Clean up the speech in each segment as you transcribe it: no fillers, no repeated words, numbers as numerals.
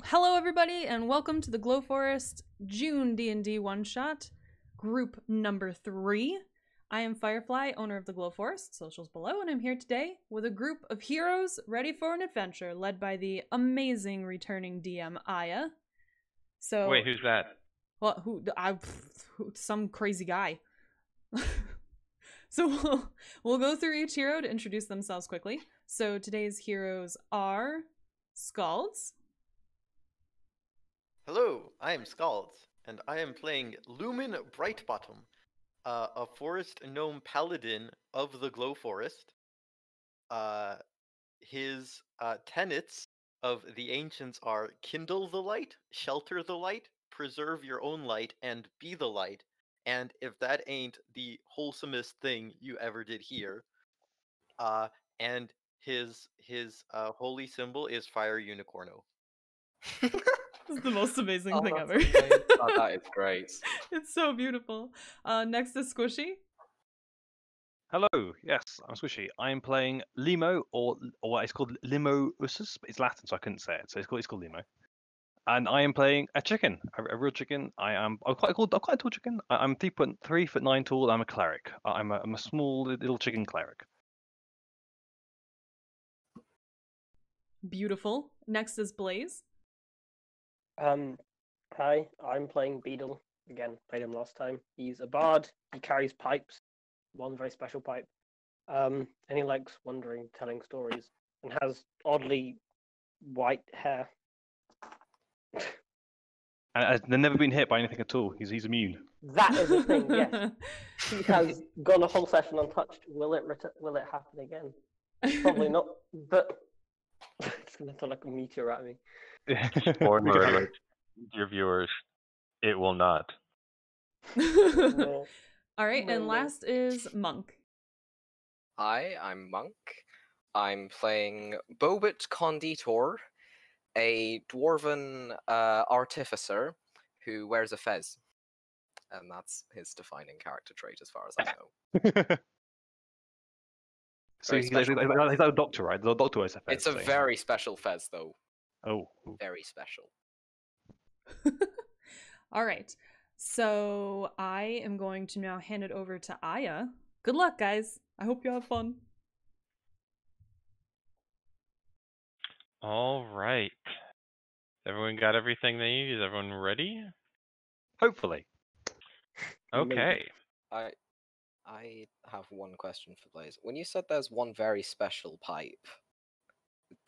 Hello everybody and welcome to the Glow Forest June D&D one-shot, group number 3. I am Firefly, owner of the Glow Forest, socials below, and I'm here today with a group of heroes ready for an adventure led by the amazing returning DM, Aya. So wait, who's that? Well, some crazy guy. So we'll go through each hero to introduce themselves quickly. So today's heroes are Skalds. Hello, I am Skalds, and I am playing Lumin Brightbottom, a forest gnome paladin of the Glow Forest. His tenets of the ancients are kindle the light, shelter the light, preserve your own light, and be the light. And if that ain't the wholesomest thing you ever did here, and his holy symbol is Fire Unicorno. This is the most amazing thing ever. Oh, that is great. It's so beautiful. Next is Squishy. Hello, yes, I'm Squishy. I'm playing Limo, or what is called Limo Usus. It's Latin, so I couldn't say it. So it's called Limo. And I am playing a chicken, a real chicken. I'm quite a tall chicken. I'm 3'9" tall. I'm a cleric. I'm a small little chicken cleric. Beautiful. Next is Blaze. Hi, I'm playing Beedle. Again, played him last time. He's a bard. He carries pipes, one very special pipe. And he likes wandering, telling stories, and has oddly white hair. And they've never been hit by anything at all. He's immune. That is the thing, yes. He has gone a whole session untouched. Will it happen again? Probably not, but it's going to throw like a meteor at me. Spoiler alert, your viewers, it will not. No. All right, and No. last is Monk. Hi, I'm Monk. I'm playing Bobit Conditor, a dwarven artificer who wears a fez. And that's his defining character trait as far as I know. So Very he's special. like a doctor, right? The doctor wears a fez. It's a so- very special fez, though. Oh. Very special. All right, so I am going to now hand it over to Aya. Good luck, guys. I hope you have fun. All right. Everyone got everything they need? Is everyone ready? Hopefully. Okay. I have one question for Blaze. When you said there's one very special pipe,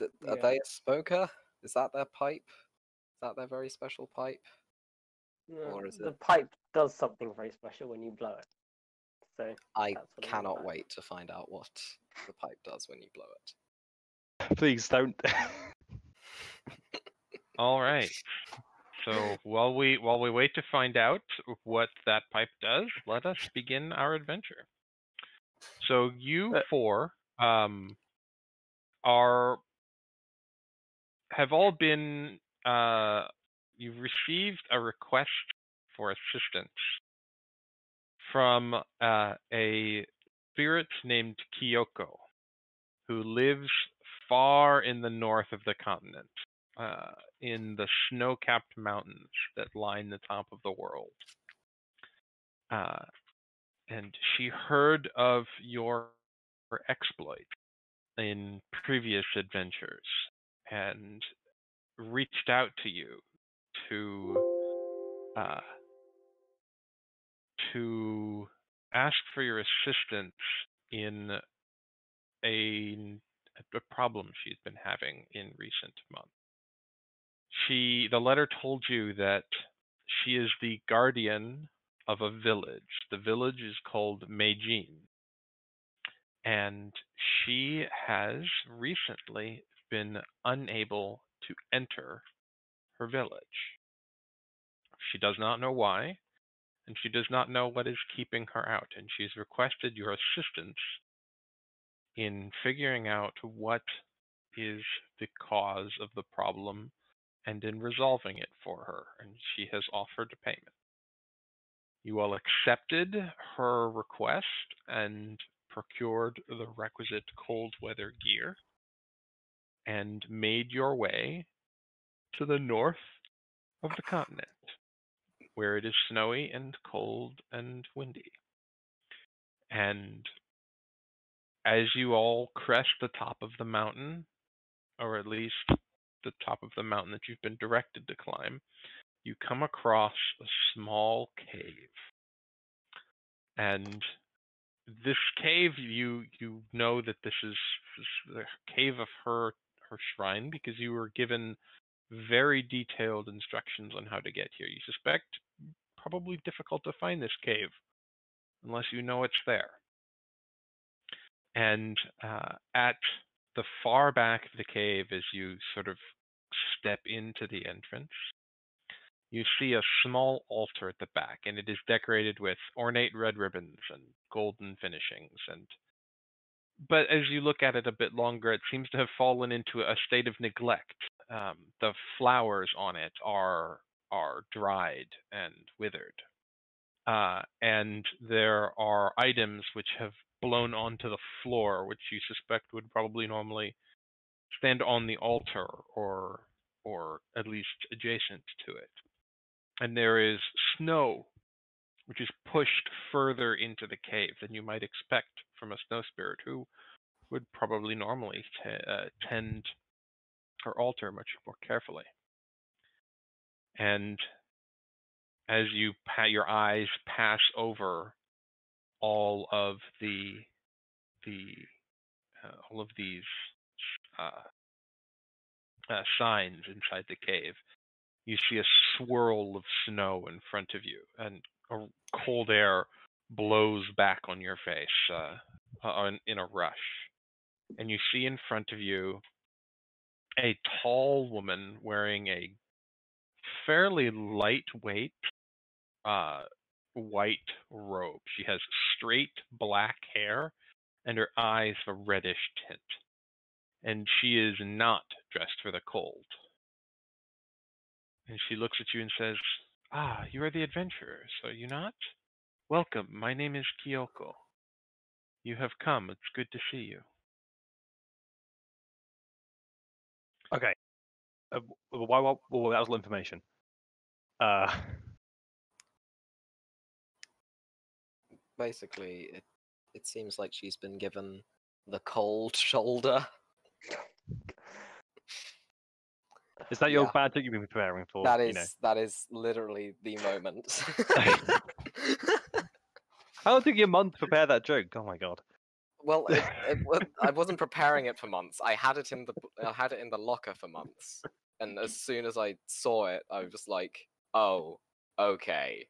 are Yeah. they a smoker? Is that their pipe? Is that their very special pipe? No, Or is the it- pipe does something very special when you blow it. So I that's what I mean cannot by it. wait to find out what the pipe does when you blow it. Please don't. All right. So while we wait to find out what that pipe does, let us begin our adventure. So you four have all been you've received a request for assistance from a spirit named Kyoko, who lives far in the north of the continent, in the snow-capped mountains that line the top of the world. And she heard of your exploit in previous adventures and reached out to you to ask for your assistance in a problem she's been having in recent months. The letter told you that she is the guardian of a village. The village is called Meijin. And she has recently been unable to enter her village. She does not know why, and she does not know what is keeping her out, and she's requested your assistance in figuring out what is the cause of the problem and in resolving it for her, and she has offered payment. You all accepted her request and procured the requisite cold weather gear and made your way to the north of the continent, where it is snowy and cold and windy. And as you all crest the top of the mountain, or at least the top of the mountain that you've been directed to climb, you come across a small cave. And this cave, you know that this is the cave of her shrine, because you were given very detailed instructions on how to get here. You suspect probably difficult to find this cave unless you know it's there. And at the far back of the cave, as you sort of step into the entrance, you see a small altar at the back, and it is decorated with ornate red ribbons and golden finishings. But as you look at it a bit longer, it seems to have fallen into a state of neglect. The flowers on it are dried and withered. And there are items which have blown onto the floor, which you suspect would probably normally stand on the altar or at least adjacent to it. And there is snow, which is pushed further into the cave than you might expect from a snow spirit, who would probably normally tend her altar much more carefully. And as your eyes pass over all of these signs inside the cave, you see a swirl of snow in front of you, and a cold air blows back on your face in a rush. And you see in front of you a tall woman wearing a fairly lightweight white robe. She has straight black hair, and her eyes have a reddish tint. And she is not dressed for the cold. And she looks at you and says, "Ah, you are the adventurers, are you not? Welcome, my name is Kyoko. You have come, it's good to see you." Okay. Why? Well, that was all information. Basically, it seems like she's been given the cold shoulder. Is that your Yeah. bad that you've been preparing for? That is literally the moment. How long took you a month to prepare that joke? Oh my god. Well, I wasn't preparing it for months. I had it in the locker for months, and as soon as I saw it, I was just like, "Oh, okay,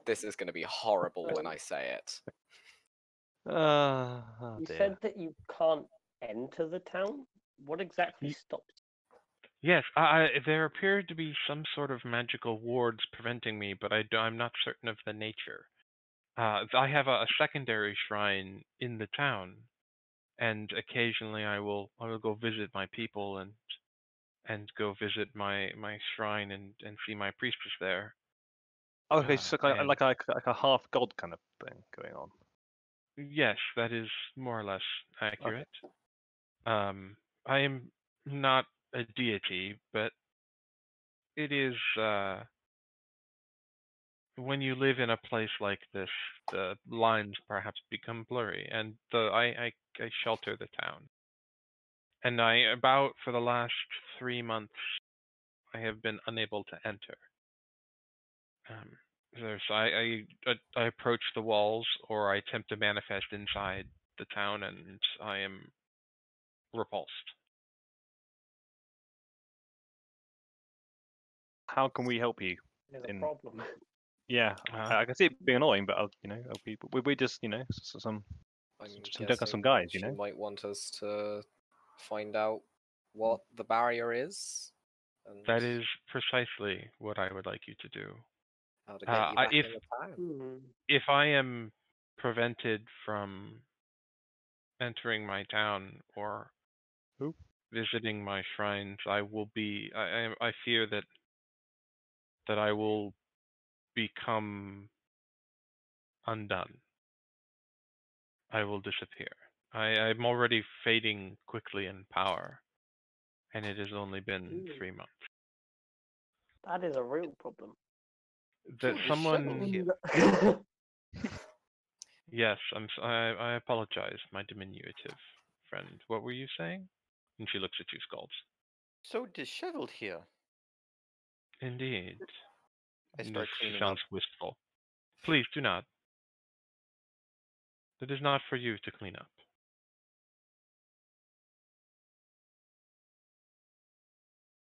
this is going to be horrible when I say it." Oh You dear. said that you can't enter the town? What exactly stopped Yes, there appear to be some sort of magical wards preventing me, but I'm not certain of the nature. I have a secondary shrine in the town, and occasionally I will go visit my people and go visit my shrine and see my priestess there. Okay, so and- like a half god kind of thing going on. Yes, that is more or less accurate. I am not a deity, but it is when you live in a place like this, the lines perhaps become blurry, and I shelter the town. And for the last 3 months, I have been unable to enter. I approach the walls, or I attempt to manifest inside the town, and I am repulsed. How can we help you? is a problem? Yeah, I can see it being annoying, but we just some I'm guys, guessing she might want us to find out what the barrier is. And That is precisely what I would like you to do. how to get you back in the town. Hmm. If I am prevented from entering my town or visiting my shrines, I will be. I fear that I will become undone. I will disappear. I'm already fading quickly in power, and it has only been Ooh. 3 months. That is a real problem. That So someone, disheveled. yes, I apologize, my diminutive friend. What were you saying? And she looks at you, Skalds. So disheveled here. Indeed. I start She cleaning sounds up. wistful. Please do not. It is not for you to clean up.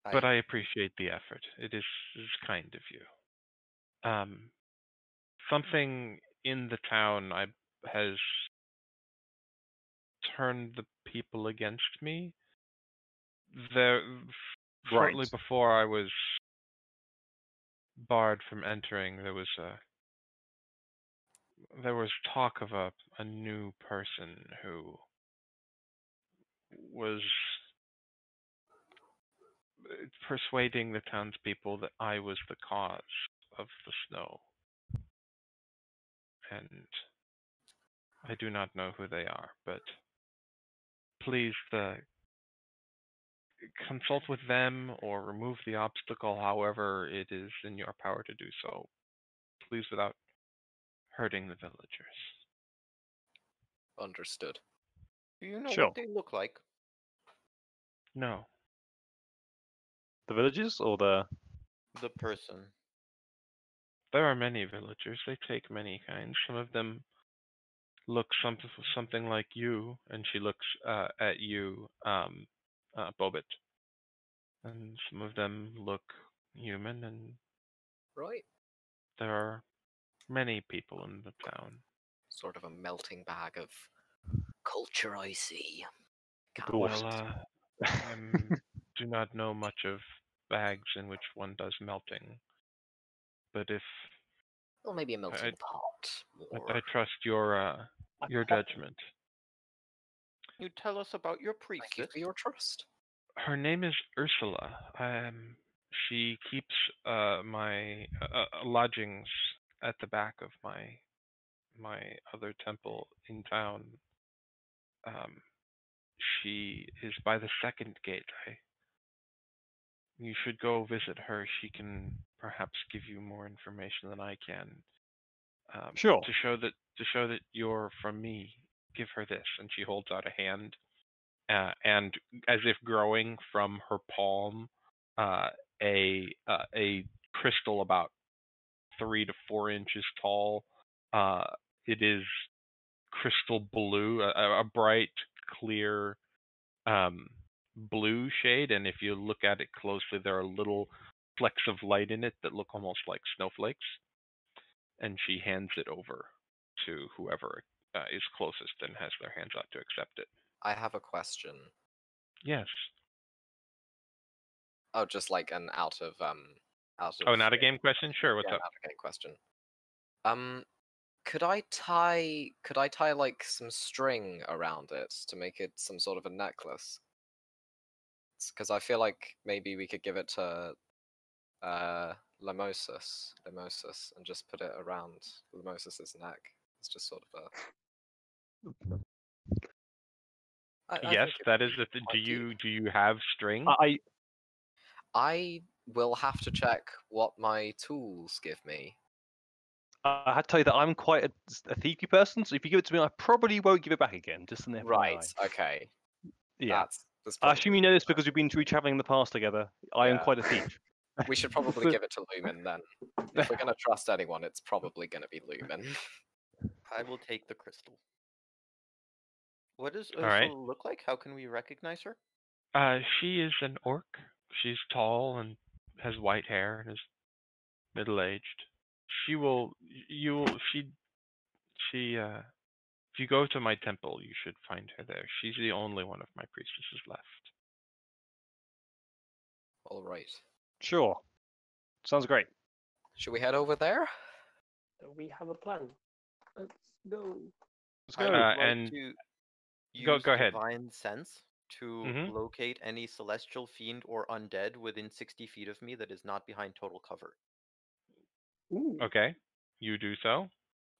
But I appreciate the effort. It is kind of you. Something in the town has turned the people against me. Shortly Right. before I was barred from entering, there was talk of a new person who was persuading the townspeople that I was the cause of the snow. And I do not know who they are, but please consult with them or remove the obstacle however it is in your power to do so. Please, without hurting the villagers. Understood. Do you know Sure. what they look like? No. The villages or the... The person. There are many villagers. They take many kinds. Some of them look something like you, and she looks at you, Bobit. And some of them look human, and Right. there are many people in the town. Sort of a melting bag of culture, I see. Dwarfs. Well, I do not know much of bags in which one does melting, but if Or maybe a melting pot. I trust your judgment. You tell us about your Thank you priestess. for your trust. Her name is Ursula. She keeps my lodgings at the back of my other temple in town. She is by the second gate. You should go visit her. She can perhaps give you more information than I can. Sure. To show that you're from me, give her this. And she holds out a hand, and as if growing from her palm, a crystal about 3 to 4 inches tall. It is crystal blue, a bright, clear blue shade, and if you look at it closely, there are little flecks of light in it that look almost like snowflakes. And she hands it over to whoever is closest and has their hands out to accept it. I have a question. Yes. Oh, just like an out of Oh, not a game question? Sure, what's yeah, up? not a game question. Could I tie like some string around it to make it some sort of a necklace? Because I feel like maybe we could give it to Lamosis, and just put it around Lamosis's neck. It's just sort of a. I Yes, think it that would is be the. quite Do you have string? I will have to check what my tools give me. I had to tell you that I'm quite a thiefy person, so if you give it to me, I probably won't give it back again. Just an FYI. Right. Okay. Yeah. That's I assume you know probably this because we've been traveling in the past together. I am Yeah. quite a thief. We should probably give it to Lumin then. If we're gonna trust anyone, it's probably gonna be Lumin. I will take the crystal. What does All right. Ursula look like? How can we recognize her? She is an orc. She's tall and has white hair and is middle-aged. If you go to my temple, you should find her there. She's the only one of my priestesses left. All right. Sure. Sounds great. Should we head over there? We have a plan. Let's go. Let's I go. would like and to go use ahead. divine sense to Mhm. locate any celestial fiend or undead within 60 feet of me that is not behind total cover. Ooh. Okay, you do so.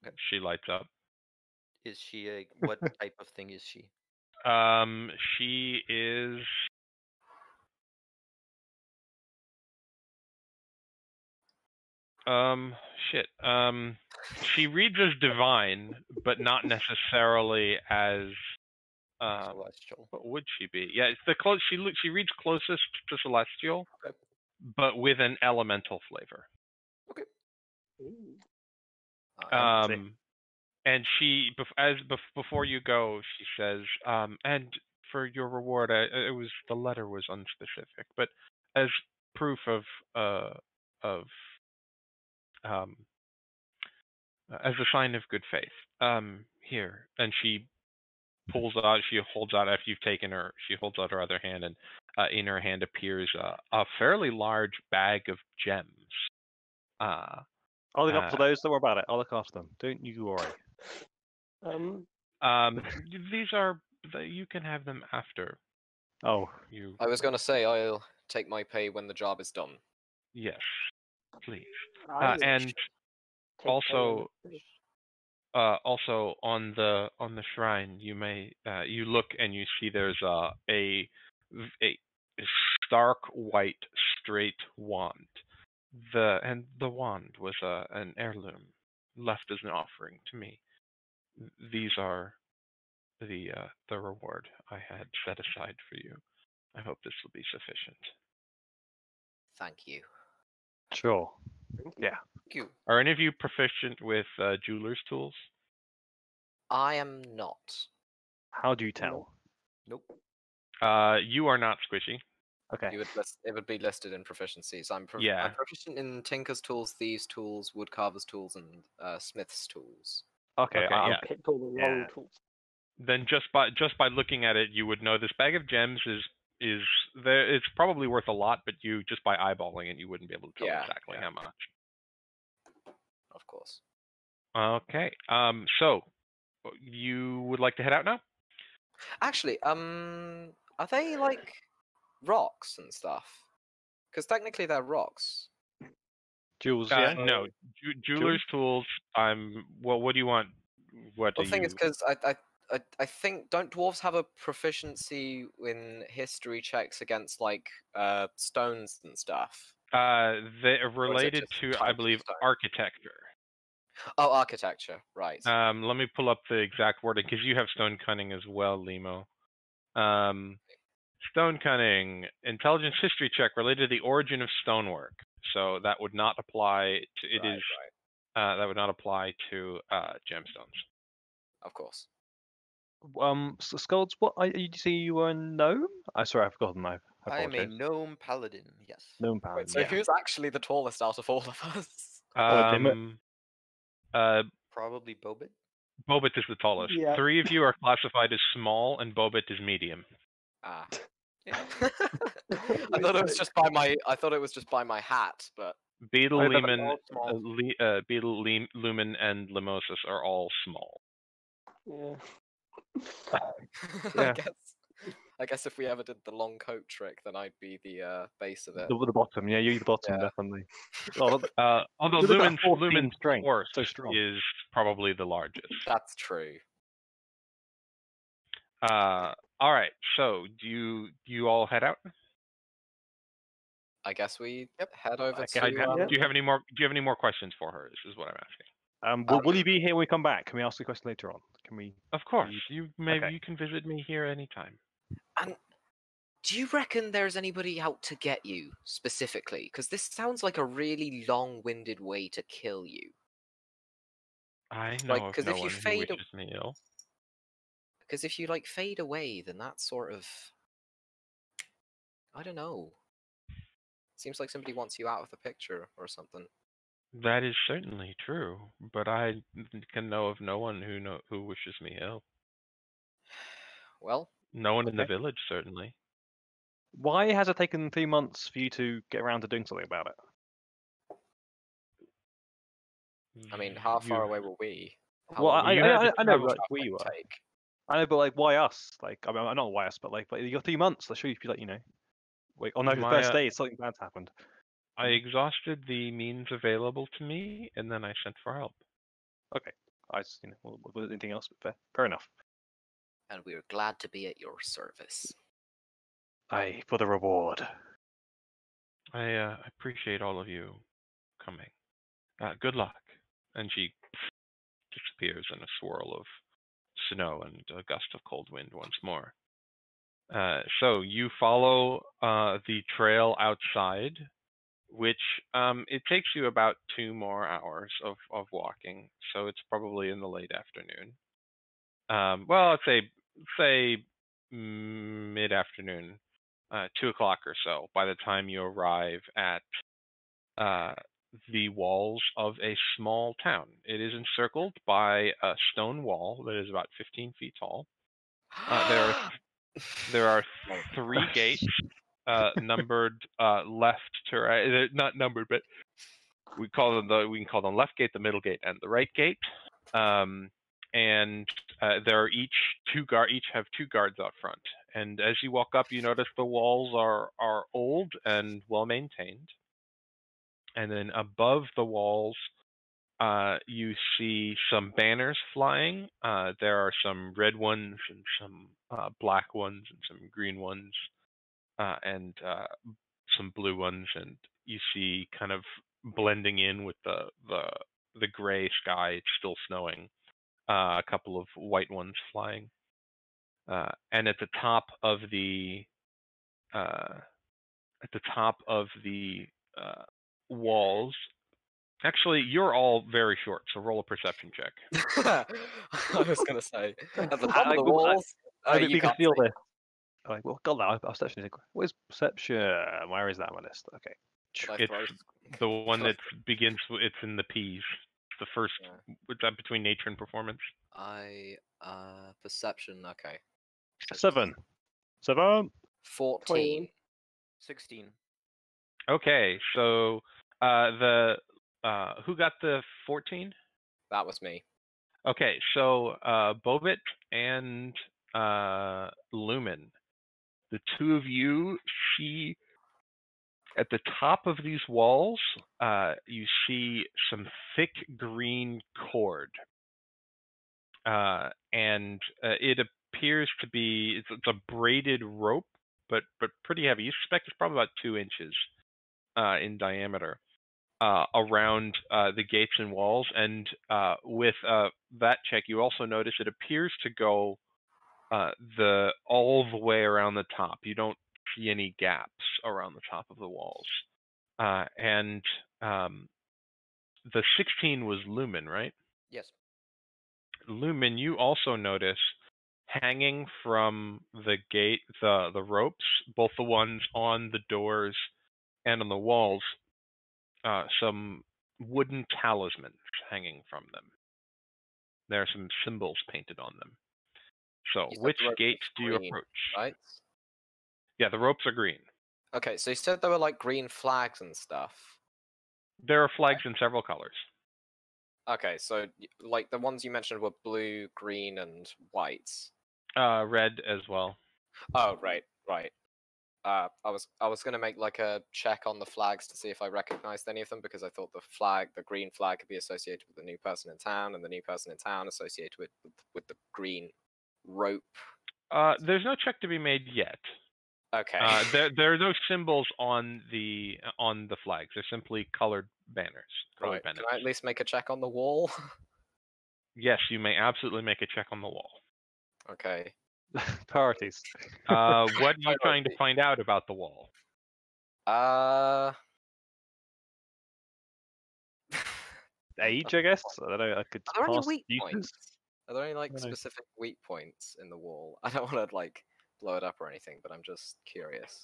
Okay. She lights up. Is she a what type of thing is she? She is Shit. She reads as divine, but not necessarily as. Celestial. What would she be? Yeah, it's the close. She reads closest to celestial, Okay. but with an elemental flavor. Okay. Alright. And she, before you go, she says, and for your reward, the letter was unspecific, but as proof of as a sign of good faith, here. And she holds out after you've taken her. She holds out her other hand, and in her hand appears a fairly large bag of gems. I'll look up for those. Don't worry about it. I'll look after them. Don't you worry. These are you can have them after. Oh, you. I was gonna say I'll take my pay when the job is done. Yes, please. I would And take also, payment. also on the shrine, you may you look and you see there's a stark white straight wand. The wand was an heirloom left as an offering to me. These are the reward I had set aside for you. I hope this will be sufficient. Thank you. sure. Yeah. Thank you. Are any of you proficient with jeweler's tools? I am not. How do you tell? Nope. You are not, Squishy. Okay. It would be listed in proficiencies. I'm Yeah. proficient in tinker's tools, thieves' tools, woodcarver's tools, and smith's tools. Okay. Okay, I'll yeah. Picked all the wrong tools. Then just by looking at it, you would know this bag of gems is there. It's probably worth a lot, but you just by eyeballing it, you wouldn't be able to tell exactly how much. Of course. Okay. So you would like to head out now? Actually, are they like rocks and stuff? Because technically they're rocks. Jules, yeah. No, jeweler's tools. Well, what do you want? What The do thing you? is, because I think don't dwarves have a proficiency in history checks against like stones and stuff? They're related just to, types I of believe, stone? architecture. Oh, architecture, right? Let me pull up the exact wording because you have stone cunning as well, Limo. Stone cunning, intelligence history check related to the origin of stonework. So that would not apply to. That would not apply to gemstones. Of course. Skulls, what you say you were a gnome? Sorry, I've forgotten. I I am a apologize. gnome paladin. Yes. Gnome paladin. Wait, so who's actually the tallest out of all of us? Probably Bobit. Bobit is the tallest. Yeah. 3 of you are classified as small, and Bobit is medium. Ah. Yeah. I thought it was just by my. I thought it was just by my hat, but Beetle, Oh, Leman, Beetle, Lumin, and Limosis are all small. Yeah. I guess if we ever did the long coat trick, then I'd be the base of it. The bottom, yeah, you're the bottom, Yeah. definitely. Oh, Although look at that Lumin's 14 strength, horse so strong. is probably the largest. That's true. All right. So do you all head out? I guess we head over Okay, to. Do you have any more? Do you have any more questions for her? This is what I'm asking. Will you be here when we come back? Can we ask the question later on? Can we? Of course. You can visit me here anytime. And do you reckon there's anybody out to get you specifically? Because this sounds like a really long-winded way to kill you. I know of no one who wishes me ill. Because if you fade away, then that's sort of, I don't know. Seems like somebody wants you out of the picture or something. That is certainly true, but I can know of no one who wishes me ill. Well, no one in the village, certainly. Why has it taken 3 months for you to get around to doing something about it? I mean, how far away were we? Well, I know where you were. I know, but why us? I mean, not why us, but you got 3 months. Let's show you if you Wait, oh no, the first day something bad's happened. I exhausted the means available to me, and then I sent for help. Okay, anything else? But fair enough. And we are glad to be at your service. Aye, for the reward. I appreciate all of you coming. Good luck. And she disappears in a swirl of snow and a gust of cold wind once more. So you follow the trail outside, which it takes you about 2 more hours of walking. So it's probably in the late afternoon. Well, let's say mid-afternoon, 2 o'clock or so, by the time you arrive at the walls of a small town. It is encircled by a stone wall that is about 15 feet tall. There are 3 gates, numbered left to right. They're not numbered, but we can call them left gate, the middle gate, and the right gate. And there are each have 2 guards out front. And as you walk up, you notice the walls are old and well maintained. And then above the walls, you see some banners flying. There are some red ones and some black ones and some green ones and some blue ones. And you see, kind of blending in with the gray sky, it's still snowing. A couple of white ones flying. And at the top of the walls. Actually, you're all very short, so roll a perception check. I was going to say, at the top of the walls, I think you we can can't feel see. this. Like, well, got that. Perception is. Where's perception? Where is that on my list? Okay. Should I It's throw- the one that begins. It's in the P's. The first. Yeah. What's that between nature and performance? Perception, okay. 7. 14. 16. Okay, so who got the 14? That was me. Okay, so Bobit and Lumin, the 2 of you see at the top of these walls, you see some thick green cord, and it appears to be it's a braided rope, but pretty heavy. You suspect it's probably about 2 inches in diameter. Around the gates and walls, and with that check, you also notice it appears to go all the way around the top. You don't see any gaps around the top of the walls. And the 16 was Lumin, right? Yes. Lumin, you also notice hanging from the gate, the ropes, both the ones on the doors and on the walls, some wooden talismans hanging from them. There are some symbols painted on them. So, You said which the rope gate was do you green, approach? Right? Yeah, the ropes are green. Okay, so you said there were like green flags and stuff. There are flags in several colors. Okay, so like the ones you mentioned were blue, green, and white. Red as well. Oh, right. I was gonna make like a check on the flags to see if I recognized any of them, because I thought the green flag could be associated with the new person in town, and the new person in town associated with the green rope. There's no check to be made yet. Okay. There are no symbols on the flags. They're simply colored banners. Right. Can I at least make a check on the wall? Yes, you may absolutely make a check on the wall. Okay. Priorities. What are you trying to find out about the wall? Age, I guess. I don't know. I could Are there any pass weak uses. points? Are there any like don't know. specific weak points in the wall? I don't want to like blow it up or anything, but I'm just curious.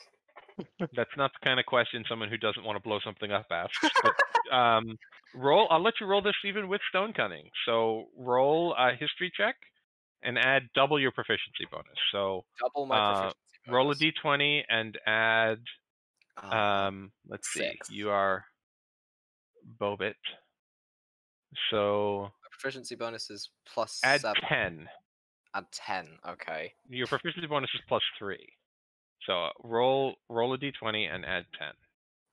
That's not the kind of question someone who doesn't want to blow something up asks. But, roll. I'll let you roll this even with stone cunning. So roll a history check and add double your proficiency bonus. So Double my proficiency roll a bonus. d20 and add. Let's see. 6. You are Bobit. So My proficiency bonus is plus add 7. 10. Add 10. Okay. Your proficiency bonus is plus 3. So roll a d20 and add 10.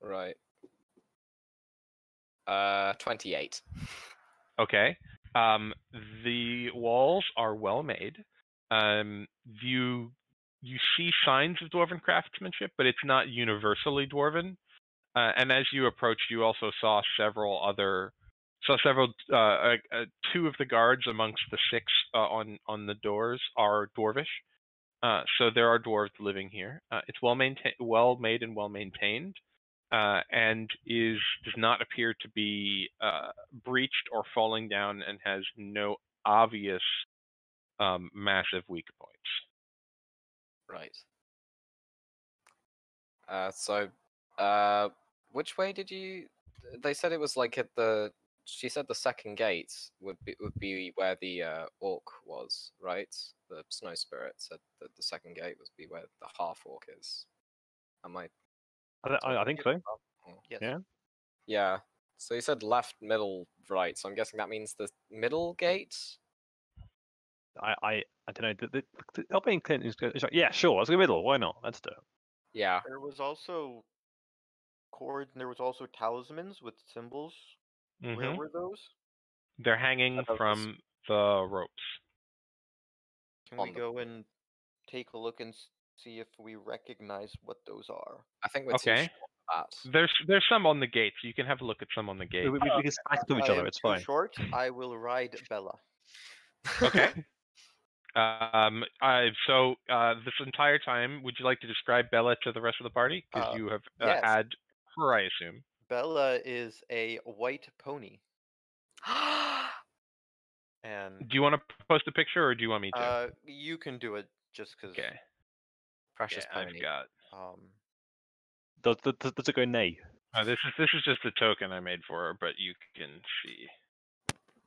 Right. 28. Okay. The walls are well made. You see signs of dwarven craftsmanship, but it's not universally dwarven. And as you approached, you also saw several other So several, two of the guards amongst the 6 on the doors are dwarvish. So there are dwarves living here. It's well made and well maintained, and does not appear to be breached or falling down, and has no obvious massive weak points. Right. Which way did you? They said it was like at the. She said the second gate would be where the orc was, right? The snow spirit said that the second gate would be where the half orc is. Am I? I think so. Yes. Yeah. Yeah. So you said left, middle, right. So I'm guessing that means the middle gate. I don't know. The opening Clint is like, yeah, sure. Let's go middle. Why not? Let's do it. Yeah. There was also cords, and there was also talismans with symbols. Where were those? They're hanging from the ropes. Can we go and take a look and see if we recognize what those are? I think we're too short for that. There's some on the gate, so you can have a look at some on the gate. We can stack to each other. It's fine. Short. I will ride Bella. Okay. So this entire time, would you like to describe Bella to the rest of the party? Because you have yes. had her, I assume. Bella is a white pony. And do you want to post a picture, or do you want me to? You can do it just because. Okay. Precious pony. I've got. Does it go nay? This is just a token I made for her, but you can see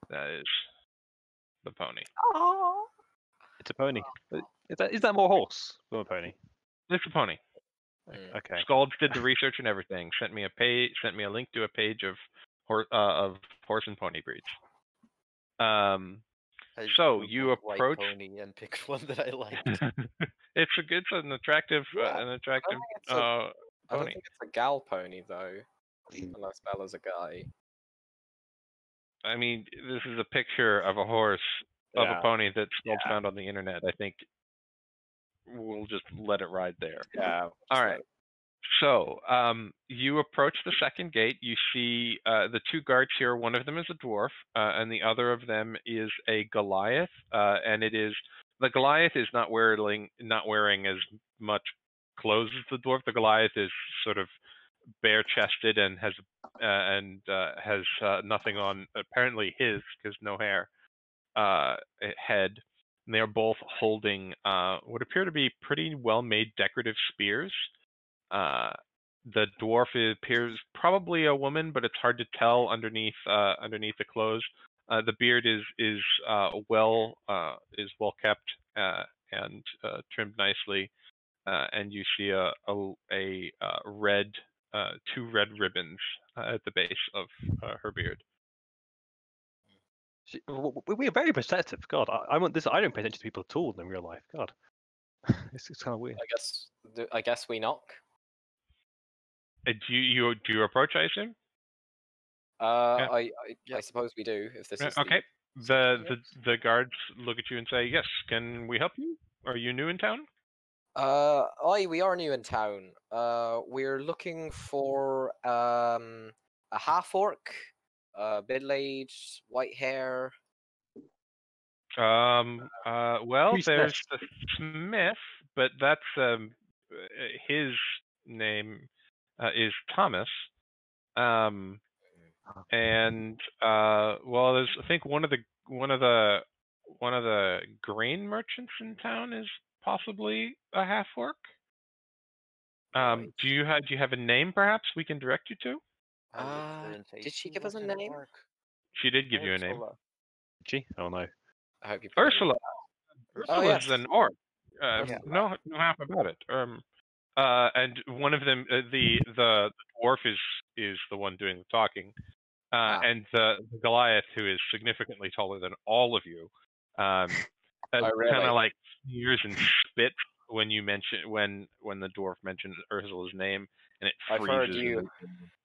that is the pony. Oh. It's a pony. Is that more horse than a pony? It's a pony. Okay. Skalds did the research and everything. Sent me a link to a page of horse and pony breeds. So you approach pony and picked one that I liked. it's an attractive I don't pony. think it's a gal pony though, unless Bella's a guy. I mean, this is a picture of a horse of a pony that Skalds found on the internet. I think we'll just let it ride there. Yeah. All right. So, you approach the second gate. You see the 2 guards here. One of them is a dwarf, and the other of them is a Goliath. And the Goliath is not wearing as much clothes as the dwarf. The Goliath is sort of bare-chested and has nothing on. Apparently his, because no hair, head. And they are both holding what appear to be pretty well-made decorative spears. The dwarf appears probably a woman, but it's hard to tell underneath the clothes. The beard is well kept and trimmed nicely, and you see a red 2 red ribbons at the base of her beard. We are very perceptive. God, I want this. I don't pay attention to people at all in real life. God, it's kind of weird. I guess we knock. Do you approach? I assume. Yeah. I suppose we do. If this is okay. The guards look at you and say, "Yes, can we help you? Are you new in town?" We are new in town. We're looking for a half orc, middle-aged, white hair. Well, there's the smith, but that's his name is Thomas. And well, there's I think one of the grain merchants in town is possibly a half orc. Do you have a name perhaps we can direct you to? Did she give us a name? She did give you a name. Did she? Oh no. I hope you. Ursula. Ursula is an orc. No half about it. And one of them, the dwarf is the one doing the talking, and the Goliath, who is significantly taller than all of you, kind of like sneers and spits when you mention when the dwarf mentions Ursula's name, and it freezes. I've heard you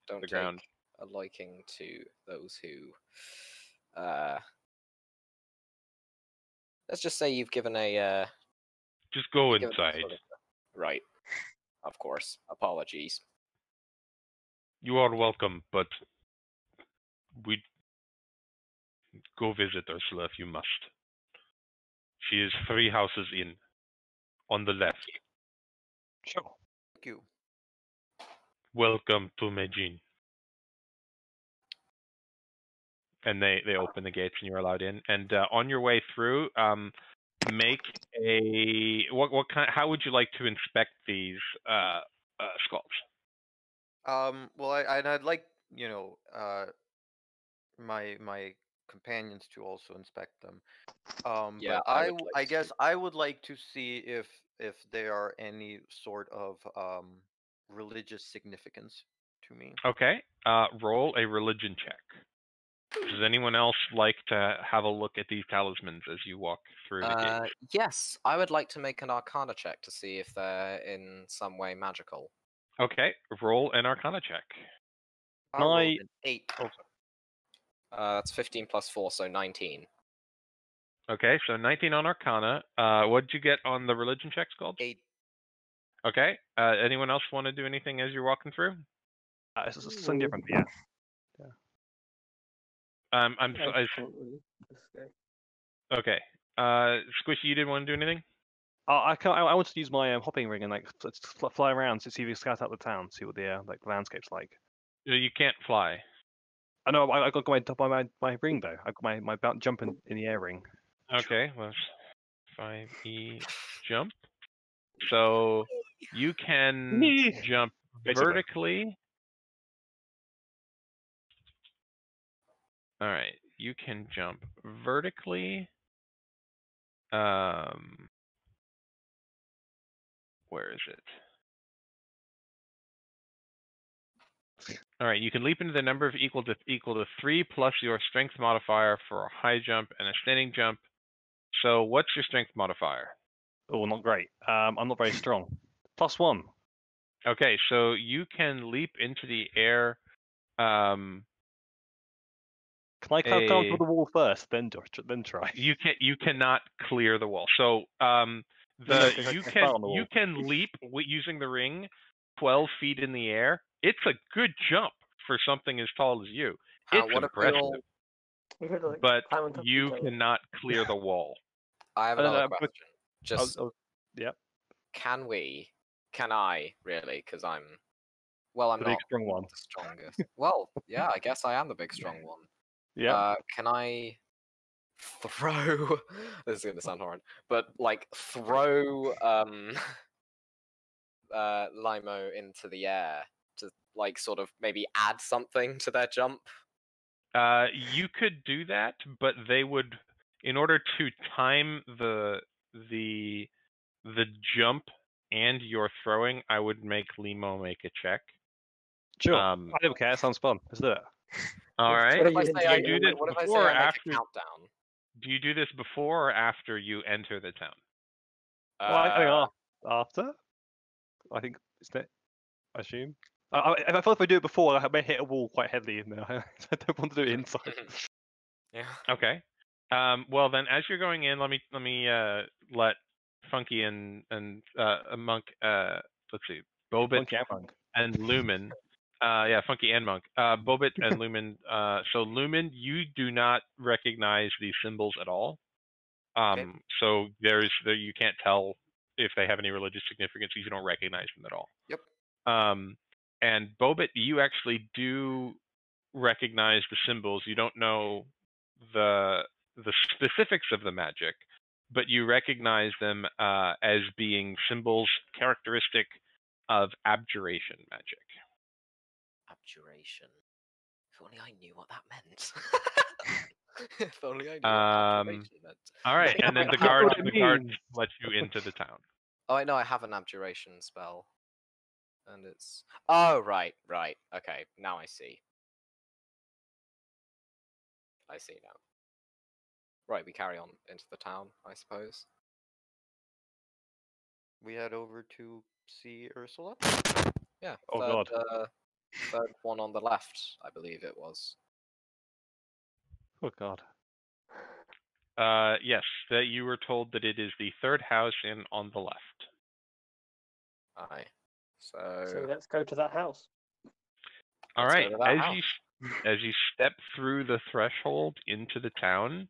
don't the take ground. a liking to those who, let's just say you've given a. Just go inside. Right. Of course. Apologies. You are welcome, but we go visit Ursula if you must. She is 3 houses in, on the left. Sure. Thank you. Welcome to Medjin. And they open the gates and you're allowed in. And on your way through, make a what kind? How would you like to inspect these skulls? Well, I'd like, my companions to also inspect them. Yeah, but I would like I to. guess I would like to see if there are any sort of religious significance to me. Okay. Roll a religion check. Does anyone else like to have a look at these talismans as you walk through the gate? Yes, I would like to make an Arcana check to see if they're in some way magical. Okay. Roll an Arcana check. I rolled I- an 8. That's 15 plus 4, so 19. Okay, so 19 on Arcana. What did you get on the religion check, Scald? 8. Okay. Anyone else want to do anything as you're walking through? It's something different, yeah. I'm I so, can't really. Let's go. okay. Squishy, you didn't want to do anything? I wanted to use my hopping ring and fly around to see if we can scout out the town, see what the landscape's like. You can't fly. I know I got my ring though. I got my jump in the air ring. Okay, well, 5e jump. So you can jump Basically. vertically. All right, you can jump vertically. Where is it? All right, you can leap into the number of equal to 3 plus your strength modifier for a high jump and a standing jump. So what's your strength modifier? Oh, not great. I'm not very strong. +1. Okay, so you can leap into the air. Can I come to the wall first, then try? You cannot clear the wall. So you can leap using the ring 12 feet in the air. It's a good jump for something as tall as you. It's What if we impressive, all... We could, like, but climb on top of you each other. cannot clear the wall. I have No, no, another but- question. Just, Yep. can I, really? Because I'm The big not strong one. the strongest. Well, yeah, I guess I am the big strong one. Yeah. Can I throw... This is going to sound horrid, but, like, throw Limo into the air to, like, sort of maybe add something to their jump? You could do that, but they would, in order to time the jump and your throwing, I would make Limo make a check. Sure. I I don't care. Sounds fun. Let's do it. All Let's right. try What if I say Do you do this what if I say before or I make a after? countdown? Do you do this before or after you enter the town? Well, I think after. I think it's that. I assume. I thought if I do it before, I may hit a wall quite heavily, and I don't want to do it inside. Yeah. Okay. Well, then, as you're going in, let me let Funky and Monk. Let's see, Bobit Monkey and monk. and Lumin. Yeah, Funky and Monk. Bobit and Lumin. So Lumin, you do not recognize these symbols at all. Okay. So you can't tell if they have any religious significance. You don't recognize them at all. Yep. And Bobit, you actually do recognize the symbols. You don't know the specifics of the magic, but you recognize them as being symbols characteristic of abjuration magic. Abjuration. If only I knew what that meant. If only I knew what abjuration meant. All right, and then the That's guards what it means. let you into the town. Oh, I know I have an abjuration spell. And it's... Oh, right. Okay, now I see. I see now. Right, we carry on into the town, I suppose. We head over to see Ursula. Yeah, Oh, God. third one on the left, I believe it was. Oh God. Yes, that you were told that it is the third house in on the left. Aye. So let's go to that house. All Let's go right, to that as house. as you step through the threshold into the town,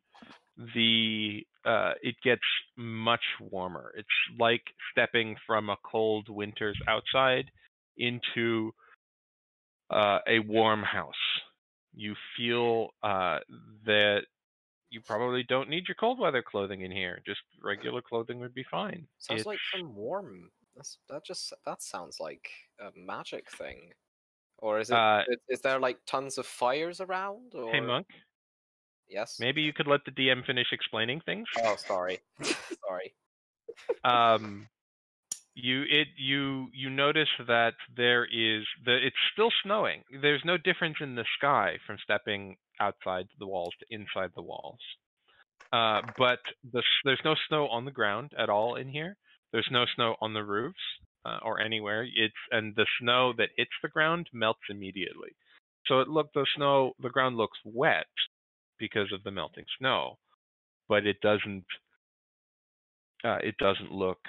it gets much warmer. It's like stepping from a cold winter's outside into a warm house. You feel that you probably don't need your cold weather clothing in here. Just regular clothing would be fine. Sounds like some warm. That sounds like a magic thing. Or is it? Is there like tons of fires around? Or... Hey, Monk. Yes. Maybe you could let the DM finish explaining things. Oh, sorry. Sorry. You notice that it's still snowing. There's no difference in the sky from stepping outside the walls to inside the walls. But there's no snow on the ground at all in here. There's no snow on the roofs or anywhere. And the snow that hits the ground melts immediately. So the ground looks wet because of the melting snow, but it doesn't look.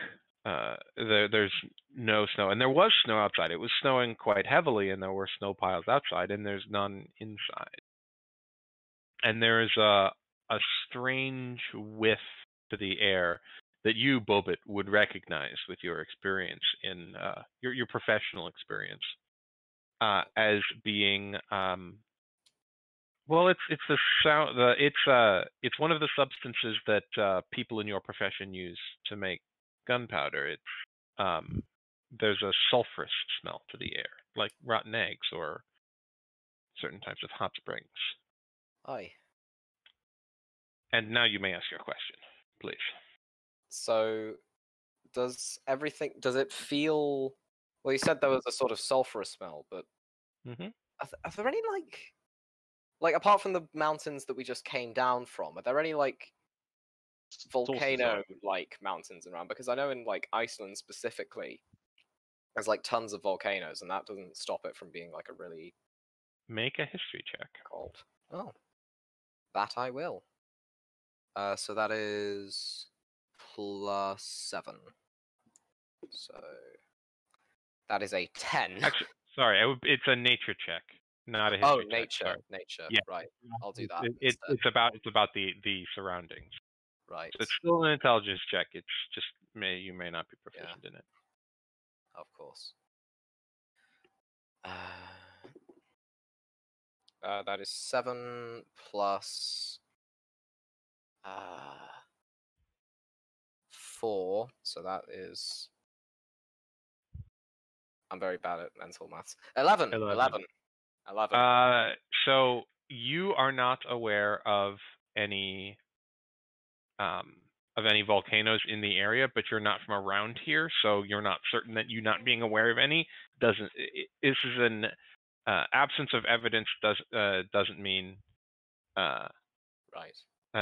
There's no snow, and there was snow outside. It was snowing quite heavily, and there were snow piles outside, and there's none inside. And there is a strange whiff to the air that you, Bobit, would recognize with your experience in your professional experience as being well, it's the sound. It's one of the substances that people in your profession use to make gunpowder. It's there's a sulfurous smell to the air, like rotten eggs or certain types of hot springs. Aye. And now you may ask your question, please. So, does it feel? Well, you said there was a sort of sulfurous smell, but are there any like apart from the mountains that we just came down from, are there any like volcano-like mountains around? Because I know in like Iceland specifically, there's like tons of volcanoes, and that doesn't stop it from being like a really. Make a history check. Cold. Oh, that I will. So that is +7. So that is a 10. Actually, sorry, it's a nature check, not a history check. Nature. Nature. Yeah. Right. I'll do that. It's about the surroundings. Right. So it's still an intelligence check. It's just you may not be proficient in it. Of course. That is 7 plus 4. So that is. I'm very bad at mental maths. 11. So you are not aware of any volcanoes in the area, but you're not from around here, so you're not certain that you not being aware of any this is an absence of evidence doesn't mean right.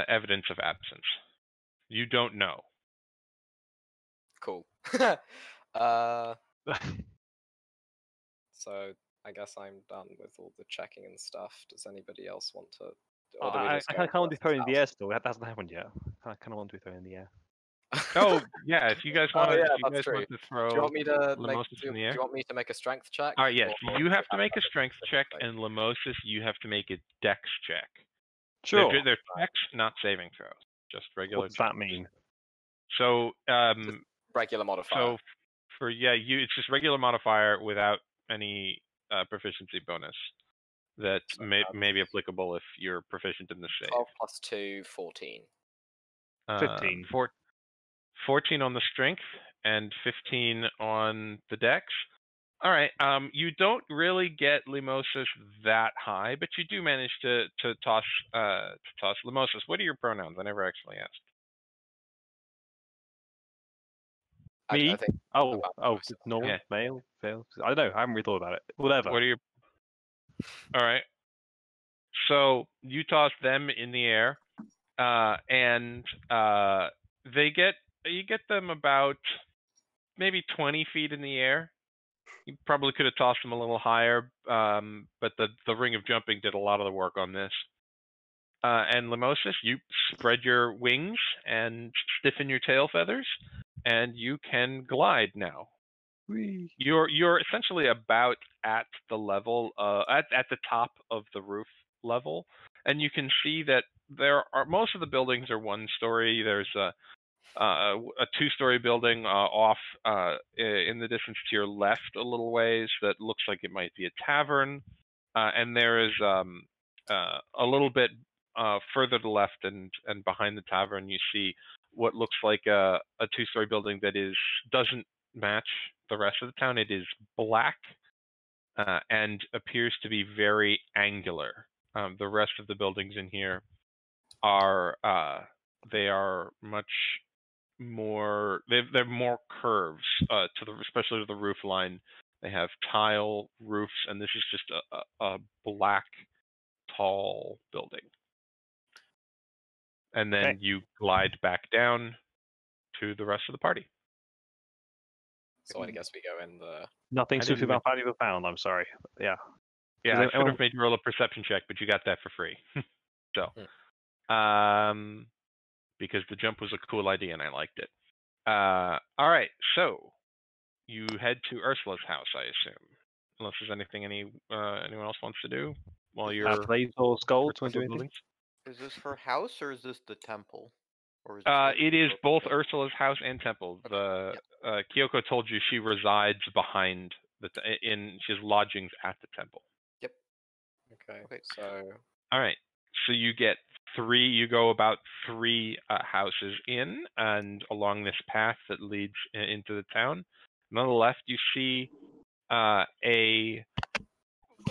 Evidence of absence. You don't know. Cool. So I guess I'm done with all the checking and stuff. Does anybody else want to? I kind of want to be thrown in the air still. That hasn't happened yet. I kind of want to be thrown in the air. Oh yeah, if you guys want, want to throw. Do you want me to in the air? Do you want me to make a strength check? All right, yes, you have to make a strength check, and Limosis, you have to make a dex check. Sure. They're checks, not saving throws. Just regular. What does that mean? So just regular modifier. So for it's just regular modifier without any proficiency bonus. That may be applicable if you're proficient in the save. 12 plus 2, 14. 15. 14 on the strength and 15 on the dex. All right. You don't really get Limosis that high, but you do manage to toss Limosis. What are your pronouns? I never actually asked. Me? I think normal, yeah. male, fail. I don't know. I haven't really thought about it. Whatever. What are your? All right. So you toss them in the air, and you get them about maybe 20 feet in the air. You probably could have tossed them a little higher, but the ring of jumping did a lot of the work on this. And Limosis, you spread your wings and stiffen your tail feathers, and you can glide now. Whee. You're essentially about at the level at the top of the roof level, and you can see that most of the buildings are one story. There's a 2-story building off in the distance to your left a little ways that looks like it might be a tavern, and there is a little bit further to the left and behind the tavern you see what looks like a 2-story building that doesn't match the rest of the town. It is black and appears to be very angular. The rest of the buildings in here are they are much more. They're more curves especially to the roof line. They have tile roofs, and this is just a black, tall building. And then Okay. you glide back down to the rest of the party. So I guess we go in the. Nothing I suitably didn't valuable found. I'm sorry. Yeah. Yeah, Does I should have made you roll a perception check, but you got that for free. So, because the jump was a cool idea and I liked it. All right, so you head to Ursula's house, I assume, unless there's anything anyone else wants to do while you're. Blaze or Skull to do anything? buildings. Is this her house or is this the temple? Or is It is both Ursula's house and temple. Okay, The Kyoko told you she resides behind she has lodgings at the temple. Okay. Okay. So All right. So you get you go about 3 houses in and along this path that leads into the town. And on the left, you see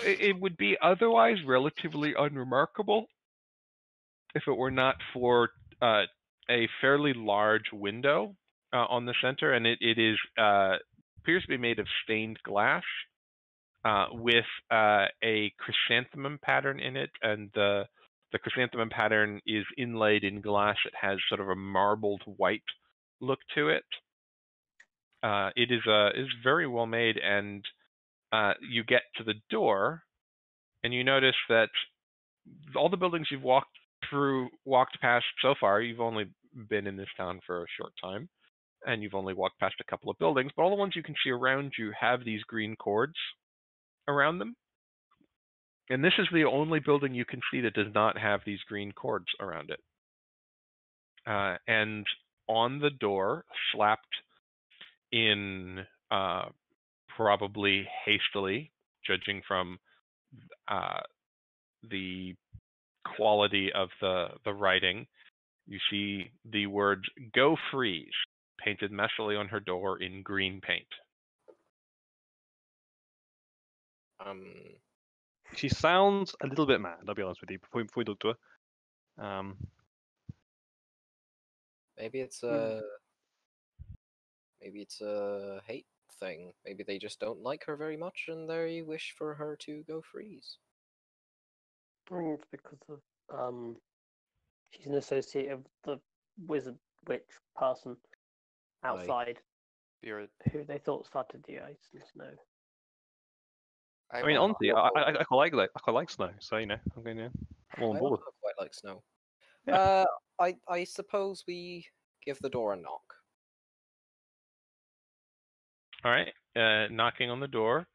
it would be otherwise relatively unremarkable if it were not for a fairly large window on the center, and it is appears to be made of stained glass with a chrysanthemum pattern in it, and the chrysanthemum pattern is inlaid in glass. It has sort of a marbled white look to it. It is very well made, and you get to the door, and you notice that all the buildings you've walked past so far, you've only been in this town for a short time, and you've only walked past a couple of buildings, but all the ones you can see around you have these green cords around them. And this is the only building you can see that does not have these green cords around it. And on the door, slapped in probably hastily, judging from the quality of the writing, you see the words "Go Freeze" painted messily on her door in green paint. She sounds a little bit mad, I'll be honest with you, before we talk to her. maybe it's a hate thing. Maybe they just don't like her very much, and they wish for her to go freeze. I think it's because of she's an associate of the wizard witch person outside Spirit. who they thought started the ice and snow. I mean, honestly, I quite like snow, so I'm going I'm on I board. also quite like snow. Yeah. I suppose we give the door a knock. All right, knocking on the door.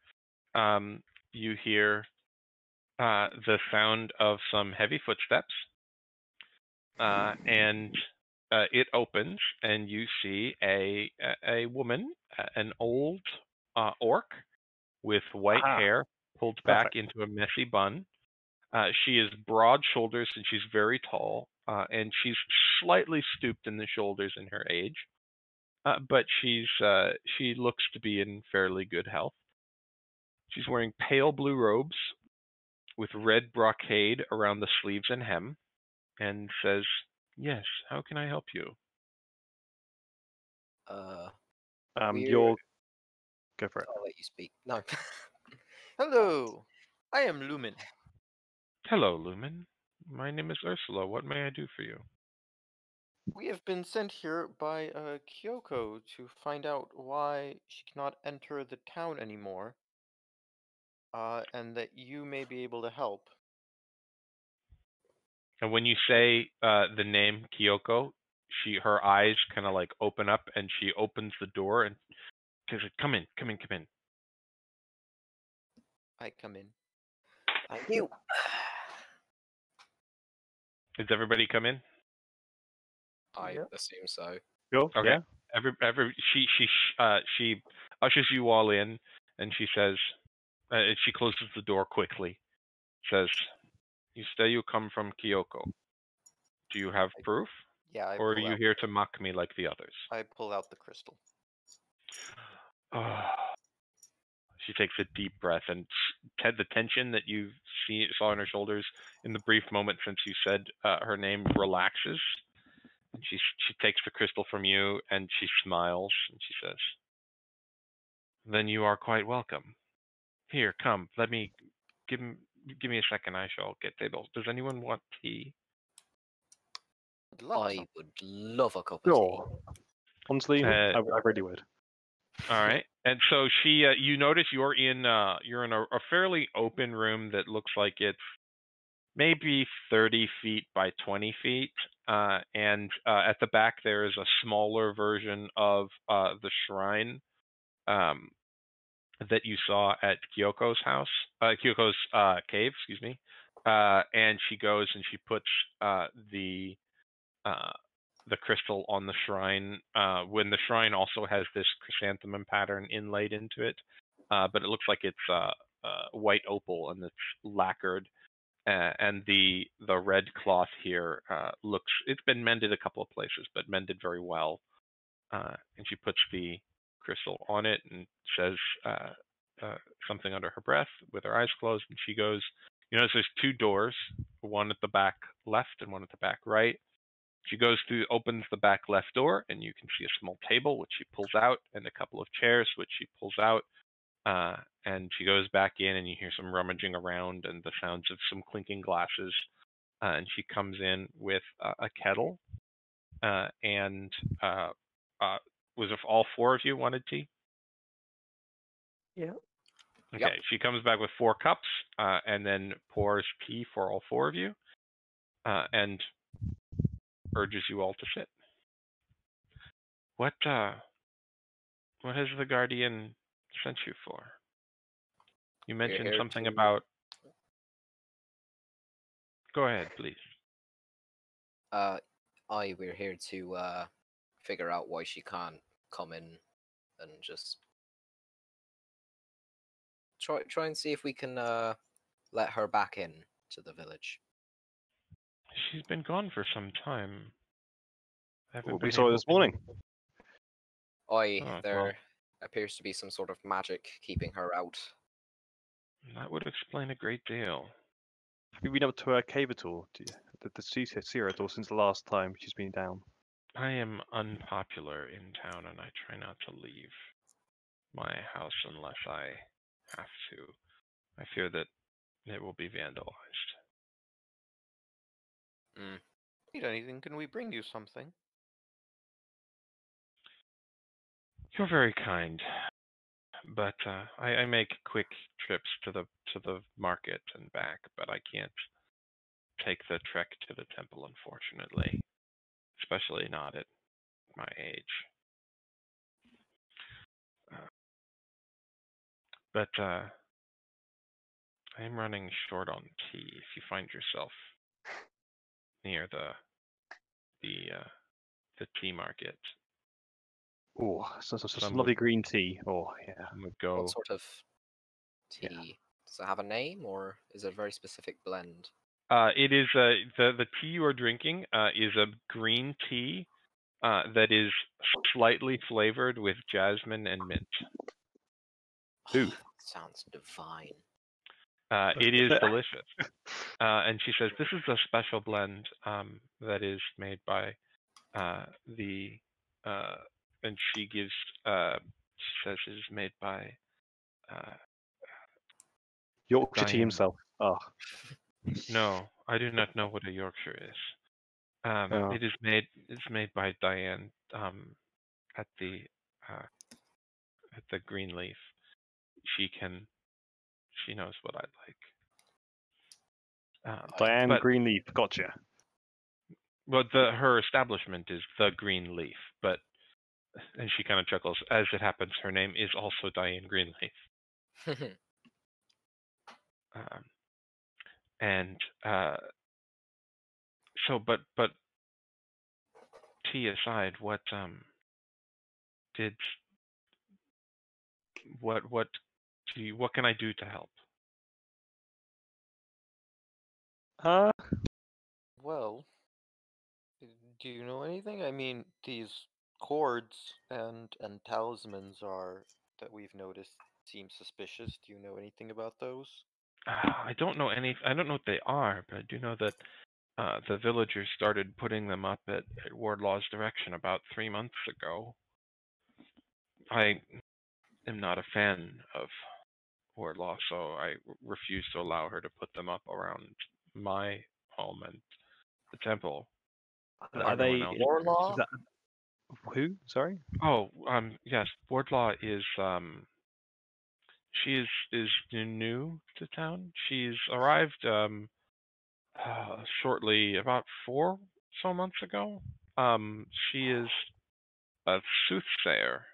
You hear the sound of some heavy footsteps, and it opens, and you see a woman, an old orc with white hair pulled back into a messy bun. She is broad shoulders and she's very tall, and she's slightly stooped in the shoulders in her age, but she looks to be in fairly good health. She's wearing pale blue robes with red brocade around the sleeves and hem, and says, "Yes, how can I help you?" You'll go for it. I'll let you speak. No. Hello, I am Lumin. Hello, Lumin. My name is Ursula. What may I do for you? We have been sent here by Kyoko to find out why she cannot enter the town anymore, and that you may be able to help. And when you say the name Kyoko, her eyes kind of like open up, and she opens the door, and She says, "Come in, come in, come in." I come in. Thank you. Does everybody come in? I Yep. assume so. Sure. Okay. Yeah. She ushers you all in, and she says, she closes the door quickly. Says, "You say you come from Kyoko. Do you have proof, Yeah, I or are pull you out. here to mock me like the others?" I pull out the crystal. She takes a deep breath, and the tension that you saw on her shoulders in the brief moment since you said her name relaxes. And she takes the crystal from you, and she smiles, and she says, "Then you are quite welcome. Here, come. Let me give me a second. I shall get tables. Does anyone want tea?" I'd love I some. would love a cup of tea. Sure. Honestly, I really would. All right. And so she, you notice you're in a fairly open room that looks like it's maybe 30 feet by 20 feet. And at the back there is a smaller version of the shrine that you saw at Kyoko's house, Kyoko's cave, excuse me. And she goes and she puts the crystal on the shrine, when the shrine also has this chrysanthemum pattern inlaid into it, but it looks like it's white opal and it's lacquered, and the red cloth here it's been mended a couple of places, but mended very well. And she puts the crystal on it and says something under her breath with her eyes closed, and she goes, "You notice there's two doors, one at the back left and one at the back right." She goes through, opens the back left door, and you can see a small table, which she pulls out, and a couple of chairs, which she pulls out. And she goes back in, and you hear some rummaging around and the sounds of some clinking glasses. And she comes in with a kettle. And was it all four of you wanted tea? Yeah. Okay, Yep. she comes back with 4 cups, and then pours tea for all 4 of you, and urges you all to sit. What has the Guardian sent you for? You mentioned here something to- about... Go ahead, please. We're here to figure out why she can't come in and just try and see if we can let her back in to the village. She's been gone for some time. We saw her this morning. There appears to be some sort of magic keeping her out. That would explain a great deal. Have you been up to her cave at all? Did she see her at all since the last time she's been down? I am unpopular in town, and I try not to leave my house unless I have to. I fear that it will be vandalized. Need anything? Can we bring you something? You're very kind, but I make quick trips to the market and back, but I can't take the trek to the temple, unfortunately, especially not at my age. But I am running short on tea. If you find yourself near the tea market, Oh, some Some lovely would- green tea. Oh, yeah. I would go. What sort of tea? Does it have a name, or is it a very specific blend? It is the tea you are drinking is a green tea that is slightly flavored with jasmine and mint. Ooh. That sounds divine. It is delicious. And she says this is a special blend that is made by and she gives she says it is made by Yorkshire tea Diane. himself. Oh. No, I do not know what a Yorkshire is. It is made by Diane at the Greenleaf. She knows what I like. Diane Greenleaf, gotcha. Well, her establishment is the Greenleaf, but and she kind of chuckles. As it happens, her name is also Diane Greenleaf. And so, but tea aside, what what can I do to help? Well, do you know anything? I mean, these cords and talismans are that we've noticed seem suspicious. Do you know anything about those? I don't know I don't know what they are, but I do know that the villagers started putting them up at Wardlaw's direction about 3 months ago. I am not a fan of Wardlaw, so I refuse to allow her to put them up around my home and the temple. Are they? Warlaw? Is that, who? Sorry. Oh, yes, Wardlaw is she is new to town. She's arrived shortly, about 4 so months ago. She is a soothsayer.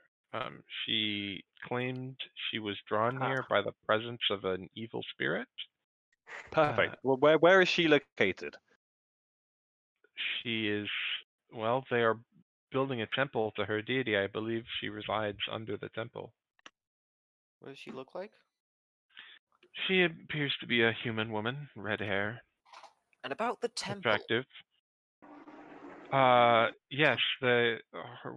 She claimed she was drawn here by the presence of an evil spirit. Perfect. Well, where is she located? She is, well, they are building a temple to her deity. I believe she resides under the temple. What does she look like? She appears to be a human woman, red hair, And about the temple. attractive. Yes, her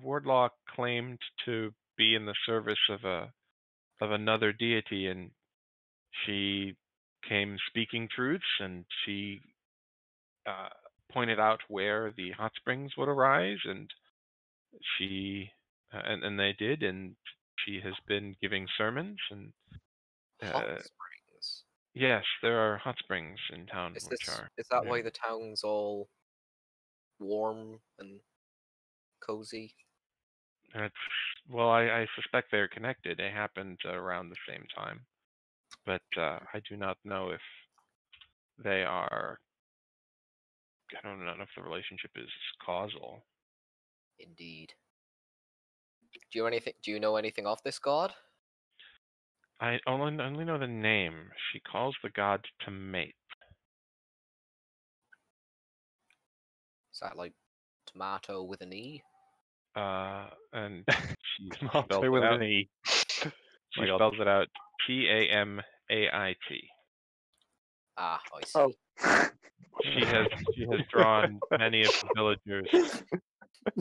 Wardlaw claimed to be in the service of another deity, and she came speaking truths, and she pointed out where the hot springs would arise, and she and they did, and she has been giving sermons, and Hot springs. yes, there are hot springs in town, Is that why yeah. the town's all warm and cozy? Well, I suspect they're connected. They happened around the same time, but I do not know if they are. I don't know if the relationship is causal. Indeed. Do you know anything of this god? I only know the name. She calls the god to mate. Is that like tomato with an E? And she Tomato spells with it out. an E. She spells it out TAMAIT. Ah, I see. Oh. She has drawn many of the villagers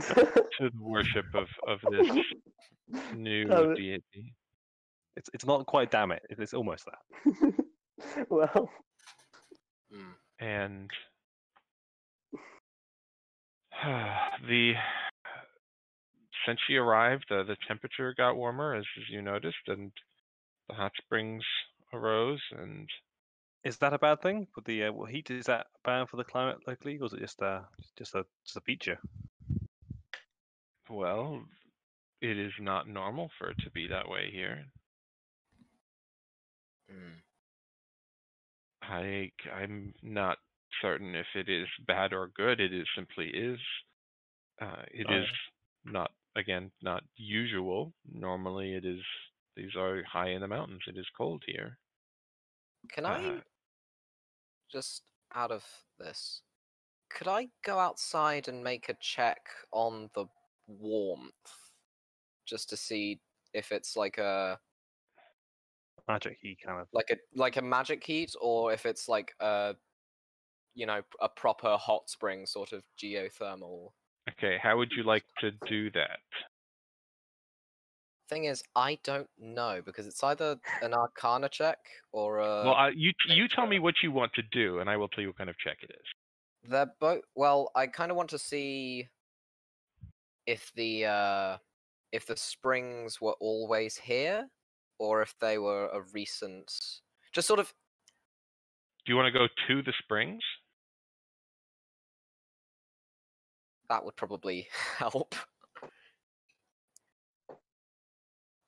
to the worship of this new deity. It's not quite damn it. It's almost that. Well. And since she arrived, the temperature got warmer, as you noticed, and the hot springs arose. And is that a bad thing? For the heat, is that bad for the climate locally, or is it just a feature? Well, it is not normal for it to be that way here. I'm not certain if it is bad or good. It simply is. It is not usual. Normally, it is. These are high in the mountains. It is cold here. Can I just out of this? Could I go outside and make a check on the warmth, just to see if it's like a magic heat kind of like a magic heat, or if it's like a proper hot spring sort of geothermal? Okay, how would you like to do that? Thing is, I don't know, because it's either an Arcana check or a. Well, you tell me what you want to do, and I will tell you what kind of check it is. They're both. Well, I kind of want to see if the springs were always here, or if they were a recent. Just sort of. Do you want to go to the springs? That would probably help.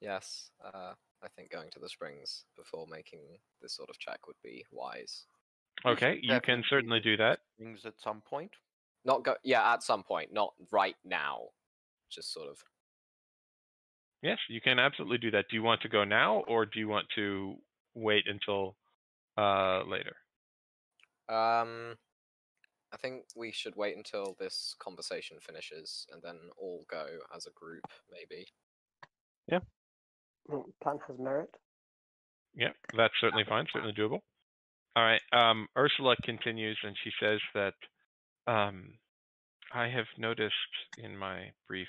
Yes, I think going to the springs before making this sort of check would be wise. Okay, you can certainly do that. Springs at some point. Not go. Yeah, at some point, not right now. Just sort of. Yes, you can absolutely do that. Do you want to go now, or do you want to wait until later? I think we should wait until this conversation finishes and then all go as a group, maybe. Plan has merit. Yeah, that's certainly fine. Certainly doable. All right. Ursula continues, and she says that I have noticed in my brief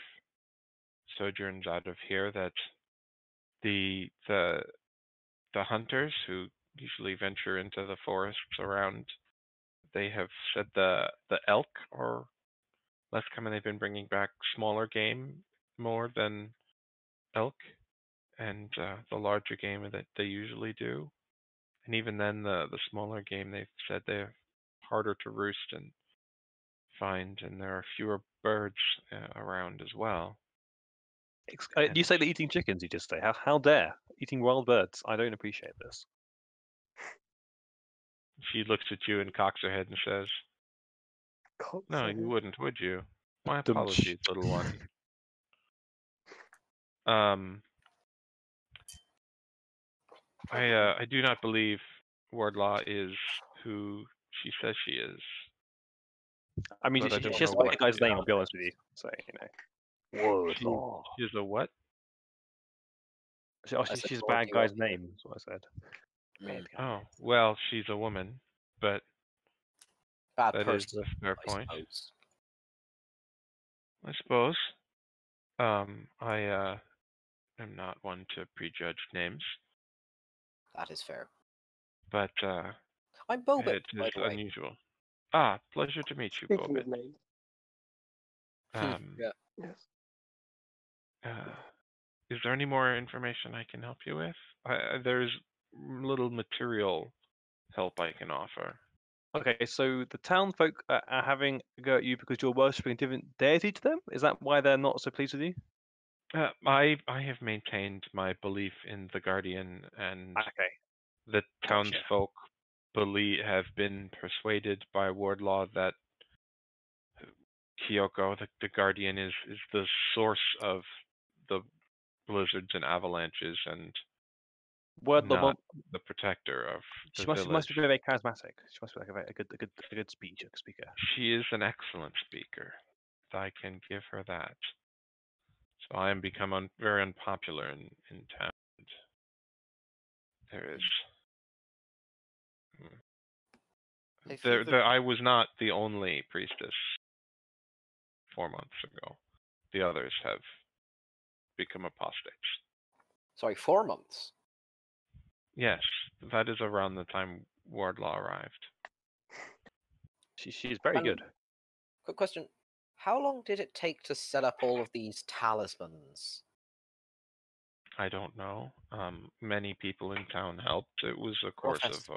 sojourns out of here that the hunters who usually venture into the forests around, they have said the elk are less common. They've been bringing back smaller game more than elk, and the larger game that they usually do. And even then, the smaller game, they've said they're harder to roost and find, and there are fewer birds around as well. You say they're eating chickens, you just say. How dare? Eating wild birds. I don't appreciate this. She looks at you and cocks her head and says, "No, you wouldn't, would you? My apologies, little one." I do not believe Wardlaw is who she says she is. I mean, But I she don't has know a what guy's she is. name, I'll be honest with you. So, Wardlaw. She is a what? She's a bad guy's name, is what I said. Oh, well, she's a woman, but Bad that person, is a fair I point. suppose. I suppose. I am not one to prejudge names, That is fair. but I'm Bobit, it by is the way. unusual. Ah, pleasure to meet you, Speaking Bobit. of names. Yeah. Yes. Is there any more information I can help you with? There's little material help I can offer. Okay, so the town folk are having a go at you because you're worshipping a different deity to them? Is that why they're not so pleased with you? I have maintained my belief in the Guardian, and Okay. the Gotcha. townsfolk have been persuaded by Wardlaw that Kyoko, the Guardian, is the source of the blizzards and avalanches, and not the protector of the village. She must be very charismatic. She must be like a good speaker. She is an excellent speaker. I can give her that. So I am become very unpopular in town. There is. I was not the only priestess 4 months ago. The others have become apostates. Sorry, 4 months? Yes, that is around the time Wardlaw arrived. She's very good. Quick question. How long did it take to set up all of these talismans? I don't know. Many people in town helped. It was a course of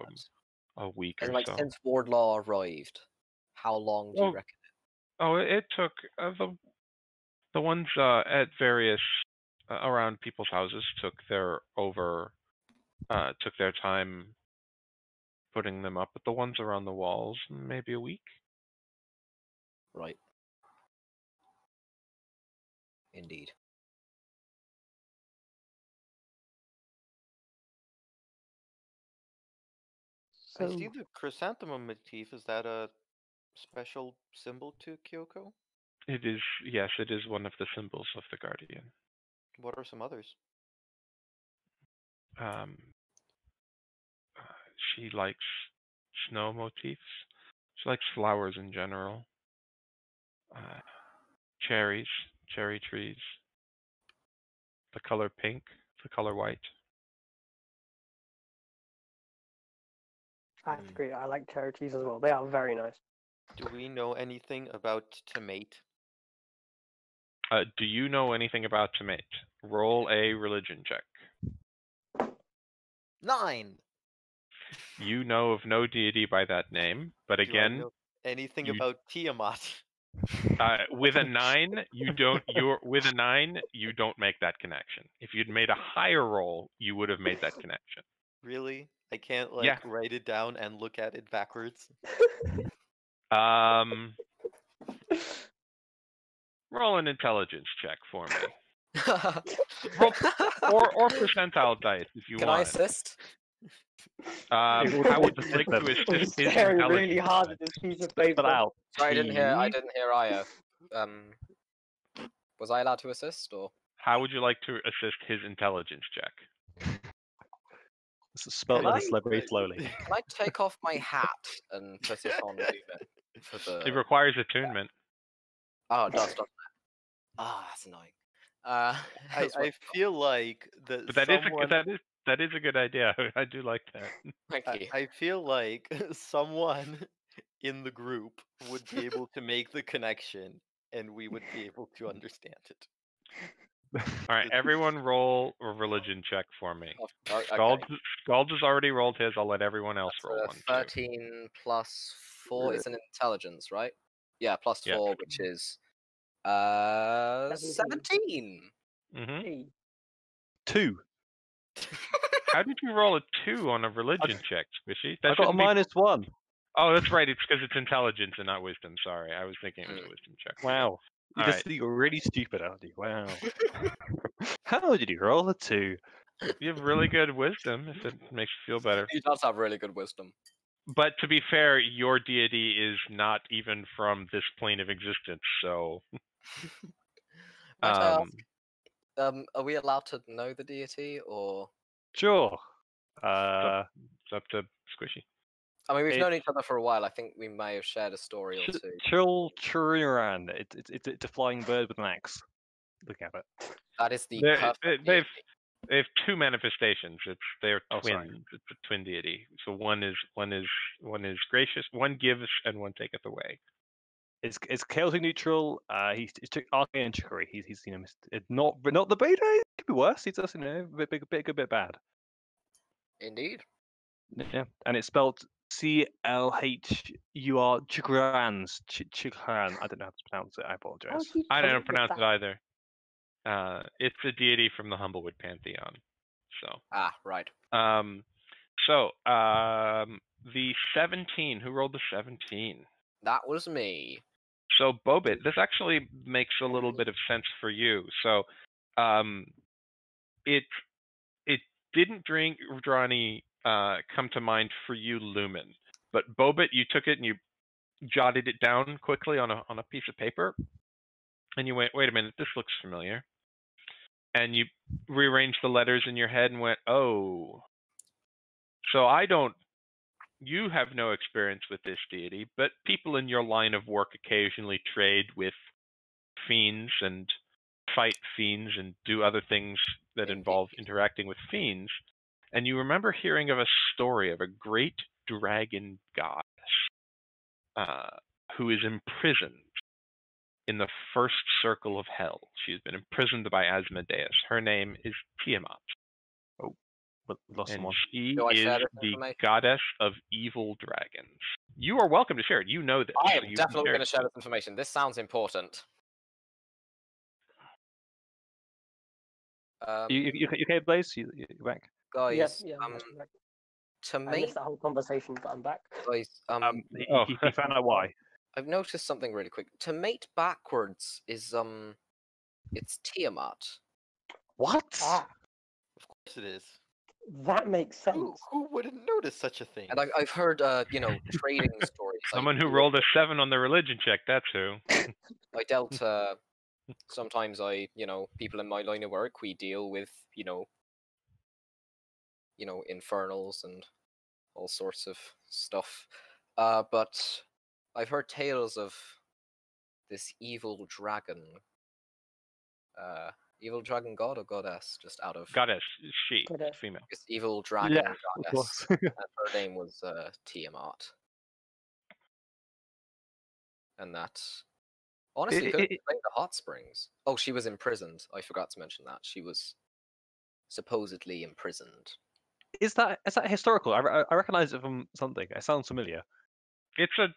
a week or so. Since Wardlaw arrived, how long do you reckon? It took the ones at various around people's houses took their time putting them up, but the ones around the walls maybe a week. Right. Indeed. I see the chrysanthemum motif. Is that a special symbol to Kyoko? It is, yes, it is one of the symbols of the Guardian. What are some others? She likes snow motifs. She likes flowers in general. Cherries, cherry trees. The color pink, the color white. I agree. I like cherry trees as well. They are very nice. Do we know anything about Tomate? Do you know anything about Tomate? Roll a religion check. 9! You know of no deity by that name, but again... Do I know anything about Tiamat? With a 9, you don't make that connection. If you'd made a higher roll, you would have made that connection. Really? I can't write it down and look at it backwards. Roll an intelligence check for me. Roll, or percentile dice if you Can I want. assist? How would you like to I'm assist his staring really intelligence hard check? at this piece of Spell paper. out. Sorry, I didn't T. hear Io. Was I allowed to assist or? How would you like to assist his intelligence check? Spell Can letters very slowly. Can I take off my hat and put it on Lumin for It the? requires attunement. Oh, it does, doesn't it? Ah, that's annoying. That's I what- feel like that But that someone. is a good idea. I do like that. Thank you. I feel like someone in the group would be able to make the connection, and we would be able to understand it. All right, everyone roll a religion check for me. Okay. Scald has already rolled his. I'll let everyone else That's roll a one too. 13 plus 4 is an intelligence, right? Yeah, plus Yeah. 4, which is 17. Mm-hmm. Hey. 2. How did you roll a 2 on a religion check, Squishy? I got a -1. Oh, that's right. It's because it's intelligence and not wisdom. Sorry, I was thinking it was a wisdom check. Wow. You All just think you're really stupid, aren't you? Wow. How did you roll a 2? You have really good wisdom, if it makes you feel better. He does have really good wisdom. But to be fair, your deity is not even from this plane of existence, so. Might I ask, are we allowed to know the deity, or? Sure. It's up to Squishy. I mean, we've It- known each other for a while. I think we may have shared a story or two. Churiran. It's a flying bird with an axe. Look at it. That is the They're- perfect they've- deity. They have 2 manifestations. They're Oh, twins. sorry. It's a twin deity. So one is gracious, one gives, and one taketh away. It's chaotic neutral. He's arcane and trickery. He's not the beta. It could be worse. He's just a bit good, bit bad. Indeed. Yeah, and it's spelled CLHUR Chigrans. Chigran. I don't know how to pronounce it. I apologize. I don't pronounce it either. It's a deity from the Humblewood pantheon. So. Ah, right. The 17. Who rolled the 17? That was me. So Bobit, this actually makes a little bit of sense for you. So, it didn't draw any come to mind for you, Lumin. But Bobit, you took it and you jotted it down quickly on a piece of paper, and you went, "Wait a minute, this looks familiar." And you rearranged the letters in your head and went, "Oh." So you have no experience with this deity, but people in your line of work occasionally trade with fiends and fight fiends and do other things that involve interacting with fiends. And you remember hearing of a story of a great dragon goddess who is imprisoned in the first circle of hell. She has been imprisoned by Asmodeus. Her name is Tiamat. Lost And someone. she Do I is share this the information? goddess of evil dragons. You are welcome to share it. You know this. I so am you can definitely going to it. share this information. This sounds important. You okay, Blaze? You're back. Guys, Yes, yeah. I'm back. to I mate, missed that whole conversation, but I'm back. guys, He found out why. I've noticed something really quick. To mate backwards is it's Tiamat. What? Ah, Of course it is. that makes sense. Who wouldn't notice such a thing? And I've heard trading stories. Someone who rolled a 7 on the religion check, that's who. I dealt sometimes people in my line of work, we deal with infernals and all sorts of stuff. But I've heard tales of this evil dragon god or goddess, just out of Goddess, she, Goddess. female. this evil dragon Yeah, of goddess, course. and her name was Tiamat. And that honestly could explain the hot springs. Oh, she was imprisoned. I forgot to mention that. She was supposedly imprisoned. Is that historical? I recognize it from something. It sounds familiar. It's a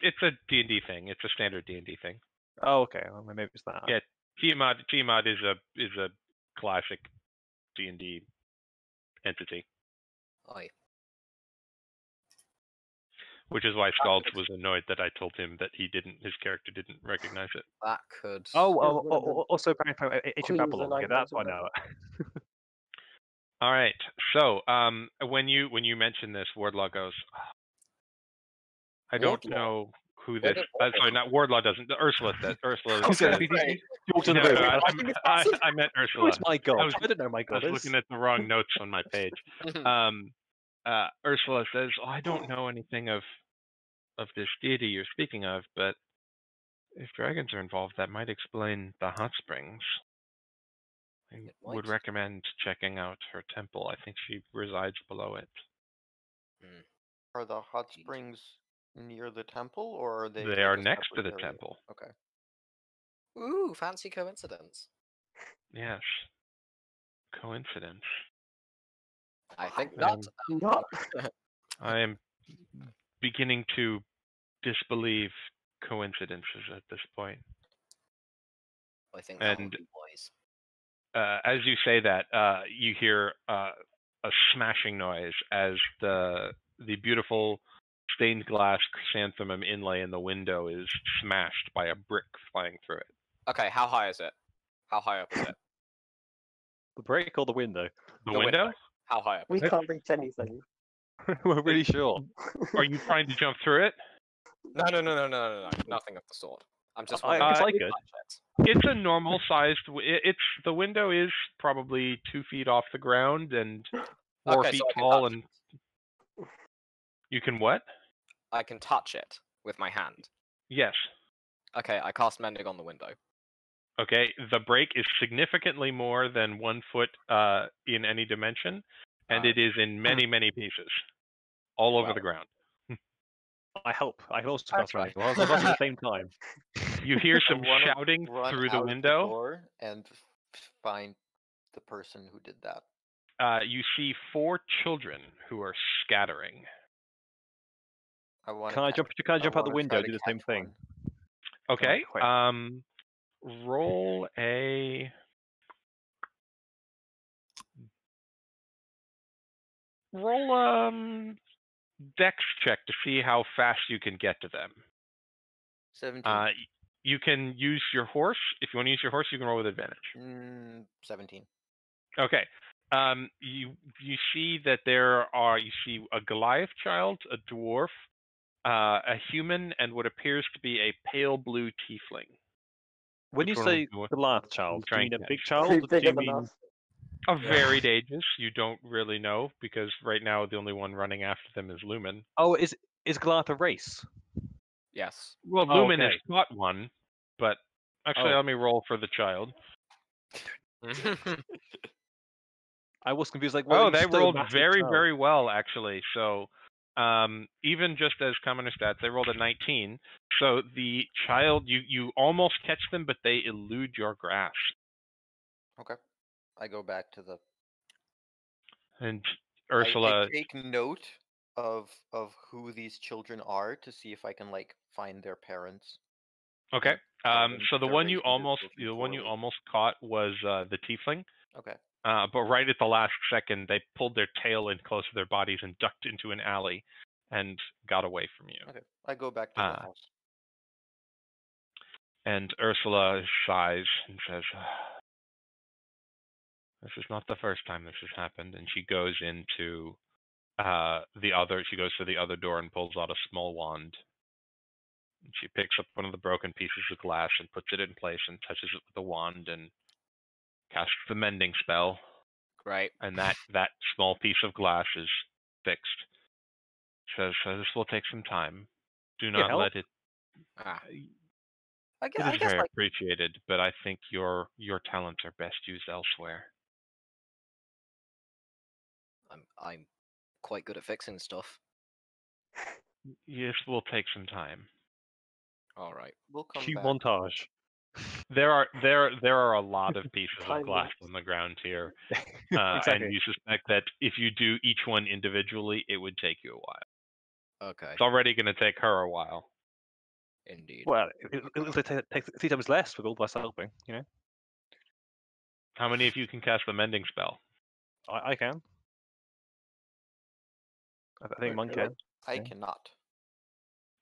D&D thing. It's a standard D&D thing. Oh, okay. Well, maybe it's that. Yeah, Tiamat is a classic D&D entity. Aye. Which is why Scalds was annoyed that I told him that his character didn't recognize it. That could. Also apparently ancient Queens Babylon. and Okay, that's icons why of now. All right. So, when you mention this, Wardlaw goes, I don't Wardlaw? know who Where this. did Sorry, Wardlaw not Wardlaw doesn't. Ursula says. Ursula. Okay, He great. walked in the No, room. no, I meant Ursula. Who's my god? I was- I don't know my I god was is. looking at the wrong notes on my page. Ursula says, I don't know anything of this deity you're speaking of, but if dragons are involved, that might explain the hot springs. I It would might. recommend checking out her temple. I think she resides below it. Are the hot springs near the temple, or are they? They like, are a next to separate the area? temple. Okay. Ooh, fancy coincidence. Yes. Coincidence. I think I not. am, Not. I am beginning to disbelieve coincidences at this point. I think that would And be wise. as you say that, you hear a smashing noise as the beautiful stained glass chrysanthemum inlay in the window is smashed by a brick flying through it. Okay, how high is it? How high up is it? The break or the window? The window? How high up? We Is it? can't reach anything. We're really sure. Are you trying to jump through it? No. Nothing of the sort. I'm just. I wondering guess if I we could. touch it. It's a normal sized. The window is probably 2 feet off the ground and 4 Okay, feet so I can tall, touch and you can what? I can touch it with my hand. Yes. Okay, I cast Mending on the window. Okay. The break is significantly more than 1 foot in any dimension, and it is in many pieces, all over the ground. I help. I also I cast try. running. Well, at the same time. You hear I some wanna shouting run through the out of window. door and find the person who did that. You see 4 children who are scattering. I want. Can I jump out the window and do the same thing? Okay. Quick. Roll a dex check to see how fast you can get to them. 17. You can use your horse. If you want to use your horse, you can roll with advantage. 17. Okay. You see that you see a Goliath child, a dwarf, a human, and what appears to be a pale blue tiefling. When you Which one say would you the last child, do you trying mean a to big catch? child? Who's Or do bigger you than mean us? Of varied ages. You don't really know because right now the only one running after them is Lumin. Oh, is Goliath a race? Yes. Well, Oh, Lumin okay. has caught one, but actually, Oh. let me roll for the child. I was confused. Like, Oh, well, they still a rolled massive very, child. very well, actually. So, even just as commoner stats, they rolled a 19. So the child, you almost catch them, but they elude your grasp. Okay. I go back to the. And I Ursula, take note of who these children are to see if I can like find their parents. okay. tell them So the they're one you raising their children poorly. almost caught was the tiefling. Okay. But right at the last second, they pulled their tail in close to their bodies and ducked into an alley and got away from you. Okay. I go back to the house. And Ursula sighs and says, "This is not the first time this has happened." And she goes into she goes to the other door and pulls out a small wand. And she picks up one of the broken pieces of glass and puts it in place and touches it with the wand and casts the mending spell. Great. And that small piece of glass is fixed. Says, this will take some time. Do not let it. I It guess is very like appreciated, but I think your talents are best used elsewhere. I'm quite good at fixing stuff. Yes, will take some time. All right. We'll come Cue back. montage. There are a lot of pieces of Time glass lapse. on the ground here, Exactly. and you suspect that if you do each one individually, it would take you a while. Okay. It's already going to take her a while. Indeed. Well, it'll take 3 times less with all of us helping, you know? How many of you can cast the mending spell? I can. I think Monk can. I Yeah. cannot.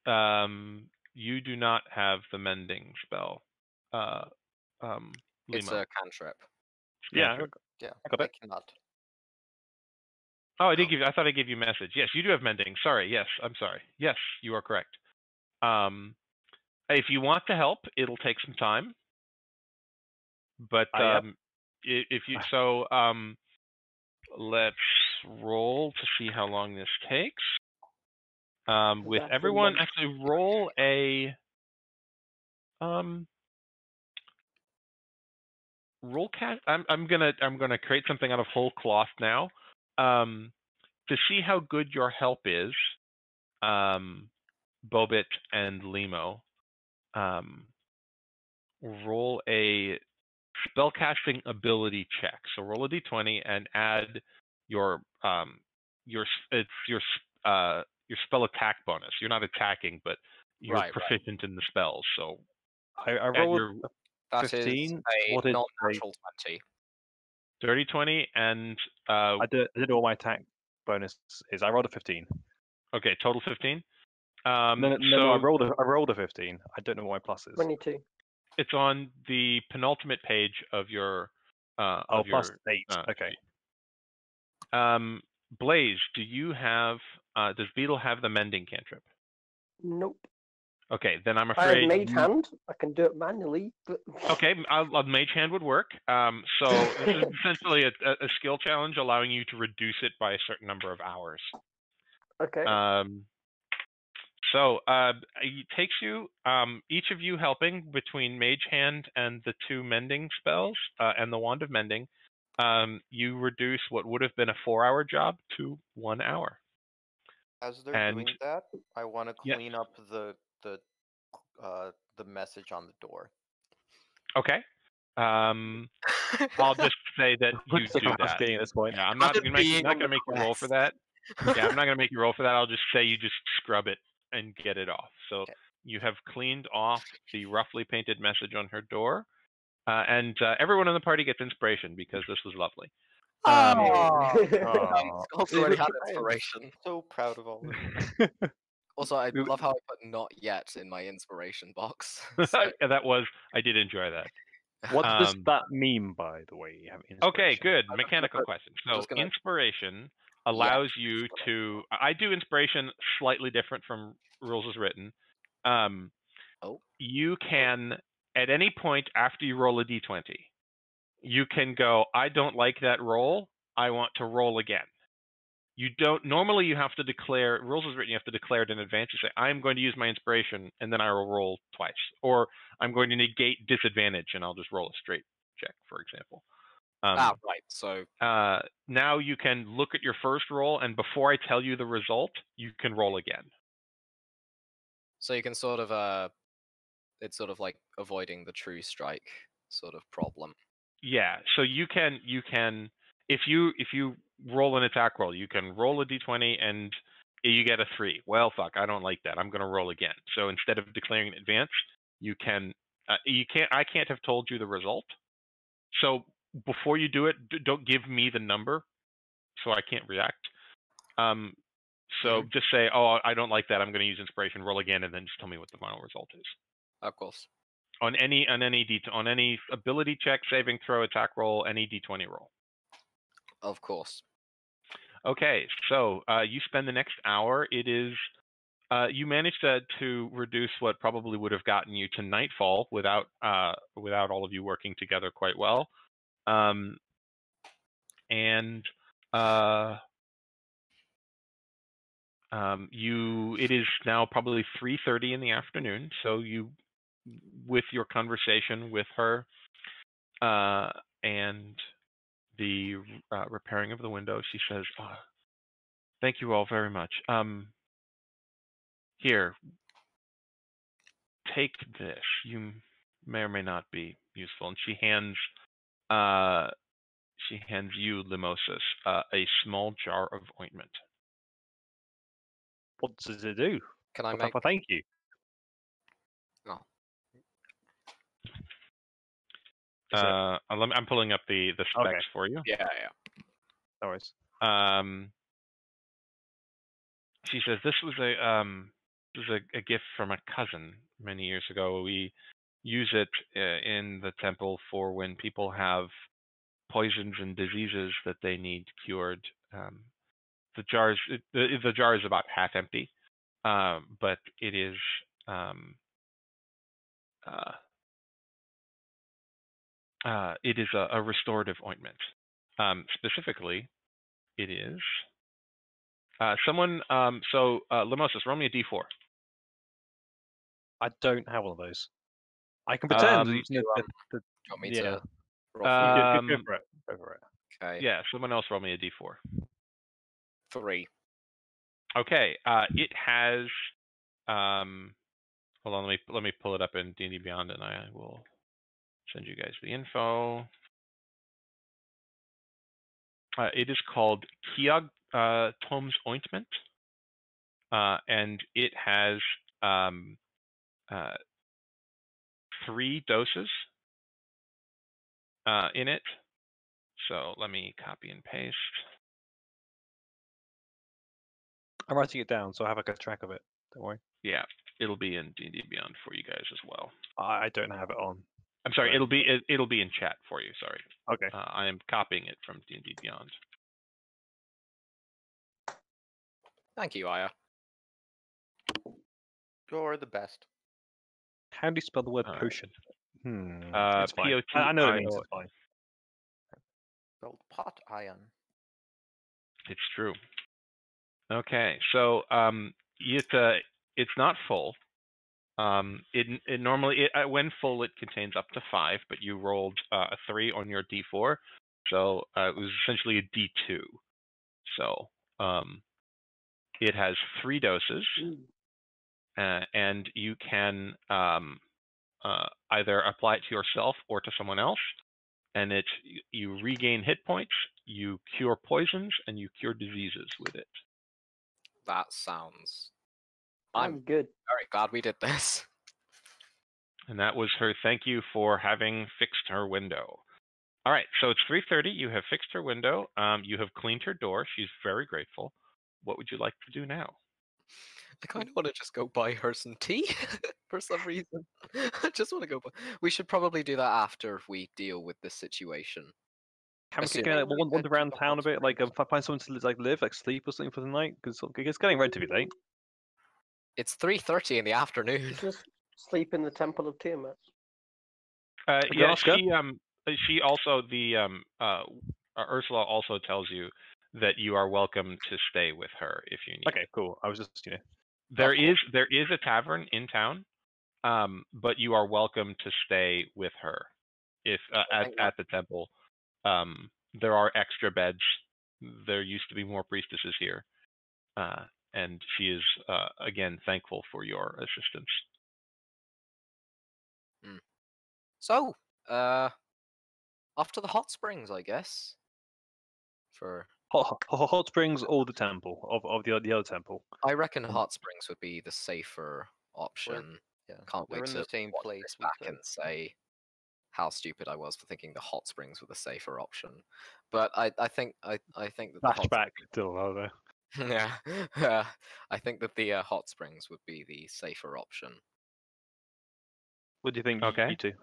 you do not have the mending spell. It's Limo. a cantrip. Yeah, Cantrip. Yeah, I got I it. cannot. Oh, I did give. I thought I gave you a message. Yes, you do have mending. Sorry. Yes, I'm sorry. Yes, you are correct. If you want to help, it'll take some time. But Yep. if you let's roll to see how long this takes. With That's a everyone, month. actually roll a roll cast. I'm gonna create something out of whole cloth now. To see how good your help is, Bobit and Limo, roll a spellcasting ability check. So roll a d20 and add your spell attack bonus. You're not attacking, but you're Right. proficient in the spells. So I add rolled your That is 15. a What did non-natural 20. dirty 20 and I did all my attack bonuses. I rolled a 15. okay, total 15. No, so I rolled a 15. I don't know what my plus is. 22. it's on the penultimate page of your plus 8. Okay. sheet. Blaze, do you have does Beetle have the mending cantrip? Nope. Okay, then I'm I have afraid Mage Hand. I can do it manually, but okay, a mage hand would work. So this is essentially a skill challenge allowing you to reduce it by a certain number of hours. okay. So it takes you, each of you helping between Mage Hand and the 2 mending spells and the Wand of Mending, you reduce what would have been a 4-hour job to 1 hour. As they're doing that, I want to Yeah. clean up the message on the door. Okay. I'll just say that you do that. At this point. Yeah, I'm not going to make you roll for that. Yeah, I'm not going to make you roll for that. I'll just say you just scrub it and get it off. So Okay. you have cleaned off the roughly painted message on her door, and everyone in the party gets inspiration because this was lovely. Skulls already had inspiration. So proud of all of you. Also, I love how I put "not yet" in my inspiration box. Yeah, I did enjoy that. What does that mean, by the way? Okay, good. I'm just Mechanical gonna- question. I'm So just gonna- inspiration allows you to. I do inspiration slightly different from rules as written. You can at any point after you roll a d20, you can go, I don't like that roll. I want to roll again. You don't normally. You have to declare rules as written. You have to declare it in advance. You say, I'm going to use my inspiration, and then I will roll twice, or I'm going to negate disadvantage, and I'll just roll a straight check, for example. Right. So now you can look at your first roll, and before I tell you the result, you can roll again. So you can sort of it's sort of like avoiding the true strike sort of problem. Yeah. So you can if you roll an attack roll, you can roll a d20 and you get a 3. Well, fuck, I don't like that. I'm going to roll again. So instead of declaring in advance, you can I can't have told you the result. So before you do it, don't give me the number, so I can't react. So just say, oh, I don't like that. I'm going to use inspiration. Roll again, and then just tell me what the final result is. Of course. On any ability check, saving throw, attack roll, any d20 roll. Of course. Okay, so you spend the next hour. It is you managed to reduce what probably would have gotten you to nightfall without all of you working together quite well. It is now probably 3:30 in the afternoon. So you, with your conversation with her, and the repairing of the window, she says, "Thank you all very much. Here, take this. You may or may not be useful." And she hands you, Limosis, a small jar of ointment. What does it do? Can I What make? type of thank you? Oh. I'm pulling up the specs for you. Yeah. No worries. She says this was is a gift from a cousin many years ago. We use it in the temple for when people have poisons and diseases that they need cured. The jar is about half empty, but it is a restorative ointment. Specifically, it is someone. Limosis, roll me a d4. I don't have one of those. I can pretend. Do you want me to roll Go for you? for it. Go for it. Okay. Yeah, someone else roll me a d4. 3. Okay. It has. Hold on. Let me pull it up in D&D Beyond, and I will send you guys the info. It is called Kiag Tom's Ointment, and it has 3 doses in it. So let me copy and paste. I'm writing it down, so I have like a track of it. Don't worry. Yeah, it'll be in D&D Beyond for you guys as well. I don't have it on. I'm sorry, Right. it'll be in chat for you. Sorry. Okay. I am copying it from D&D Beyond. Thank you, Aya. You're the best. How do you spell the word Alright. potion? It's fine. POTI. I know what it means. It's fine. Spelled pot ion. It's true. Okay, so it's not full. It normally when full it contains up to 5, but you rolled a 3 on your D4, so it was essentially a D2. So it has 3 doses, and you can either apply it to yourself or to someone else, and you regain hit points, you cure poisons, and you cure diseases with it. That sounds. I'm good. Very glad we did this. And that was her thank you for having fixed her window. All right, so it's 3:30. You have fixed her window. You have cleaned her door. She's very grateful. What would you like to do now? I kind of want to just go buy her some tea for some reason. I just want to go buy. We should probably do that after we deal with this situation. Can we Assuming get we wander head to around the town a hot bit? Like, springs. find somewhere to live, like sleep or something for the night? Because it's getting relatively late. It's 3:30 in the afternoon. Just sleep in the Temple of Tiamat. Yeah, ask her? she also Ursula also tells you that you are welcome to stay with her if you need. Okay, cool. I was just There is a tavern in town, but you are welcome to stay with her if at the temple. There are extra beds. There used to be more priestesses here, and she is again thankful for your assistance. So, off to the hot springs, I guess. For hot springs or the temple of the other temple. I reckon hot springs would be the safer option. Yeah, Can't we're wait in to the same watch place. this we back said. and say how stupid I was for thinking the hot springs were the safer option. But I think that the hot Flashback still, are there? yeah, I think that the hot springs would be the safer option. What do you think? Okay. You two,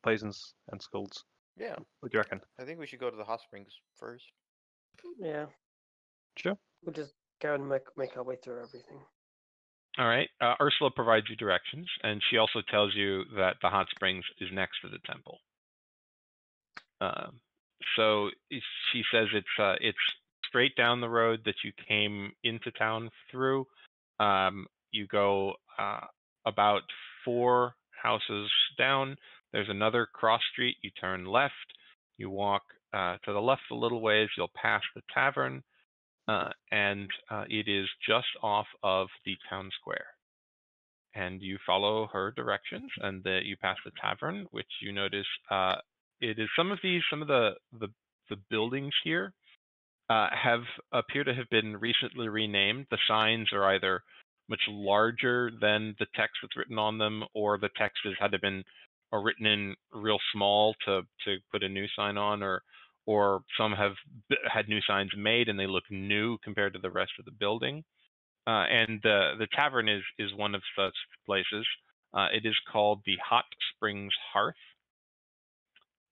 Poisons and Skalds. Yeah, What do you reckon? I think we should go to the hot springs first. Yeah, Sure. we'll just go and make our way through everything. All right. Ursula provides you directions, and she also tells you that the hot springs is next to the temple. So she says it's straight down the road that you came into town through. You go about 4 houses down. There's another cross street. You turn left. You walk to the left a little ways. You'll pass the tavern, and it is just off of the town square. And you follow her directions, and you pass the tavern, which you notice it is some of the buildings here appear to have been recently renamed. The signs are either much larger than the text that's written on them, or the text had been written in real small to put a new sign on, or some have had new signs made and they look new compared to the rest of the building. and the tavern is one of such places. It is called the Hot Springs Hearth.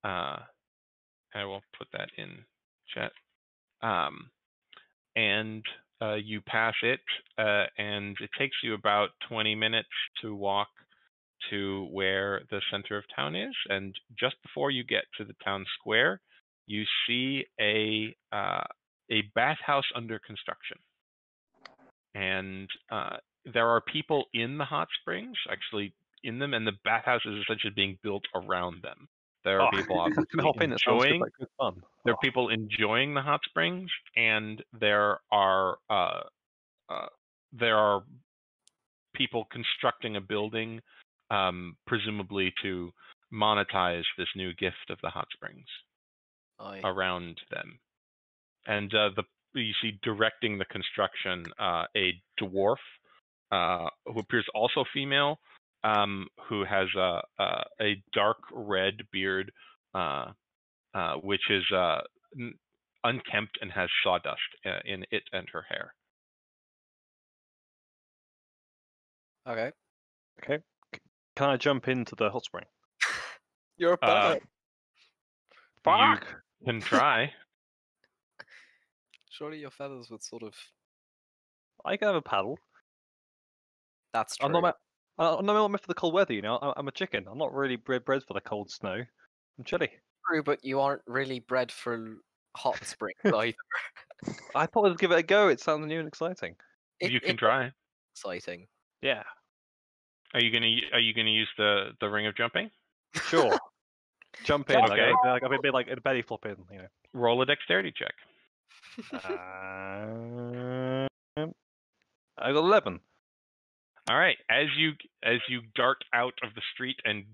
I will put that in chat. And you pass it, and it takes you about 20 minutes to walk to where the center of town is. And just before you get to the town square, you see a bathhouse under construction. And there are people in the hot springs, actually in them, and the bathhouse is essentially being built around them. There are people obviously enjoying. Good fun. There are people enjoying the hot springs, and there are people constructing a building, presumably to monetize this new gift of the hot springs around them. And you see directing the construction a dwarf who appears also female, who has a dark red beard, which is unkempt and has sawdust in it and her hair. Okay. Okay. Can I jump into the hot spring? You're a bird. You can try. Surely your feathers would sort of. I can have a paddle. That's true. I'm not meant for the cold weather, you know. I'm a chicken. I'm not really bred for the cold snow. I'm chilly. True, but you aren't really bred for hot springs either. I thought I'd give it a go. It sounds new and exciting. You can try. Exciting. Yeah. Are you gonna use the ring of jumping? Sure. Jump in. Okay. Like a bit like a belly flop in, you know. Roll a dexterity check. I got 11. All right. As you dart out of the street and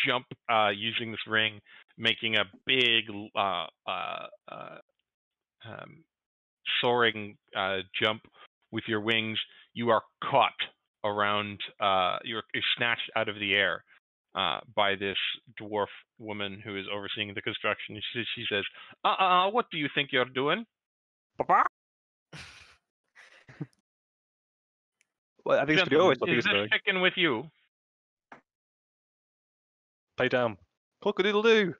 jump using this ring, making a big soaring jump with your wings, you are caught around. You're snatched out of the air by this dwarf woman who is overseeing the construction. She says, what do you think you're doing? Well, I think it's pretty obvious what Is he's this doing. chicken with you? Play down. Cock-a-doodle-doo.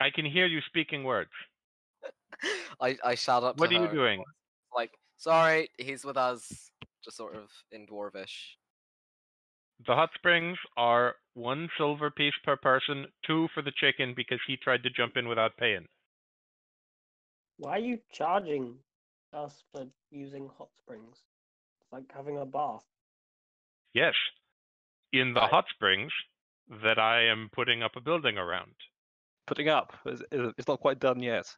I can hear you speaking words. I shout up to What are you her, doing? like, sorry, he's with us. Just sort of in dwarvish. The hot springs are 1 silver piece per person, 2 for the chicken because he tried to jump in without paying. Why are you charging us for using hot springs? It's like having a bath. Yes, in the hot springs that I am putting up a building around. Putting up. It's not quite done yet.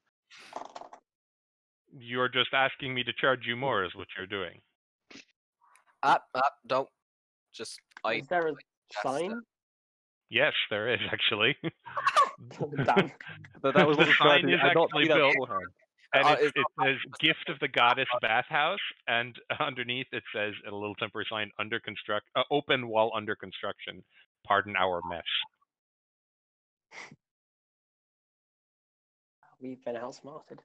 You're just asking me to charge you more is what you're doing. Don't. Just, Is there a sign? Yes, there is actually. Damn. That was The what sign is actually built. beforehand. And Uh, it says "Gift of the Goddess Bathhouse," and underneath it says a little temporary sign open while under construction. Pardon our mess. We've been outsmarted.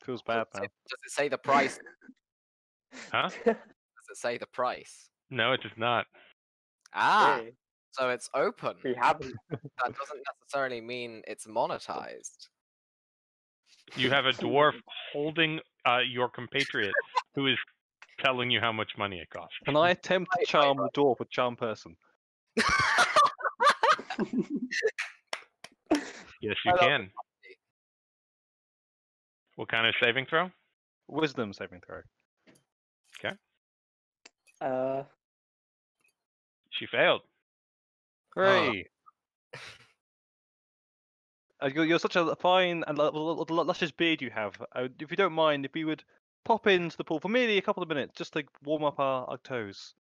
Feels bad now. Does it say the price? Huh? Does it say the price? No, it does not. Really? So it's open. We haven't. That doesn't necessarily mean it's monetized. You have a dwarf holding your compatriot who is telling you how much money it costs. Can I attempt to charm the dwarf with charm person? Yes, you can. What kind of saving throw? Wisdom saving throw. She failed. Hooray! You're such a fine and luscious beard you have. If you don't mind, if we would pop into the pool for merely a couple of minutes, just to warm up our toes.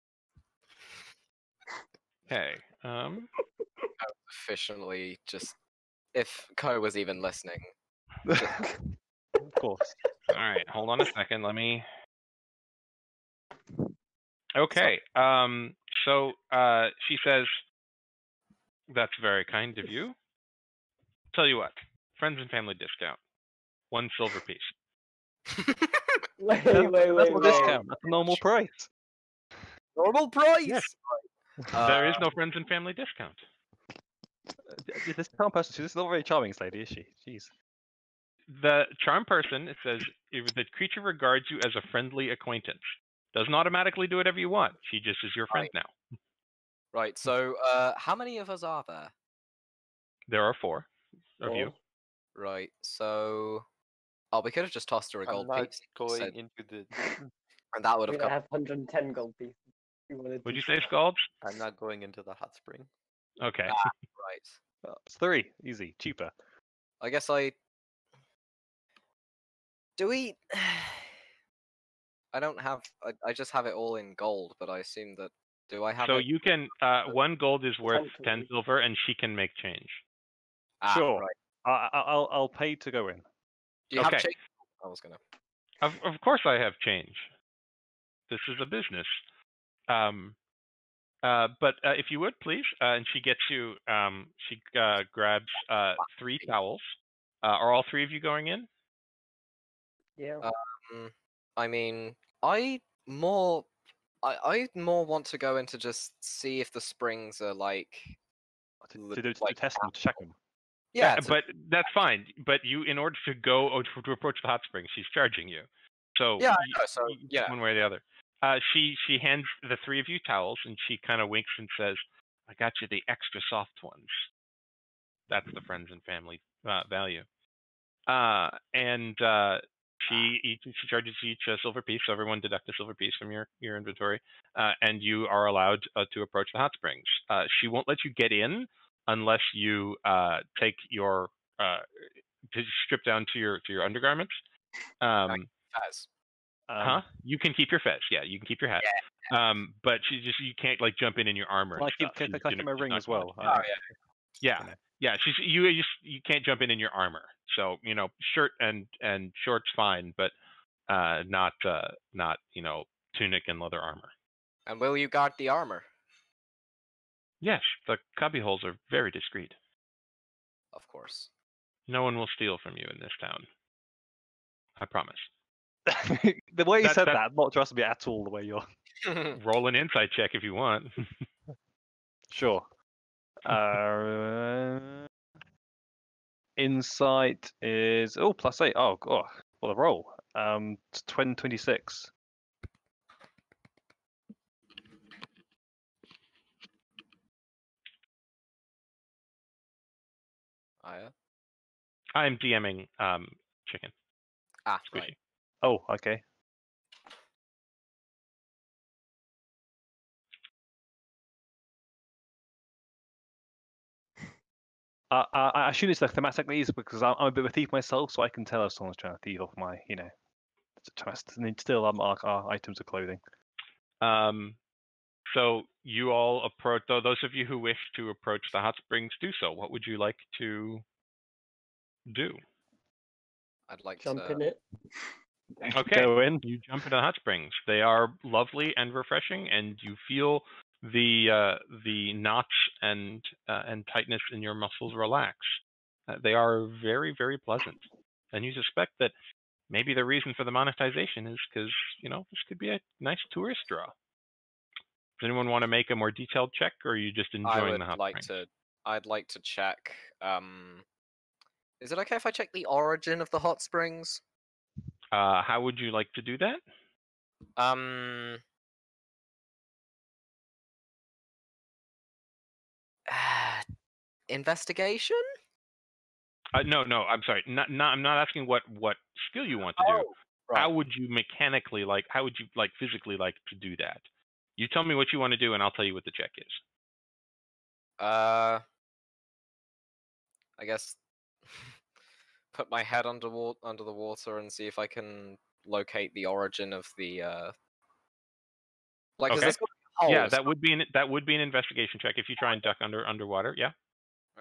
Okay. Efficiently, just if Ko was even listening. Of course. All right. Hold on a second. Let me. Okay. So she says, "That's very kind of you. Tell you what, friends and family discount, 1 silver piece." Wait, That's wait, a wait. discount. That's a normal price. Normal price. Yes. Uh, There is no friends and family discount. This charm person, she's not very charming, this lady, is she? Jeez. The charm person, it says, if the creature regards you as a friendly acquaintance. Doesn't automatically do whatever you want. She just is your friend now. Right. So, how many of us are there? There are 4 of you. Right. So, we could have just tossed her a I'm gold not piece, going said- into the. and that would We're have gonna come. have 110 gold pieces. Would you say Scalds? I'm not going into the hot spring. Okay. Right. It's 3. Easy. Cheaper. I guess I. Do we? I don't have. I just have it all in gold, but I assume that. Do I have So it? you can, 1 gold is worth 10 Potentially. silver, and she can make change. Sure. Right. I'll pay to go in. Do you have Okay. change? I was gonna. Of course I have change. This is a business. But if you would, please, and she gets you, she grabs 3 towels. Are all 3 of you going in? Yeah. I mean, I more want to go in to just see if the springs are like. To like test them, to check them. Yeah, But that's fine. But you, in order to go to approach the hot springs, she's charging you. So Yeah, I know, so, yeah. one way or the other. She hands the 3 of you towels, and she kind of winks and says, "I got you the extra soft ones." That's the friends and family value. And she charges each a silver piece. So everyone deduct a silver piece from your inventory, and you are allowed to approach the hot springs. She won't let you get in unless you take your to strip down to your undergarments. Faz. You can keep your fez. Yeah, you can keep your hat. Yeah. But you can't like jump in your armor. Can I and keep, stuff. can I keep my ring as well? Yeah. Yeah, you can't jump in your armor. So shirt and shorts fine, but not tunic and leather armor. And will you guard the armor? Yes, the cubby holes are very discreet. Of course. No one will steal from you in this town. I promise. The way you said that- that, not trust me at all. The way you're. Roll an insight check if you want. Sure. Insight is +8. Oh god, what a roll. 26. Yeah. I'm DMing chicken. Right. Squishy. Oh, okay. I assume it's like thematically easy because I'm a bit of a thief myself, so I can tell if someone's trying to thief off my, to steal our items of clothing. So you all approach, those of you who wish to approach the hot springs, do so. What would you like to do? I'd like Jump to in it. Okay. Go in. You jump into the hot springs. They are lovely and refreshing, and you feel the knots and tightness in your muscles relax. They are very, very pleasant, and you suspect that maybe the reason for the monetization is because this could be a nice tourist draw. Does anyone want to make a more detailed check, or are you just enjoying the hot springs? I'd like to check. Is it okay if I check the origin of the hot springs? How would you like to do that? Investigation? No, I'm sorry. I'm not asking what skill you want to do. Right. How would you mechanically how would you physically like to do that? You tell me what you want to do, and I'll tell you what the check is. I guess put my head under the water and see if I can locate the origin of the. Okay. There's holes. Yeah, that would be an investigation check if you try and duck underwater. Yeah.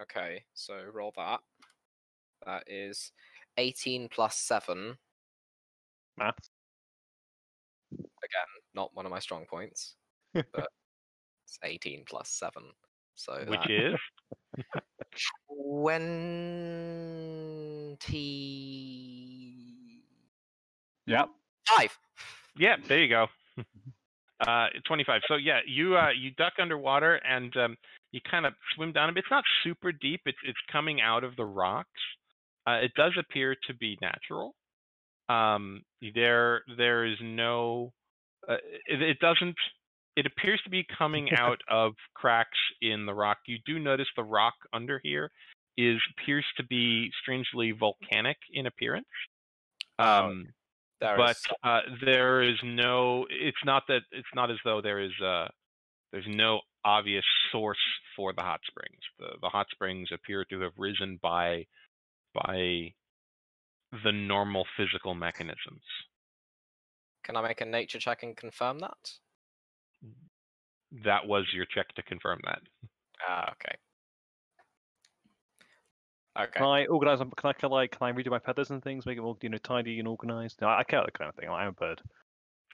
Okay, so roll that. That is 18 plus 7. Maths. Again, not one of my strong points, but it's 18 plus 7. So Which that is 20. Yep. 25. Yeah, there you go. 25. So yeah, you duck underwater and you kind of swim down a bit. It's not super deep. It's coming out of the rocks. It does appear to be natural. There is no. It doesn't. It appears to be coming out of cracks in the rock. You do notice the rock under here appears to be strangely volcanic in appearance. But there is no. It's not as though there's no obvious source for the hot springs. The hot springs appear to have risen by the normal physical mechanisms. Can I make a nature check and confirm that? That was your check to confirm that. Okay. Okay. Can I organize? Can I redo my feathers and things, make it more tidy and organized? No, I care that kind of thing. I'm a bird.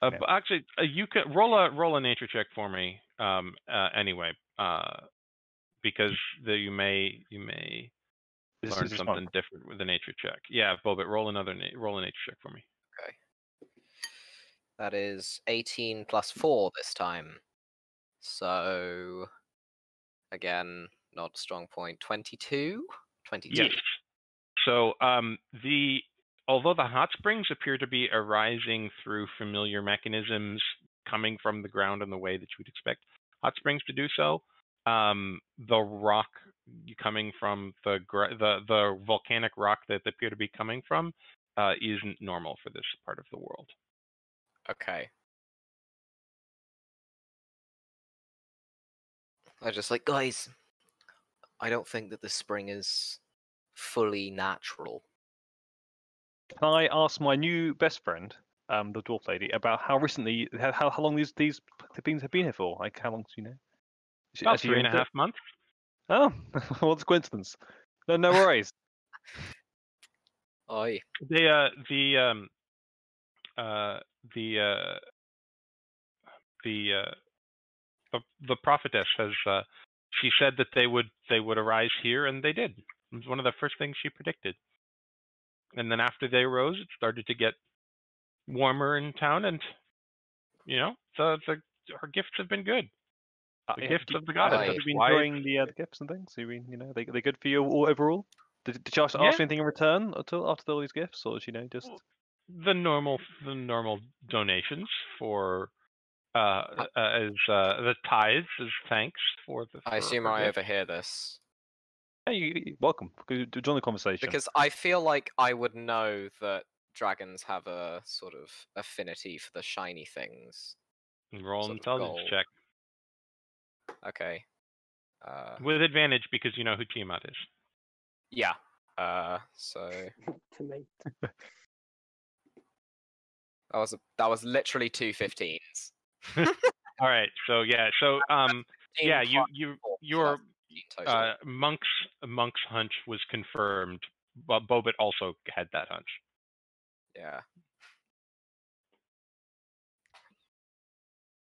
But actually, you can roll a nature check for me. Anyway, because you may learn something different with the nature check. Yeah, Bobit, roll a nature check for me. Okay. That is 18 plus 4 this time. So again, not a strong point. 22. 22. Yes. So although the hot springs appear to be arising through familiar mechanisms coming from the ground in the way that you would expect hot springs to do so, the rock coming from the volcanic rock that they appear to be coming from isn't normal for this part of the world. Okay. I just like, guys, I don't think that this spring is fully natural. Can I ask my new best friend, the dwarf lady, about how recently, how long these things have been here for? Like, how long do you know? About 3.5 months. Oh, what's a coincidence? No worries. Oi. The prophetess has she said that they would arise here, and they did. It was one of the first things she predicted. And then after they rose, it started to get warmer in town, and her gifts have been good. The gifts of the goddess. Have you been enjoying the gifts and things? You mean they good for you all overall? Did she ask anything in return at all after all these gifts, or is just the normal donations for as the tithes as thanks for the? I assume I overhear this. Hey, you're welcome. Join the conversation. Because I feel like I would know that dragons have a sort of affinity for the shiny things. Roll an intelligence check. Okay. With advantage because you know who Tiamat is. Yeah. So. To me. That was literally 2 15s. All right. So yeah. So yeah. Your Monk's hunch was confirmed, but Bobit also had that hunch. Yeah.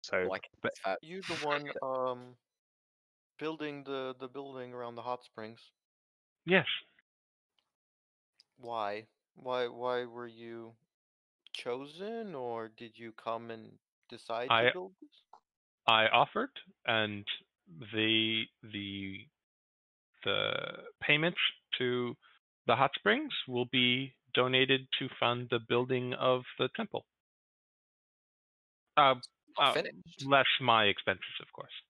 So, you the one building the building around the hot springs? Yes. Why? Why were you chosen, or did you come and decide to build this? I offered, and the payments to the hot springs will be donated to fund the building of the temple. Less my expenses, of course.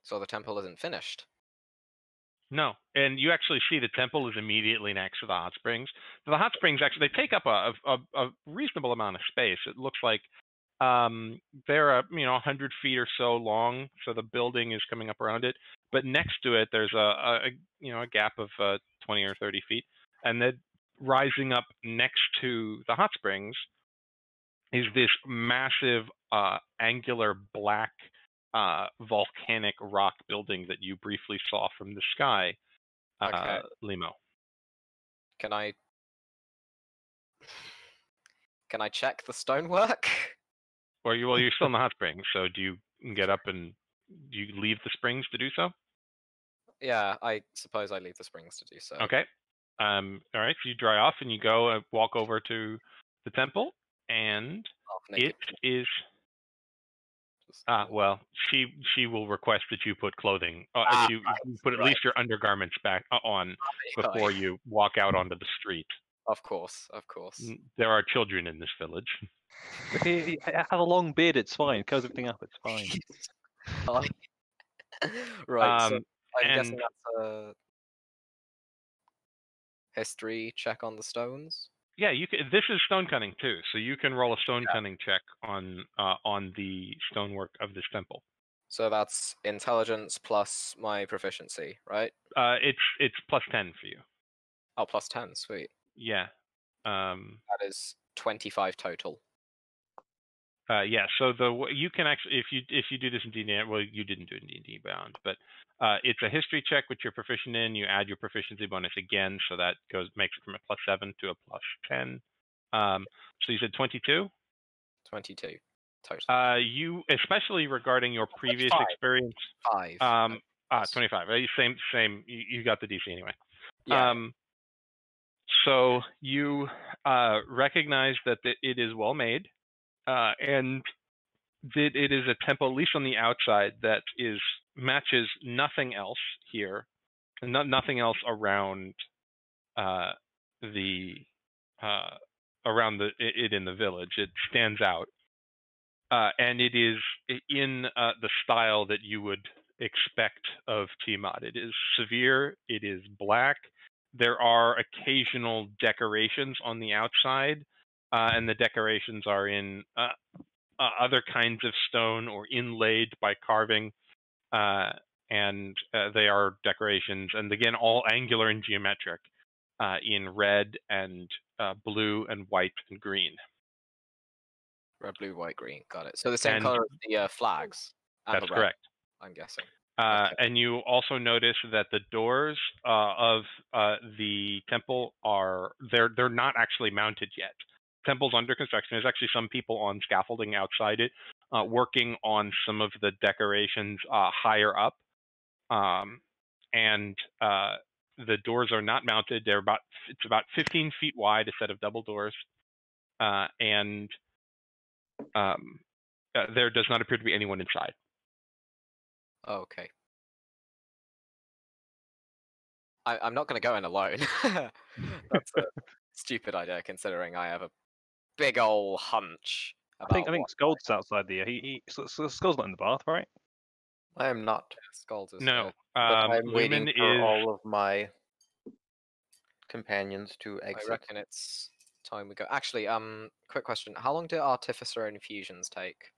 So the temple isn't finished? No, and you actually see the temple is immediately next to the hot springs. The hot springs actually they take up a reasonable amount of space. It looks like they're 100 feet or so long, so the building is coming up around it. But next to it, there's a gap of 20 or 30 feet, and then rising up next to the hot springs is this massive angular black volcanic rock building that you briefly saw from the sky, okay. Limo. Can I check the stonework? Well, you're still in the hot springs, so do you get up and do you leave the springs to do so? Yeah, I suppose I leave the springs to do so. Okay. All right. So you dry off and you go walk over to the temple, and Half it naked. is. Well, she will request that you put clothing. You put at least your undergarments back on before you walk out onto the street. Of course, of course. There are children in this village. If I have a long beard, it's fine. It covers everything up. It's fine. Right. So I'm and guessing that's a history check on the stones. yeah, you can. This is stone cutting too, so you can roll a stone cutting check on the stonework of this temple. So that's intelligence plus my proficiency, right? It's plus 10 for you. Oh, plus 10, sweet. Yeah. That is 25 total. Yeah. So you can actually, if you do this in D&D, well, you didn't do it in D&D Bound, but it's a history check which you're proficient in. You add your proficiency bonus again, so that makes it from a plus 7 to a plus 10. So you said 22. 22 total. You, especially regarding your previous 25. experience. 5. 25. Same. You got the DC anyway. Yeah. So you recognize that it is well made, and that it is a temple, at least on the outside, that matches nothing else here, and nothing else around it in the village. It stands out, and it is in the style that you would expect of Tiamat. It is severe. It is black. There are occasional decorations on the outside, and the decorations are in other kinds of stone or inlaid by carving, and they are decorations, and again, all angular and geometric, in red and blue and white and green. Red, blue, white, green. Got it. So the same color as the flags. And That's the red, correct. I'm guessing. Okay. And you also notice that the doors of the temple they're not actually mounted yet. Temple's under construction. There's actually some people on scaffolding outside it, working on some of the decorations higher up, and the doors are not mounted. It's about 15 feet wide, a set of double doors, and there does not appear to be anyone inside. Okay. I'm not going to go in alone. That's a stupid idea, considering I have a big ol' hunch. I think Skald's outside the. Skald's not in the bath, right? I am not. Skald's is No. But I'm waiting Lumin for is. all of my companions to I exit. reckon it's time we go. Actually, quick question: how long do artificer infusions take?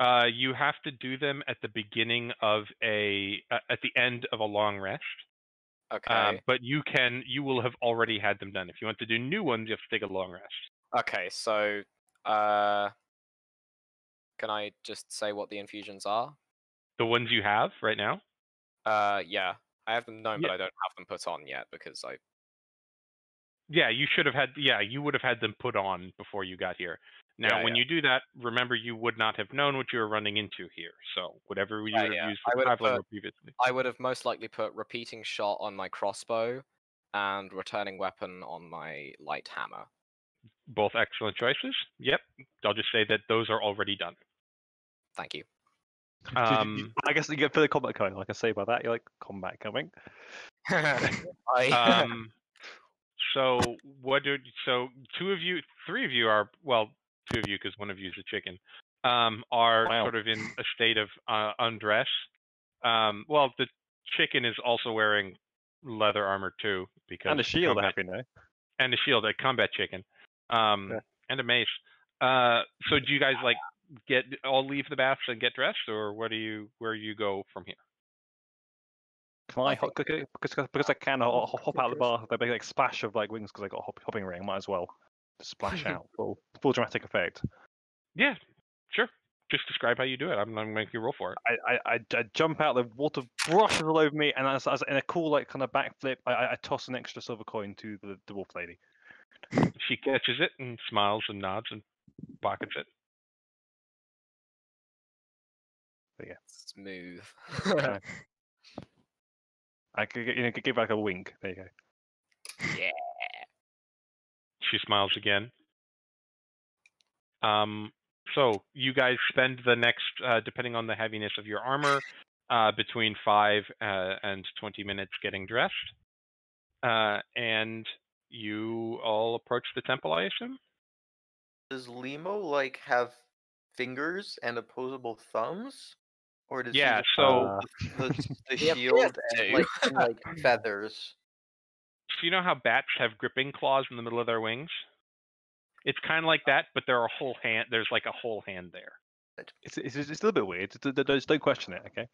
You have to do them at the beginning of at the end of a long rest. Okay. But you will have already had them done. If you want to do new ones, you have to take a long rest. Okay, so can I just say what the infusions are? The ones you have right now? Yeah. I have them known, but I don't have them put on yet because I. Yeah, you should have had. Yeah, you would have had them put on before you got here. Now, when you do that, remember you would not have known what you were running into here. So whatever you would have used for traveling or previously. I would have most likely put repeating shot on my crossbow and returning weapon on my light hammer. Both excellent choices. Yep. I'll just say that those are already done. Thank you. I guess you get for the combat coming. Like I say by that, you're like combat coming. So three of you are, well, two of you because one of you is a chicken, are sort of in a state of undress. Well, the chicken is also wearing leather armor too, because and a shield, happy now. And a shield, a combat chicken, and a mace. So do you guys like all leave the baths and get dressed, or where do you go from here? Can I because I can hop out of the bath? They make like splash of like wings because I got a hopping ring. Might as well splash out full dramatic effect. Yeah, sure. Just describe how you do it. I'm gonna make you roll for it. I jump out, the water brushes all over me, and as in a cool like kind of backflip, I toss an extra silver coin to the dwarf lady. She catches it and smiles and nods and pockets it. But yeah, smooth. I could give back a wink. There you go. Yeah. She smiles again. So you guys spend the next, depending on the heaviness of your armor, between 5 and 20 minutes getting dressed. And you all approach the temple, I assume? Does Limo like have fingers and opposable thumbs, or does Yeah, he just so the He appears shield and to. like feathers? so you know how bats have gripping claws in the middle of their wings? It's kind of like that, but there are a whole hand. There's like a whole hand there. It's a little bit weird. Don't question it, okay?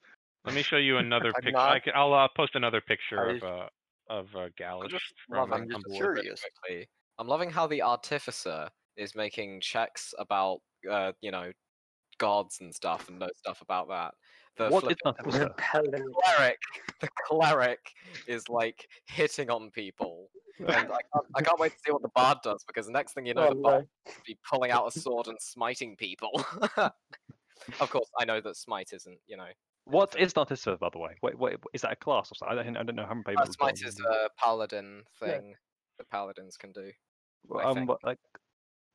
Let me show you another I'm picture. not- I'll post another picture I- of I'm Galish just from loving. I'm just Tumblr. curious. Really quickly. I'm loving how the artificer is making checks about, gods and stuff, and knows stuff about that. The What flipping is not the cleric is like hitting on people, and I can't wait to see what the bard does, because the next thing you know, Oh, the bard no. will be pulling out a sword and smiting people. Of course, I know that smite isn't, What is Narcissa, by the way? What is that a class or something? I don't know. I haven't played with smite is a paladin thing that paladins can do. I think. but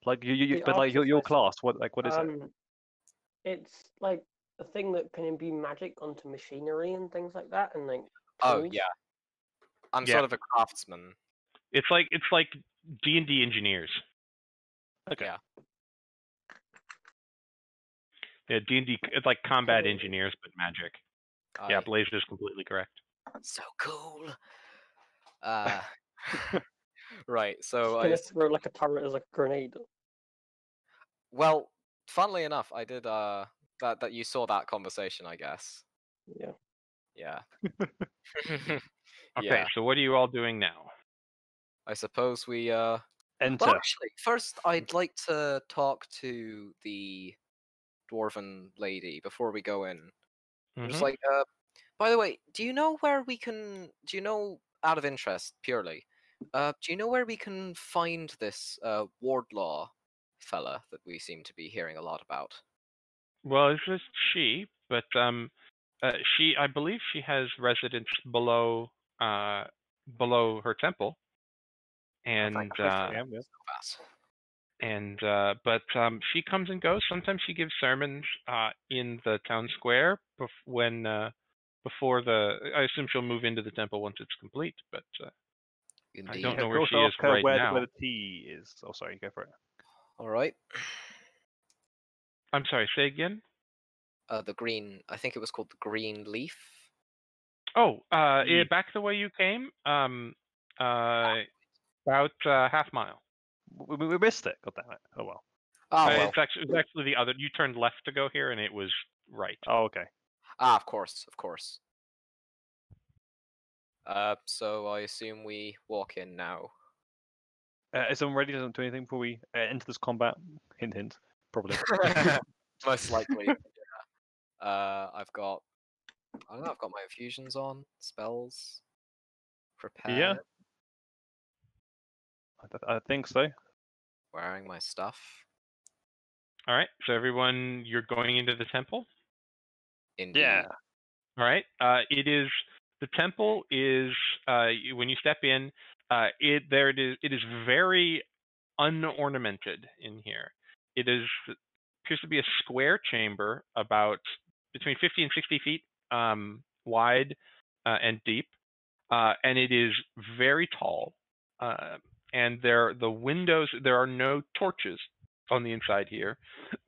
like you The but like your artifice, class. What is it? It's like a thing that can imbue magic onto machinery and things like that, and like Oh tools. yeah, I'm Yeah. sort of a craftsman. It's like D&D engineers. Okay. Yeah. Yeah, D&D. It's like combat engineers, but magic. Yeah, I- Blaze is completely correct. So cool. Right. So Just gonna throw like a turret as a grenade. well, funnily enough, I did that you saw that conversation, I guess. Yeah. Yeah. Okay, Yeah. so what are you all doing now? I suppose we Enter. Well, actually, first I'd like to talk to the dwarven lady before we go in. I'm just Mhm. like, by the way, do you know, out of interest, purely, do you know where we can find this Wardlaw fella that we seem to be hearing a lot about? Well, it's just she, but I believe she has residence below her temple, and thank Yeah. but she comes and goes. Sometimes she gives sermons in the town square before I assume she'll move into the temple once it's complete, but I Indeed. don't know Can where also she is ask her right where now. the tea is. Oh, sorry, go for it. All right. I'm sorry, say again? The green. I think it was called the green leaf. Oh, back the way you came, about half mile. We missed it. God damn it. Oh well. Oh well. It's actually the other. You turned left to go here, and it was right. Oh, okay. Of course. So I assume we walk in now. Is someone ready to do anything before we enter this combat? Hint, hint. Probably. Most likely. Yeah. I've got my infusions on, spells, prepared. Yeah. I think so. Wearing my stuff. All right. So everyone, you're going into the temple. Indeed. Yeah. All right. The temple is when you step in, it is very unornamented in here. It appears to be a square chamber about between 50 and 60 feet wide and deep, and it is very tall. And there are no torches on the inside here,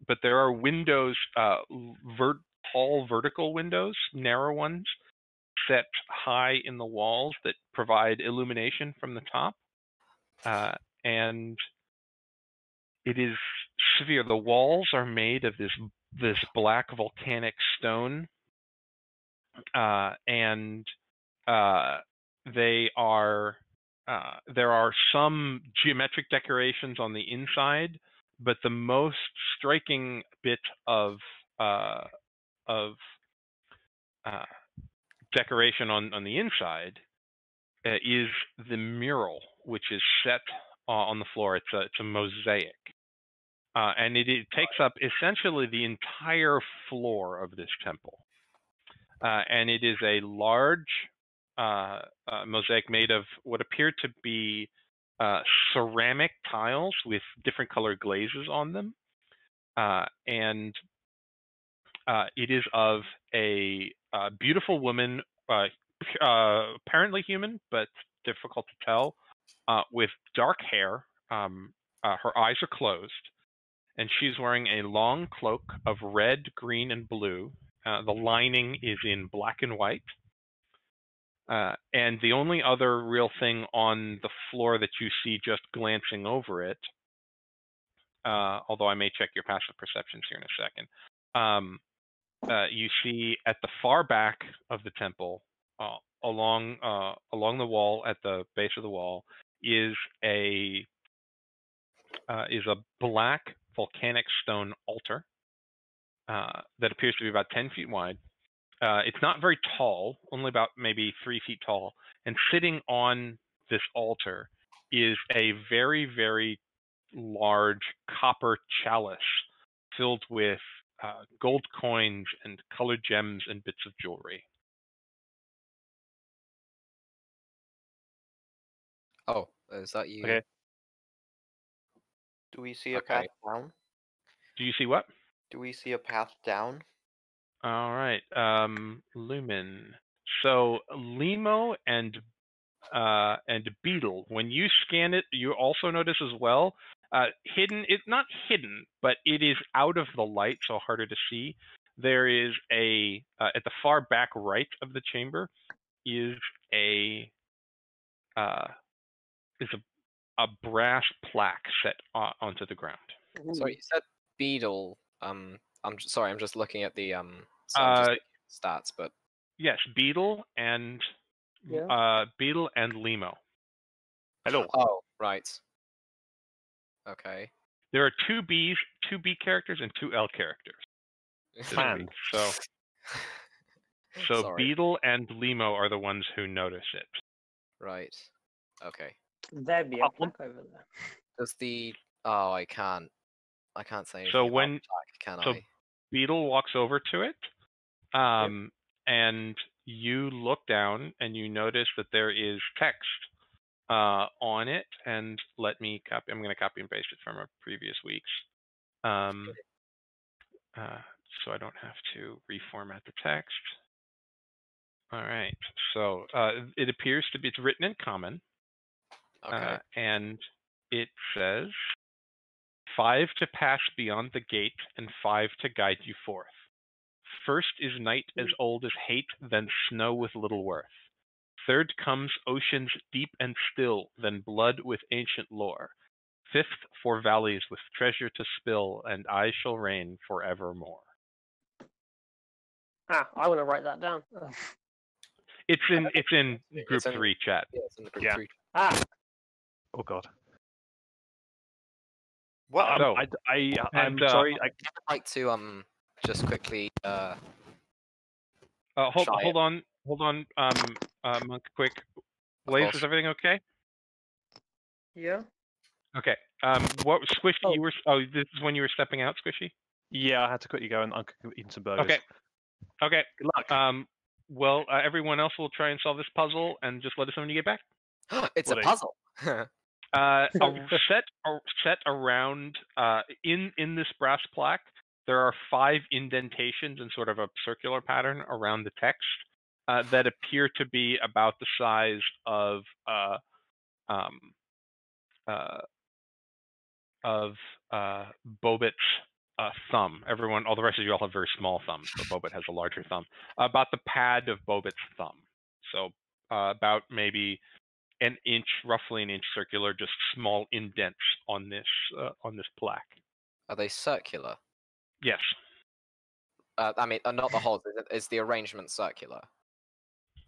but there are windows, tall vertical windows, narrow ones, set high in the walls that provide illumination from the top. And it is severe. The walls are made of this black volcanic stone, and there are some geometric decorations on the inside, but the most striking bit of decoration on the inside is the mural, which is set on the floor. It's a mosaic, and it takes up essentially the entire floor of this temple. And it is a large mosaic made of what appear to be ceramic tiles with different colored glazes on them. and it is of a beautiful woman, apparently human, but difficult to tell, with dark hair. Her eyes are closed, and she's wearing a long cloak of red, green, and blue. The lining is in black and white. And the only other real thing on the floor that you see just glancing over it, although I may check your passive perceptions here in a second, you see at the far back of the temple, along the wall, at the base of the wall, is a black volcanic stone altar that appears to be about 10 feet wide. It's not very tall, only about maybe 3 feet tall. And sitting on this altar is a very, very large copper chalice filled with gold coins and colored gems and bits of jewelry. Oh, is that you? Okay. Do we see a path down? Do you see what? Do we see a path down? All right, Lumin. So Limo and Beetle, when you scan it, you also notice as well, hidden, it's not hidden, but it is out of the light, so harder to see. There is at the far back right of the chamber is a brass plaque set onto the ground. Sorry, you said Beetle. Sorry, I'm just looking at the stats, but yes, Beetle and Limo. Hello. Oh, right. Okay. There are 2 B characters and 2 L characters. Man. So Sorry. Beetle and Limo are the ones who notice it. Right. Okay. There be a plaque over there. Does the I can't say anything So about when the plaque, can so I? Beetle walks over to it, and you look down and you notice that there is text on it. And let me copy. I'm going to copy and paste it from our previous weeks, so I don't have to reformat the text. All right. So it appears to be, it's written in common. Okay. And it says, 5 to pass beyond the gate, and 5 to guide you forth. First is night as old as hate, then snow with little worth. Third comes oceans deep and still, then blood with ancient lore. Fifth, 4 valleys with treasure to spill, and I shall reign forevermore. I want to write that down. It's in group 3 chat. Yeah, it's in the group 3. Oh God. What? So, I'm sorry. I'd like to just quickly hold on, Monk, quick. Blaze, is everything okay? Yeah. Okay. What Squishy? You were. Oh, this is when you were stepping out, Squishy. Yeah, I had to quickly go and eat some burgers. Okay. Good luck. Well, everyone else will try and solve this puzzle, and just let us know when you get back. It's a puzzle. Set around in this brass plaque, there are 5 indentations in sort of a circular pattern around the text that appear to be about the size of Bobit's thumb. All the rest of you all have very small thumbs, but Bobit has a larger thumb. About the pad of Bobit's thumb. So about maybe an inch, roughly an inch circular, just small indents on this plaque. Are they circular? Yes. I mean, not the holes. Is the arrangement circular?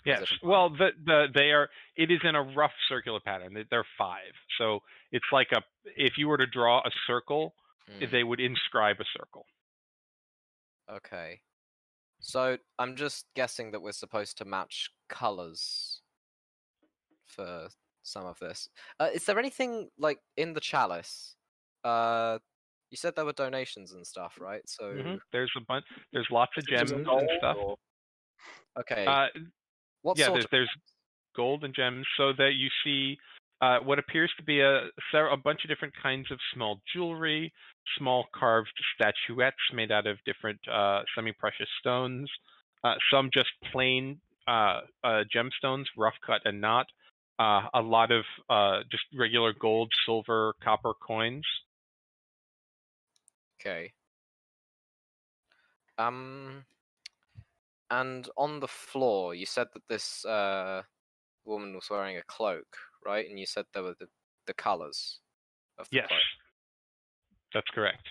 Yes. Well, they are. It is in a rough circular pattern. They're 5. So it's like if you were to draw a circle, they would inscribe a circle. Okay. So I'm just guessing that we're supposed to match colors for some of this. Is there anything like in the chalice? You said there were donations and stuff, right? So there's a bunch. There's lots of gems and stuff. Okay. What sort of there's gold and gems, so that you see what appears to be a bunch of different kinds of small jewelry, small carved statuettes made out of different semi-precious stones, some just plain gemstones, rough cut and not, a lot of just regular gold, silver, copper coins. Okay. And on the floor, you said that this woman was wearing a cloak, right? And you said there were the colors of the Yes, cloak. that's correct.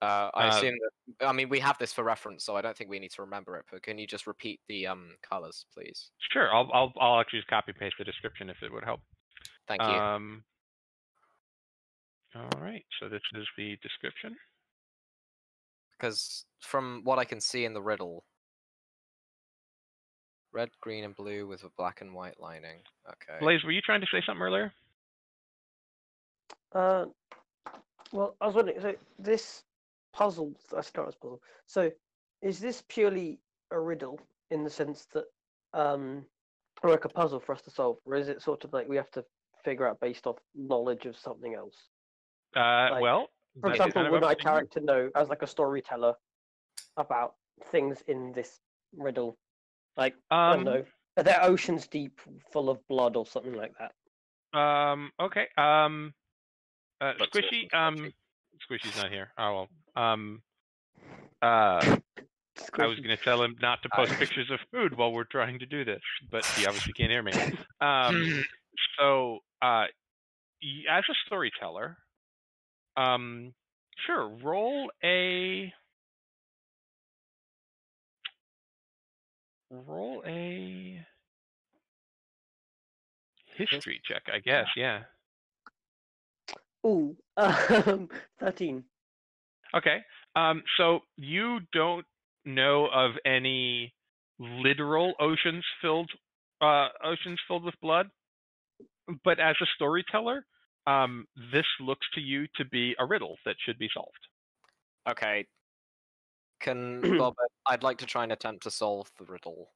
I assume that. I mean, we have this for reference, so I don't think we need to remember it. But can you just repeat the colors, please? Sure, I'll actually just copy paste the description if it would help. Thank you. All right, so this is the description. Because from what I can see in the riddle, red, green, and blue with a black and white lining. Okay. Blaze, were you trying to say something earlier? Well, I was wondering, so this puzzle, I start as puzzle. So, is this purely a riddle in the sense that, or like a puzzle for us to solve, or is it sort of like we have to figure out based off knowledge of something else? Well, for that's example, kind of would up my to you. character know as like a storyteller about things in this riddle? Like, I don't know, are there oceans deep full of blood or something like that? Okay. Squishy. Squishy's not here. Oh well. I was going to tell him not to post pictures of food while we're trying to do this, but he obviously can't hear me. So, as a storyteller, sure, roll a history check, I guess. Yeah. Ooh, 13. Okay. So you don't know of any literal oceans filled with blood, but as a storyteller, this looks to you to be a riddle that should be solved. Okay. Bob, I'd like to try and attempt to solve the riddle,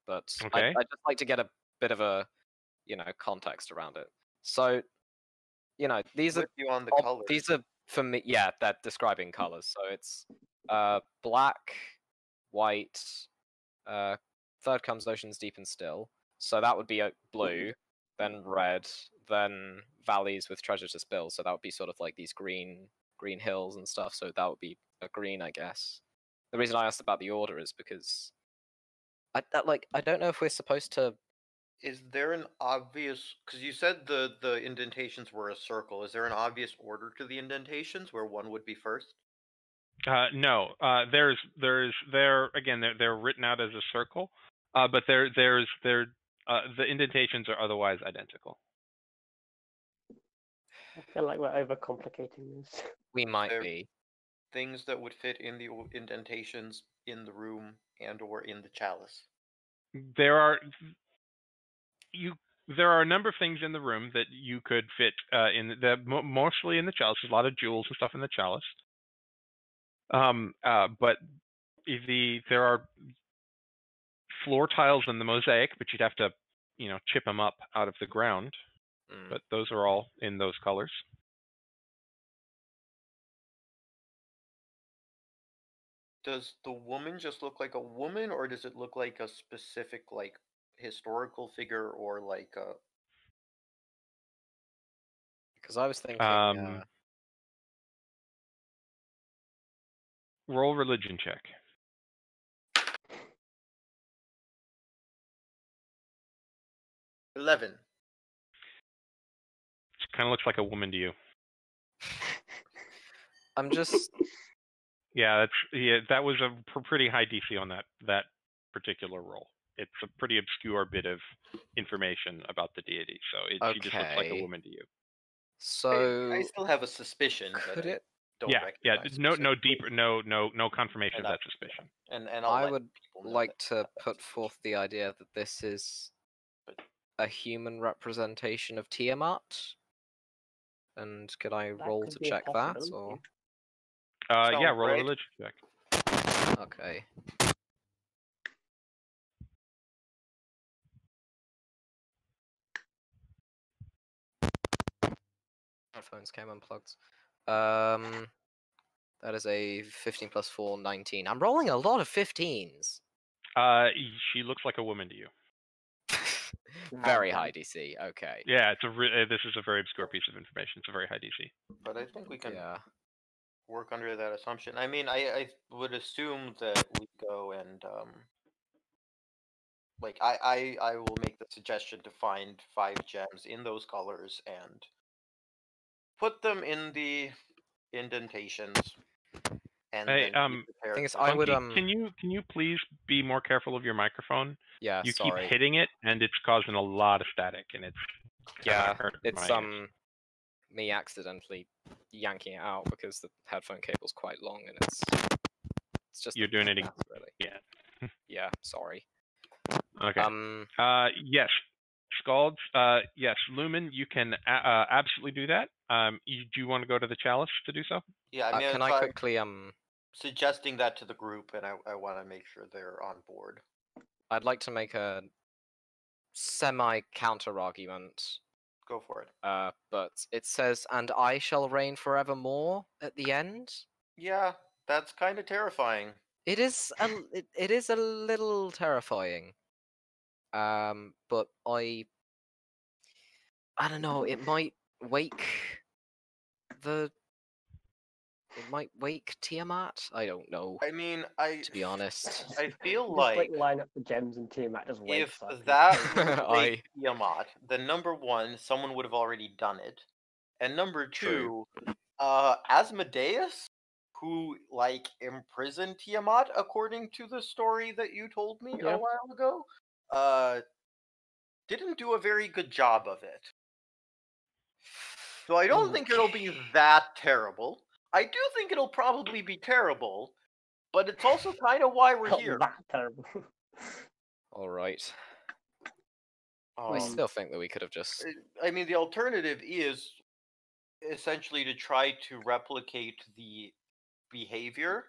but Okay. I'd just like to get a bit of a, context around it. So, these With you on the colors. these are for me. Yeah, that describing colors. So it's black, white. Third comes oceans deep and still. So that would be a blue, then red, then valleys with treasure to spill. So that would be sort of like these green hills and stuff. So that would be a green, I guess. The reason I asked about the order is because I don't know if we're supposed to. Is there an obvious? Because you said the indentations were a circle. Is there an obvious order to the indentations where one would be first? No. They're written out as a circle, but the indentations are otherwise identical. I feel like we're overcomplicating this. We might There- be. Things that would fit in the indentations in the room and/or in the chalice. There are a number of things in the room that you could fit mostly in the chalice. There's a lot of jewels and stuff in the chalice. But there are floor tiles in the mosaic, but you'd have to, chip them up out of the ground. But those are all in those colors. Does the woman just look like a woman, or does it look like a specific, like, historical figure, or like a... Because I was thinking. Roll religion check. 11. It kind of looks like a woman to you. I'm just. Yeah, that was a pretty high DC on that particular roll. It's a pretty obscure bit of information about the deity, so she just looks like a woman to you. So I still have a suspicion. could it? Don't Yeah. recognize No deeper, no confirmation of that suspicion. And I would like to put forth the idea that this is a human representation of Tiamat. And could I roll to check that, or? Yeah, roll a right. religion check. Okay. Headphones came unplugged. That is a 15 plus 4, 19. I'm rolling a lot of 15s. She looks like a woman to you. Very high DC. Okay. Yeah, this is a very obscure piece of information. It's a very high DC. But I think we can Yeah. work under that assumption. I mean, I would assume that we go and like I will make the suggestion to find 5 gems in those colors and put them in the indentations. And Hey, then be prepared thing is, for I them. would Can you please be more careful of your microphone? Yeah. You Sorry. keep hitting it, and it's causing a lot of static, and it's Yeah. hurting It's my ears. me accidentally yanking it out because the headphone cable's quite long and it's just You're doing it mess, really. Yeah. Yeah. Sorry. Okay. Yes, Scalds. Yes, Lumin. You can absolutely do that. Do you want to go to the chalice to do so? Yeah, I mean, Can I quickly suggesting that to the group, and I want to make sure they're on board. I'd like to make a semi-counter argument. Go for it. But it says, "And I shall reign forevermore" at the end. Yeah, that's kind of terrifying. It is it is a little terrifying. But I don't know. It might wake Tiamat. I don't know. I mean, To be honest, I feel Just like line up the gems and Tiamat just wakes if up. that would wake Tiamat, then number one, someone would have already done it, and number two, Asmodeus, who like imprisoned Tiamat according to the story that you told me a while ago, didn't do a very good job of it. So I don't think it'll be that terrible. I do think it'll probably be terrible, but it's also kind of why we're Not here. that terrible. all right. I still think that we could have just. I mean, the alternative is essentially to try to replicate the behavior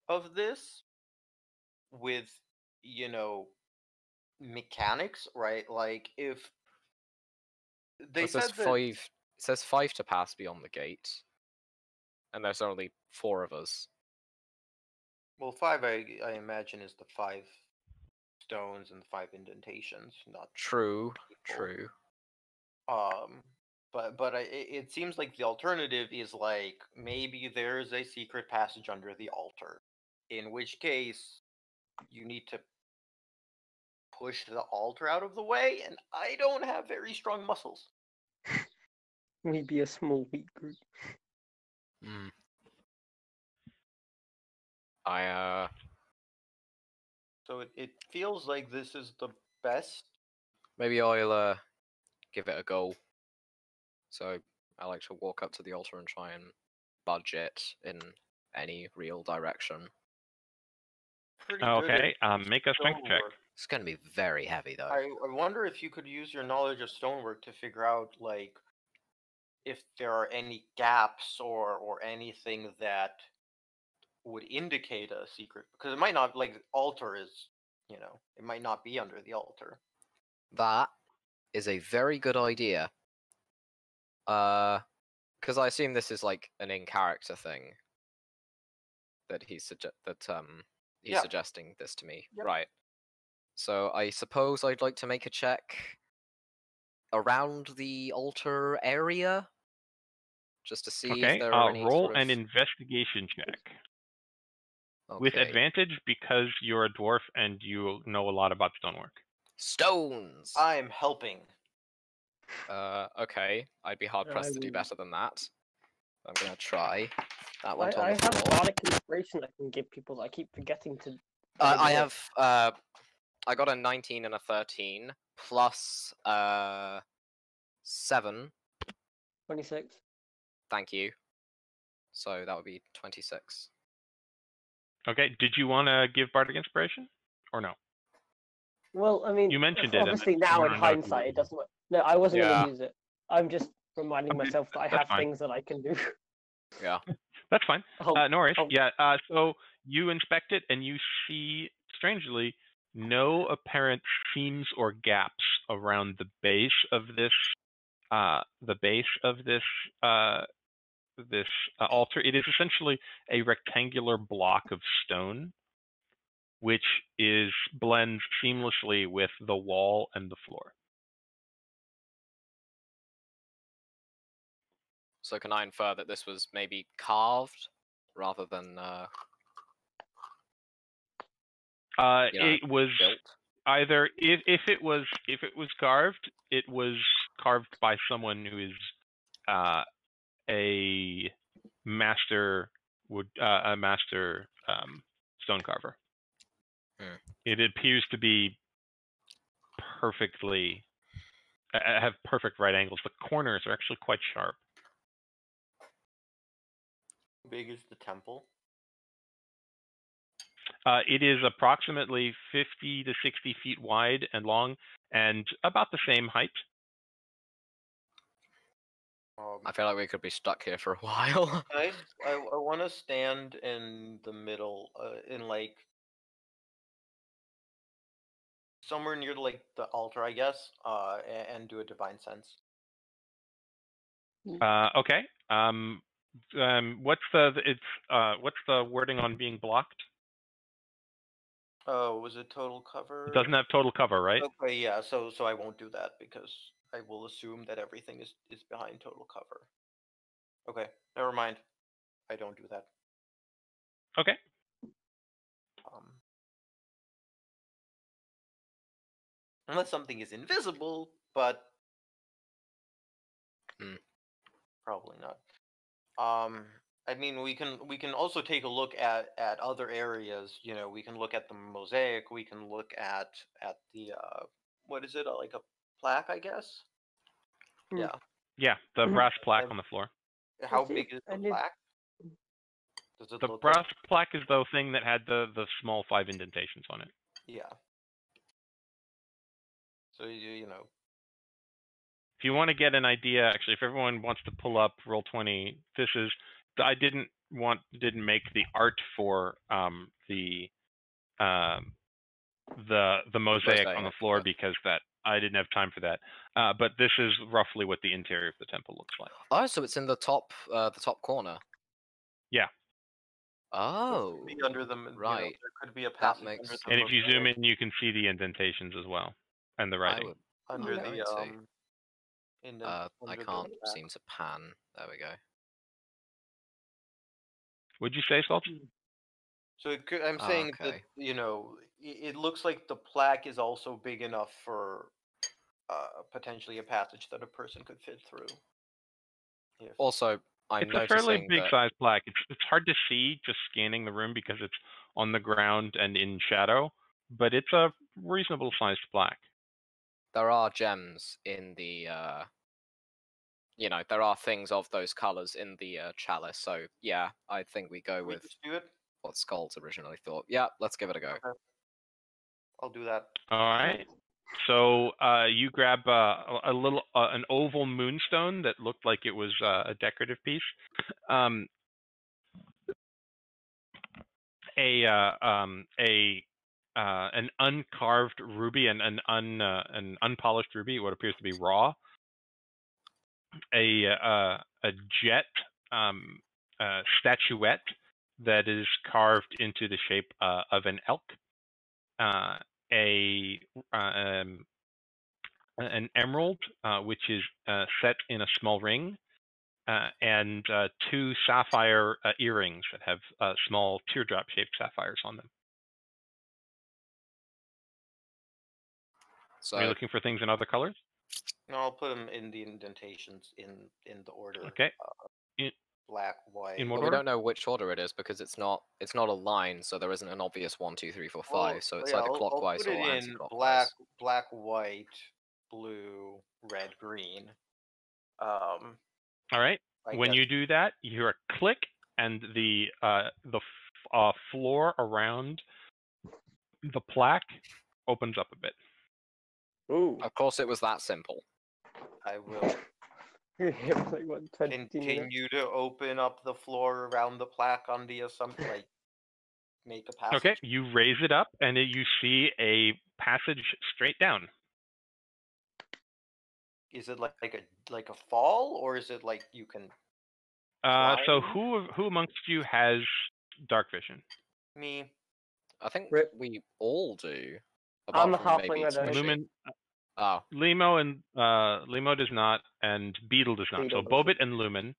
of this with, mechanics, right? Like if they It says said that, 5. It says 5 to pass beyond the gate, and there's only 4 of us. well, 5 I imagine is the 5 stones and the 5 indentations, not True. people. True. But it seems like the alternative is like maybe there's a secret passage under the altar, in which case you need to push the altar out of the way, and I don't have very strong muscles. Maybe a small weak group. So it feels like this is the best. Maybe I'll give it a go. So I like to walk up to the altar and try and budge it in any real direction. Pretty Okay. good Make a strength check. stonework. It's going to be very heavy though. I wonder if you could use your knowledge of stonework to figure out like if there are any gaps or anything that would indicate a secret, because it might not, like altar is, it might not be under the altar. That is a very good idea. Because I assume this is like an in-character thing that he's suggesting this to me, right? So I suppose I'd like to make a check around the altar area, just to see if there are any roll sort of... an investigation check. Okay. With advantage because you're a dwarf and you know a lot about stonework. Stones! I'm helping. Okay. I'd be hard-pressed to do better than that. I'm gonna try. That one I have bardic inspiration I can give people that I keep forgetting to... I have... I got a 19 and a 13, plus 7. 26. Thank you. So that would be 26. Okay, did you want to give Bardic Inspiration? Or no? Well, I mean, You mentioned it, obviously and now you in wanna know if you- hindsight it doesn't work. No, I wasn't going Yeah. to use it. I'm just reminding Okay, myself that I that's have fine. things that I can do. Yeah. That's fine. Oh, No worries. oh. Yeah, so you inspect it and you see, strangely, no apparent seams or gaps around the base of this the base of this altar. It is essentially a rectangular block of stone, which blends seamlessly with the wall and the floor. So can I infer that this was maybe carved rather than It was built? either if it was carved, it was carved by someone who is a master stone carver. It appears to be perfectly have perfect right angles. The corners are actually quite sharp. How big is the temple? It is approximately 50 to 60 feet wide and long, and about the same height. I feel like we could be stuck here for a while. I want to stand in the middle, in like somewhere near like the altar, I guess, and do a divine sense. Okay. What's the wording on being blocked? Oh, was it total cover? It doesn't have total cover, right? Okay, yeah. So I won't do that because I will assume that everything is behind total cover. Okay, never mind. I don't do that. Okay. Unless something is invisible, but probably not. I mean, we can also take a look at other areas. You know, we can look at the mosaic. We can look at the what is it? Like a plaque, I guess. Yeah. Yeah, the brass plaque on the floor. How big is the plaque? Does it The look brass plaque is the thing that had the small 5 indentations on it. Yeah. So you know. If you want to get an idea, actually, if everyone wants to pull up Roll20, this is. I didn't make the art for the mosaic on the floor because I didn't have time for that. But this is roughly what the interior of the temple looks like. Oh, so it's in the top corner. Yeah. Oh. Could be under them, right. You know, there could be a passage under the And if you zoom in, you can see the indentations as well and the writing. Under the I can't seem to pan. There we go. Would you say, Salt? So I'm saying that, you know, it looks like the plaque is also big enough for potentially a passage that a person could fit through. Also, it's a fairly big size plaque. It's hard to see just scanning the room because it's on the ground and in shadow, but it's a reasonable sized plaque. There are gems in the you know, there are things of those colors in the chalice. So yeah, I think we go with what Skulls originally thought. Yeah, let's give it a go. Okay. I'll do that. All right. So you grab an oval moonstone that looked like it was a decorative piece, an uncarved ruby, and an unpolished ruby, what appears to be raw, a jet statuette that is carved into the shape of an elk, an emerald, which is set in a small ring, and 2 sapphire earrings that have small teardrop-shaped sapphires on them. So, are you looking for things in other colors? No, I'll put them in the indentations in the order. Okay. Black, white. Well, we don't know which order it is because it's not a line, so there isn't an obvious 1, 2, 3, 4, 5. So it's either clockwise or anti-clockwise. Black, white, blue, red, green. All right. When you do that, you hear a click, and the floor around the plaque opens up a bit. Ooh. Of course, it was that simple. I will continue to open up the floor around the plaque on the assumption, like make a passage. Okay, you raise it up, and you see a passage straight down. Is it like a fall, or is it like you can? So climb? who amongst you has dark vision? Me. I think Rip. we all do. I'm a Apart from halfling, maybe I don't. Squishy. Lumin, Oh, Limo and Limo does not, and Beetle does not. Beetle So doesn't. Bobit and Lumin.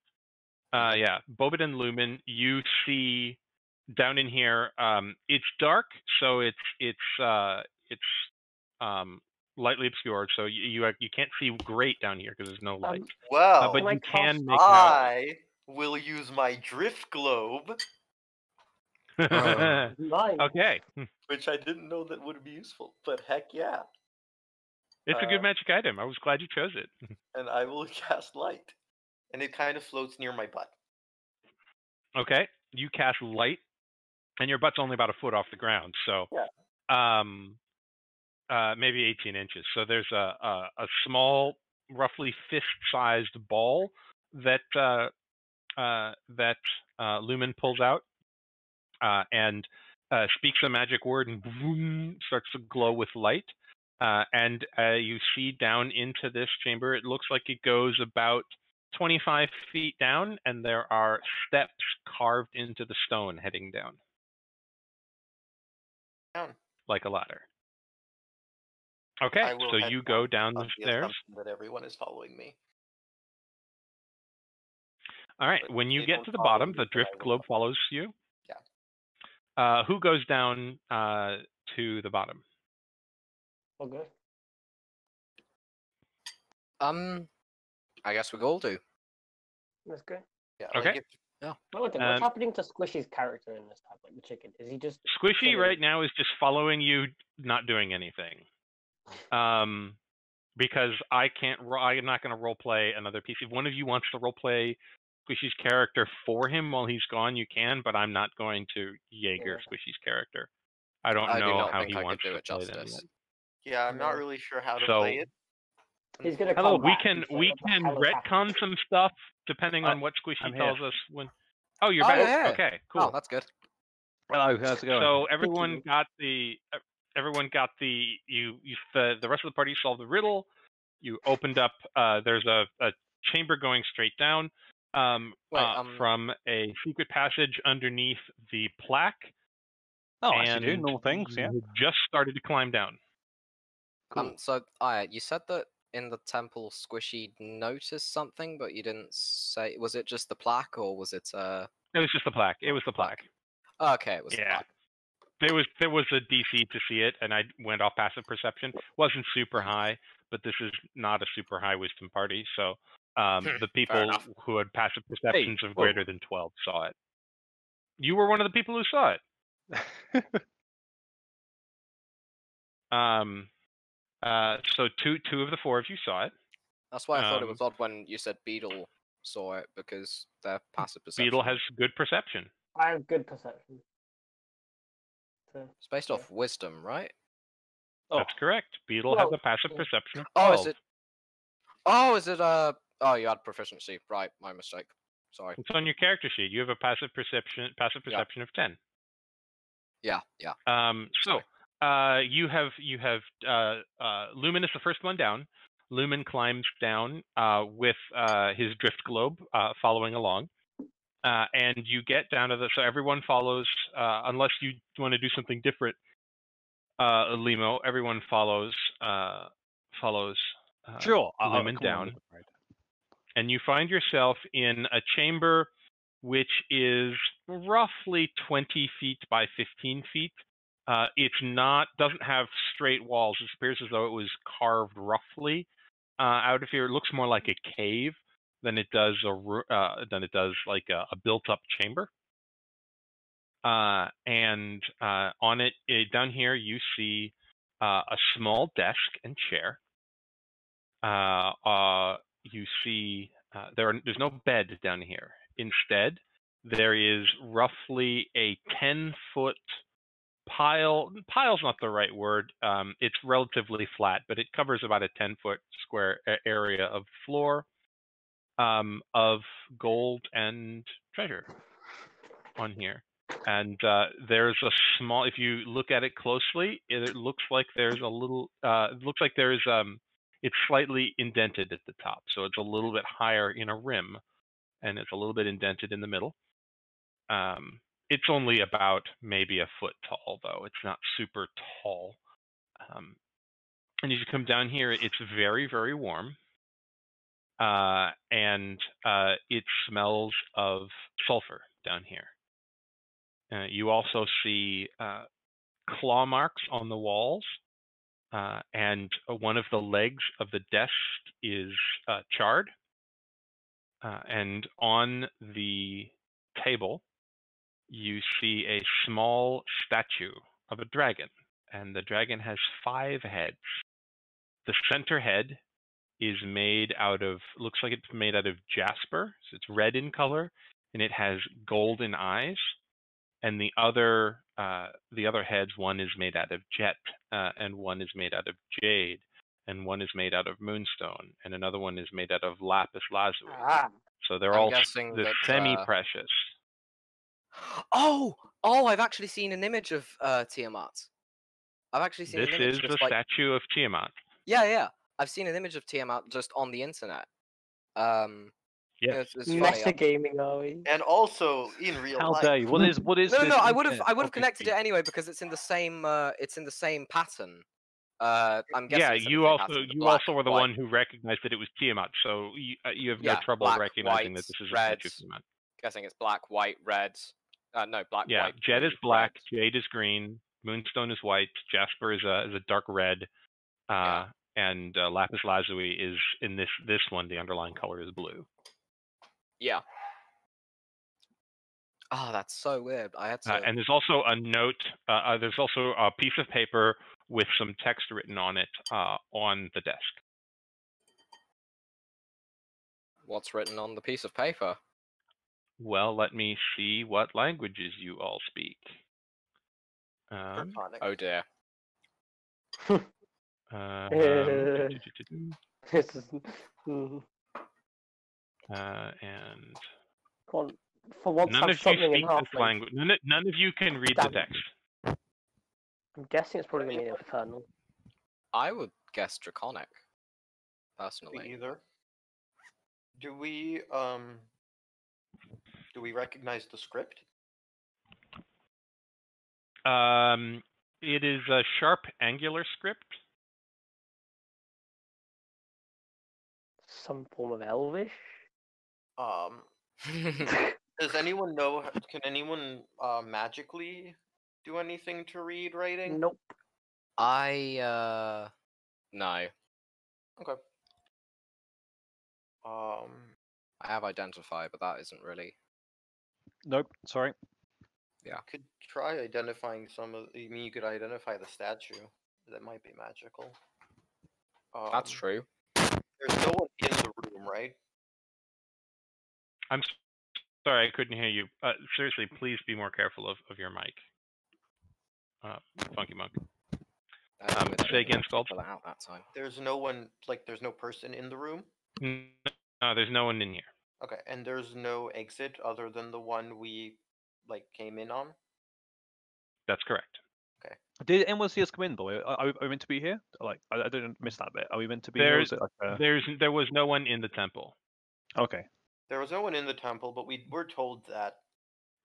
Mhm. Yeah, Bobit and Lumin. You see down in here. It's dark, so it's lightly obscured, so you can't see great down here because there's no light. Well, But Can I you can cast- make out. I will use my drift globe, Mine. Okay, which I didn't know that would be useful, but heck yeah. it's a good magic item. I was glad you chose it. And I will cast light, and it kind of floats near my butt. Okay, you cast light, and your butt's only about a foot off the ground, so maybe 18 inches. So there's a small, roughly fist-sized ball that Lumin pulls out and speaks a magic word, and boom, starts to glow with light. And you see down into this chamber. It looks like it goes about 25 feet down, and there are steps carved into the stone heading down. Down. Like a ladder. Okay, I will so head you go down on the the stairs. assumption that everyone is following me. All right, But when if you they get don't to the follow bottom, me, the then drift I will globe follow. follows you. Yeah. Who goes down to the bottom? Okay. I guess we all do. Let's go. Yeah. Okay. Like if, Well, what's happening to Squishy's character in this tab, like the chicken? Is he just Squishy chilling? right now is just following you, not doing anything. Because I can't. I'm not going to role play another piece. If one of you wants to role play Squishy's character for him while he's gone, you can. But I'm not going to Jaeger Squishy's character. I don't I do know not how think he I wants could do to it play them justice. yet. yeah, I'm not really sure how to So- play it. He's gonna Hello, come we back can and say, we "What the can hell is happening?" retcon some stuff depending on what I'm Squishy here. tells us when. Oh, you're Oh, back. yeah. Okay, cool. Oh, that's good. Hello, how's it going? So everyone got the the rest of the party solved the riddle. You opened up. There's a chamber going straight down from a secret passage underneath the plaque. Oh, and actually do normal things, yeah. you just started to climb down. Cool. So you said that in the temple Squishy noticed something, but you didn't say. Was it just the plaque, or was it It was just the plaque. It was the plaque. Okay, it was the Yeah. plaque. There was a DC to see it, and I went off passive perception. Wasn't super high, but this is not a super high wisdom party, so the people enough. who had passive perceptions of whoa. greater than 12 saw it. You were one of the people who saw it. So two of the four of you saw it. That's why I thought it was odd when you said Beetle saw it, because their passive perception. Beetle has good perception. I have good perception. So, It's based off wisdom, right? That's correct. Beetle has a passive perception of 12. Oh, is it? Oh, is it? Oh, you had proficiency. Right, my mistake. Sorry. It's on your character sheet. You have a passive perception of 10. Yeah. So you have Lumin is the first one down. Lumin climbs down with his drift globe following along, and you get down to so everyone follows unless you want to do something different. Limo, everyone follows Sure, Lumin down, and you find yourself in a chamber which is roughly 20 feet by 15 feet. Doesn't have straight walls. It appears as though it was carved roughly out of here. It looks more like a cave than it does like a built-up chamber. And on it down here, you see a small desk and chair. You see there's no bed down here. Instead, there is roughly a 10-foot pile. Pile's not the right word. It's relatively flat, but it covers about a 10-foot square area of floor of gold and treasure on here. And there's a small. If you look at it closely, it looks like there's a little. It looks like there's It's slightly indented at the top, so it's a little bit higher in a rim, and it's a little bit indented in the middle. It's only about maybe a foot tall, though. It's not super tall. And as you come down here, it's very, very warm. And it smells of sulfur down here. You also see claw marks on the walls, and one of the legs of the desk is charred. And on the table, you see a small statue of a dragon, and the dragon has 5 heads. The center head is made out of, looks like it's made out of jasper, so it's red in color, and it has golden eyes. And the other heads, one is made out of jet, and one is made out of jade, and one is made out of moonstone, and another one is made out of lapis lazuli. So they're all semi-precious. Oh, I've actually seen an image of Tiamat. I've actually seen an image. This is the statue of Tiamat. Yeah. I've seen an image of Tiamat just on the internet. Yes. It's Metagaming, are we? And also in real life. How dare you? What is? No, this I would internet? have connected it anyway because it's in the same pattern. I'm guessing. Yeah, it's in you the same also pattern, the you black, also were the white. one who recognized that it was Tiamat, so you have no Yeah, trouble black, recognizing white, that this is a red. statue of Tiamat. Guessing it's black, white, red. No, black, Yeah, white. jet blue, is black, red. jade is green, moonstone is white, jasper is a dark red, and lapis lazuli is in this one. The underlying color is blue. Yeah. Oh, that's so weird. I had to. And there's also a note. There's also a piece of paper with some text written on it on the desk. What's written on the piece of paper? Well, let me see what languages you all speak. Oh dear. This is. And Come on, for once, none have of you something in speak this half language. None of you can read the Damn. text. I'm guessing it's probably going to be infernal. I would guess draconic. Personally. Either. Do we recognize the script? It is a sharp, angular script. Some form of elvish. Does anyone know? Can anyone magically do anything to read writing? Nope. No. Okay. I have identify, but that isn't really. Nope. Sorry. Could try identifying some of. I mean, you could identify the statue. That might be magical. That's true. There's no one in the room, right? I'm sorry, I couldn't hear you. Seriously, please be more careful of your mic. Funky Monk. Say again, Skald. Out that time. There's no one. There's no person in the room. No, there's no one in here. Okay, and there's no exit other than the one we came in on. That's correct. Okay. Did anyone see us come in, though? Are we meant to be here? I didn't miss that bit. Are we meant to be here? There was no one in the temple. Okay. There was no one in the temple, but we were told that.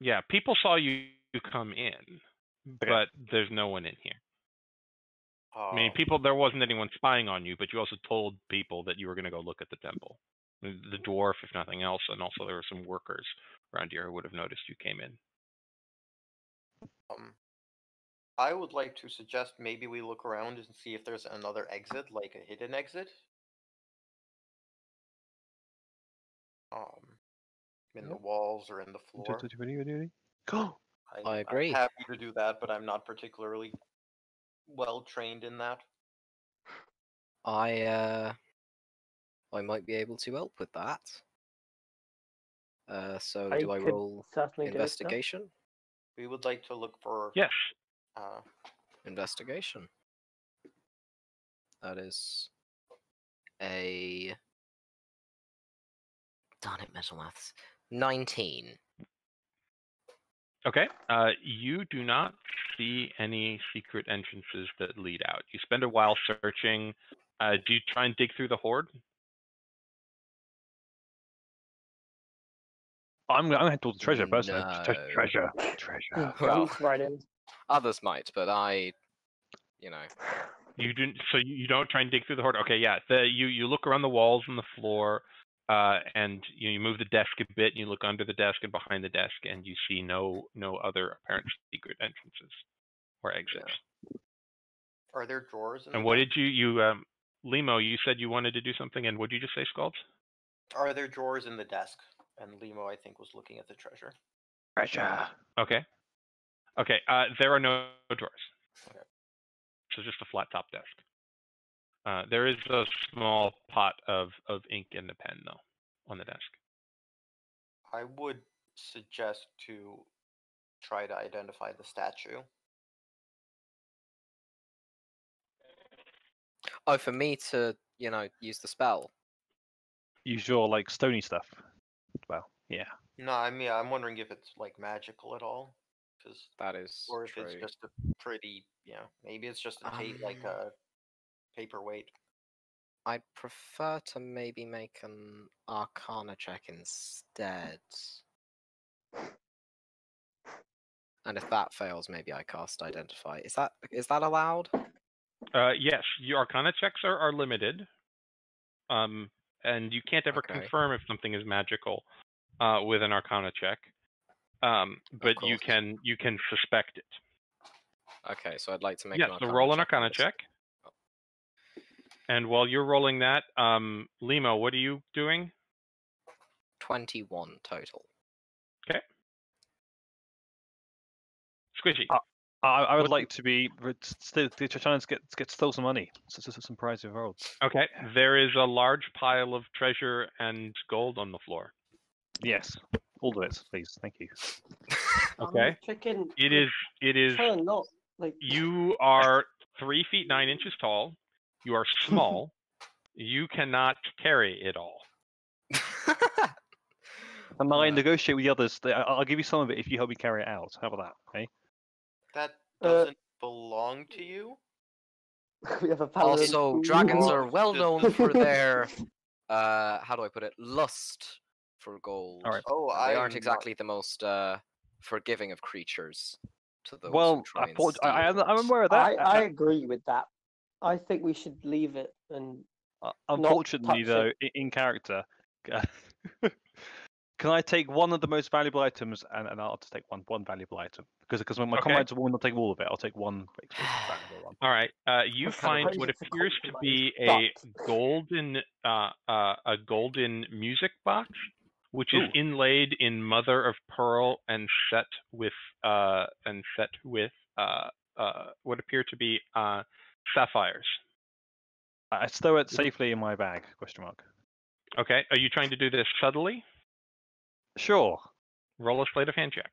Yeah, people saw you come in, but there's no one in here. I mean, there wasn't anyone spying on you, but you also told people that you were going to go look at the temple. The dwarf, if nothing else, and also there were some workers around here who would have noticed you came in. I would like to suggest maybe we look around and see if there's another exit, like a hidden exit. In the walls or in the floor. Go. I agree. I'm happy to do that, but I'm not particularly well trained in that. I might be able to help with that. So do I roll investigation? We would like to look for investigation. That is a darn it, metal maths. 19. Okay. You do not see any secret entrances that lead out. You spend a while searching. Do you try and dig through the hoard? I'm going to head towards the treasure personally. No. Treasure. Well, Runs right in. others might, but I, you know. You didn't. So you don't try and dig through the hoard. Okay, yeah. You look around the walls and the floor, and you move the desk a bit. And you look under the desk and behind the desk, and you see no other apparent secret entrances or exits. Are there drawers in And the what desk? did you Limo? You said you wanted to do something, and what did you just say, Scald? Are there drawers in the desk? And Limo, I think, was looking at the treasure. Treasure. Okay. Okay. There are no drawers. Okay. So just a flat top desk. There is a small pot of ink and a pen though on the desk. I would suggest to try to identify the statue. Oh, for me to, use the spell. Use your like stony stuff. Well, yeah. No, I mean, I'm wondering if it's like magical at all, because That is or if true. it's just a pretty, maybe it's just a like a paperweight. I'd prefer to maybe make an Arcana check instead. And if that fails, maybe I cast Identify. Is that allowed? Yes, your Arcana checks are limited. And you can't ever Okay. confirm if something is magical with an Arcana check. But you course. can suspect it. Okay, so I'd like to make Yes, an so Arcana roll an check on Arcana this. check. And while you're rolling that, Limo, what are you doing? 21 total. Okay. Squishy. I would What- like to be still trying to get still some money. Some prize rolls. Okay. There is a large pile of treasure and gold on the floor. Yes, all of it, please. Thank you. Okay. Chicken. It is. Trying not like. You are 3 feet 9 inches tall. You are small. You cannot carry it all. And I negotiate with the others. I'll give you some of it if you help me carry it out. How about that? Okay. That doesn't belong to you. We have a paladin. Also, dragons are well known for their, how do I put it, lust for gold. All right. Oh, And they I'm aren't not- exactly the most forgiving of creatures to those Well, who try and steal I'm goods. aware of that. I agree with that. I think we should leave it and. Unfortunately, touch though, it. in character, can I take one of the most valuable items and I'll just take one valuable item because when my Okay. comrades will not take all of it. I'll take one valuable one. All right. You That's kind of find what crazy to appears to compromise, be a golden music box, which is Ooh. inlaid in mother of pearl and set with what appear to be sapphires. I stow it safely in my bag? Question mark. Okay. Are you trying to do this subtly? Sure. Roll a sleight of hand check.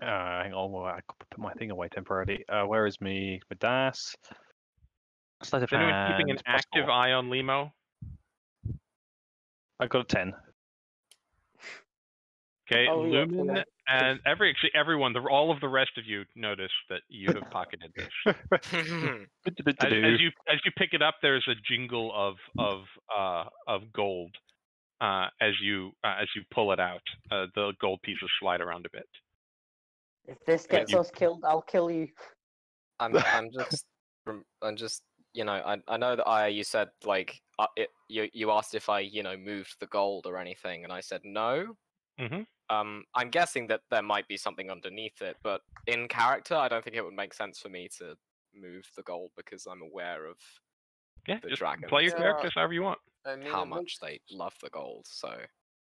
Hang on, well, I could put my thing away temporarily. Where is my dice? Sleight of Is anyone keeping an hand, plus active 4. eye on Limo? I got a 10. Okay, Oh, yeah, Lumin yeah. and everyone, all of the rest of you notice that you have pocketed this. As you pick it up, there's a jingle of gold. As you pull it out, the gold pieces slide around a bit. If this gets us killed, I'll kill you. I'm just, I know that you said like you asked if I moved the gold or anything, and I said no. Mm-hmm. I'm guessing that there might be something underneath it, but in character, I don't think it would make sense for me to move the gold because I'm aware of the just dragons. play your characters however you want. I mean, how it much they love the gold. So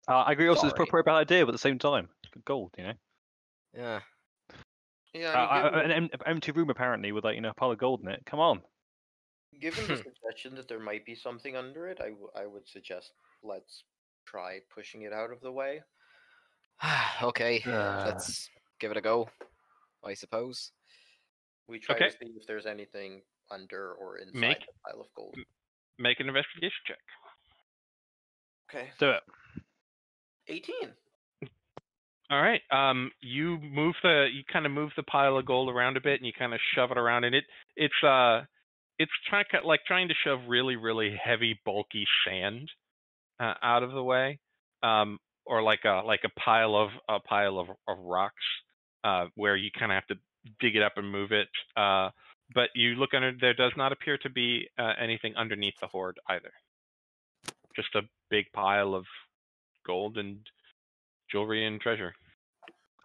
I agree. Also, it's Sorry. probably a bad idea, but at the same time, gold. yeah. Yeah, I mean, An empty room apparently with a pile of gold in it. Come on. given the suggestion that there might be something under it, I would suggest let's try pushing it out of the way. Okay, let's give it a go, I suppose. We try Okay. to see if there's anything under or inside Make- the pile of gold. Make an investigation check. Okay. Do it. 18. All right. You kind of move the pile of gold around a bit, and you kind of shove it around, and it's trying to shove really, really heavy, bulky sand out of the way, or like a pile of rocks, where you kind of have to dig it up and move it. But you look under, there does not appear to be anything underneath the hoard either. Just a big pile of gold and jewelry and treasure.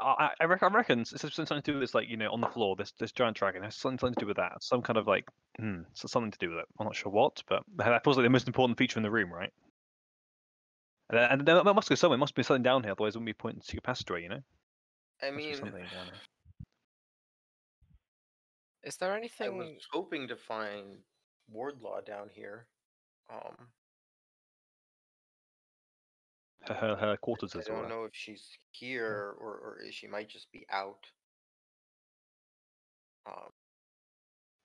I reckon it's something to do with this, like, on the floor, this giant dragon has something to do with that. Some kind of like, something to do with it. I'm not sure what, but that feels like the most important feature in the room, right? And that must go somewhere. It must be something down here, otherwise it wouldn't be pointing to your passageway, I Must be mean, something down here. Is there I anything? was hoping to find Wardlaw down here. Her quarters I as don't well. know if she's here or she might just be out.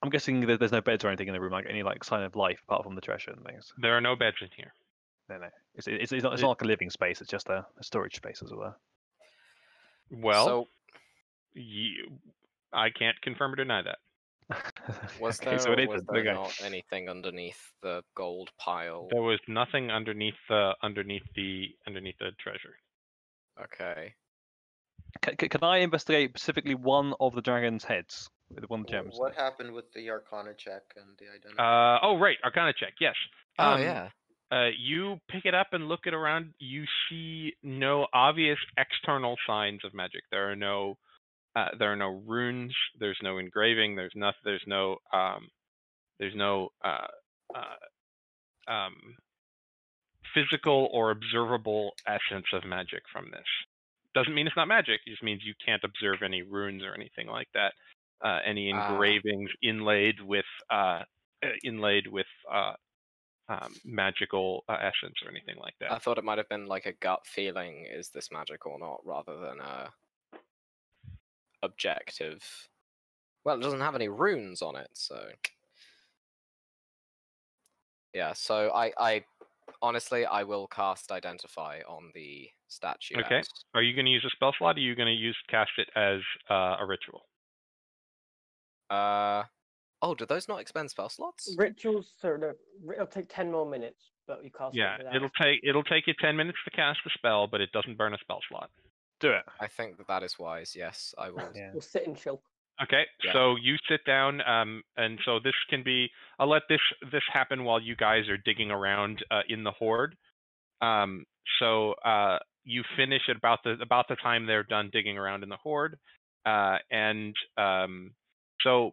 I'm guessing that there's no beds or anything in the room, like any sign of life apart from the treasure and things. There are no beds in here. No. It's not like a living space. It's just a storage space, as it were. Well, So I can't confirm or deny that. was Okay, there so it or is was then. there Okay. not anything underneath the gold pile? There was nothing underneath the treasure. Okay. Can I investigate specifically one of the dragon's heads with one gem? What happened with the Arcana check and the identity? Oh right, Arcana check. Yes. Oh yeah. You pick it up and look it around. You see no obvious external signs of magic. There are no runes. There's no engraving. There's no physical or observable essence of magic from this. Doesn't mean it's not magic. It just means you can't observe any runes or anything like that. Any engravings inlaid with magical essence or anything like that. I thought it might have been like a gut feeling: is this magic or not, rather than a objective. Well, it doesn't have any runes on it, so yeah. So I honestly, I will cast Identify on the statue. Okay. Are you going to use a spell slot, or are you going to cast it as a ritual? Oh, do those not expend spell slots? Rituals, so it'll take 10 more minutes, but you cast Yeah, it without. it'll take you 10 minutes to cast the spell, but it doesn't burn a spell slot. Do it. I think that is wise. Yes, I will. Yeah. We'll sit and chill. Okay, Yeah. so you sit down, and so this can be. I'll let this happen while you guys are digging around in the hoard. So you finish at about the time they're done digging around in the hoard, and so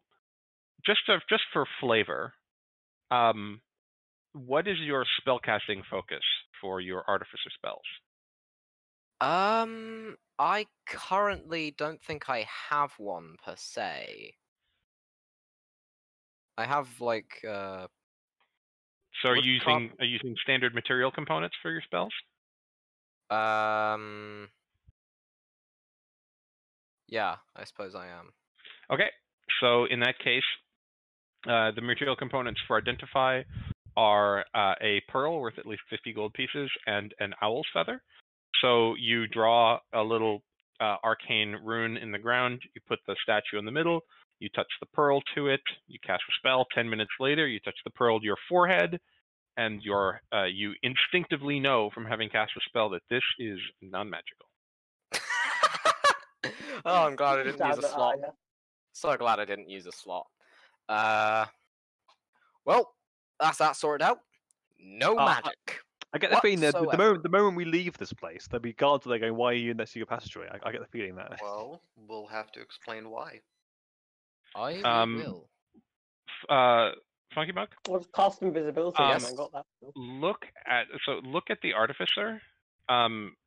just for flavor, what is your spellcasting focus for your artificer spells? I currently don't think I have one per se. I have like So are you using standard material components for your spells? Yeah, I suppose I am. Okay, so in that case, the material components for Identify are a pearl worth at least 50 gold pieces and an owl's feather. So you draw a little arcane rune in the ground, you put the statue in the middle, you touch the pearl to it, you cast a spell, 10 minutes later you touch the pearl to your forehead, and you instinctively know from having cast a spell that this is non-magical. Oh, I'm glad I didn't use a Down slot. higher. So glad I didn't use a slot. Well, that's that sorted out. No magic. I get the feeling that the whatsoever. moment we leave this place, there'll be guards there going, "Why are you next to your passageway?" I get the feeling that. Well, we'll have to explain why. I will. Funky Monk? Well, cast invisibility. Yes. I got that. Look at the artificer.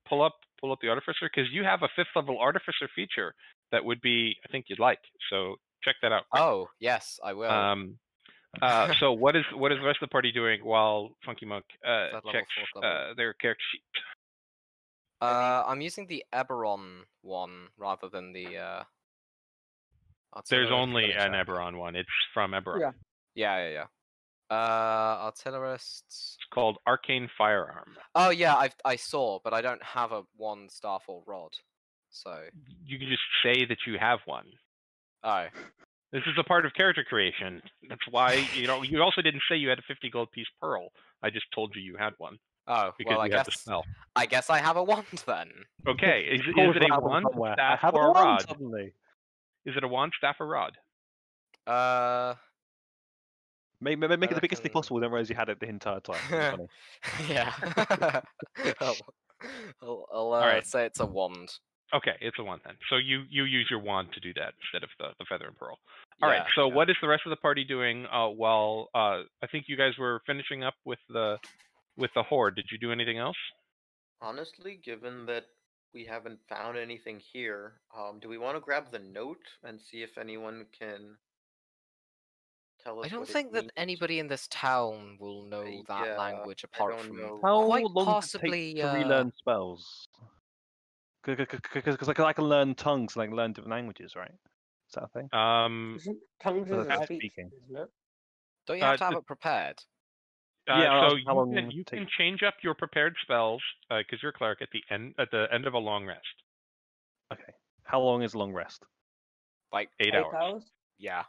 Pull up the artificer, because you have a 5th level artificer feature that would be, I think you'd like. So check that out. Oh yes, I will. So what is the rest of the party doing while Funky Monk Third level, checks fourth level. their character sheet? I'm using the Eberron one rather than the. There's artillery only an check. Eberron one. It's from Eberron. Yeah. Yeah. Artillerists. It's called Arcane Firearm. Oh yeah, I saw, but I don't have a wand, staff, or rod. So. You can just say that you have one. Oh. This is a part of character creation. That's why, you also didn't say you had a 50 gold piece pearl. I just told you had one. Oh, Because well, you had the spell. I guess I have a wand then. Okay, is Pulls it a one out from wand, somewhere. staff, I have or a a wand rod? suddenly. Is it a wand, staff, or rod? Make I it the biggest thing reckon- possible. Don't realize you had it the entire time. It's funny. Yeah. I'll Alright. say it's a wand. Okay, it's a wand then. So you use your wand to do that instead of the feather and pearl. All right. Yeah, So yeah. what is the rest of the party doing? While I think you guys were finishing up with the horde. Did you do anything else? Honestly, given that we haven't found anything here, do we want to grab the note and see if anyone can tell us? I don't what it think that means? anybody in this town will know that Yeah, language I apart don't from know. How quite long possibly does it take to relearn spells? Because I can learn tongues, like learn different languages, right? Is that a thing? Isn't tongues Or is the a first speech, speaking. isn't it? Don't you have to have the- it prepared? Yeah, So how long you it can take? change up your prepared spells because you're a cleric at the end of a long rest. Okay. How long is a long rest? Like 8 hours. yeah.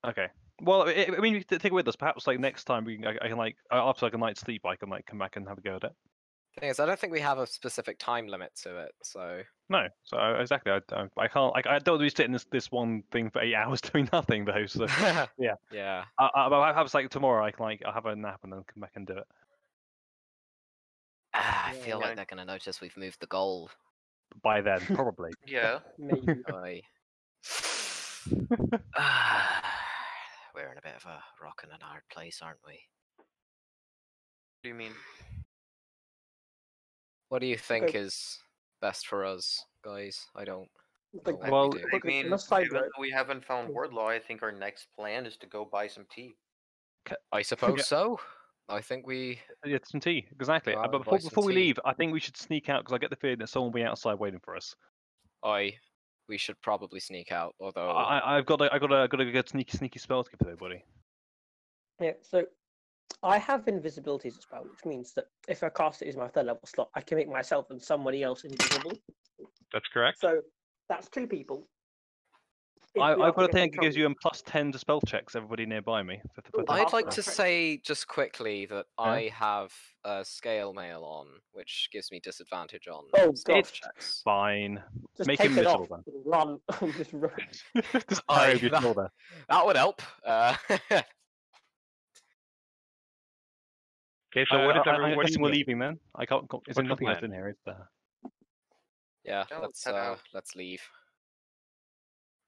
Okay. Well, I mean, you can take it with us. Perhaps like next time I can like after like a night's sleep, I can like come back and have a go at it. Thing is, I don't think we have a specific time limit to it, so. No, so exactly. I can't. I don't want to be sitting this one thing for 8 hours doing nothing though. So yeah. Yeah. I have like tomorrow. I can like I'll have a nap and then come back and do it. I Yeah, feel yeah. like they're gonna notice we've moved the goal. By then, probably. Yeah. Maybe. Aye. We're in a bit of a rock and a hard place, aren't we? What do you mean? What do you think Okay. is best for us, guys? I don't. Like, know what well, we do. I Okay, mean, on a side given note- that we haven't found Wardlaw, I think our next plan is to go buy some tea. I suppose Yeah. so. I think we. Yeah, some tea. Exactly. Go out But and buy some before we tea. leave, I think we should sneak out because I get the feeling that someone will be outside waiting for us. We should probably sneak out. Although I've got a good sneaky spell to give to everybody. Yeah, so I have invisibility as a spell, which means that if I cast it as my third level slot, I can make myself and somebody else invisible. That's correct. So that's 2 people. If I've we are got a to thing get that gives control- you a +10 to spell checks. Everybody nearby me. Ooh, for I'd I'd Pass like on to trick. say just quickly that Yeah. I have scale mail on, which gives me disadvantage on Oh, stealth gosh. checks. Fine. just Make take him it off miserable and run and just run. Just Aye, carry over your that- shoulder. That would help. Okay, so what is I'm everyone? What do you guessing we're need? leaving then. I can't. Is What's there the nothing else plan? in here? Is there? Yeah, Yeah, head out. let's leave.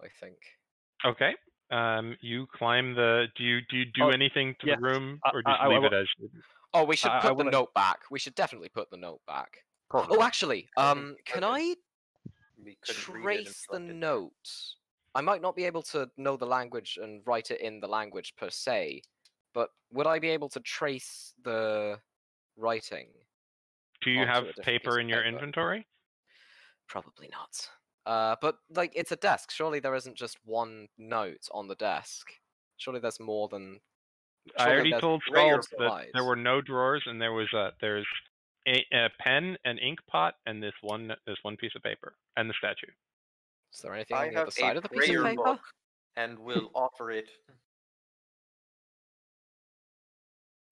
I think. Okay. You climb the. Do you do Oh, anything to yes. the room, or I- just I- leave I- it as? Oh, we should I put the wanna- note back. We should definitely put the note back. Probably. Oh, actually, can Okay. I We couldn't read it trace the until I did that. note? I might not be able to know the language and write it in the language per se, but would I be able to trace the writing? Do you onto have a different paper piece of in your paper? inventory? Probably not. But like, it's a desk. Surely there isn't just one note on the desk. Surely there's more than. I surely already there's told greater Skald that there supplies. were no drawers, and there's a pen, an ink pot, and this one piece of paper, and the statue. Is there anything I on the have other side a of the piece of prayer paper? book and will offer it.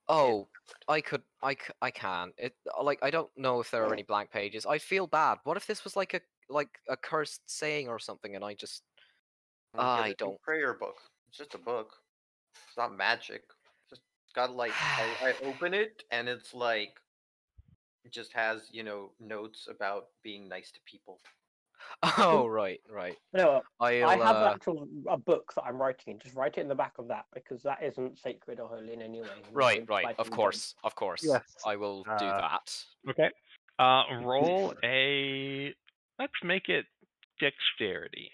Oh, I can. It like I don't know if there are any blank pages. I feel bad. What if this was like a cursed saying or something, and I just and I get a don't. prayer book. It's just a book. It's not magic. Just got like I open it and it's like it just has notes about being nice to people. Oh right. No, I'll, I have a book that I'm writing in. Just write it in the back of that because that isn't sacred or holy in any way. and Right. don't fight Of them course. Yes. I will do that. Okay. Roll a. Let's make it dexterity.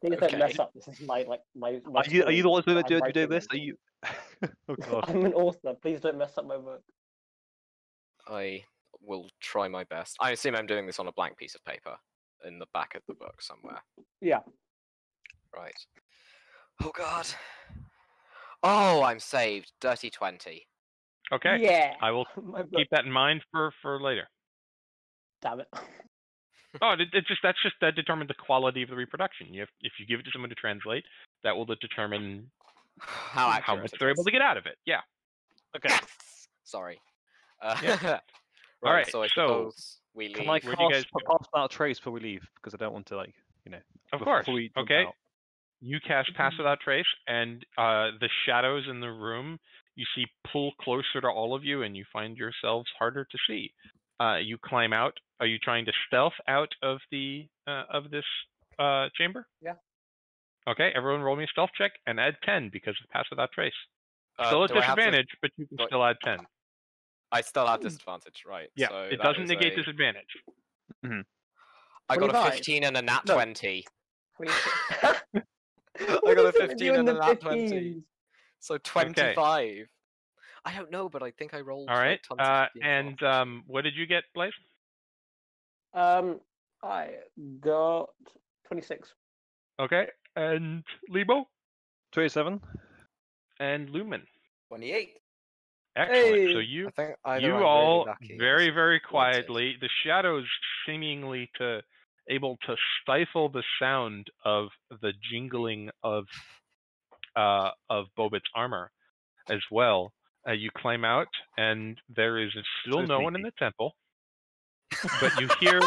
Please don't Okay. mess up. This is my my. Are you the ones story that that I'm do writing this? in. Are you? Oh god. I'm an author. Please don't mess up my work. I will try my best. I assume I'm doing this on a blank piece of paper in the back of the book somewhere. Yeah. Right. Oh god. Oh, I'm saved. Dirty 20. Okay. Yeah. I will My book. keep that in mind for later. have it. Oh, that determines the quality of the reproduction. If you give it to someone to translate, that will determine How how accurate much it they're is. able to get out of it. Yeah. Okay. Sorry. Yeah. Right, Alright, so I so suppose we Can I leave. Where do you guys pass without trace before we leave? Because I don't want to, like, Of course. before we jump Okay. out. You cast Pass Without Trace, and the shadows in the room you see pull closer to all of you, and you find yourselves harder to see. You climb out. Are you trying to stealth out of the of this chamber? Yeah. Okay, everyone roll me a stealth check and add 10 because of Pass Without Trace. Still at Do I have to- disadvantage, but you can do I- still add 10. I still have disadvantage, right? Yeah, so it that doesn't is negate a- disadvantage. I got a 25. 15 and a nat No. 20. 26. I got a 15 and a nat 20. 15s? So 25. I don't know, but I think I rolled. All right. Like, tons of 15s And last what did you get, Blaze? I got 26. Okay. And Lebo? 27. And Lumin. 28. Excellent. So Hey! you I think either you I'm all really lucky or very, very something wanted. quietly, the shadows seemingly able to stifle the sound of the jingling of Bobit's armor as well. You climb out, and there is still So no one in sneaky. the temple, but you hear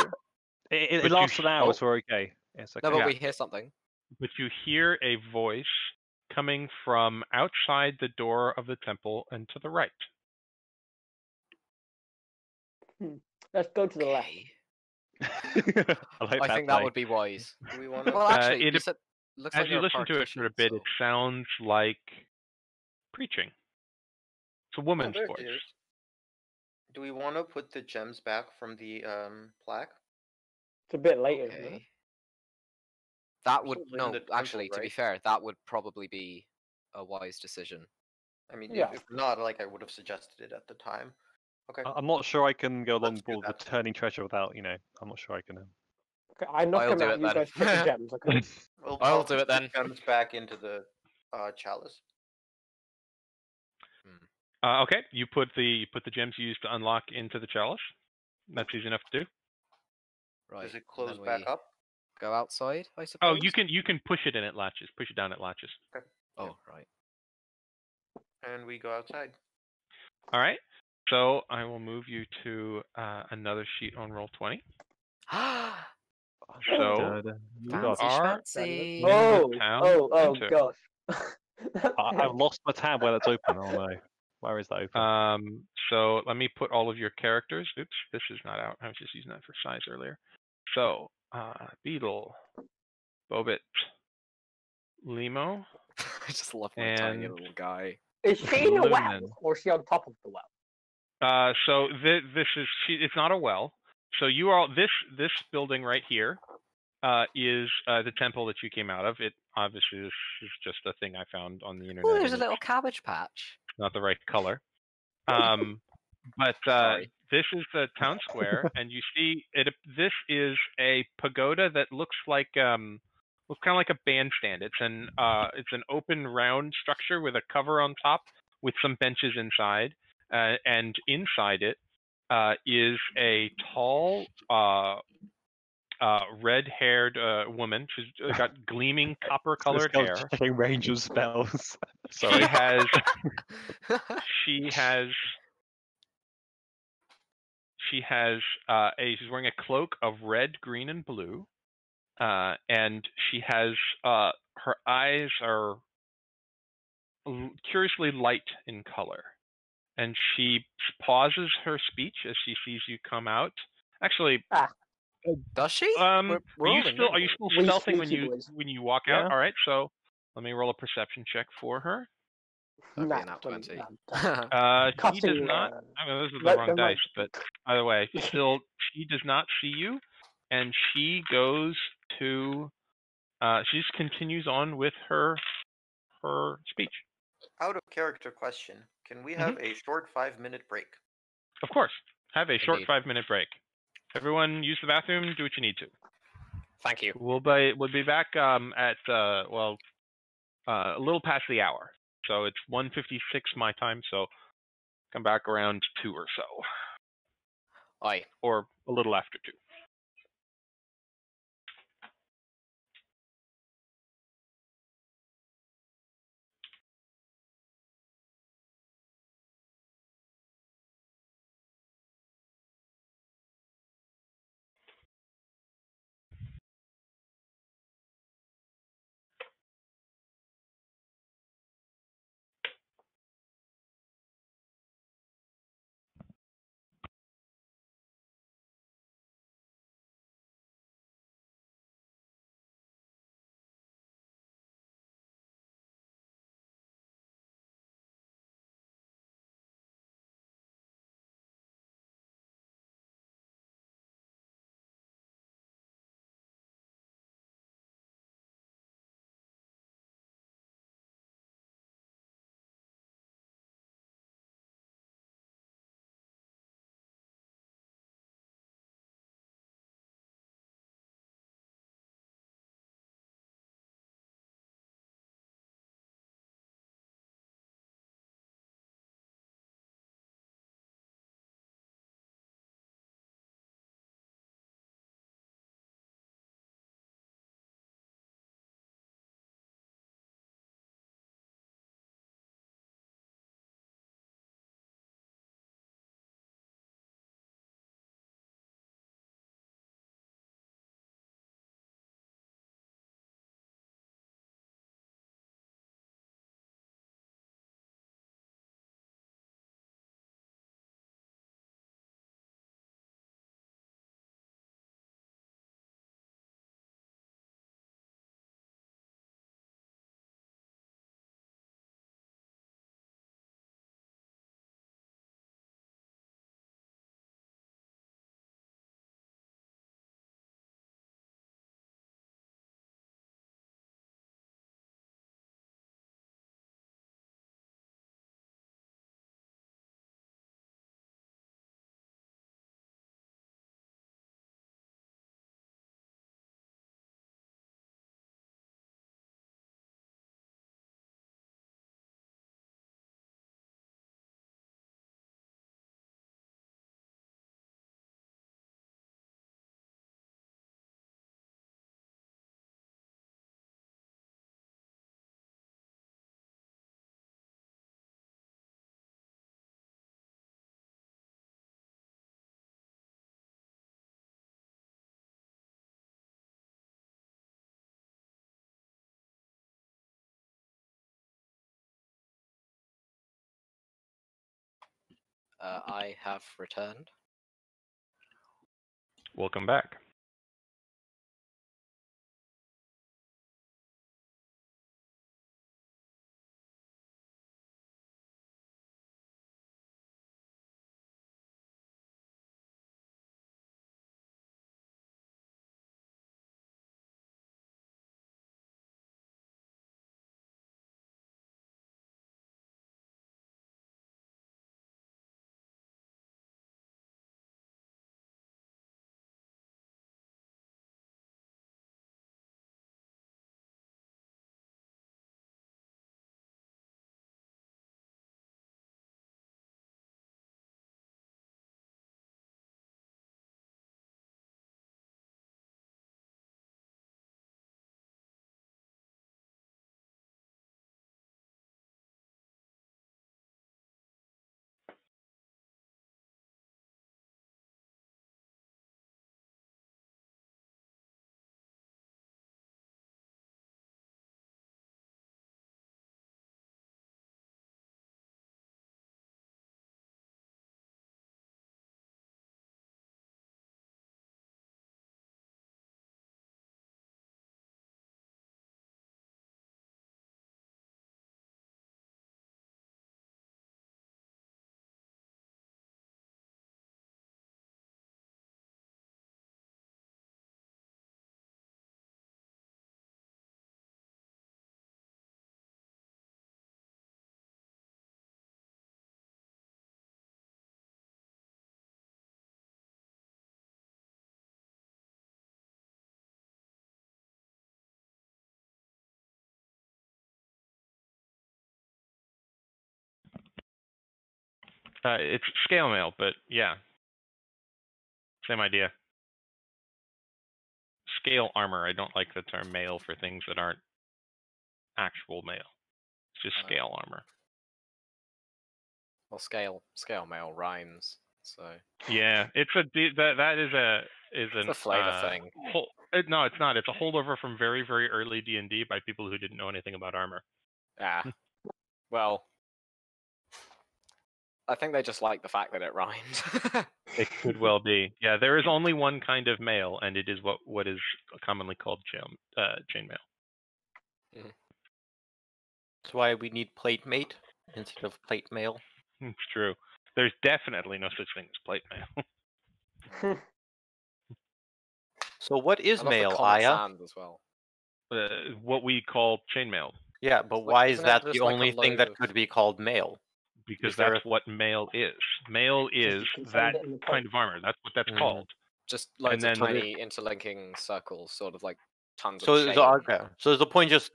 It But you lasts an hour, oh. so we're okay. Yes, okay. No, but Yeah. we hear something. but you hear a voice coming from outside the door of the temple and to the right. Let's go to the left. Okay. I like I that think that play. would be wise. Do we want to? Well, actually, it you said looks As like you you're listen to it for a partition, bit, so- it sounds like preaching. It's a woman's there it voice. is. Do we want to put the gems back from the plaque? It's a bit later, isn't it? Okay. That would Still in no. the temple, Actually, to be right? fair, that would probably be a wise decision. I mean, Yeah. if not, like I would have suggested it at the time. Okay. I'm not sure I can go along Let's do board with that. returning treasure without, I'm not sure I can. Okay, I knock I'll him do out. it You then. guys put the gems, okay? Well, I'll put do it the then. Gems back into the chalice. Okay, you put the gems you used to unlock into the chalice. That's easy enough to do. Right. Does it and close then back we up? Go outside, I Oh, suppose. you can push it and it latches. Push it down, it latches. Oh, right. And we go outside. All right. So I will move you to another sheet on roll 20. So you Fancy are schmancy. Oh, town oh center. gosh. I've lost my tab where that's open. Oh no, where is that open? So let me put all of your characters. Oops, this is not out. I was just using that for size earlier. So Beetle, Bobit, Limo. I just love my tiny And- little guy. Is she in a well, Lumin. or is she on top of the well? So this is it's not a well. So you are this building right here is the temple that you came out of. It obviously this is just a thing I found on the internet. Oh, there's a and little it's cabbage patch. not the right color. But Sorry. this is the town square, and you see it. This is a pagoda that looks kind of like a bandstand. It's an open round structure with a cover on top with some benches inside, and inside it is a tall, red-haired woman. She's got gleaming copper-colored hair. Casting range of spells. She Sorry. has she's wearing a cloak of red, green, and blue, and she has her eyes are curiously light in color, and she pauses her speech as she sees you come out. Actually, Does she? are We're you all still We stealthing sneaky boys. when you walk Yeah. out? All right, so let me roll a perception check for her. That'd be Nah, an nat 20. 20. She Cutting, does not. I mean, this is the let wrong them dice, but either way, she does not see you, and she goes to. She just continues on with her speech. Out of character question. Can we have a short 5-minute break? Of course, have a short Indeed. 5-minute break. Everyone, use the bathroom. Do what you need to. Thank you. We'll be back at a little past the hour. So it's 1:56 my time. So come back around 2 or so. Aye. or a little after 2. I have returned. Welcome back. It's scale mail, but yeah. Same idea. Scale armor. I don't like the term mail for things that aren't actual mail. It's just scale armor. Well, scale mail rhymes, so Yeah, it's that is it's a flavor thing. No, it's not. It's a holdover from very, very early D&D by people who didn't know anything about armor. Ah, well, I think they just like the fact that it rhymed. It could well be. Yeah, there is only one kind of mail, and it is what is commonly called chain mail. That's why we need plate mate instead of plate mail. It's true. There's definitely no such thing as plate mail. So what is I love the mail, Comet Aya? Sand as well. What we call chain mail. Yeah, but Like, why is isn't it that just the like a only thing load that of- could be called mail? Because Is there that's what mail is. Mail is you can that send it in the kind of armor. That's what that's Mm. called. Just loads of then the- tiny interlinking circles, sort of like tons So of is chain. okay. So is the point just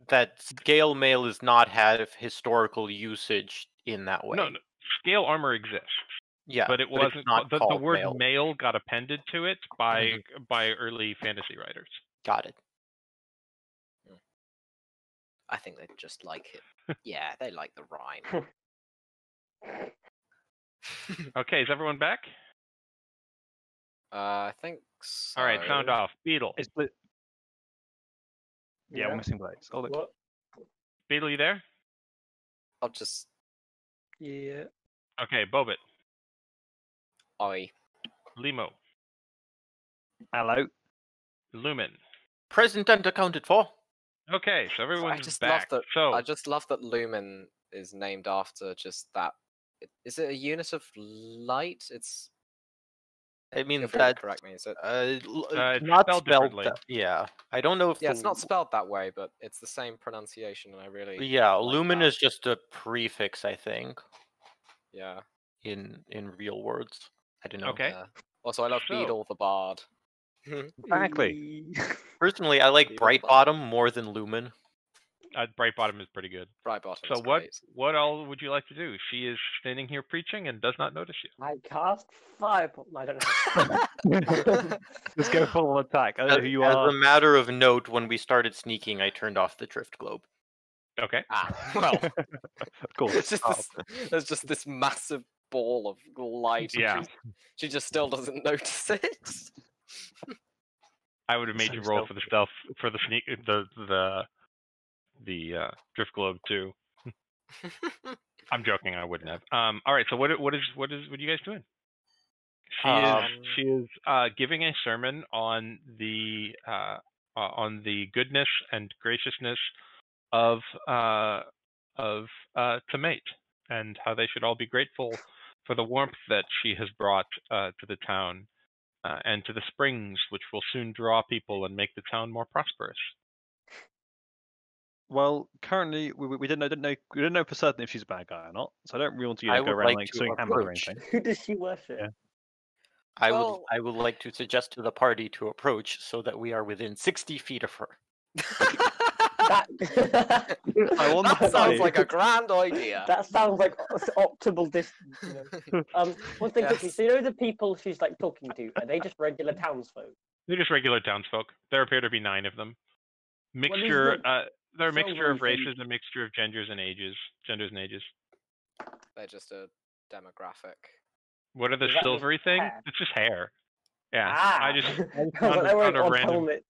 that scale mail does not have historical usage in that way? No, scale armor exists. Yeah, but it it's wasn't not the called word mail. got appended to it by early fantasy writers. Got it. I think they just like it. Yeah, they like the rhyme. Okay, is everyone back? I think so. All right, sound off. Beetle. It's split. Yeah, Yeah. we're missing blades. Oh, look. What? Beetle, you there? I'll just Yeah. Okay, Bobit. I Limo. Hello. Lumin. Present and accounted for. Okay, so I everyone's just back. love that. So I just love that Lumin is named after just that. Is it a unit of light? It's. I mean, Feel free to that correct me. Is it? it's not spelled spelled. differently. Yeah, I don't know if. Yeah, it's not spelled that way, but it's the same pronunciation, and I really. Yeah, like lumen that. is just a prefix, I think, Yeah. in real words. I don't know. Okay. Yeah. Also, I love So- Beetle the Bard. Exactly. Personally, I like Beetle Bard. Brightbottom more than Lumen. Brightbottom is pretty good. Brightbottom. So is what great. what all would you like to do? She is standing here preaching and does not notice you. I cast fire. No, I don't know. Just go full attack. I don't know who you As are. a matter of note, when we started sneaking, I turned off the drift globe. Okay. Well, Of course. it's just there's just this massive ball of light. and Yeah. She just still doesn't notice it. I would have made So you roll stealthy. for the stealth for the sneak the drift globe too. I'm joking. I wouldn't have. All right. So what are you guys doing? She is giving a sermon on the goodness and graciousness of Tamate and how they should all be grateful for the warmth that she has brought to the town and to the springs, which will soon draw people and make the town more prosperous. Well, currently we didn't know for certain if she's a bad guy or not. So I don't really want to I go would around like like to swinging hammers or approach. anything. Who does she worship? Yeah. I Well- would like to suggest to the party to approach so that we are within 60 feet of her. That, I want That the sounds party. like a grand idea. that sounds like optimal distance. You know? One thing quickly. Yes. So you know the people she's like talking to? Are they just regular townsfolk? They're just regular townsfolk. There appear to be 9 of them. is Mixture. the They're a mixture of silvery thing? races, a mixture of genders and ages. They're just a demographic. What are the Is that just silvery thing? hair? It's just hair. Yeah. Ah! I just I was like, found they're wearing a odd random. helmets.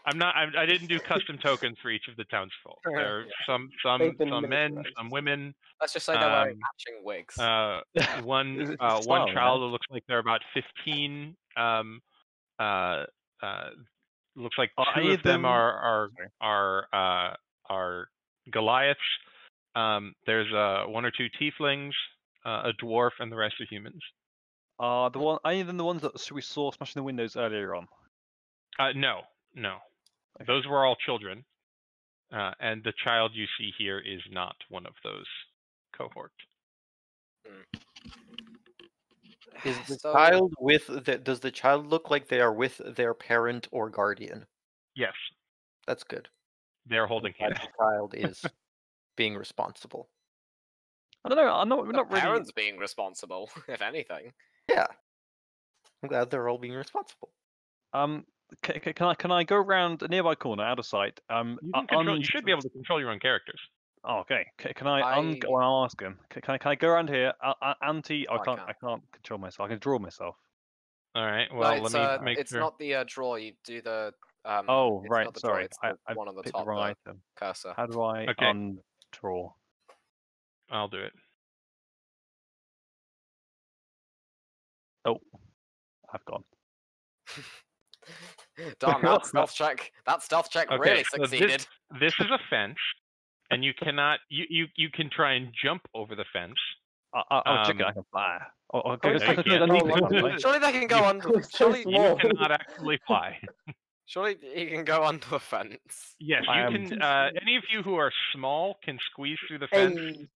I didn't do custom tokens for each of the townsfolk. There are some They've been men, militarized. some women. Let's just say they're wearing Um, matching wigs. One It's one style, you child know? who looks like they're about 15. Looks like Are two any of of them them- are Goliaths. There's 1 or 2 tieflings, a dwarf, and the rest are humans. Any of them the ones that we saw smashing the windows earlier on? No. Those were all children, and the child you see here is not one of those cohort. Is the So- child with does the child look like they are with their parent or guardian? Yes, That's good. they're holding That hands. the child is being responsible. I don't know. We're The not really. parents being responsible, if anything. Yeah. I'm glad they're all being responsible. Can I go around a nearby corner out of sight? You can control. You should be able to control your own characters. Oh, okay. Can I? Well, I'll ask him. Can I go around here? Anti. I can't. I can't control myself. I can draw myself. All right. Well, no, let me make it's sure. not the draw. You do the. Oh, it's right. Not the Sorry. Draw, it's the I one on the picked top. the wrong The item. cursor. How do I Okay. undraw? I'll do it. Oh, I've gone. Damn, that stealth check. That stealth check Okay, really so succeeded. This is a fence, and you cannot. You can try and jump over the fence. Chicken, I can fly. Okay, Oh, just you can't. Surely they can go under. It's so Surely small. You cannot actually fly. Surely he can go under the fence. Yes, I you am- can. Any of you who are small can squeeze through the fence. Hey,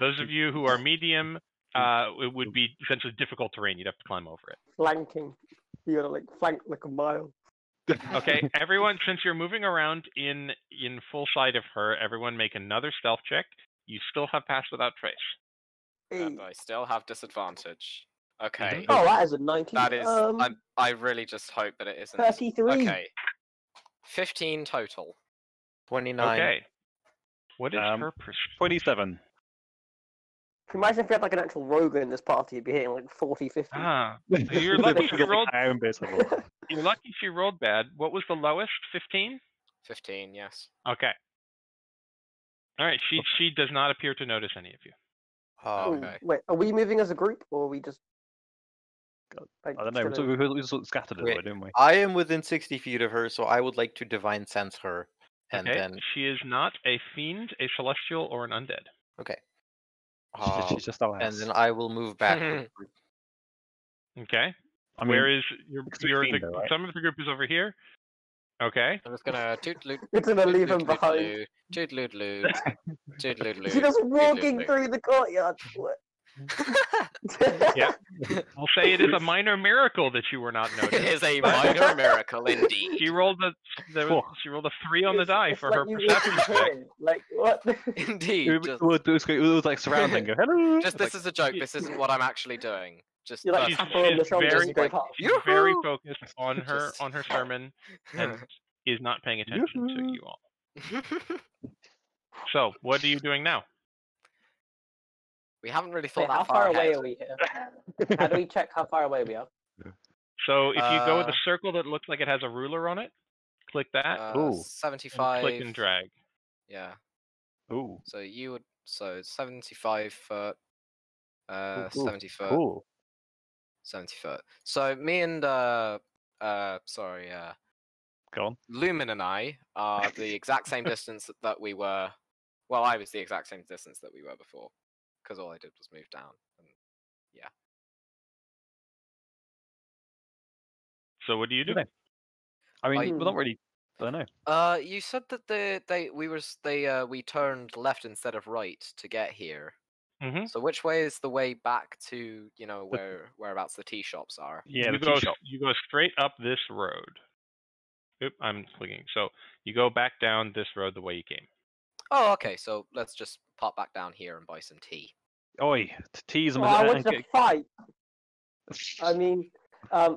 Those of you who are medium, it would be essentially difficult terrain. You'd have to climb over it. flanking. You gotta like flank like a mile. Okay, everyone, since you're moving around in full sight of her, everyone make another stealth check. You still have pass without trace. Hey. And I still have disadvantage. Okay. Oh, that is a 19. That is. I really just hope that it isn't. 33. Okay. 15 total. 29. Okay. What is Um, her perception? 27. Imagine if you had like an actual rogue in this party, you'd be hitting like 40, 50. Ah, you're lucky she rolled. I'm basically. You're lucky she rolled bad. What was the lowest? 15. 15, yes. Okay. All right. She does not appear to notice any of you. Oh, Okay. wait, are we moving as a group, or are we just... Like, I don't know. chilling? We sort of scattered it, Wait. away, didn't we? I am within 60 feet of her, so I would like to divine sense her, and Okay. then She is not a fiend, a celestial, or an undead. okay. She's just our And ass. then I will move back. to the group. Okay. I mean, Where is your it's a fiend, the, though, right? some of the group is over here. Okay. I'm just gonna toot-loot. You're gonna leave him behind. Toot-loot-loot. Toot-loot-loot. She just walking toot-loot-loot. through the courtyard. What? Yeah. I'll say it is a minor miracle that you were not It noticed. is a minor miracle indeed. She rolled a she rolled a 3 on the die It's for like her you perception walking check. here. Like, what? Indeed. It was like surrounding her. Hello. Just this is a joke. This isn't what I'm actually doing. Just You're like, She's, tap her on the she's shoulder as very you go past. she's very Yoo-hoo! focused on her Just- sermon and is not paying attention to Yoo-hoo. you all. So, what are you doing now? we haven't really Wait, thought how that far far away ahead. are we here? How do we check how far away we are? So, if you go with a Uh, circle that looks like it has a ruler on it, click that. Ooh. And 75. click and drag. Yeah. Ooh. So you would. So 75 foot. Ooh, 70 foot. Cool. 70 foot. So me and sorry, Go on. Lumin and I are the exact same distance that we were. Well, I was the exact same distance that we were before, because all I did was move down. And So, what do you do? Okay. I mean, I- we're not really. I don't know. you said that we turned left instead of right to get here. Mm-hmm. So which way is the way back to whereabouts the tea shops are? Yeah, you the go tea shop. you go straight up this road. Oop, I'm clicking. So you go back down this road the way you came. Oh, okay. So let's just pop back down here and buy some tea. Oi, tease them. Oh, I want to fight. I mean,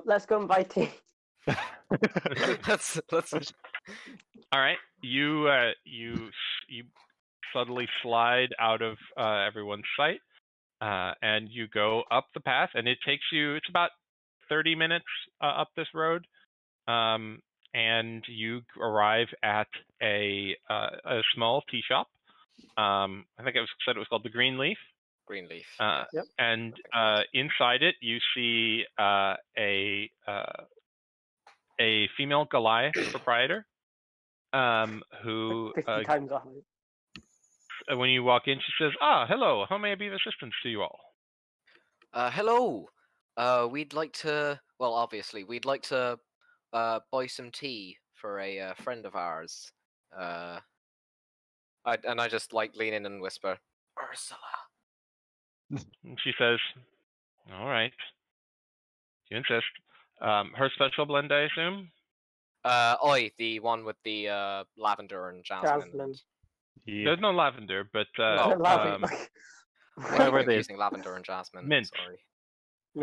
let's go and buy tea. let's. All right, you subtly slide out of everyone's sight, and you go up the path, and it takes you. It's about 30 minutes up this road, and you arrive at a small tea shop. I think it said it was called the Green Leaf. Greenleaf. Yep. And inside it, you see a female Goliath proprietor, who 50 times off. when you walk in, she says, "Ah, hello. How may I be of assistance to you all?" Hello. We'd like to. Well, obviously, we'd like to buy some tea for a friend of ours. I just like lean in and whisper, Ursula. And she says, "All right. You insist. Her special blend, I assume." Oi, the one with the lavender and jasmine. Jasmine. Yeah. There's no lavender, but Oh, Laughing. um, I Where keep they- using lavender and jasmine. Mint. Sorry.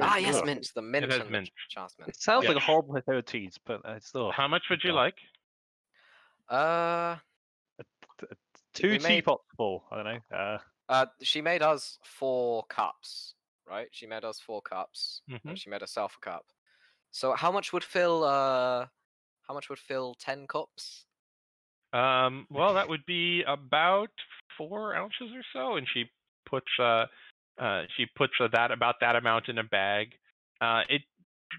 Ah, yes, Ugh. mint. The mint has and mint. the jasmine. It sounds Yeah. like a horrible potato teas, but it's still. How much would you Yeah. like? Two we made- teapots full. I don't know. She made us 4 cups, right? She made us 4 cups. Mhm. And she made herself a cup. So how much would fill? How much would fill 10 cups? Well, that would be about 4 ounces or so, and she puts that about that amount in a bag. It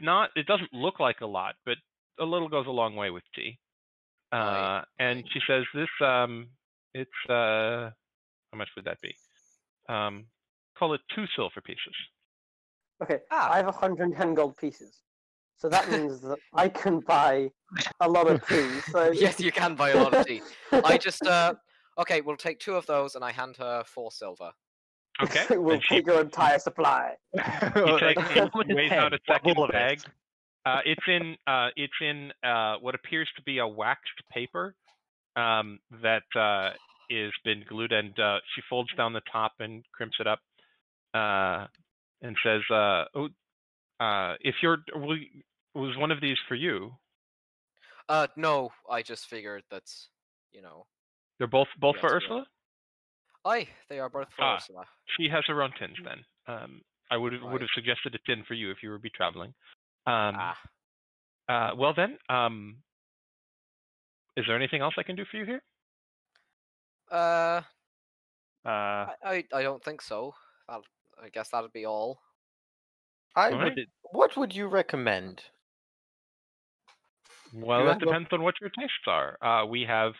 doesn't look like a lot, but a little goes a long way with tea. And Right. she says this it's how much would that be? Call it 2 silver pieces. Okay, Ah. I have 110 gold pieces, so that means that I can buy a lot of tea. So Yes, you can buy a lot of tea. I just okay, we'll take 2 of those, and I hand her 4 silver. Okay. we'll and she take your entire supply. weighs out a second All of it. bag. It's in what appears to be a waxed paper that is been glued, and she folds down the top and crimps it up and says, "If you're was one of these for you?" No, I just figured that, They're both Yes, for yeah. Ursula. Aye, they are both for Ah. Ursula. She has her own tins then. I would have Right. suggested a tin for you if you would be traveling. Ah. Well then, is there anything else I can do for you here? I don't think so. I guess that'd be all. Alright. What would you recommend? Well, You that have a- depends on what your tastes are. We have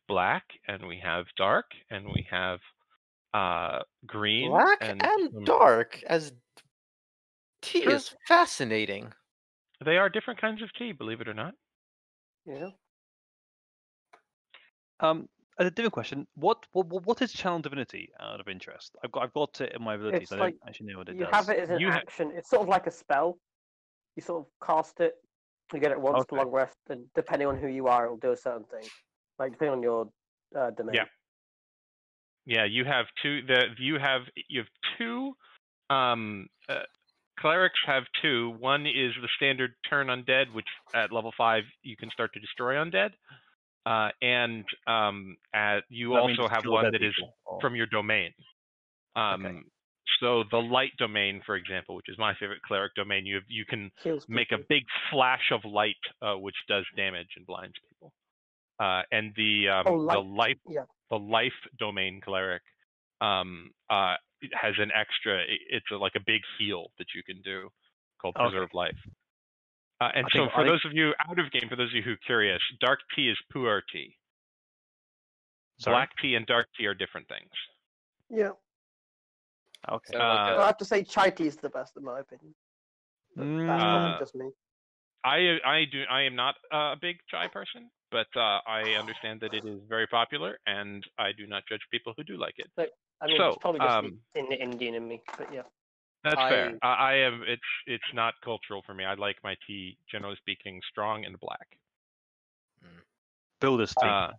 black, and we have dark, and we have green. Black and and dark as tea Sure. is fascinating. They are different kinds of tea, believe it or not. Yeah. A different question. What is channel divinity out of interest? I've got it in my abilities. It's I don't like actually know what it You does. have it as an You ha- action. It's sort of like a spell. You sort of cast it. You get it once per Okay. long rest, and depending on who you are, it'll do a certain thing. Like depending on your domain. Yeah. Yeah, you have two. You have 2. Clerics have 2. One is the standard turn undead, which at level 5 you can start to destroy undead. And you That means also just have kill one dead that is people, or- from your domain. Okay. So the light domain, for example, which is my favorite cleric domain, you can Heals make a people. big flash of light, which does damage and blinds people. And the light. the life domain cleric it has an extra. It's like a big heal that you can do called Okay. Preserve Life. And I so, think- for I think- those of you out of game, for those of you who are curious, dark tea is pu'er tea. Sorry? Black tea and dark tea are different things. Yeah. Okay. So like But I have to say, chai tea is the best in my opinion. But that's probably just me. I am not a big chai person, but I understand that it is very popular, and I do not judge people who do like it. I mean, So, it's probably just in the Indian in me. But yeah. That's fair. I am. It's not cultural for me. I like my tea, generally speaking, strong and black. Builder's tea.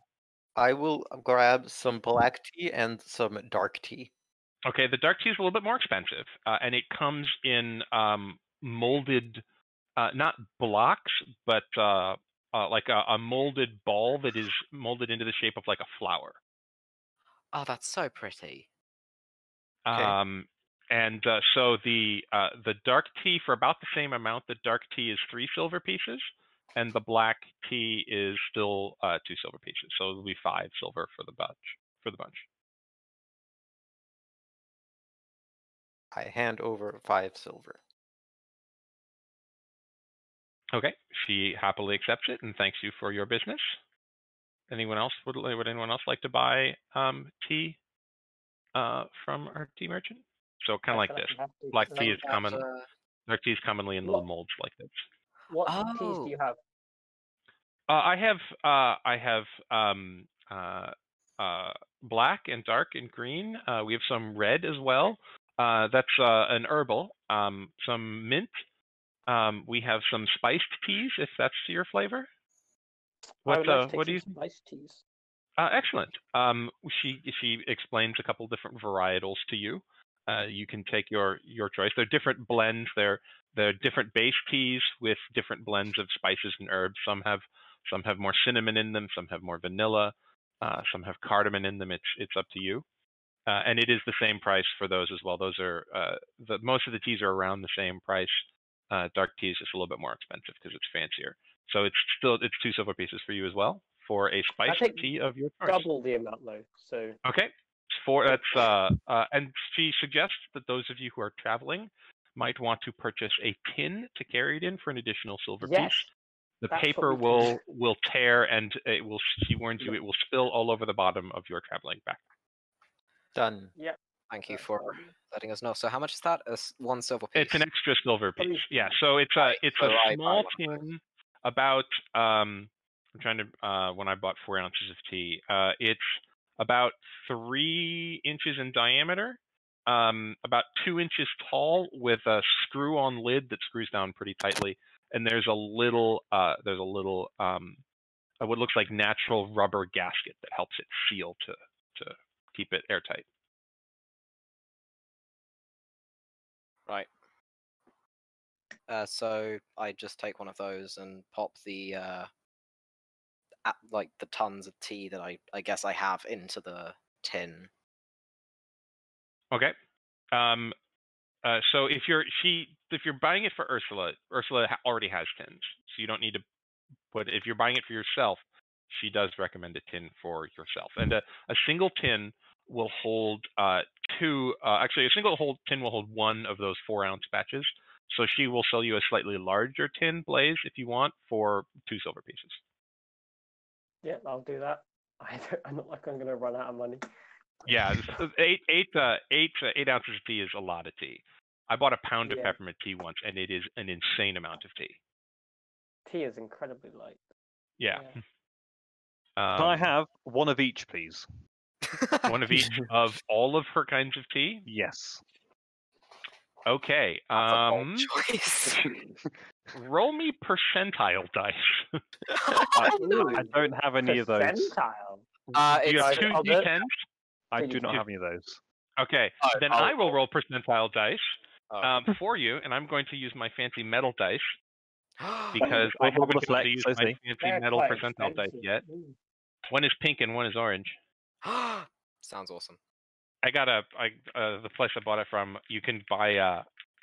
I will grab some black tea and some dark tea. Okay, the dark tea is a little bit more expensive, and it comes in molded, not blocks, but like a molded ball that is molded into the shape of like a flower. Oh, that's so pretty. Okay. And so the dark tea, for about the same amount, the dark tea is 3 silver pieces, and the black tea is still 2 silver pieces. So it'll be 5 silver for the bunch. I hand over 5 silver. Okay, she happily accepts it and thanks you for your business. Anyone else would anyone else like to buy tea from our tea merchant? So kind of like this. Black tea is common. Dark tea is commonly in little molds like this. What teas do you have? I have black and dark and green. We have some red as well. That's an herbal. Some mint. We have some spiced teas, if that's your flavor. I would like to What take do you some spiced teas. Excellent. She explains a couple different varietals to you. you can take your choice. They're different blends. They're different base teas with different blends of spices and herbs. Some have more cinnamon in them. Some have more vanilla. Some have cardamom in them. It's up to you. And it is the same price for those as well. Those are most of the teas are around the same price. Dark tea is just a little bit more expensive because it's fancier. So it's 2 silver pieces for you as well for a spiced tea of your choice. Double the amount though. So okay, and she suggests that those of you who are traveling might want to purchase a tin to carry it in for an additional silver piece. The paper will tear, and she warns you, it will spill all over the bottom of your traveling bag. Done. Yeah. Thank you for letting us know. So how much is that? 1 silver piece. It's an extra silver piece. Yeah. So it's a small tin. About I'm trying to when I bought 4 ounces of tea. It's about 3 inches in diameter, about 2 inches tall, with a screw-on lid that screws down pretty tightly. And there's a little what looks like natural rubber gasket that helps it seal to keep it airtight. Right. So I just take one of those and pop the like the tons of tea that I guess I have into the tin. Okay. So if you're buying it for Ursula already has tins, so you don't need to put. If you're buying it for yourself, she does recommend a tin for yourself, and a single tin will hold actually a single tin will hold 1 of those 4-ounce batches. So she will sell you a slightly larger tin, Blaze, if you want, for 2 silver pieces. Yeah, I'll do that. I'm not like I'm going to run out of money. Yeah, 8 ounces of tea is a lot of tea. I bought a pound of peppermint tea once, and it is an insane amount of tea. Tea is incredibly light. Yeah. Can I have 1 of each, please? 1 of each of all of her kinds of tea? Yes. Okay. That's a bold choice. Roll me percentile dice. I don't have any of those. Percentile. You have 2 D10s? I do not have any of those. Okay, then I will roll percentile dice for you, and I'm going to use my fancy metal dice because I haven't been able to use my fancy metal percentile dice yet. One is pink and one is orange. Sounds awesome. I got the place I bought it from. You can buy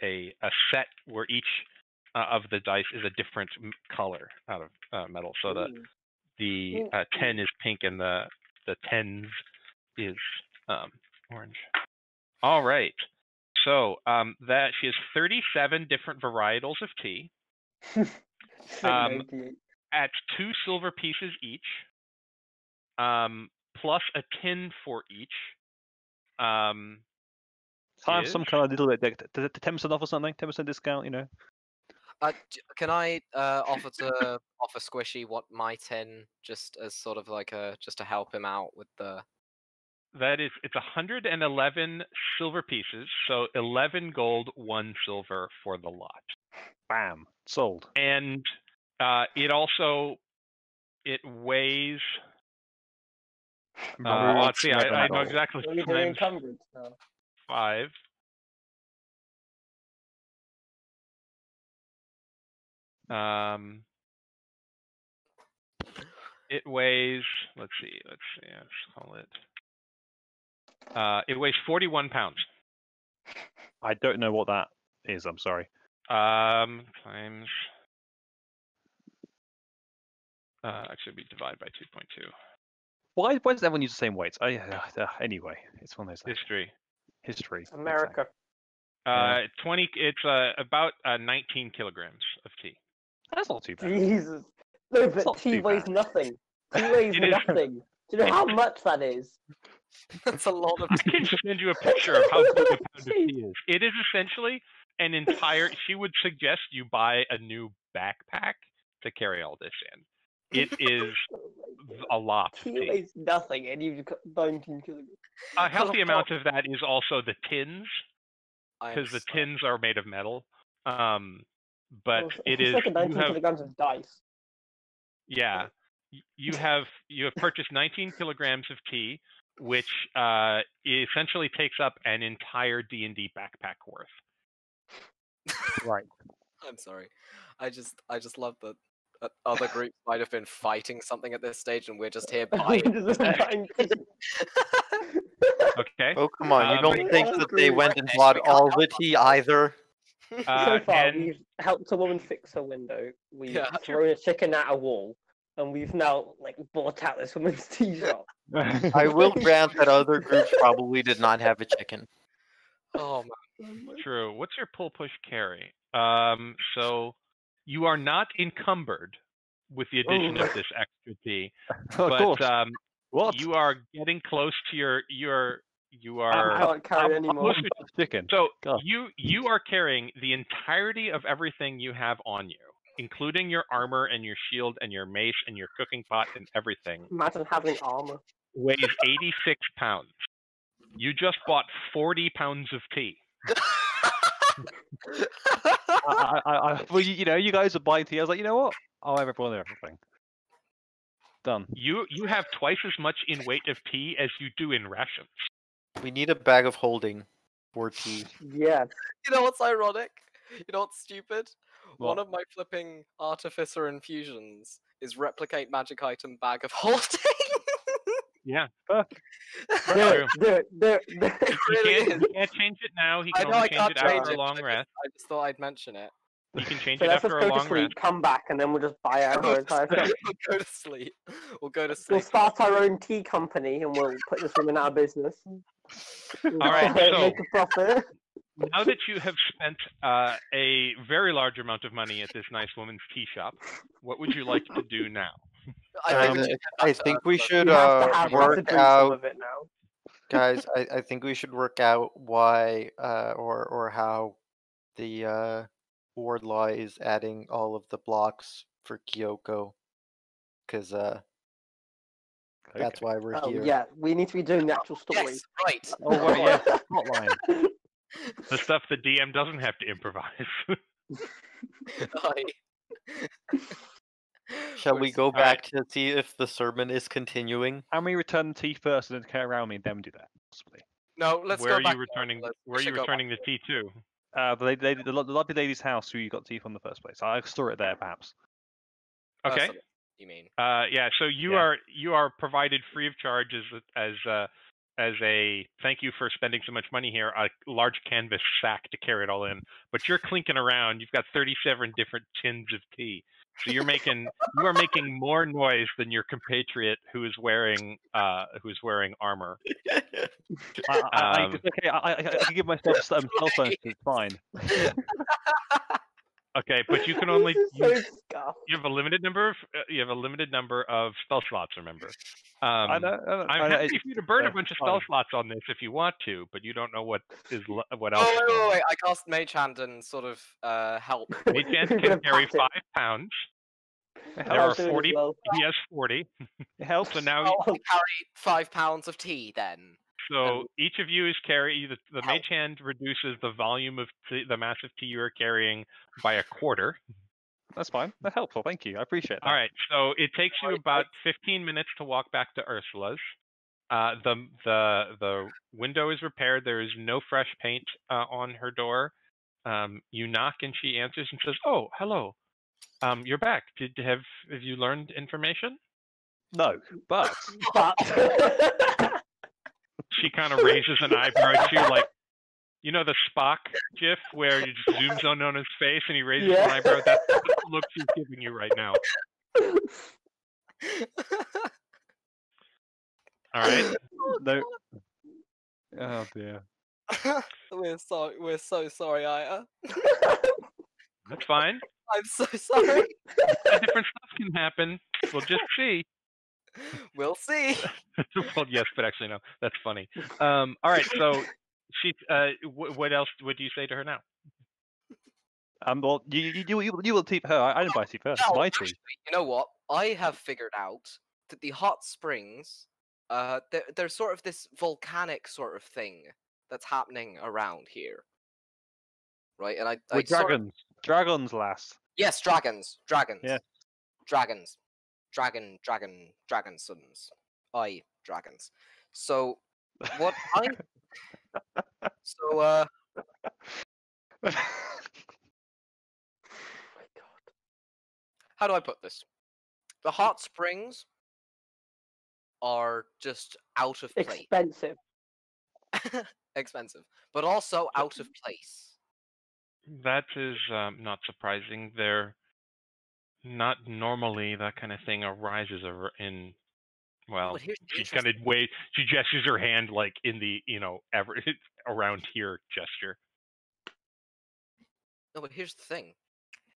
a set where each of the dice is a different color out of metal. So the 10 is pink and the 10s is orange. All right. So that she has 37 different varietals of tea at 2 silver pieces each, plus a tin for each. Can I have some kind of little bit 10% off or something? 10% discount, you know? Can I offer Squishy what my 10 just as sort of like just to help him out with the. It's 111 silver pieces, so 11 gold, 1 silver for the lot. Bam, sold. And it weighs. Let's see, I know exactly. What are you doing encumbrance now? 5. It weighs. Let's see. Let's call it. It weighs 41 pounds. I don't know what that is. I'm sorry. Times. Actually, we divide by 2.2. Why does everyone use the same weights? Anyway, it's one of those things. History. It's America. It's about 19 kilograms of tea. That's not too bad. Jesus. No, but tea weighs nothing. Tea weighs nothing. Do you know how much that is? That's a lot of tea. I can send you a picture of how big a pound of tea is. It is essentially an entire. She would suggest you buy a new backpack to carry all this in. It is a lot of tea. Tea weighs nothing, and you've got 19 kilograms. A healthy amount of that is also the tins, because the tins are made of metal. But it's like 19 kilograms of dice. Yeah, you have purchased 19 kilograms of tea, which essentially takes up an entire D&D backpack worth. Right. I'm sorry. I just love that other groups might have been fighting something at this stage, and we're just here buying. Okay. Oh, come on. You don't Um, think that they went and bought all the tea either? So far, and we've helped a woman fix her window. We've Yeah. thrown a chicken at a wall, and we've now bought out this woman's tea shop. I will grant that other groups probably did not have a chicken. Oh man. true. What's your pull push carry? So you are not encumbered with the addition of this extra tea, Of but course. What? you are getting close to you I are can't carry anymore. Closer to the chicken. so God. you are carrying the entirety of everything you have on you, including your armor and your shield and your mace and your cooking pot and everything. Imagine having armor. Weighs 86 pounds. You just bought 40 pounds of tea. Well, you guys are buying tea. I was like, you know what? I'll have everyone everything. Done. You have twice as much in weight of tea as you do in rations. We need a bag of holding for tea. Yes. You know what's ironic? You know what's stupid? One What? of my flipping artificer infusions is replicate magic item bag of holding. Yeah. Do True. it. It really is. He can't change it now. He I can know only I can't change it change after it. a long rest. I just thought I'd mention it. He can change So it let's just after a go to long sleep, rest. come back, and then we'll just buy out our entire shop. We'll go to sleep. We'll go to We'll sleep. start our own tea company, and we'll put this woman out of business. We'll All right, so- make a profit. Now that you have spent a very large amount of money at this nice woman's tea shop, what would you like to do now? I think we should You have to have work to do some out, of it now. guys. I think we should work out why or how the ward law is adding all of the blocks for Kyoko, because that's why we're Oh here. yeah, we need to be doing the actual story. Yes, right. Oh wait, yeah. Hotline. The stuff the DM doesn't have to improvise. Shall we go back to see if the sermon is continuing? Can we return the tea first and then carry around me and then do that? Possibly. No, let's Where go are back. you returning? Let's- Where are we you should go returning the back. tea to? The lovely lady's house who you got tea from in the first place. I'll store it there, perhaps. Okay. Personally, you mean? Yeah. So you are provided free of charge as a thank you for spending so much money here, a large canvas sack to carry it all in. But you're clinking around. You've got 37 different tins of tea. So you are making more noise than your compatriot who is wearing armor. It's okay. I can give myself some cell phone. It's fine. Okay, but you can only This is so scuffed. you have a limited number of spell slots. Remember, I know. I'm happy for you to burn a bunch of spell slots on this if you want to, but you don't know what else. Oh, wait. I cast Mage Hand and sort of help. Mage Hand can carry 5 pounds. There I'll are do it as 40. well. He has 40. It helps. So now, I'll carry 5 pounds of tea then. so each of you is carry the Mage Hand reduces the volume of the mass of tea you are carrying by a quarter. That's fine. That's helpful. Thank you. I appreciate that. All right, so it takes you about 15 minutes to walk back to Ursula's. The window is repaired. There is no fresh paint on her door. You knock and she answers and says, "Oh, hello. You're back. Have you learned information?" No, but She kind of raises an eyebrow at you, like, you know the Spock gif where it just zooms in on his face and he raises an eyebrow? That's the look she's giving you right now. All right. no. Oh dear. We're so sorry, Aya. That's fine. I'm so sorry. Different stuff can happen. We'll just see. We'll see. Well, yes, but actually, no. That's funny. All right. So, she. What else would you say to her now? Well, you will teep her. I didn't buy tea first. No, My tea. actually, you know what? I have figured out that the hot springs, there's sort of this volcanic sort of thing that's happening around here, right? And I With sort of- dragons. Dragons, lass. Yes, dragons. Yeah. Dragons. Dragon sons. Dragons. So, what I... So, Oh my god. how do I put this? The hot springs are just out of place. Expensive. Expensive, but also out of place. That is not surprising. They're not normally that kind of thing arises in. Well, But here's the she kind of she gestures her hand like in the around here gesture. No, but here's the thing.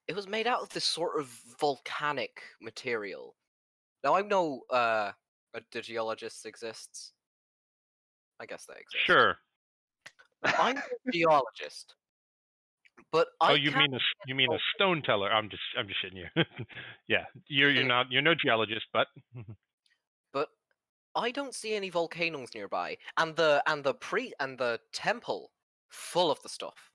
It was made out of this sort of volcanic material. Now I know a geologist exists. I guess they exist. Sure. I'm a geologist, but you mean a stone teller? I'm just shitting you. Yeah, you're no geologist, but but I don't see any volcanoes nearby, and the temple full of the stuff.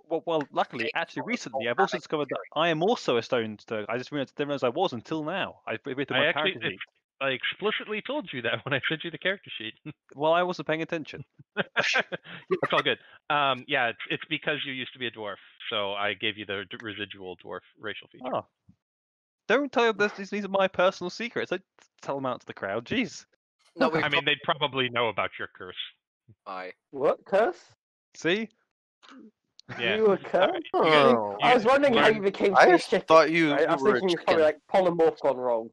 Well, luckily, actually, recently, I've also discovered that I am also a stone teller. I just didn't realize I was until now. I written my character sheet. I explicitly told you that when I sent you the character sheet. Well, I wasn't paying attention. It's all good. Yeah, it's because you used to be a dwarf, so I gave you the residual dwarf racial feature. Oh. Don't tell them these are my personal secrets. I tell them out to the crowd. Jeez. No, I mean, they'd probably know about your curse. What curse? See? Yeah. You were cursed? Oh. I was wondering how you became I so just shifty. thought you Right? I was were a thinking it's probably chicken. like polymorph gone wrong,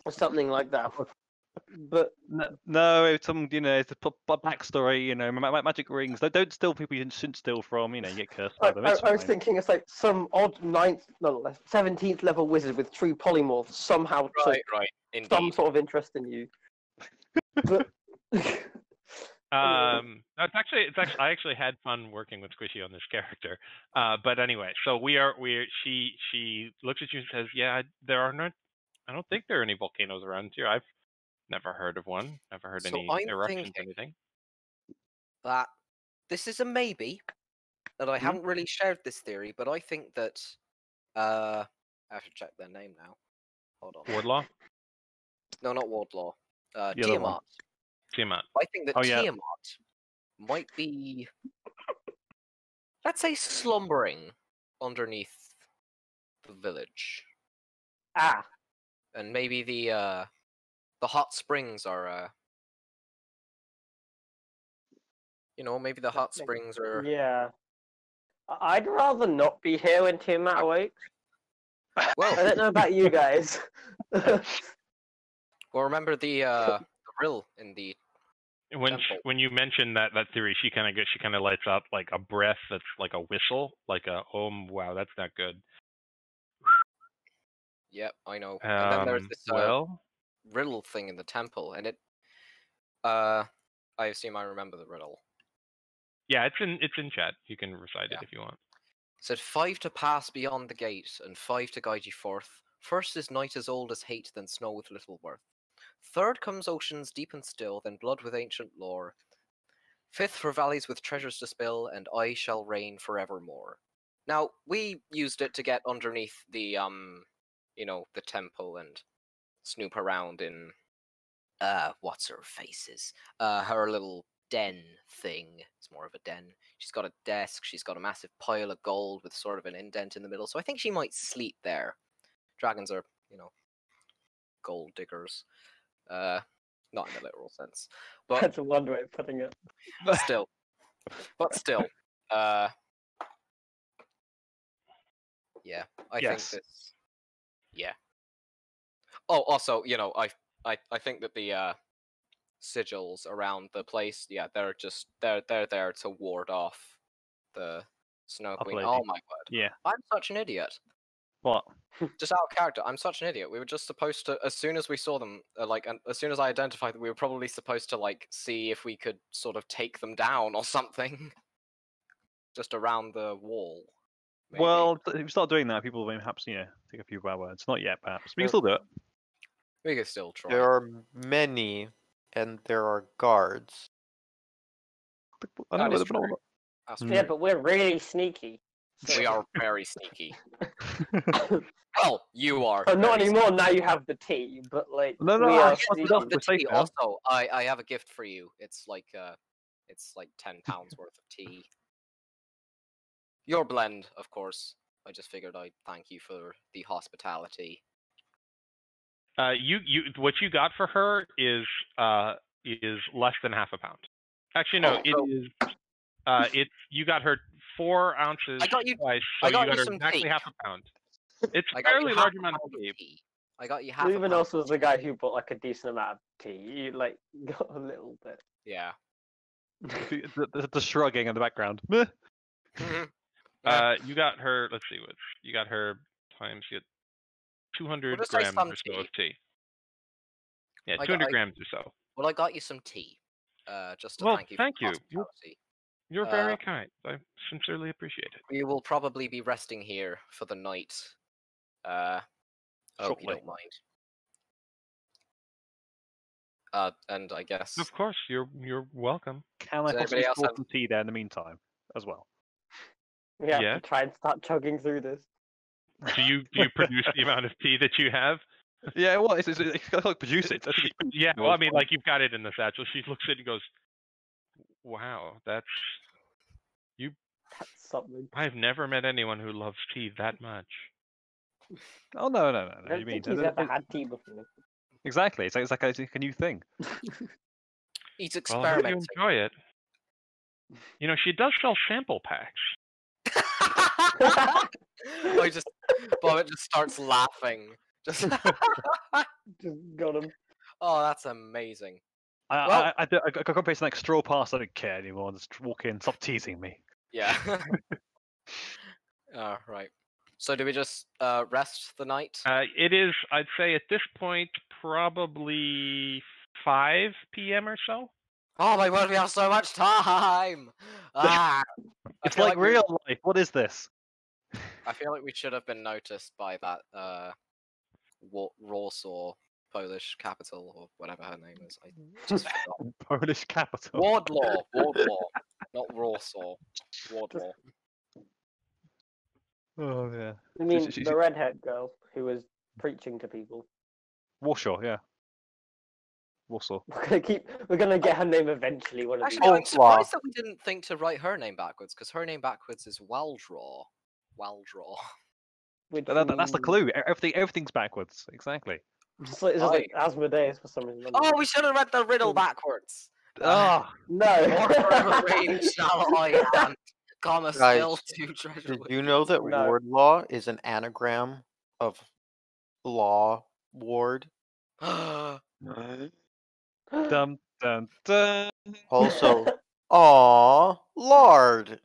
or something like that. But No, it's some it's a backstory. Magic rings. They don't steal people you shouldn't steal from. You get cursed by them. I was thinking it's like some odd 17th level wizard with true polymorph somehow took right, indeed. some sort of interest in you. But It's actually I actually had fun working with Squishy on this character. But anyway, so she looks at you and says, "Yeah, there are not. I don't think there are any volcanoes around here. I've never heard of one. Never heard any eruptions, anything." That this is a maybe, that I haven't really shared this theory, but I think that I have to check their name now. Hold on. Wardlaw? No, not Wardlaw. other Tiamat. one. Tiamat. I think that Tiamat might be, let's say, slumbering underneath the village. And maybe the hot springs are maybe the hot springs are... Yeah. I'd rather not be here when Tiamat awakes. Well, I don't know about you guys. Well, remember the rill in the when you mention that theory, she kind of lights up like a breath that's like a whistle, like a wow, that's not good. Yep, I know. And then there's this riddle thing in the temple, and it I assume I remember the riddle. Yeah, it's in chat. You can recite it if you want. It said 5 to pass beyond the gate, and 5 to guide you forth. First is night as old as hate, then snow with little worth. Third comes oceans deep and still, then blood with ancient lore. Fifth for valleys with treasures to spill, and I shall reign forevermore. Now, we used it to get underneath the the temple and snoop around in what's her faces? Her little den thing. It's more of a den. She's got a desk, she's got a massive pile of gold with sort of an indent in the middle, so I think she might sleep there. Dragons are, gold diggers. Not in the literal sense. But that's a wonder way of putting it. Still. Yeah, I think this. Yeah. Oh, also, I think that the sigils around the place, they're there to ward off the Snow Queen. Oh my god. Yeah. I'm such an idiot. What? Just out of character, I'm such an idiot. We were just supposed to, as soon as we saw them, as soon as I identified them, we were probably supposed to see if we could sort of take them down or something. Just around the wall. Maybe. Well, if you start doing that, people will perhaps, take a few bad words. Not yet, perhaps. But you can still do it. We can still try. There are many, and there are guards. That is true. Yeah, but we're really sneaky. So- We are very sneaky. Well, you are. Oh, not very anymore. Now you have the tea, but like No, we I are guess sneaky. not. The We're safe tea. now. Also, I have a gift for you. It's like £10 worth of tea. Your blend, of course. I just figured I'd thank you for the hospitality. What you got for her is less than half a pound. Actually, no, Oh, it so- is. It's you got her 4 ounces I got you- twice, I so got you got you her some exactly tea. half a pound. It's I a got you fairly half large a amount of pound of tea. tea. I got you half a Lumin pound. also of was the tea. guy who bought like a decent amount of tea. You like got a little bit. Yeah. The shrugging in the background. Meh. Yeah. You got her. Let's see what you got her times. You get 200 We'll just say grams some or so of tea. tea. Yeah, I 200 got- grams or so. Well, I got you some tea. Just to Well, thank you thank for you. the hospitality. You're very kind. I sincerely appreciate it. We will probably be resting here for the night. I hope you Shortly. don't mind. And I guess Of course, you're welcome. Can I Does possibly anybody else store have- some tea there in the meantime as well? We have Yeah. to try and start chugging through this. Do you produce the amount of tea that you have? Yeah, well, it's like produce it. I think it's Yeah, no, well, I it's mean, fine. like you've got it in the satchel. She looks at it and goes, "Wow, That's something. I've never met anyone who loves tea that much." Oh no. I don't You mean think he's ever had tea before. exactly? It's like a new thing. he's Well, I hope you experimenting. enjoy it. You know, she does sell sample packs. Bobbit just starts laughing. Just Just got him. oh, that's amazing. I got place like straw pass. I don't care anymore. Just walk in. Stop teasing me. Yeah. Right. So do we just rest the night? It is, I'd say, at this point, probably 5 p.m. or so. Oh my word, we have so much time! Ah, It's feel like we- real life. What is this? I feel like we should have been noticed by that Warsaw Polish capital or whatever her name is. I just forgot. Polish capital. Wardlaw, not Warsaw. Wardlaw. Oh yeah. I mean, She- the redhead girl who was preaching to people. Warsaw. Yeah. Warsaw. We're gonna get her name eventually. One of these. Actually, I'm Outlaw. surprised that we didn't think to write her name backwards, because her name backwards is Waldraw. Waldraw. Which That's the means- clue. Everything's backwards. Exactly. It's like Asmodeus for some reason. Oh, we should have read the riddle Hmm. backwards. Ah. No. Or forever reign shall I hunt, comma still Guys, to treasure. Did with you know that No. ward law is an anagram of law ward? Dum dum dum. Also, aw, lard.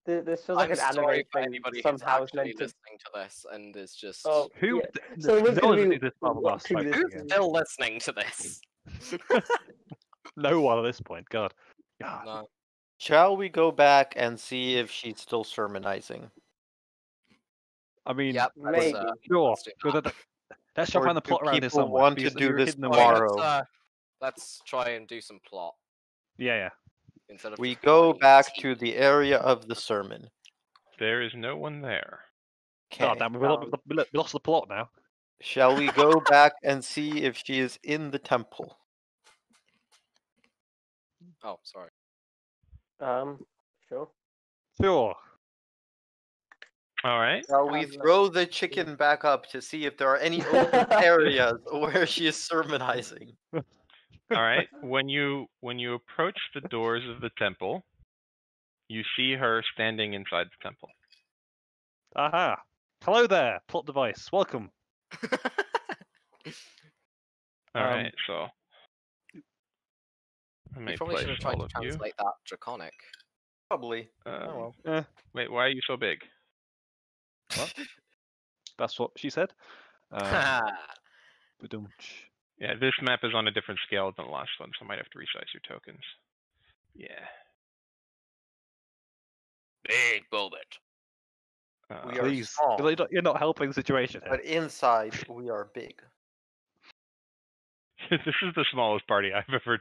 This feels like I'm an sorry anime for thing. anybody who's Somehow actually meant to. listening to this and is just Oh, Who? yeah. So we're no gonna one's be this part of us watching spoken this who's again. still listening to this? No one at this point. God. No. Shall we go back and see if she's still sermonizing? I mean, Yep. Maybe. sure. let's do Go that. that- Let's try to Or find the do plot around here people somewhere. want to because do you're this hidden Alright, away. tomorrow? let's try and do some plot Yeah. instead of We just go writing back tea. to the area of the sermon. There is no one there. God Okay. damn, we lost the plot now. Shall we go back and see if she is in the temple? Oh, sorry. Sure. Sure. All right. Shall we throw the chicken back up to see if there are any open areas where she is sermonizing? All right. When you approach the doors of the temple, you see her standing inside the temple. Aha. Hello there, plot device. Welcome. All Um, right. So I You may probably should have place tried all to of you. translate that draconic. Probably. Um, well. Wait, why are you so big? That's what she said. Ba-dum. Yeah, this map is on a different scale than the last one, so I might have to resize your tokens. Yeah. Big Bobbit. We are Please, small. you're not helping the situation here. But inside, we are big. This is the smallest party I've ever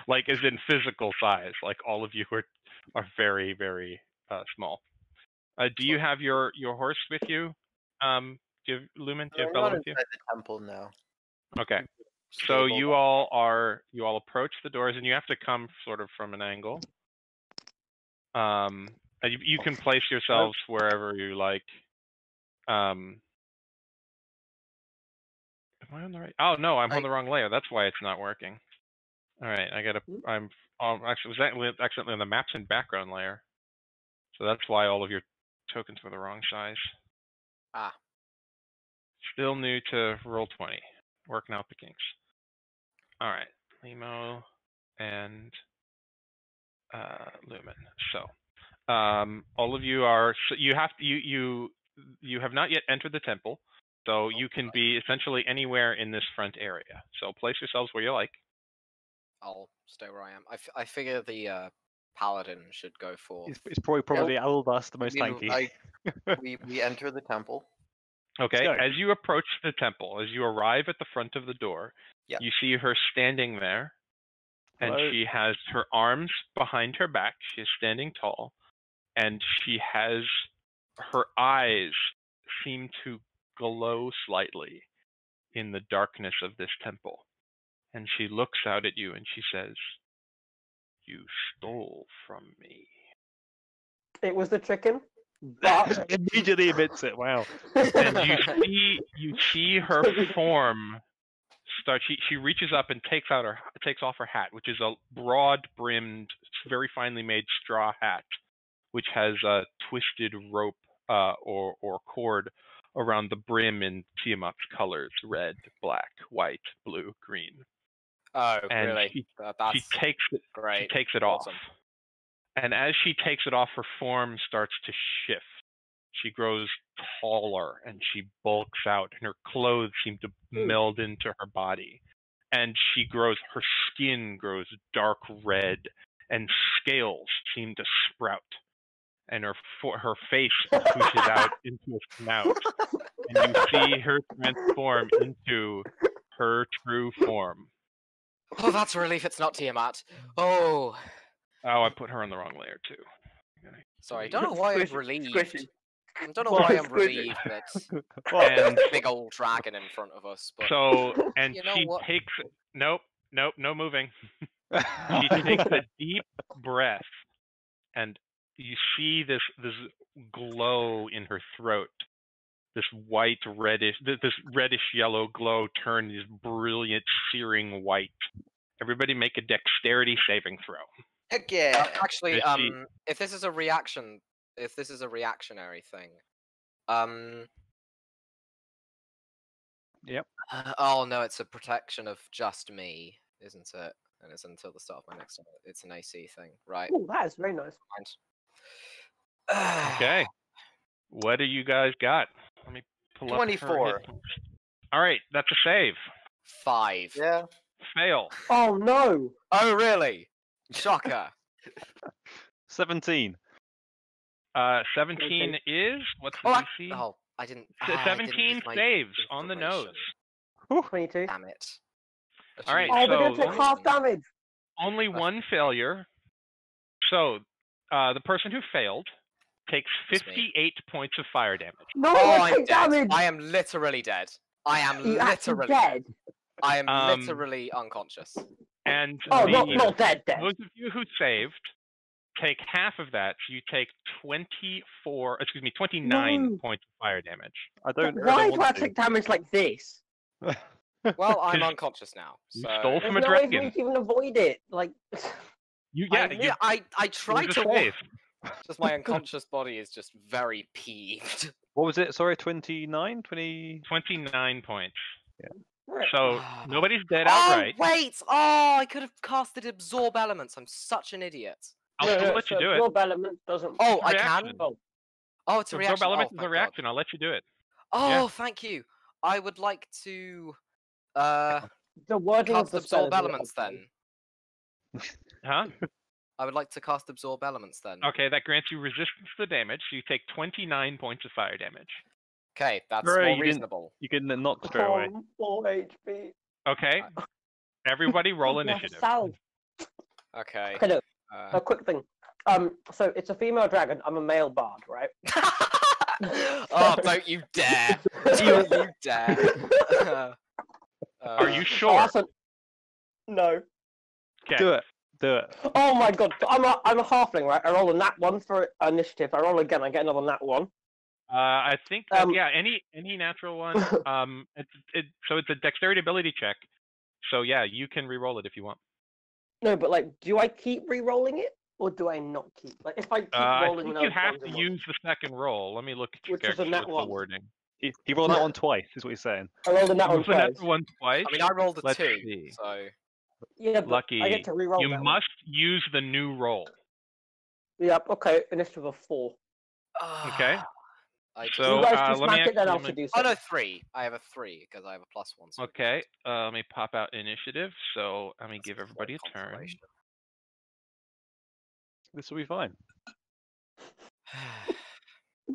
like, as in physical size. Like all of you are very, very small. Do you have your horse with you? Lumin, do you have We're Bella not with you? inside the temple now. Okay. So Stable. you all approach the doors, and you have to come sort of from an angle. You can place yourselves wherever you like. Am I on the right? Oh no, I'm on the wrong layer. That's why it's not working. All right, I'm actually accidentally on the maps and background layer, so that's why all of your tokens were the wrong size. Ah. Still new to Roll20, working out the kinks. All right, Limo and Lumin. So, all of you are. So you have not yet entered the temple, so you can be essentially anywhere in this front area. So place yourselves where you like. I'll stay where I am. I figure the paladin should go for. It's probably Albus, the most tanky. We enter the temple. Okay, as you approach the temple, as you arrive at the front of the door, you see her standing there, and she has her arms behind her back. She is standing tall, and she has her eyes seem to glow slightly in the darkness of this temple. And she looks out at you and she says, "You stole from me." It was the chicken. But Immediately admits it. Wow. And you see her form start. She reaches up and takes off her hat, which is a broad-brimmed, very finely made straw hat, which has a twisted rope or cord around the brim in Tiamat's colors: red, black, white, blue, green. Oh, and really? She takes it Awesome. off. And as she takes it off, her form starts to shift. She grows taller and she bulks out, and her clothes seem to meld into her body. And her skin grows dark red, and scales seem to sprout. And her face pushes out into a snout. And you see her transform into her true form. Oh, that's a relief it's not Tiamat. Oh, I put her on the wrong layer too. Sorry, don't know why I'm relieved. Squishy. I don't know why I'm relieved that And there's a big old dragon in front of us. But and you know she what? takes no moving. She takes a deep breath, and you see this glow in her throat. This reddish yellow glow turn this brilliant, searing white. Everybody make a dexterity saving throw. Heck yeah! Actually, if this is a reactionary thing, Yep. Oh no, it's a protection of just me, isn't it? And it's until the start of my next turn. It's an AC thing, right? Oh, that is very nice. Okay. What do you guys got? Let me pull up 24. All right, that's a save. 5. Yeah. Fail. Oh no! Oh really? Shocker. 17. 17 is what's the DC? I didn't. 17 saves on the nose. 22. Damn it. All right, Oh, so we're gonna take half damage. only one failure. So the person who failed takes 58 points of fire damage. No, Oh, I I'm take dead. damage. I am literally dead. I am You actually literally dead. I am literally unconscious. And Oh, not dead. those of you who saved take half of that. So you take 29 points of fire damage. Why do I take damage like this? Well, I'm unconscious now. You So... stole from a There's no way for dragon. me to even avoid it. Like, I tried to. Save. Just my unconscious body is just very peeved. What was it? Sorry, 29? 29 points. Yeah. So nobody's dead outright. Oh wait! Oh, I could have casted absorb elements. I'm such an idiot. I'll still let you do it. Absorb element doesn't. Oh, I Reaction. can. Oh, it's a reaction. Absorb element Oh, is a thank reaction. God. I'll let you do it. Oh, Yeah. thank you. I would like to. The wording of Cast the spell absorb is elements helpful. then. Huh? I would like to cast absorb elements then. Okay, that grants you resistance to the damage, so you take 29 points of fire damage. Okay, that's Hooray, more reasonable. You can knock straight away. 4 HP. Okay. Everybody roll initiative. Salve. Okay. Hello. Uh, A quick thing. So it's a female dragon. I'm a male bard, right? Oh, don't you dare! Don't you dare! Are you Oh, sure? that's no. Okay. Do it. Do it. Oh my god, I'm a halfling, right? I roll a nat 1 for initiative. I roll again, I get another nat 1. I think that, Um, yeah, any natural one. So it's a dexterity ability check. So yeah, you can re-roll it if you want. No, but like, do I keep re-rolling it, or do I not keep? Like, if I keep I rolling think those you have ones to and use the second roll. Let me look at your Which is a character nat with one. the wording. He rolled that one twice, is what he's saying. I rolled a nat You 1 rolled the twice. natural one twice. I mean, I rolled a Let's 2, see. so Yeah, but Lucky. I get to re-roll You that must use the new roll. one. Yep, okay, initiative of 4. Okay. I just... So you guys can let me smack it, then actually I'll let me- seduce Oh it. no, 3. I have a 3 because I have a +1. So Okay. Let me pop out initiative. So let me that's give a everybody a slight turn. consolation. This will be fine.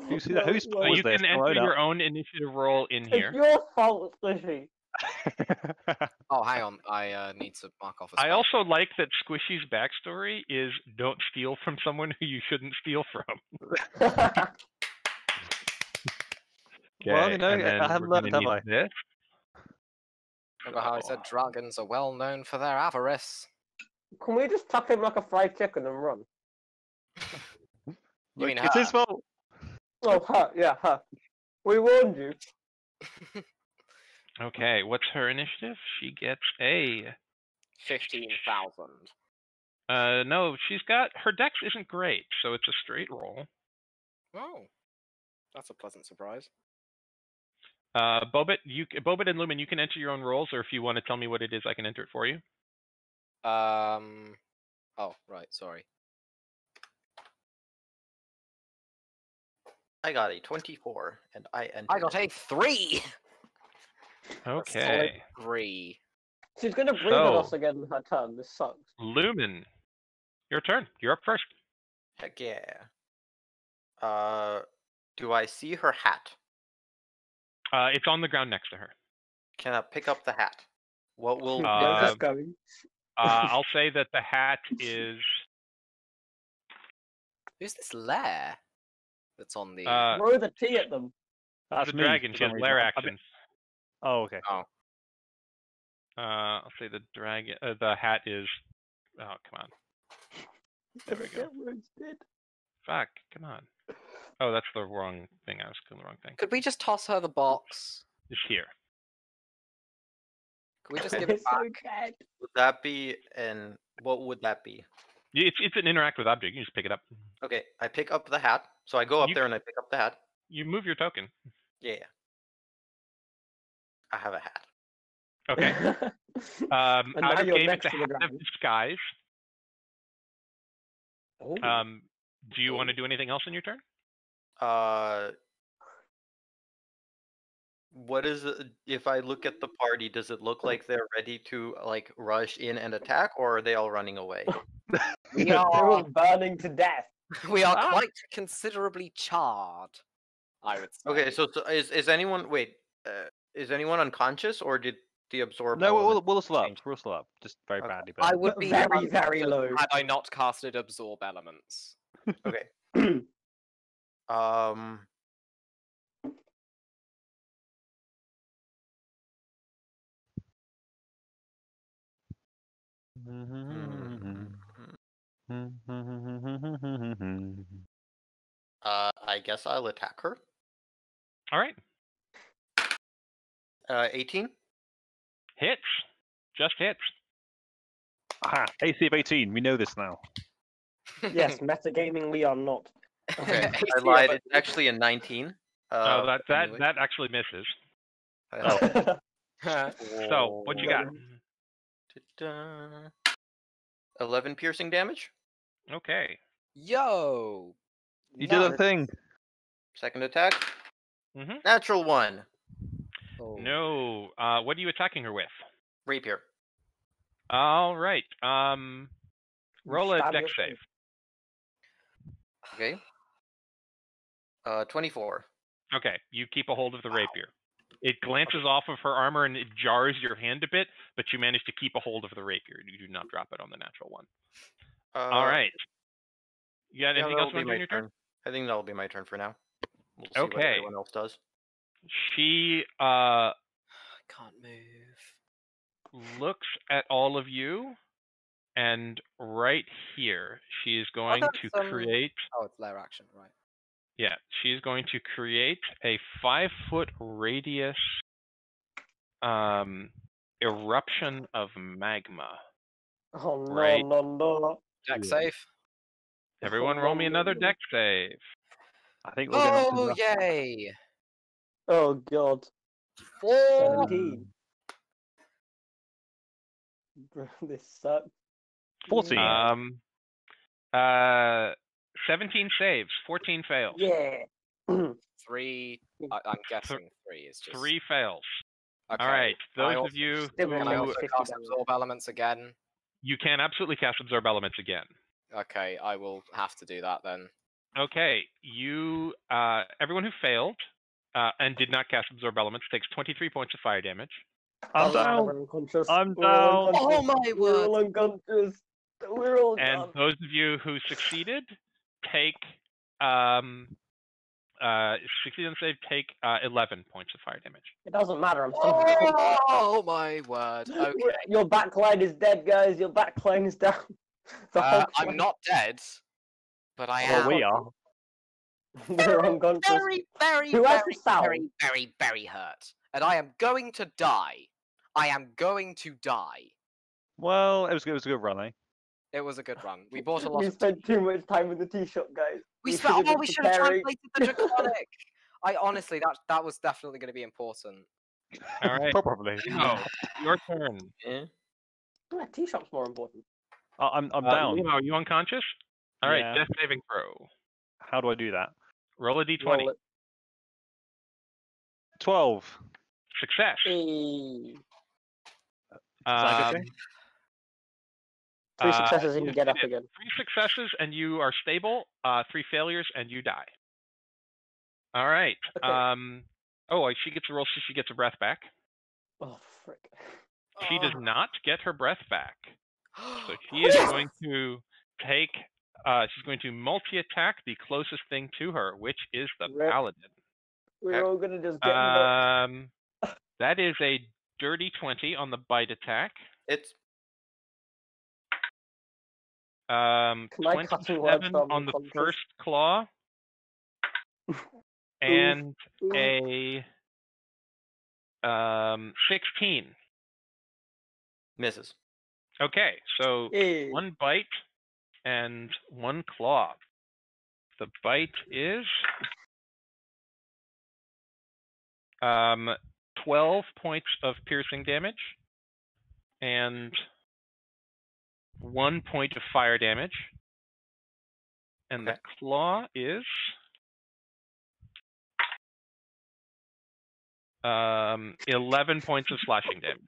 Who's No, whose it So was you this? can enter your own initiative roll in It's here. your fault, Squishy. Oh, hang on. I need to mark off a I spell. also like that Squishy's backstory is don't steal from someone who you shouldn't steal from. Well, you know, and then I haven't we're learned, gonna have need I? this. Remember how I said dragons are well known for their avarice? Can we just tuck him like a fried chicken and run? You Look, mean it's her? his fault. Oh, huh, yeah, huh. We warned you. Okay, what's her initiative? She gets a 15,000. no, she's got her dex isn't great, so it's a straight roll. Oh, that's a pleasant surprise. Bobit and Lumin, you can enter your own rolls, or if you want to tell me what it is, I can enter it for you. Oh, right, sorry. I got a 24, and I entered. I got a 3! Okay. A solid 3. She's gonna breathe on So- us again in her turn. This sucks. Lumin, your turn. You're up first. Heck yeah. Do I see her hat? It's on the ground next to her. Can I pick up the hat? What will Where's it this going? I'll say that the hat is. Who's this lair that's on the... Throw the tea at them. That's the me, dragon. for She has some lair reason. actions. Oh, okay. I'll say the dragon. The hat is. Oh, come on. There we go. Fuck, come on. Oh, that's the wrong thing. I was doing the wrong thing. Could we just toss her the box? It's here. Could we just give it It's so back? bad. Would that be an... What would that be? It's an interactive object. You just pick it up. Okay, I pick up the hat. So I go up You- there and I pick up the hat. You move your token. Yeah. I have a hat. Okay. And Out now of you're game, next it's a to the hat of dragon. disguise. Oh. Do you want to do anything else in your turn? What is it, if I look at the party, does it look like they're ready to like rush in and attack, or are they all running away? We They're all are, burning to death. we are Ah. quite considerably charred, I would say. Okay, so is anyone is anyone unconscious, or did the absorb? No, element we'll still up. change? We'll still up. Just very Okay. badly. I But would be Very, very unconscious low. had I not casted absorb elements. Okay. Um. I guess I'll attack her. All right. 18. Hits. Just hits. Aha, AC of 18. We know this now. Yes, metagaming we are not. Okay, I AC lied. of- It's actually a 19. Oh, that anyway. actually misses. Oh. So, what you got? Da-da. 11 piercing damage. Okay. Yo! You did a nice. thing. Second attack. Mhm. Natural 1. Oh. No. What are you attacking her with? Rapier. All right. Roll a Stab dex yourself. save. Okay. 24. Okay. You keep a hold of the rapier. It glances off of her armor and it jars your hand a bit, but you manage to keep a hold of the rapier. You do not drop it on the natural one. All right. You got Yeah, anything that'll else you be want to do my in your turn? turn. I think that'll be my turn for now. We'll see what Okay. everyone else does. She I can't move. looks at all of you, and right here, she is going to create. Oh, it's layer action, right? Yeah, she's going to create a 5-foot radius eruption of magma. Oh no, Right. no. Deck Yeah. save. Everyone, roll me another deck save. I think we're going Oh, to yay! Oh god. 17. This sucks. 14. 17 saves, 14 fails. Yeah. 3. I'm guessing 3 is just 3 fails. Okay. All right, Can I those also- of you Still Can I who also 50 cast damage. absorb elements again? you can absolutely cast absorb elements again. Okay, I will have to do that then. Okay, you everyone who failed and did not cast absorb elements takes 23 points of fire damage. I'm Doesn't matter, down. we're unconscious. I'm We're all down. unconscious. Oh my We're all word! unconscious. We're all And done. those of you who succeeded take succeed and save take 11 points of fire damage. It doesn't matter, I'm still unconscious. Oh my word! Okay. Your backline is dead, guys. Your backline is down. The whole I'm not dead, but I Well, am. we are. We're unconscious. very, very, Who has very, the sound? very, very, very hurt, and I am going to die. I am going to die. Well, it was a good run, eh? It was a good run. We bought a lot We of. spent too much time in the tea shop, guys. We should've spent. Oh, been we should have preparing. translated the draconic. I honestly, that was definitely going to be important. All right, Probably. Limo, your turn. Eh? Yeah, tea shop's more important. I'm down. Limo, are you unconscious? All right, Yeah. death saving throw. How do I do that? Roll a d20. Roll it. 12. Success. Hey. that a good thing? 3 successes and you yes, get it up is. again. 3 successes and you are stable. 3 failures and you die. All right. Okay. She gets a roll, so she gets her breath back. Oh, frick. She does Oh. not get her breath back. So she is going to take. She's going to multi-attack the closest thing to her, which is the Rip. paladin. We're all gonna just get in That is a dirty 20 on the bite attack. It's I cut in words 27 from on the unconscious? first claw, and a 16. misses. Okay, so Hey. 1 bite and 1 claw. The bite is 12 points of piercing damage and 1 point of fire damage. And Okay. the claw is 11 points of slashing damage.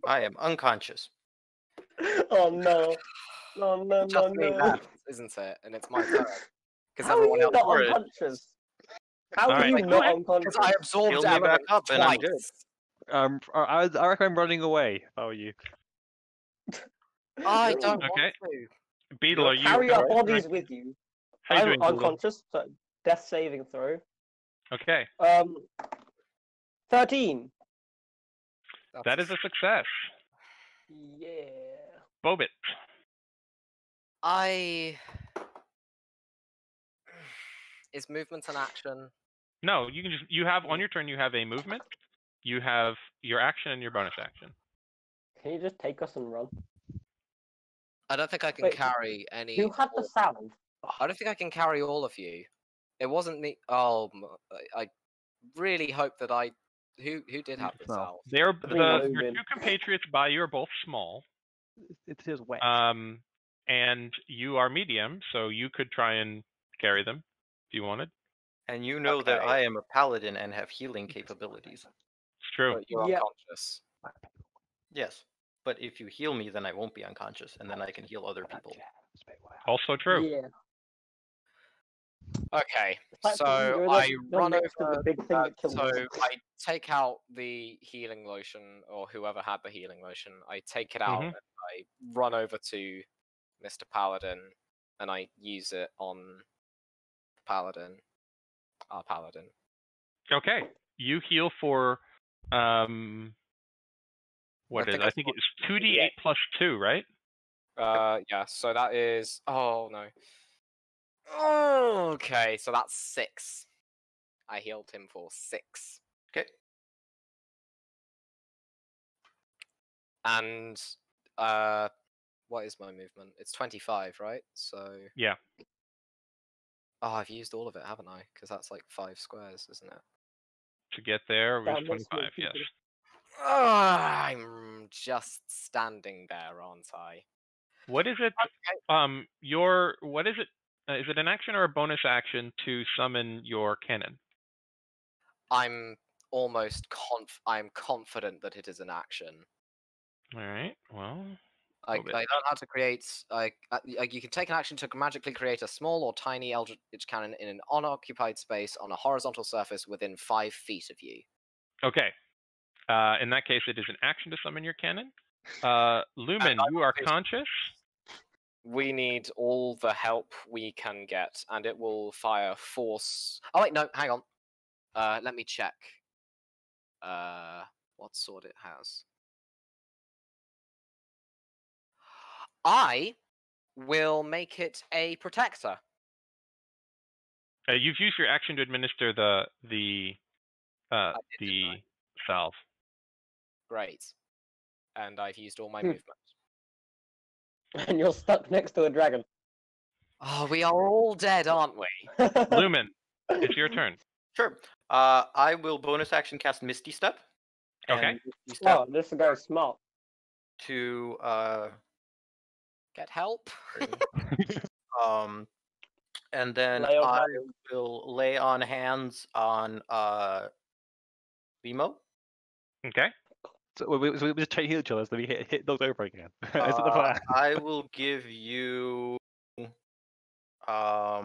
I am unconscious. Oh no. No, no, no, Just me no. left, isn't it? And it's my turn. Because How are everyone you else. not already- unconscious? How are Alright. you Go not ahead. unconscious? Because I absorbed Heal me back elements up and I'm twice. good. I recommend running away. If I were you. I You're don't all- Okay. want to. Beetle, are you? Carry our alright? bodies with you. How you I'm doing, Beetle? unconscious, so death saving throw. Okay, 13. that is a success. Yeah. Bobit. Is movement an action? No, you have on your turn. You have a movement. You have your action and your bonus action. Can you just take us and run? I don't think I can Wait, carry any. Who had the sound? I don't think I can carry all of you. It wasn't me. Oh, I really hope that I. Who did have the No. sound? They're your Lumin. 2 compatriots by you are both small. It is wet. And you are medium, so you could try and carry them if you wanted. And you know that Okay. I am a paladin and have healing capabilities. It's true. But you're Yeah. unconscious. Yes. But if you heal me, then I won't be unconscious, and then I can heal other people. Also true. Yeah. Okay, The fact that so you're I you're run next to over. the big thing that kills So us. I take out the healing lotion, or whoever had the healing lotion. I take it out Mhm. and I run over to Mr. Paladin, and I use it on Paladin. Our Paladin. Okay. You heal for what I is think I it's think what- it's 2d8 plus 2, right? Yeah, so that is... Oh, no. Okay, so that's 6. I healed him for 6. Okay. And, what is my movement? It's 25, right? So... Yeah. Oh, I've used all of it, haven't I? Because that's like 5 squares, isn't it? To get there, it was Damn, that's 25, yes. ridiculous. I'm just standing there, aren't I? What is it? What is it? Is it an action or a bonus action to summon your cannon? I'm almost I'm confident that it is an action. All right. Well, I Bobit. learned how to create. You can take an action to magically create a small or tiny eldritch cannon in an unoccupied space on a horizontal surface within 5 feet of you. Okay. In that case, it is an action to summon your cannon. Lumin, you are conscious. We need all the help we can get, and it will fire force. Oh wait, no, hang on. Let me check. What sword it has. I will make it a protector. You've used your action to administer the salve. Great. And I've used all my movement. And you're stuck next to a dragon. Oh, we are all dead, aren't we? Lumin, it's your turn. Sure. I will bonus action cast Misty Step. Okay. And Misty Step Oh, this guy's smart. to Get help. and then Lay on I hands. will lay on hands on Limo. Okay. So we just try to heal each other, so we hit those over again. Is that the plan? I will give you I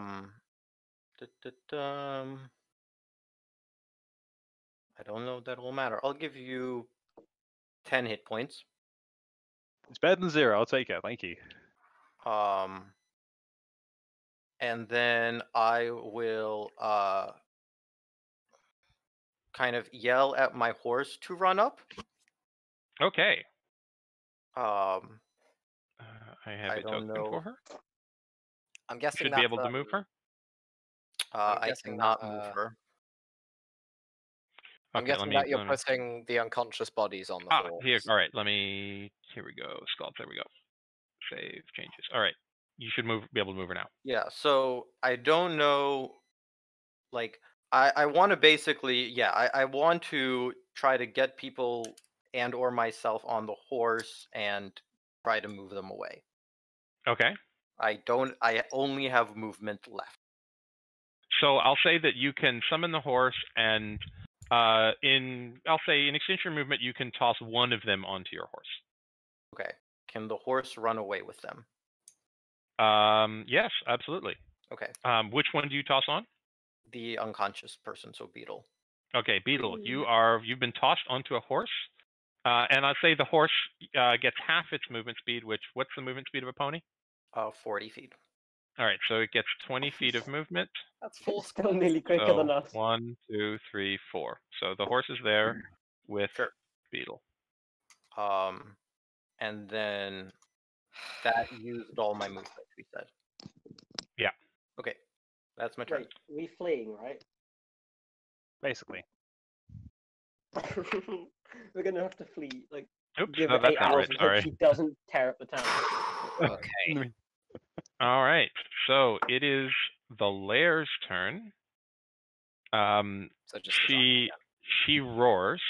don't know if that will matter. I'll give you 10 hit points. It's better than 0. I'll take it. Thank you. And then I will kind of yell at my horse to run up. Okay. I I have a don't token know. for her. I'm guessing Should be able to move her. I guessing cannot that, move her. I'm Okay, guessing that you're putting the unconscious bodies on the horse. Here. All right. Here we go. Scald. There we go. Save changes. All right. You should be able to move her now. Yeah, so I don't know, like, I want to basically, I want to try to get people and or myself on the horse and try to move them away. Okay. I only have movement left. So I'll say that you can summon the horse, and in exchange for movement, you can toss one of them onto your horse. Okay. Can the horse run away with them? Yes, absolutely. Okay. Which one do you toss on? The unconscious person, so Beetle. Okay, Beetle, you've been tossed onto a horse, and I'd say the horse gets half its movement speed. What's the movement speed of a pony? 40 feet. All right, so it gets 20 feet of movement. That's 4 Still nearly quicker So than us. 1, 2, 3, 4. So the horse is there with Sure. Beetle. And then that used all my movement, we said. Yeah. Okay. That's my turn. Wait, we fleeing, right? Basically. We're gonna have to flee. Like, Oops, give no, it that's 8 not hours right. until Sorry. she doesn't tear up the town. Okay. All right, so it is the Lair's turn. So just She roars,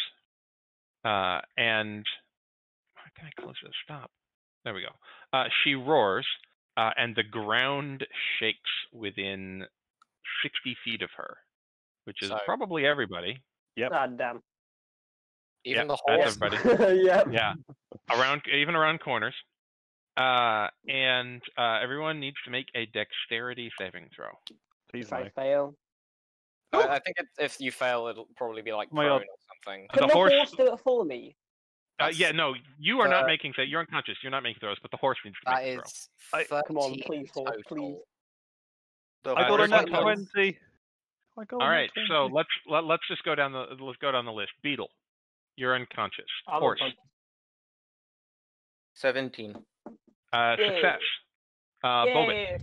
and how can I close this? Stop. There we go. She roars, and the ground shakes within 60 feet of her, which is So- probably everybody. Yep. Ah, damn. Even the That's horse. everybody. Yeah. Yeah, even around corners. And everyone needs to make a dexterity saving throw. Please If I no. fail. I think if you fail, it'll probably be like Oh my prone God. or something. Can The the horse- horse do it for me? Yeah, no, you are not the- making that. You're unconscious. You're not making throws, but the horse needs to That make a throw. is I- 13 Come on, please, horse, total. please. The I got a horse nat knows. 20. I got a All nat right, 20. so let's just go down the list. Beetle, you're unconscious. I'm Horse, unconscious. 17. success. Bobit, Yay!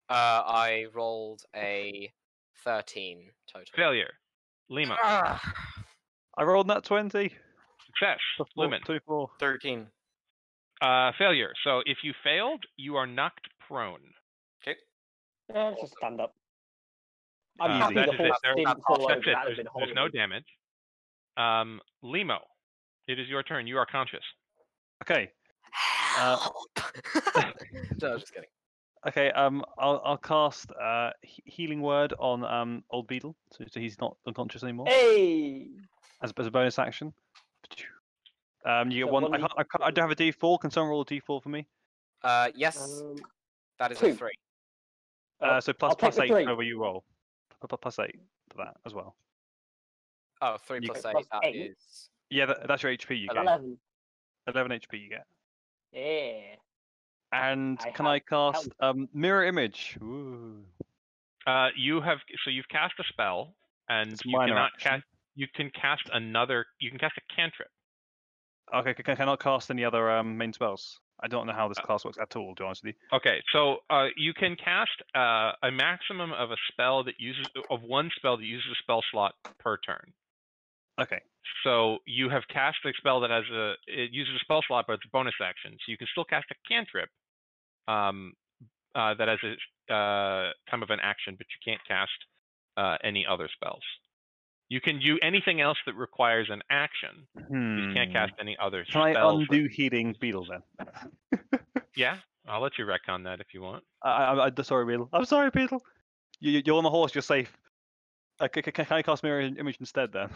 I rolled a 13 total. failure. Lima, Ah, I rolled nat 20. success. Lumin, 24. 13. failure. So if you failed, you are knocked prone. Okay. Let's just stand up. I'm happy that the is it. horse There- didn't fall over. That's it. That would have been There's no horrible. damage. Limo, it is your turn. You are conscious. Okay. help! No, I'm just kidding. Okay. I'll cast healing word on old Beetle, so he's not unconscious anymore. Hey! As a bonus action. You get So one. one I don't have a D4. Can someone roll a D4 for me? Yes, that is 2. a 3. So I'll take plus the 8 3. over you roll. Plus 8 for that as well. Oh, 3 You plus get 8, plus that 8. is... Yeah, that's your HP you get. 11. 11 HP you get. Yeah. And I can have I cast mirror image? Ooh. You've cast a spell, and It's you minor cannot action. cast. You can cast another. You can cast a cantrip. Okay, can I not cast any other main spells? I don't know how this class works at all, to be honest with you. Okay, so you can cast a maximum of one spell that uses a spell slot per turn. Okay. So you have cast a spell that it uses a spell slot, but it's a bonus action. So you can still cast a cantrip that has a time of an action, but you can't cast any other spells. You can do anything else that requires an action. You just can't cast any other Can I spells. undo healing Beetle then? Yeah, I'll let you retcon that if you want. I'm sorry, Beetle. I'm sorry, Beetle. You're on the horse. You're safe. Can I cast mirror image instead then?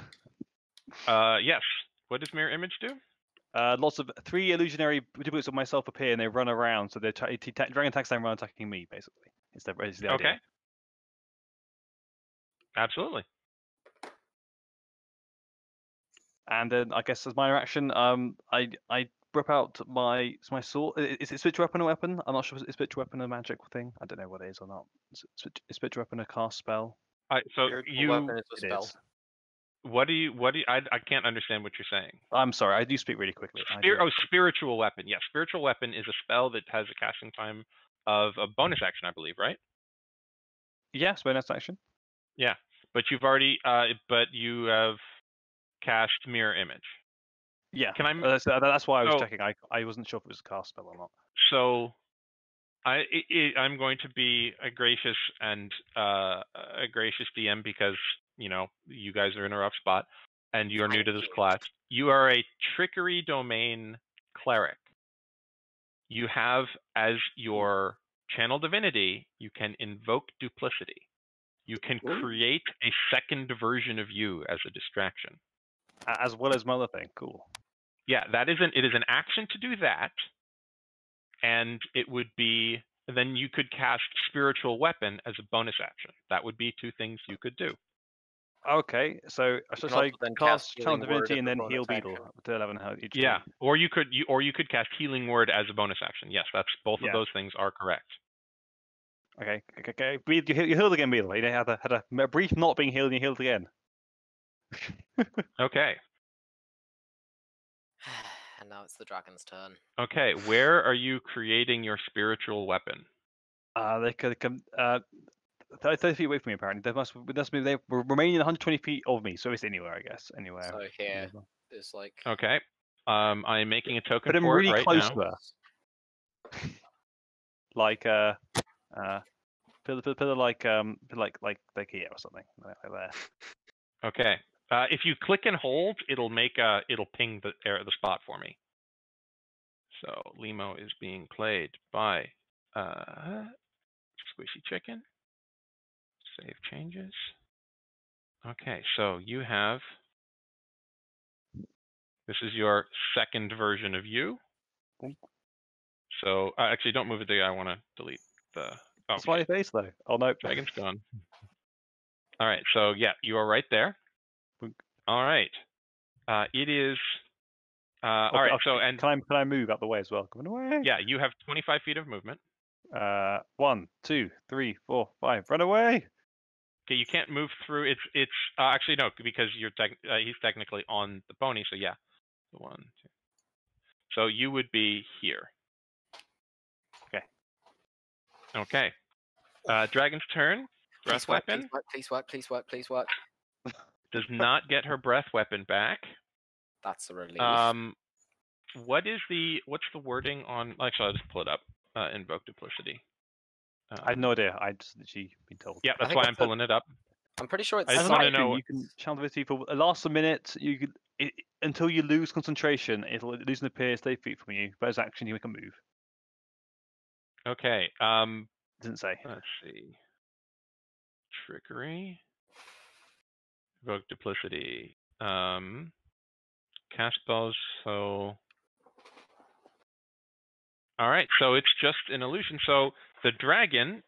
Yes. What does mirror image do? Lots of 3 illusionary duplicates of myself appear and they run around. So they're dragon attacks them, run attacking me basically. Is the idea. Okay. Absolutely. And then I guess as minor action, I rip out my sword. Is it spiritual weapon a weapon? I'm not sure. Is spiritual weapon a magic thing? I don't know what it is or not. Is spiritual weapon a cast spell? So Spiritual weapon is a It spell. is. what do you? I can't understand what you're saying. I'm sorry. I do speak really quickly. Spiritual weapon. Yes, spiritual weapon is a spell that has a casting time of a bonus action, I believe, right? Yes, bonus action. Yeah, but you've already, but you have cast mirror image. Yeah. Can I? That's why I was so- checking. I wasn't sure if it was a cast spell or not. So, I'm going to be a gracious DM because you guys are in a rough spot and you're new to this class. You are a trickery domain cleric. You have as your channel divinity, you can invoke duplicity. You can create a second version of you as a distraction. As well as my other thing. Cool. Yeah, it is an action to do that. And it would be, then you could cast spiritual weapon as a bonus action. That would be 2 things you could do. Okay, so I should can also say then cast cast channel Healing Word divinity as and a then bonus heal Beetle action. to 11 each. Yeah, or you could cast healing word as a bonus action. Yes, that's both Yeah. of those things are correct. Okay. Beetle, you healed again, Beetle. You had a brief not being healed and you healed again. Okay. And now it's the dragon's turn. Okay, where are you creating your spiritual weapon? They could come 30 feet away from me. Apparently, they were remaining 120 feet of me, so it's anywhere, I guess. Anywhere. So here is like... Okay. I am making a token Put him for really it right close now. to her. Like put her like here or something like there. Okay. If you click and hold, it'll ping the spot for me. So Limo is being played by Squishy Chicken. Save changes. Okay, so you have. This is your second version of you. So actually, don't move it there. I want to delete the. Oh, Smiley face though. Oh no. Dragon's gone. All right, so yeah, you are right there. All right. It is All right. So and can I move out the way as well? Coming away. yeah, you have 25 feet of movement. 1, 2, 3, 4, 5. Run away. Okay, you can't move through. It's actually no, because he's technically on the pony. So yeah, 1, 2. So you would be here. Okay. Okay. Dragon's turn. Breath Please work, weapon. please work, please work, please work, please work. Does not get her breath weapon back. That's a relief. What's the wording on? Actually, I'll just pull it up. Invoke duplicity. I have no idea. I just literally been told. Yeah, that's think why that's I'm pulling it up. I'm pretty sure it's I just As an wanna action, know- you can channel ability for last a minute. You could until you lose concentration. It'll lose an appear, stay feet from you. But as action, you make a move. Okay. Doesn't say. Let's see. Trickery. Invoke duplicity. Cast spells. So. All right. So it's just an illusion. So the dragon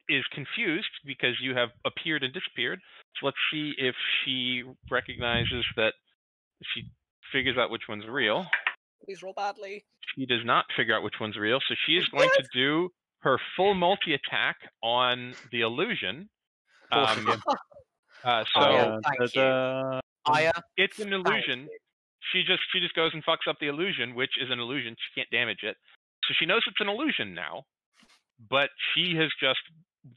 is confused because you have appeared and disappeared. So let's see if she recognizes that. She figures out which one's real. Please roll badly. She does not figure out which one's real, so she is going to do her full multi-attack on the illusion. Thank you. Aya, It's an illusion. She just goes and fucks up the illusion, which is an illusion. She can't damage it. So she knows it's an illusion now, but she has just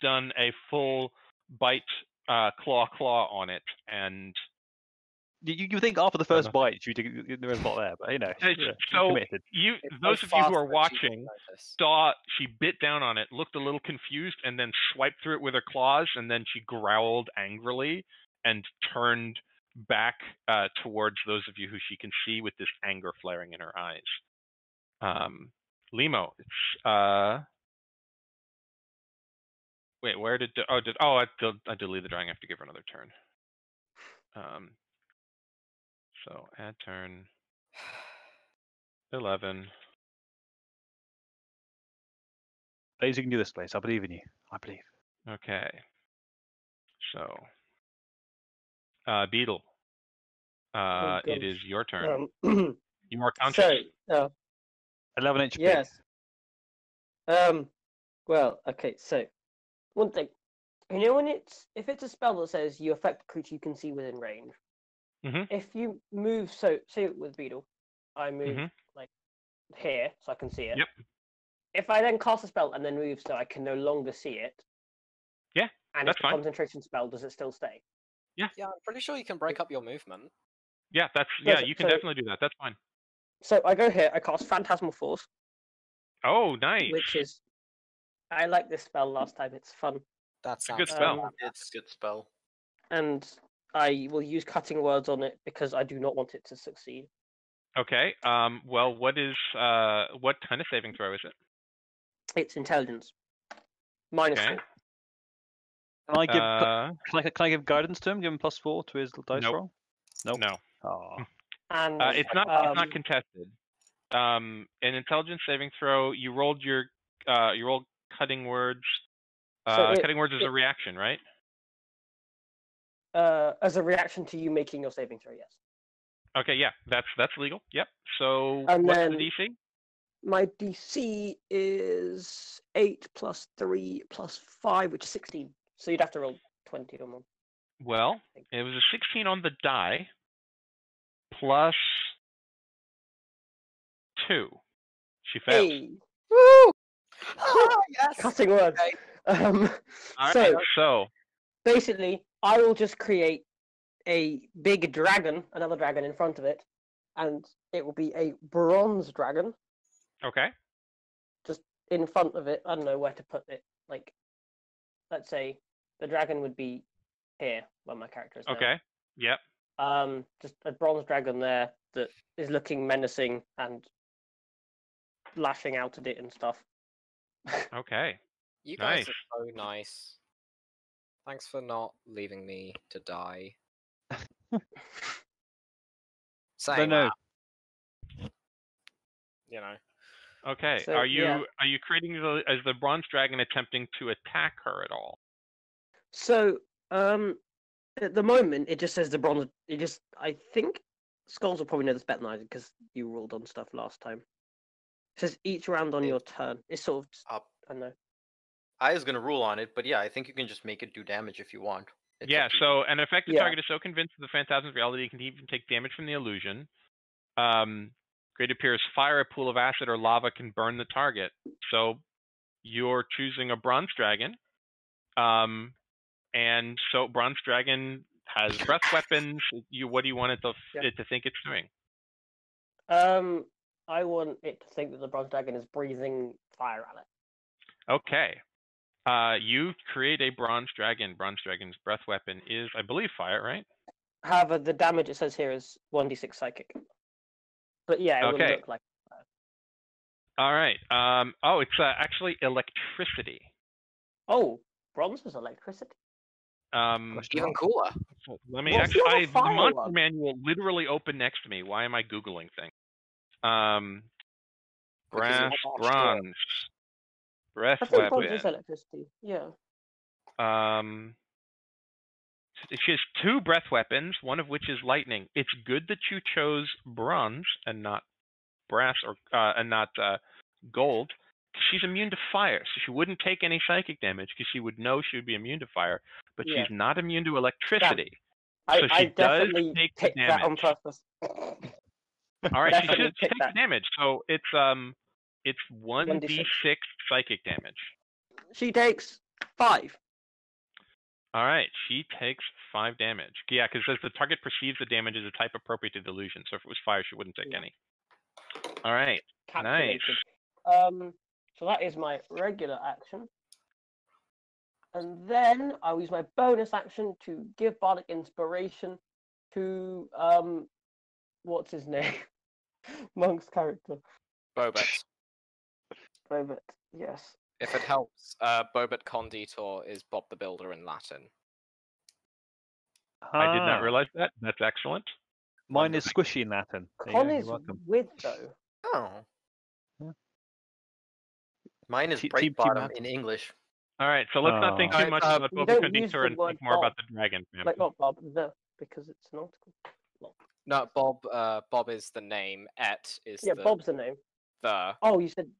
done a full bite claw on it, and You think after the first bite, there was a lot there, but you know. so committed. those of you who are watching saw she bit down on it, looked a little confused, and then swiped through it with her claws, and then she growled angrily and turned back towards those of you who she can see with this anger flaring in her eyes. Limo, it's wait, where did I delete the drawing. I have to give her another turn. So add turn 11. Blaze, you can do this, Blaze. I believe in you. I believe. Okay. So Beetle, it is your turn. You are conscious. So, 11 HP. yes. Well, okay. So, one thing, you know, if it's a spell that says you affect a creature you can see within range. Mhm. If you move, so say with Beetle, I move like here so I can see it. Yep. If I then cast a spell and then move so I can no longer see it. Yeah, and that's it's a fine. concentration spell, does it still stay? Yeah, I'm pretty sure you can break up your movement. Yeah, you can definitely do that. That's fine. So I go here, I cast Phantasmal Force. Oh, nice. Which is, I like this spell last time. It's fun. That's a good spell. It's a good spell. And I will use cutting words on it because I do not want it to succeed. Okay. Well, what kind of saving throw is it? It's intelligence. -4. Can I give guidance to him? Give him +4 to his dice Nope. roll? Nope. No. Oh. And it's not contested. An intelligence saving throw. You rolled cutting words. Cutting words is a reaction, right? As a reaction to you making your saving throw, yes. Okay, yeah, that's legal. Yep. So And what's then the DC? My DC is 8 + 3 + 5, which is 16. So you'd have to roll 20 or more. Well, it was a 16 on the die, plus 2. She failed. Hey! Woo! Yes. Cutting words. Okay. All right, so basically, I will just create a big dragon, another dragon in front of it, and it will be a bronze dragon. Okay. Just in front of it. I don't know where to put it. Like, let's say the dragon would be here where my character is now. Okay. Yep. Just a bronze dragon there that is looking menacing and lashing out at it and stuff. Okay. You guys Nice. are so nice. Thanks for not leaving me to die. Saying No. that, you know. Okay. So, are you yeah. creating as the bronze dragon attempting to attack her at all? So, at the moment, it just says the bronze. I think Skulls will probably know this better than I did because you ruled on stuff last time. It says each round on your turn. It's sort of I don't know. I was gonna rule on it, but yeah, I think you can just make it do damage if you want. It's Yeah, up to you. so an effective Yeah. target is so convinced of the phantasm's reality it can even take damage from the illusion. Great appears fire, a pool of acid, or lava can burn the target. So you're choosing a bronze dragon. And so bronze dragon has breath weapons. What do you want it to think it's doing? I want it to think that the bronze dragon is breathing fire at it. Okay. You create a bronze dragon. Bronze dragon's breath weapon is, I believe, fire, right? However, the damage it says here is 1d6 psychic. But yeah, it would Okay. look like fire. All right. Oh, it's actually electricity. Oh, bronze is electricity. Even cooler. So let me What's actually. the The fire monster one? manual literally open next to me. Why am I googling things? Because you're Brass, not sure. bronze, breath I think bronze weapon. is electricity. Yeah. She has 2 breath weapons, one of which is lightning. It's good that you chose bronze and not brass or and not gold. She's immune to fire, so she wouldn't take any psychic damage because she would know she would be immune to fire. But Yeah. she's not immune to electricity. I, So I she does definitely take the picked that on damage. purpose. All right, she Definitely should picked take that. the damage. So it's 1d6 psychic damage. She takes 5. All right, she takes 5 damage. Yeah, because as the target perceives the damage as a type appropriate to the illusion. So if it was fire, she wouldn't take any. All right, Calculated. nice. So that is my regular action. And then I'll use my bonus action to give Bardic Inspiration to what's his name? Monk's character. Bobet. Robert, yes. If it helps, Bobet Conditor is Bob the Builder in Latin. I did not realize that. That's excellent. Mine is squishy in Latin. There you Con go, is you're welcome. with though. Oh. Yeah. Mine is Team Brightbottom Latin. in English. All right, so let's not think Oh. too much Alright, about you Boba don't use Conditor the and word think more about Bob. the dragon family. Like not Bob, because it's an article. No, Bob is the name. Et is Yeah, the Bob's the name. the Oh, you said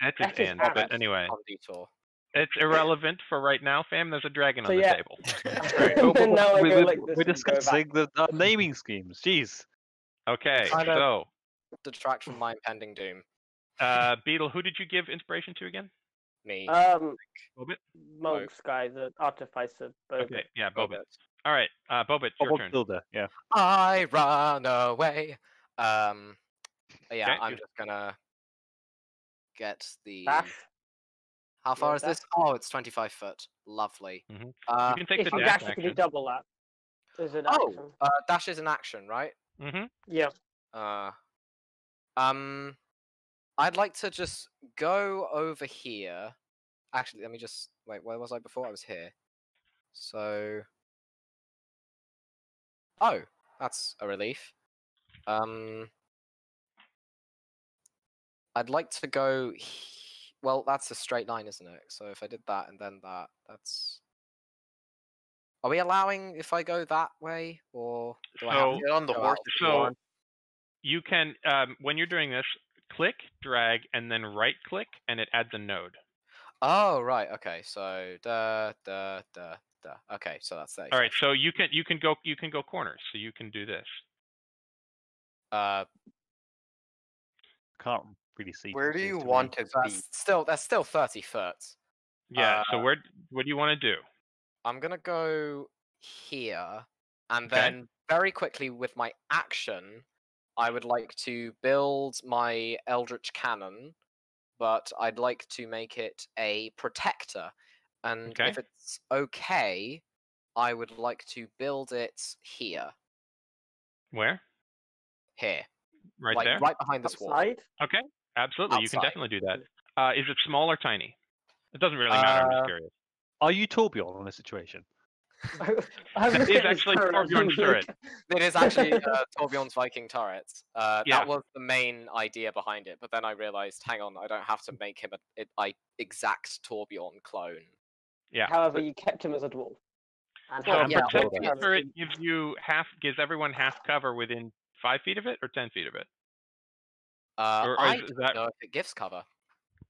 That's that an is and, Anna. but anyway, Conditor. it's irrelevant for right now, fam. There's a dragon So on the yeah. table. And then now I go like this. We're and go discussing back. the naming schemes. Jeez. Okay, Kinda- so Detract from my impending doom. Beetle, who did you give inspiration to again? Me. Bobit? Monk's guy, the artificer. Boba. Okay, yeah, Bobit. Bobet. All right, Bobit, your Bob turn. Builder, yeah. I run away. Yeah, Okay, I'm good. just gonna get the. Dash. How far Yeah, is this? Oh, it's 25 foot. Lovely. Mhm. Uh, You can take If the you dash dash, you can do action. double that. Is it oh, action? dash is an action, right? Mm-hmm. Yeah. I'd like to just go over here. Actually, let me just wait. Where was I before? I was here. So, oh, that's a relief. I'd like to go. Well, that's a straight line, isn't it? So if I did that and then that, that's. Are we allowing if I go that way, or do I have So- to Get on the go horse out? if you So want. you can, when you're doing this, click, drag, and then right-click, and it adds a node. Oh right, okay. So Okay, so that's that. All right, so you can go corners. So you can do this. Can't really see. Where what do seems you to be. want to be? that's still 30 foot. Yeah. So what do you want to do? I'm gonna go here, and Okay. then very quickly with my action, I would like to build my Eldritch Cannon, but I'd like to make it a protector. And Okay. if it's okay, I would like to build it here. Where? Here. Right like, there. right behind this wall. Outside. Okay. Absolutely. You can Outside. definitely do that. Is it small or tiny? It doesn't really matter. I'm just curious. Are you Torbjorn in this situation? I'm That looking is at this actually turret, I'm Torbjorn's like- turret. It is actually Torbjorn's Viking turrets. Yeah. That was the main idea behind it, but then I realized, hang on, I don't have to make him a exact Torbjorn clone. Yeah. However, you kept him as a dwarf. And Well, had yeah, him Protecting turret turret gives everyone half cover within 5 feet of it or 10 feet of it? I is don't that- know if it gives cover.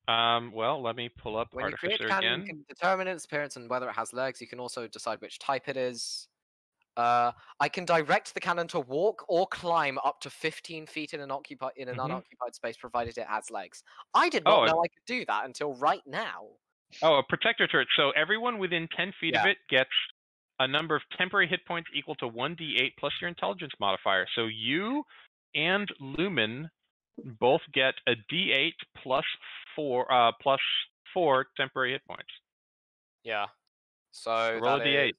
Well, let me pull up When you create Artificer a cannon, you again. can determine its appearance and whether it has legs. You can also decide which type it is. I can direct the cannon to walk or climb up to 15 feet in an unoccupied space, provided it has legs. I did not know I could do that until right now. Oh, a protector turret. So everyone within 10 feet of it gets a number of temporary hit points equal to 1d8 plus your intelligence modifier. So you and Lumin both get a d8 plus 4 temporary hit points. Yeah. So roll a d8.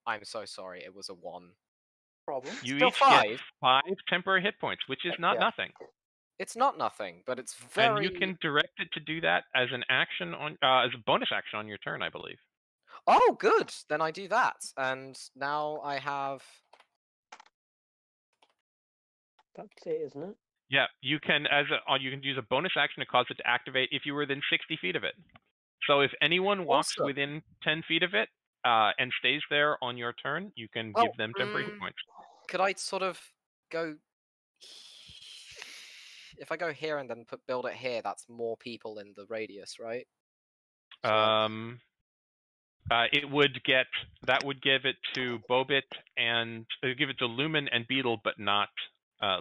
I'm so sorry. It was a 1. Problem. You Still each 5. get 5 temporary hit points, which is not nothing. It's not nothing, but it's very. And you can direct it to do that as an action on, as a bonus action on your turn, I believe. Oh, good. Then I do that, and now I have. That's it, isn't it? Yeah, you can you can use a bonus action to cause it to activate if you were within 60 feet of it. So if anyone walks Awesome. within 10 feet of it and stays there on your turn, you can give them temporary hit points. Could I sort of go? If I go here and then build it here, that's more people in the radius, right? So it would get would give it to Bobit and give it to Lumin and Beetle, but not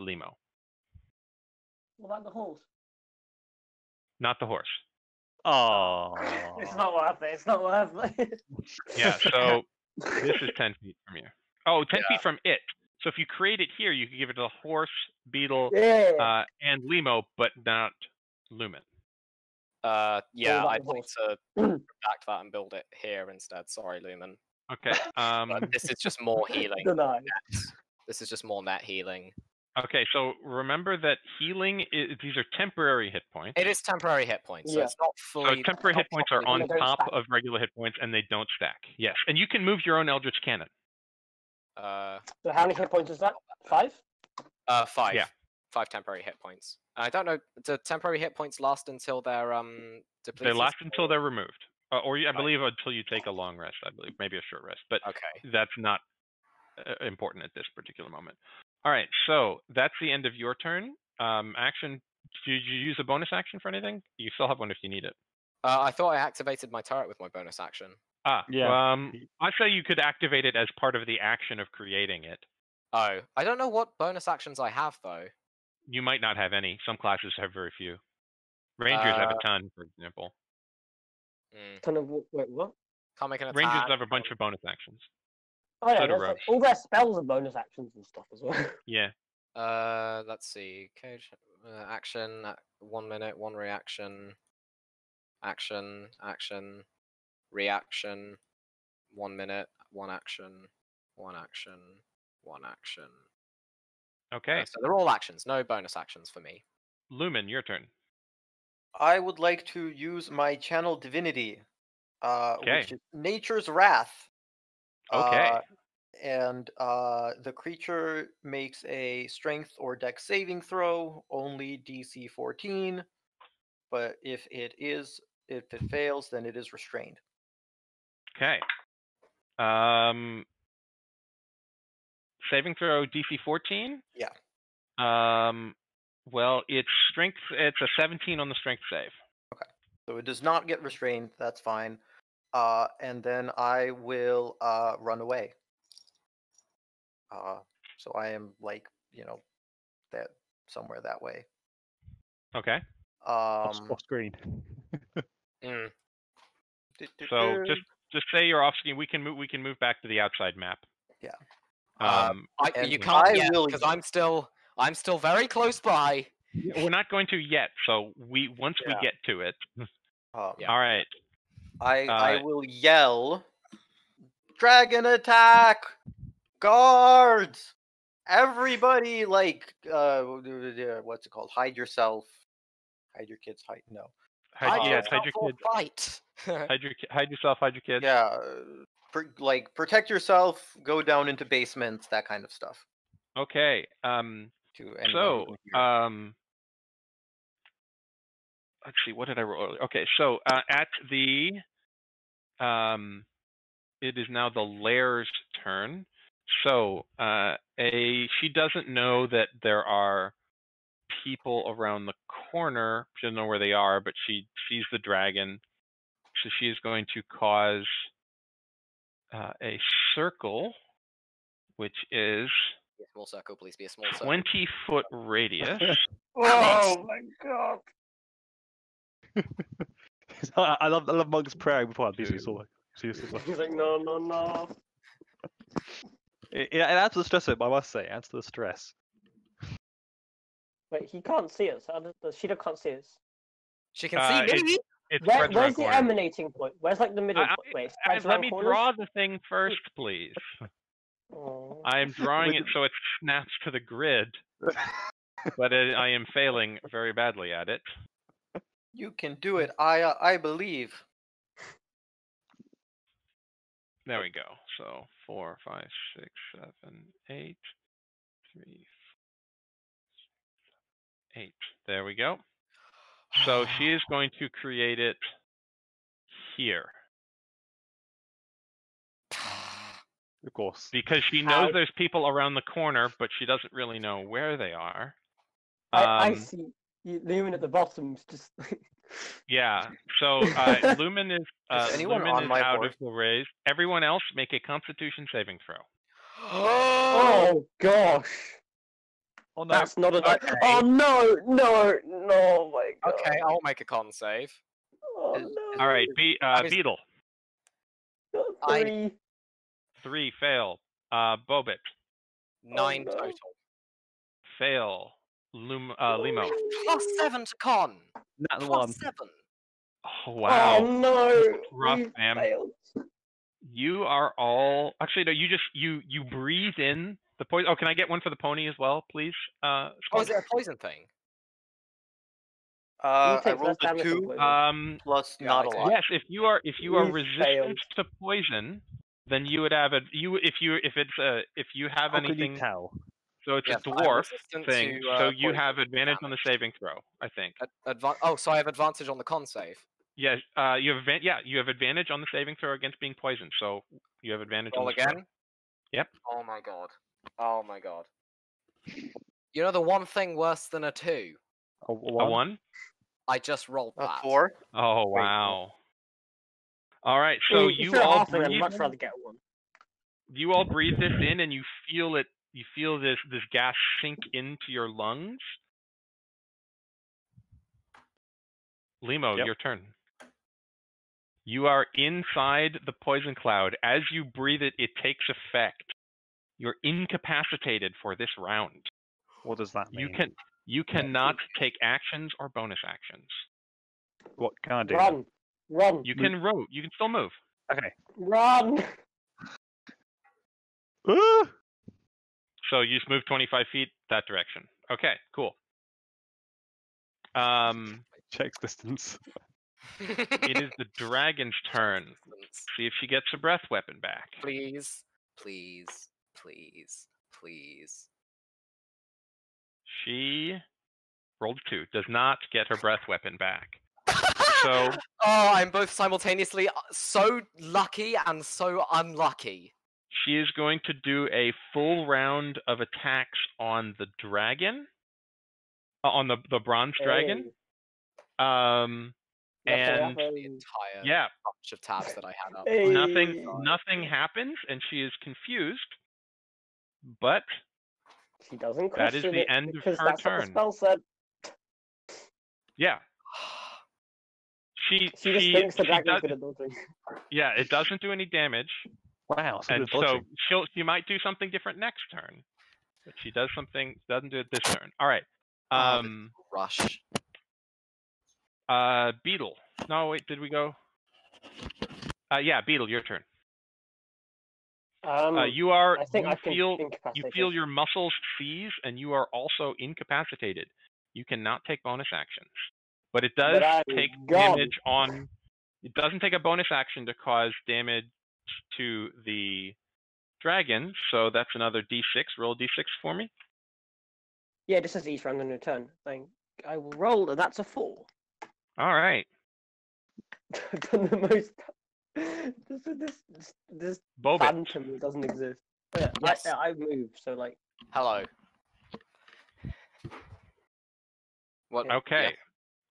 Limo. What about the horse? Not the horse. Oh. It's not worth it. It's not worth it. Yeah, so this is 10 feet from you. Oh, 10 feet from it. So if you create it here, you could give it to the horse, Beetle, and Limo, but not Lumin. Yeah, I'd like to back that and build it here instead. Sorry, Lumin. Okay. But this is just more healing. This is just more net healing. Okay, so remember that healing these are temporary hit points. It is temporary hit points, so it's not fully. So temporary hit points are on top of regular hit points, and they don't stack. Yes, and you can move your own Eldritch Cannon. So how many hit points is that? 5? 5. Yeah. 5 temporary hit points. I don't know. Do temporary hit points last until they're depleted? They last until they're removed, I believe until you take a long rest. I believe maybe a short rest, but that's not important at this particular moment. All right, so that's the end of your turn. Action. Did you use a bonus action for anything? You still have one if you need it. I thought I activated my turret with my bonus action. Yeah. I say you could activate it as part of the action of creating it. Oh, I don't know what bonus actions I have though. You might not have any. Some classes have very few. Rangers have a ton, for example. Ton of wait, what? Can't make an attack. Rangers have a bunch of bonus actions. Oh yeah, So all their spells are bonus actions and stuff as well. Yeah. Let's see. Cage action. 1 minute. 1 reaction. Action. Reaction. 1 minute. 1 action. 1 action. 1 action. Okay. So they're all actions. No bonus actions for me. Lumin, your turn. I would like to use my channel divinity, which is Nature's Wrath. Okay. And the creature makes a strength or dex saving throw, only DC 14. But if it fails, then it is restrained. Okay. Saving throw DC 14? Yeah. Well, it's a 17 on the strength save. Okay. So it does not get restrained, that's fine. And then I will run away. So I am that somewhere that way. Okay. Off screen. So just say you're off screen. We can move back to the outside map. Yeah. You can't yet because I'm still very close by. We're not going to yet. So once we get to it. All right. I will yell, "Dragon attack! Guards! Everybody, what's it called? Hide yourself. Hide your kids. Hide your kids. Fight. Hide yourself. Hide your kids. Yeah, protect yourself. Go down into basements. That kind of stuff. Okay. Let's see. What did I roll? Okay. So at the it is now the lair's turn. So, she doesn't know that there are people around the corner. She doesn't know where they are, but she sees the dragon. So she is going to cause a circle, which is Be a small circle, please be a small circle. 20-foot radius. Oh my god! I love Monk's prayer before I do so. He's like, no, no, no. It adds to the stress of it, I must say. It adds to the stress. Wait, he can't see us. The Sheila can't see us. She can see me. It's Where's the emanating point? Where's like the middle point? Wait, let me draw the thing first, please. Oh. I am drawing it so it snaps to the grid, but I am failing very badly at it. You can do it. I believe. There we go. So 4, 5, 6, 7, 8, 3, 8. There we go. So she is going to create it here. Of course. Because she knows there's people around the corner, but she doesn't really know where they are. I see. Lumin at the bottom is just. Yeah. So Lumin is anyone Lumin on is my out board? of the raise. Everyone else make a Constitution saving throw. Oh gosh. Oh no. That's not a. Okay. Oh no, no, no! My god. Okay, I'll make a con save. Oh no. All right, Beetle. I- 3. 3 fail. Bobit 9 no. total. fail. Limo. Plus 7 to con. Nat Plus 1. 7. Oh wow. Oh no! Rough, We man. failed. You are all actually no. You breathe in the poison. Oh, can I get one for the pony as well, please? Oh, is it a poison thing? I takes rolled less a damage 2 than poison. plus Yeah, not a okay. lot. Yes, if you are You resistant failed. to poison, then you would have if you have How could you anything. tell? So it's Yes, a I'm dwarf resistant thing. to, So you poison have advantage on the damage. saving throw. I think. Oh, so I have advantage on the con save. Yeah. You have you have advantage on the saving throw against being poisoned. So you have advantage on Roll the throw. again. Yep. Oh my god. Oh my god. You know the one thing worse than a 2? A A 1? 1? I just rolled A that. 4. Oh Wait, wow. All right. So If you you're a all halfling, I'd breathe. much rather get 1. You all breathe this in, and you feel it. You feel this gas sink into your lungs. Limo, Yep. your turn. You are inside the poison cloud. As you breathe it, it takes effect. You're incapacitated for this round. What does that mean? You cannot take actions or bonus actions. What can I do? Run! Run! You can row. You can still move. Okay. Run! Ah! So you just move 25 feet that direction. Okay, cool. Checks distance. It is the dragon's turn. See if she gets a breath weapon back. Please, please, please, please. She rolled a 2. Does not get her breath weapon back. So Oh, I'm both simultaneously so lucky and so unlucky. she is going to do a full round of attacks on the dragon, on the bronze dragon. Nothing And happened. The entire yeah, bunch of tabs that I had up. Hey. nothing happens, and she is confused. But She doesn't that is question the it end of because her that's what turn. the spell said. yeah, she She just thinks the she dragon's does- good at dodging. yeah, it doesn't do any damage, Wow. So and good dodging. so she might do something different next turn. But she doesn't do it this turn. All right. Rush. Beetle. No, wait, did we go? Yeah, Beetle, your turn. You are. I think you I can feel. You incapacitate feel her. your muscles seize, and you are also incapacitated. You cannot take bonus actions, but it does But I'm take gone. damage on. It doesn't take a bonus action to cause damage to the dragon, so that's another D6. Roll a D6 for me. Yeah, this is each round in return. I will roll, and that's a 4. All right, I've done the most. This Bobit. phantom that doesn't exist. Oh, yeah, Yes. I move, so like. Hello. What? Yeah. Okay.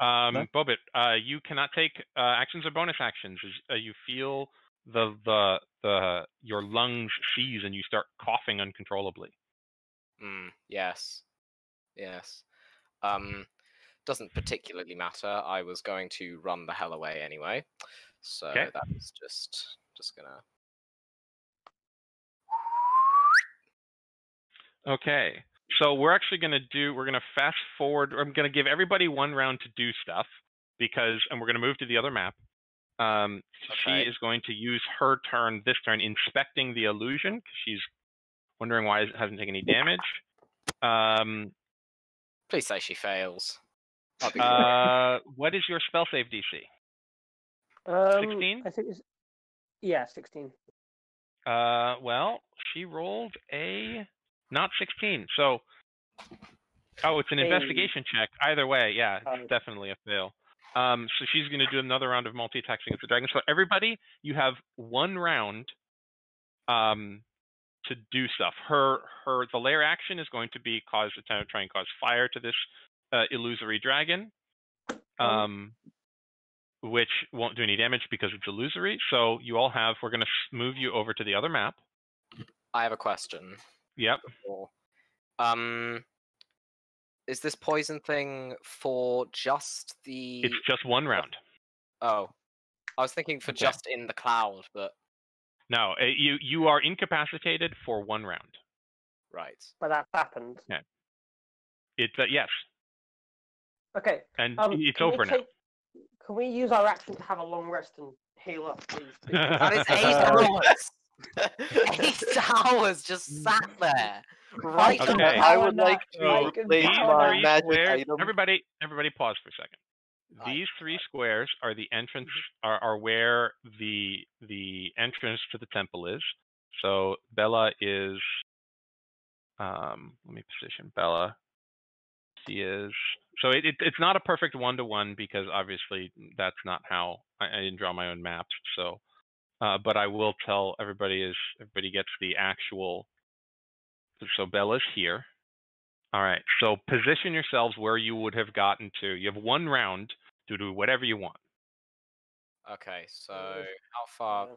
No? Bobit, you cannot take actions or bonus actions. You feel your lungs seize and you start coughing uncontrollably. Yes. Yes. Doesn't particularly matter. I was going to run the hell away anyway, so Okay. that was just gonna. Okay. So we're actually going to fast forward. I'm going to give everybody 1 round to do stuff and we're going to move to the other map. She Okay. is going to use her turn this turn inspecting the illusion because she's wondering why it hasn't taken any damage. Please say she fails. That'd be great. What is your spell save DC? 16? I think it's 16. Well, she rolled a not 16. So, it's an Hey. investigation check. Either way, yeah, Oh. it's definitely a fail. So she's going to do another round of multi-attacks against the dragon. So everybody, you have 1 round, to do stuff. The lair action is going to be try and cause fire to this illusory dragon, which won't do any damage because it's illusory. So you all have. We're going to move you over to the other map. I have a question. Yep. Is this poison thing for just the? It's just 1 round. Oh, I was thinking for Okay. just in the cloud, but No, you are incapacitated for 1 round. right. But that happened. Yeah. It's yes, Okay. and it's can we over now. Can we use our action to have a long rest and heal up, please? That is 8 hours. 8 hours just sat there. Right. Okay. I would like So to replace these my 3 magic squares. item. Everybody, pause for a second. Aye. These 3 squares are the entrance, are where the entrance to the temple is. So Bella is. Let me position Bella. She is. So it's not a perfect 1-to-1 because obviously that's not how I didn't draw my own maps. So, but I will tell everybody everybody gets the actual. So Bella's here. All right. So position yourselves where you would have gotten to. You have 1 round to do whatever you want. Okay, so how far?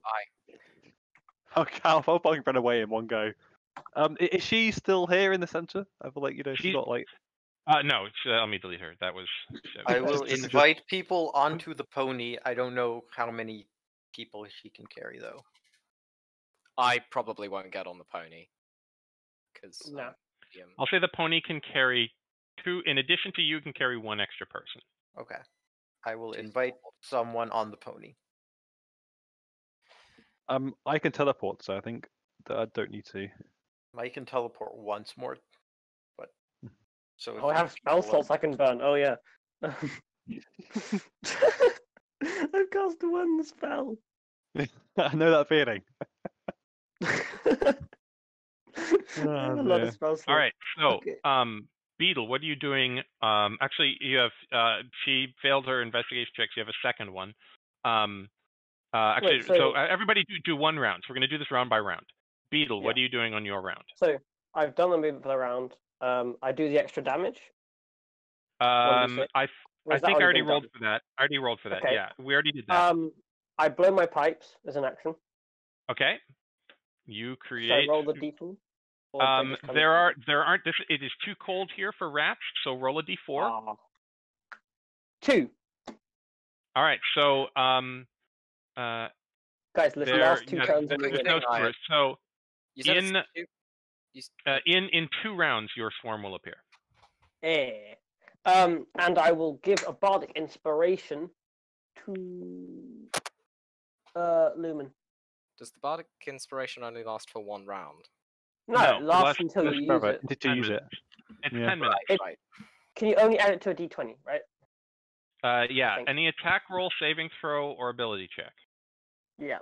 Okay, how far I can run away in one go. Is she still here in the center? I feel like she's not like. No. Let me delete her. That was. I will just- invite people onto the pony. I don't know how many people she can carry though. I probably won't get on the pony because No. I'll say the pony can carry 2. In addition to you, can carry 1 extra person. Okay. I will invite someone on the pony. I can teleport, so I think that I don't need to. I can teleport once more, but so. Oh, I have spell slots I can burn. Oh yeah. I've cast 1 spell. I know that feeling. I have a lot of spell slots. All right. So, Okay. Beetle, what are you doing? Actually, you have. She failed her investigation check. So you have a second one. Actually, Wait, so everybody do 1 round. So we're going to do this round by round. Beetle, what are you doing on your round? So I've done the movement for the round. I do the extra damage. I Or think has I that already been rolled done? for that. I already rolled for that. Okay. Yeah, we already did that. I blow my pipes as an action. Okay. You Should I create. roll the d4? Or do I just kind of- There aren't. It is too cold here for rats. So roll a d4. Ah. 2. All right. So Guys, listen. Last 2 turns. there's and we win. no squares. So You said in it's in 2 rounds, your swarm will appear. Eh. And I will give a bardic inspiration to Lumin. Does the bardic inspiration only last for 1 round? No, No, it lasts last- until you use Forever. it. Need to use it. It's Yeah. 10 minutes. Right. Can you only add it to a d20, right? Yeah. think. Any attack roll, saving throw, or ability check. Yeah.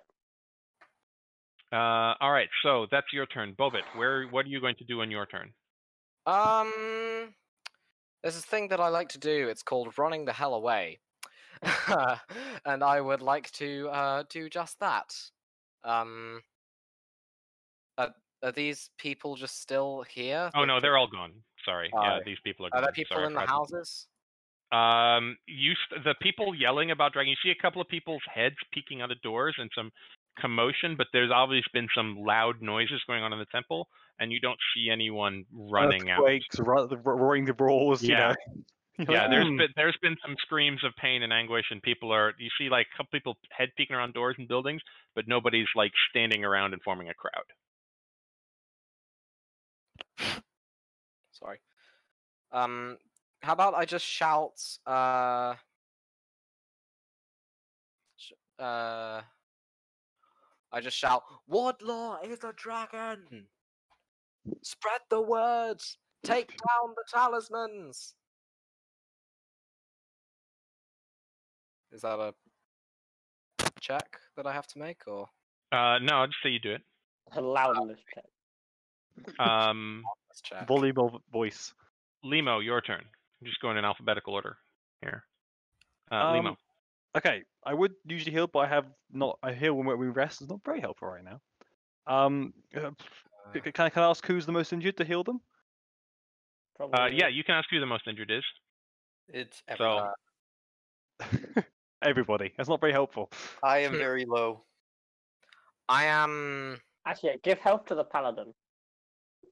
All right. So that's your turn, Bobit. What are you going to do on your turn? There's this thing that I like to do. It's called running the hell away, and I would like to do just that. Are these people just still here? Oh no, they're all gone. Sorry. Yeah, Alright. these people are Are gone. there people Sorry, in the houses? The people yelling about dragging. You see a couple of people's heads peeking out of doors and some commotion, but there's obviously been some loud noises going on in the temple, and you don't see anyone running out. Earthquakes, roaring the brawls. Yeah. You're Yeah, like, there's been some screams of pain and anguish, and you see like a couple people head peeking around doors and buildings, but nobody's like standing around and forming a crowd. Sorry. How about I just shout, I just shout, Wardlaw is a dragon! Spread the words! Take down the talismans! Is that a check that I have to make, or? No, I'll just say you do it. A loudness check. Let's check. volleyball voice. Limo, your turn. I'm just going in alphabetical order here. Limo. Okay, I would usually heal, but I heal when we rest. It's not very helpful right now. Can I ask who's the most injured to heal them? Probably. Yeah, you can ask who the most injured is. It's So, Everybody. That's not very helpful. I am very low. I am... Actually, yeah, give help to the paladin.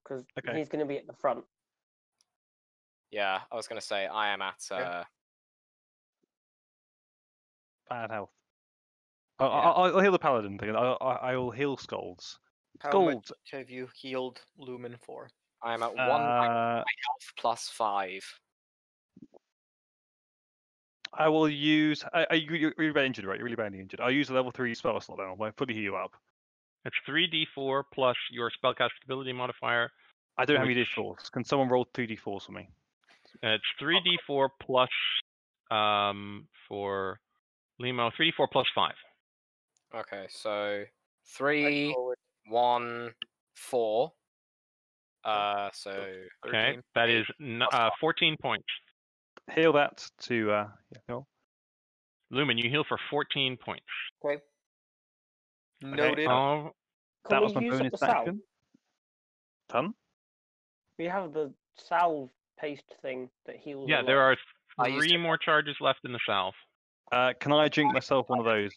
Because Okay. he's going to be at the front. Yeah, I was going to say, I am at... Bad health. Yeah. I'll heal the paladin thing. I will heal skulls. How much Skulls. have you healed Lumin for? I am at 1 health plus 5. I will use. You're really bad injured, right? You're really badly injured. I'll use a level 3 spell slot then. I'll fully heal you up. it's 3d4 plus your spellcast ability modifier. I don't have any Which- d4s. Can someone roll 2d4s for me? It's 3d4 plus, for Limo, 3d4 plus 5. Okay, so I 3, roll it 1, 4. So Okay, 13. that Eight is 14 points. Heal that to heal. Lumin, you heal for 14 points. Okay. Noted. Oh, Can That we was my use up bonus the salve? action. Done? We have the salve paste thing that heals. yeah, a there lot. are I used 3 it. more charges left in the salve. Can I drink myself one of those?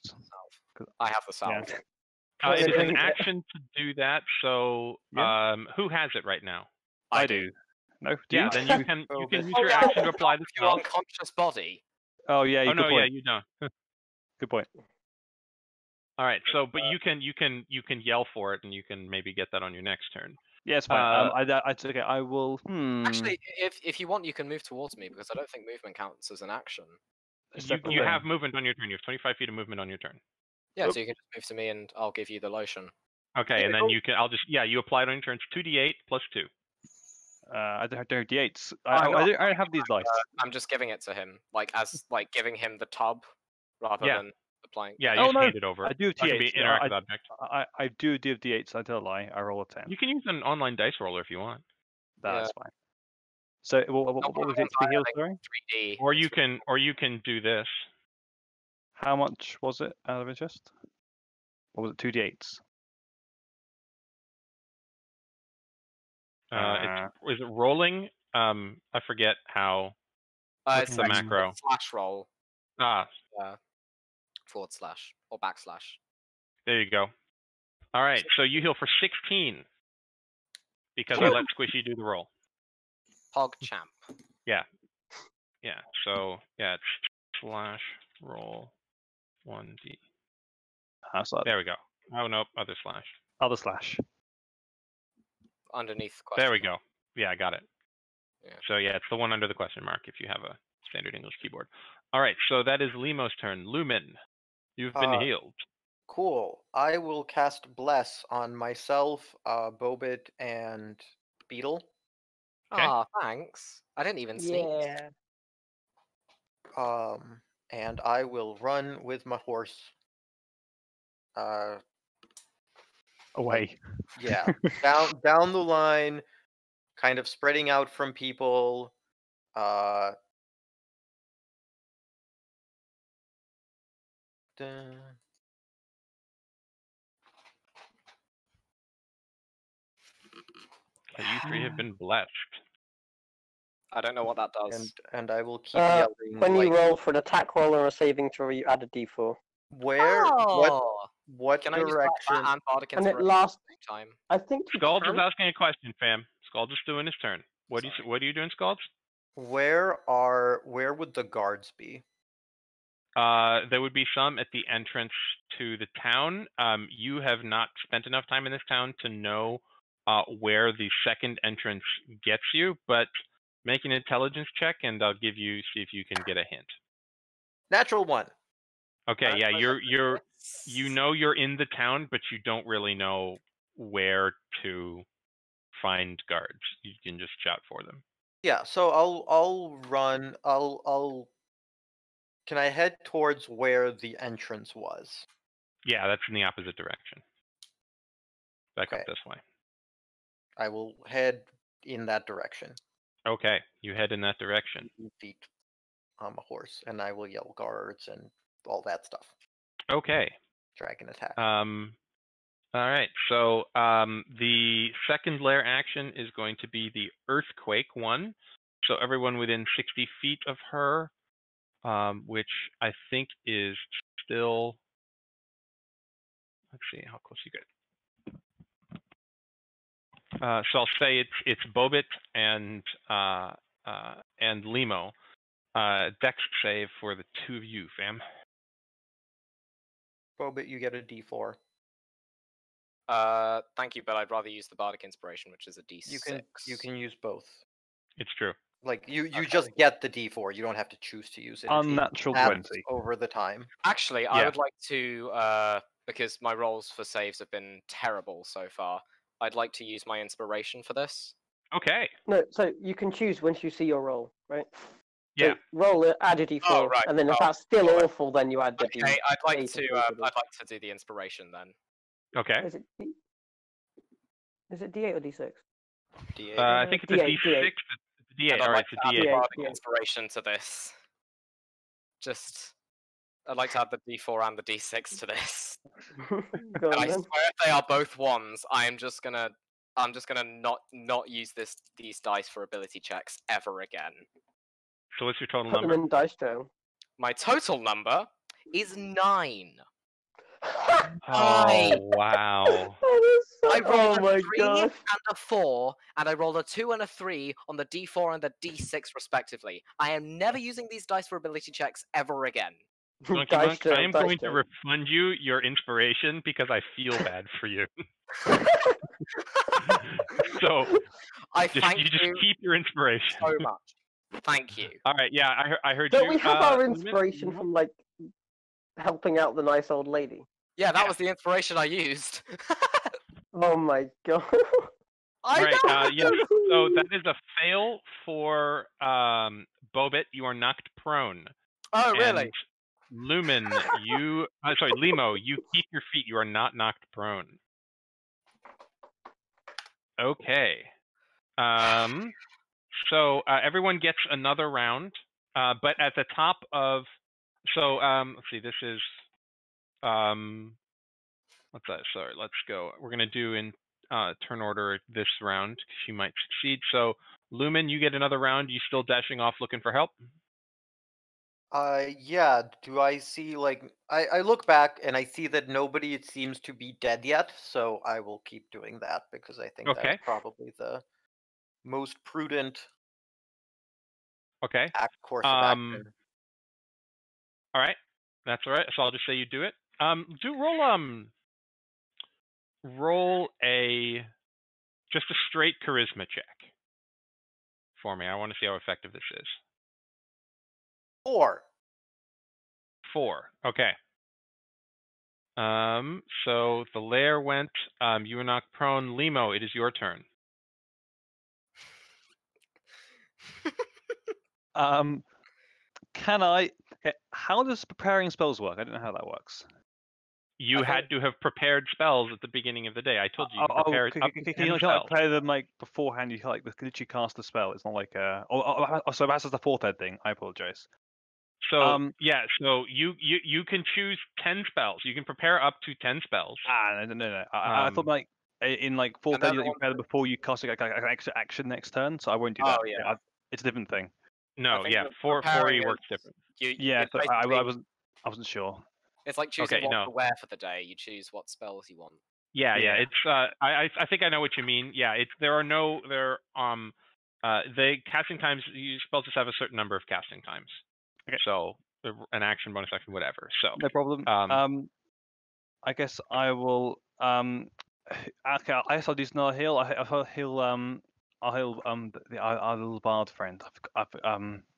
I have the salve. Yeah. It is an Considering that- action to do that, so Yeah. who has it right now? I do. No? Do Yeah, you? then you can Oh, use but- your action to apply the Your spell. unconscious body. Oh yeah. Oh Good no, yeah, point. you don't. Good point. All right, so but you can yell for it, and you can maybe get that on your next turn. Yeah, it's fine. Okay. I will. Actually, if you want, you can move towards me because I don't think movement counts as an action. a You separate you thing. have movement on your turn. You have 25 feet of movement on your turn. Yeah, Oh. so you can just move to me and I'll give you the lotion. Okay, and then you can. You apply it on your turn. It's 2d8 plus 2. I don't have d8s. no, I don't have these dice. I'm just giving it to him, like giving him the tub rather Yeah. than applying. Yeah, Oh, you just no, hand it over. I do have That can be d8s. an interactive object. I do have d8s. I tell a lie. I roll a 10. You can use an online dice roller if you want, That's fine. So what was it to be healed? Sorry. 3D. or you can do this. How much was it out of interest? Or was it 2d8s? Is it rolling? I forget how. It's the macro? slash roll Ah, / or /. there you go. All right, so you heal for 16 because I let Squishy do the roll. Pog champ. Yeah. So yeah, it's slash roll 1d. So There we go. Oh nope, other slash. other slash. Underneath question. There we go. Yeah, I got it. Yeah. So yeah, it's the one under the question mark if you have a standard English keyboard. All right, so that is Limo's turn. Lumin, you've been healed. Cool. I will cast Bless on myself, Bobit, and Beetle. Okay. Ah, thanks. I didn't even sneeze. Yeah. And I will run with my horse. Away. Yeah, down the line, kind of spreading out from people. You three have been blessed. I don't know what that does. And I will keep yelling. When like, you roll for an attack roll or a saving throw, you add a d4. where? What Can I use direction? that and Bardic And it Inspiration lasts. at the same time? I think you Scald can. is asking a question, fam. Scald is doing his turn. What are you doing, Scald? Where would the guards be? There would be some at the entrance to the town. You have not spent enough time in this town to know where the second entrance gets you, but make an intelligence check, and I'll see if you can get a hint. Natural 1. Okay, yeah, you know you're in the town, but you don't really know where to find guards. You can just shout for them. Yeah, so I'll run. Can I head towards where the entrance was? Yeah, that's in the opposite direction. Back up Okay. this way. I will head in that direction. Okay, you head in that direction. Feet on a horse, and I will yell guards and all that stuff. Okay. Dragon attack. All right. So the second lair action is going to be the earthquake one. So everyone within 60 feet of her, which I think is still. Let's see how close you get. So I'll say it's Bobit and Limo. Dex save for the two of you, fam. Bobit, you get a D4. Thank you, but I'd rather use the Bardic Inspiration, which is a D6. You can use both. It's true. Like you just get the D4. You don't have to choose to use it. Unnatural Adds 20. over the time. Actually, I would like to, because my rolls for saves have been terrible so far, I'd like to use my inspiration for this. Okay. No, so you can choose once you see your roll, right? Yeah. So roll it, add a d4, Oh, right. and then if that's still awful, then you add the d. Okay, I'd like D8 to. or I'd D6. like to do the inspiration then. Okay. Is it d8 or d6? D8. I think it's a D8, D6. It's a D8. And All I'd right, like it's to a add D8. Bardic D8. Inspiration to this. I'd like to add the D4 and the D6 to this. Go And on I then. swear if they are both ones, I'm just gonna not use these dice for ability checks ever again. So what's your total Put them number? in dice jail. My total number is 9. Oh, wow. I rolled Oh a my 3 gosh. and a 4, and I rolled a 2 and a 3 on the D4 and the D6 respectively. I am never using these dice for ability checks ever again. Monkey Dice Monk, jail, I am dice going to jail. refund you your inspiration because I feel bad for you. So I you thank just you keep your inspiration. so much. Thank you. All right, yeah, I heard Don't you. we have our Lumin? inspiration from like helping out the nice old lady? Yeah, that was the inspiration I used. Oh my god. I Right, know. yeah, so that is a fail for Bobit. You are knocked prone. Oh, really? And Lumin, Limo, you keep your feet. You are not knocked prone. Okay. So everyone gets another round, but at the top of, let's see, this is, what's that? Sorry, let's go. We're gonna do in turn order this round because she might succeed. So Lumin, you get another round. You still dashing off looking for help? Yeah. Do I see I look back and I see that nobody seems to be dead yet, so I will keep doing that because I think Okay. that's probably the most prudent Okay. course of action. All right. That's all right. So I'll just say you do it. Roll just a straight charisma check for me. I want to see how effective this is. 4. 4. Okay. So the lair went. You were knocked prone. Limo, it is your turn. Can I? How does preparing spells work? I don't know how that works. You had to have prepared spells at the beginning of the day. I told you. Can you prepare them beforehand? You literally cast the spell. It's not like so that's just the fourth head thing. I apologize. So yeah, so you can choose 10 spells. You can prepare up to 10 spells. No. I thought in like 4th And then edition that the you one prepare before you cast like an extra action next turn. So I won't do Oh, that. yeah. It's a different thing. No, think yeah, that 4E preparing works is- different. Yeah, it's so I basically- wasn't sure. It's like choosing Okay, what no. to wear for the day. You choose what spells you want. Yeah, Yeah. it's I think I know what you mean. Yeah, the casting times, spells just have a certain number of casting times. Okay. So an action, bonus action, whatever. So No problem. I guess I will. Okay, I guess I'll do another heal. I'll heal. I'll heal. Our little bard friend.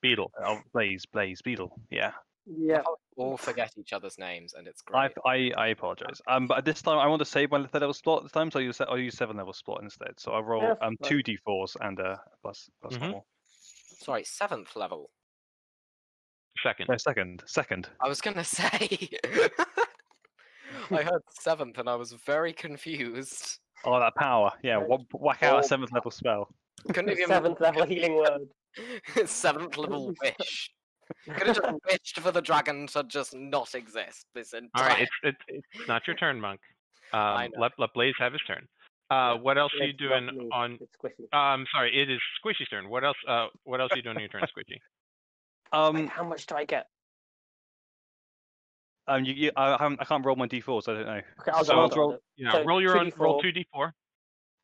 Beetle. Blaze Beetle. Yeah. Yeah. We all forget each other's names, and it's great. I apologize. But at this time I want to save my 3rd level slot. This time, so I'll use 7th level slot instead. So I roll Yeah, 2 d4s and plus Mhm. 4. Sorry, 7th level. Second. No, second. I was gonna say. I heard 7th, and I was very confused. Oh, that power! Yeah, Right. whack out a Oh. 7th level spell. Couldn't have even 7th level healing word. 7th level wish. Could have just wished for the dragon to just not exist this entire. All right, it's not your turn, Monk. I know. Let Blaze have his turn. Yeah. What else are you It's doing not me, on? It's squishy. Sorry, it is Squishy's turn. What else? What else are you doing on your turn, Squishy? Wait, how much do I get? I can't roll my d4s. I don't know. Okay, I'll So- go. I'll do it. Yeah, So, roll your own. 2d4. Roll 2d4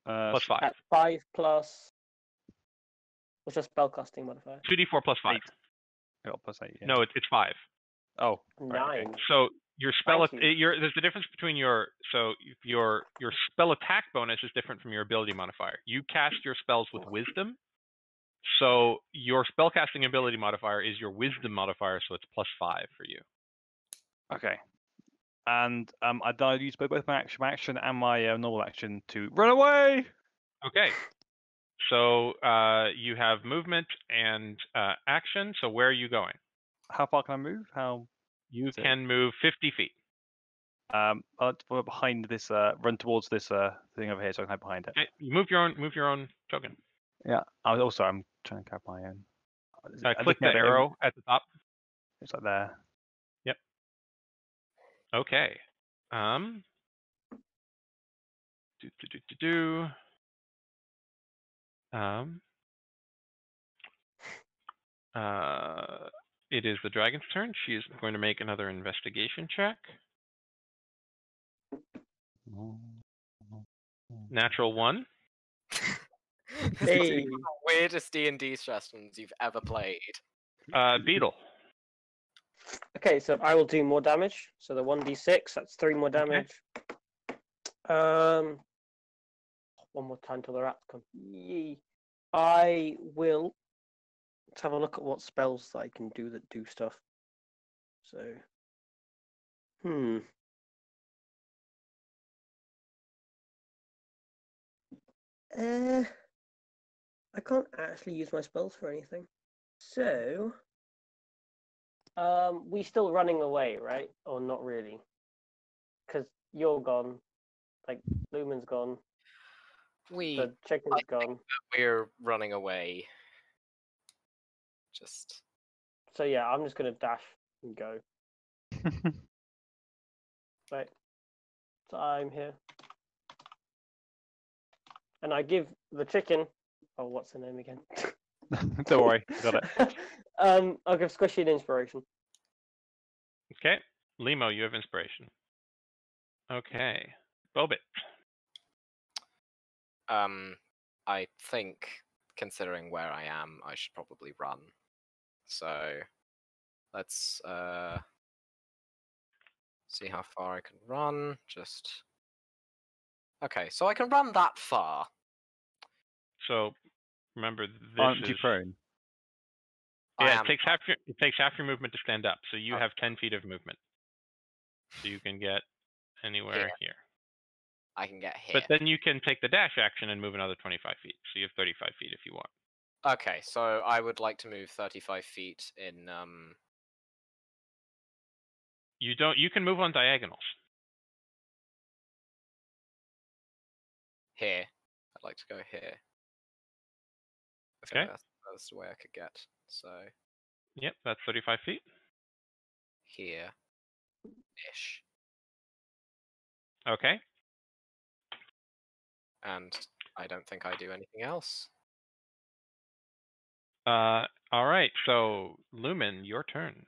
plus 5. At 5 plus. What's your spellcasting modifier? 2d4 plus 5. I got +8. Yeah. No, it's 5. Oh. Right, 9. okay. So your spell, Thank you. there's a difference between your spell attack bonus is different from your ability modifier. You cast your spells with wisdom, so your spellcasting ability modifier is your wisdom modifier, so it's +5 for you. Okay. And I use both my action and my normal action to run away. Okay. So you have movement and action. So where are you going? How far can I move? How? You So- can move 50 feet. Behind this, run towards this thing over here, so I can hide behind it. Okay. You move your own token. Yeah. I'm trying to grab my own. I'm Click looking that at it, arrow at the top. It's like there. Okay. It is the dragon's turn. She is going to make another investigation check. Natural 1. This is Hey. one of the weirdest D&D sessions you've ever played. Beetle. Okay, so I will do more damage. So the 1d6, that's 3 more damage. One more time till the rats come. Yee. I will. Let's have a look at what spells I can do that do stuff. So, I can't actually use my spells for anything. So, we still running away, right? Or not really? Because you're gone. Like, Lumin's gone. The chicken's gone. We're running away. Just. So yeah, I'm just gonna dash and go. Right. So I'm here. And I give the chicken. Oh, what's the name again? Don't worry, got it. I'll give Squishy an inspiration. Okay. Limo, you have inspiration. Okay. Bobit. I think, considering where I am, I should probably run. So, let's see how far I can run. Just. Okay, so I can run that far. So remember this Aren't is you prone? yeah, it takes half your movement to stand up. So you Oh. have 10 feet of movement. So you can get anywhere here. I can get here. But then you can take the dash action and move another 25 feet. So you have 35 feet if you want. Okay, so I would like to move 35 feet in You can move on diagonals. here. I'd like to go here. Okay. That's the way I could get. So Yep, that's 35 feet. here ish. Okay. And I don't think I do anything else. All right, so Lumin, your turn.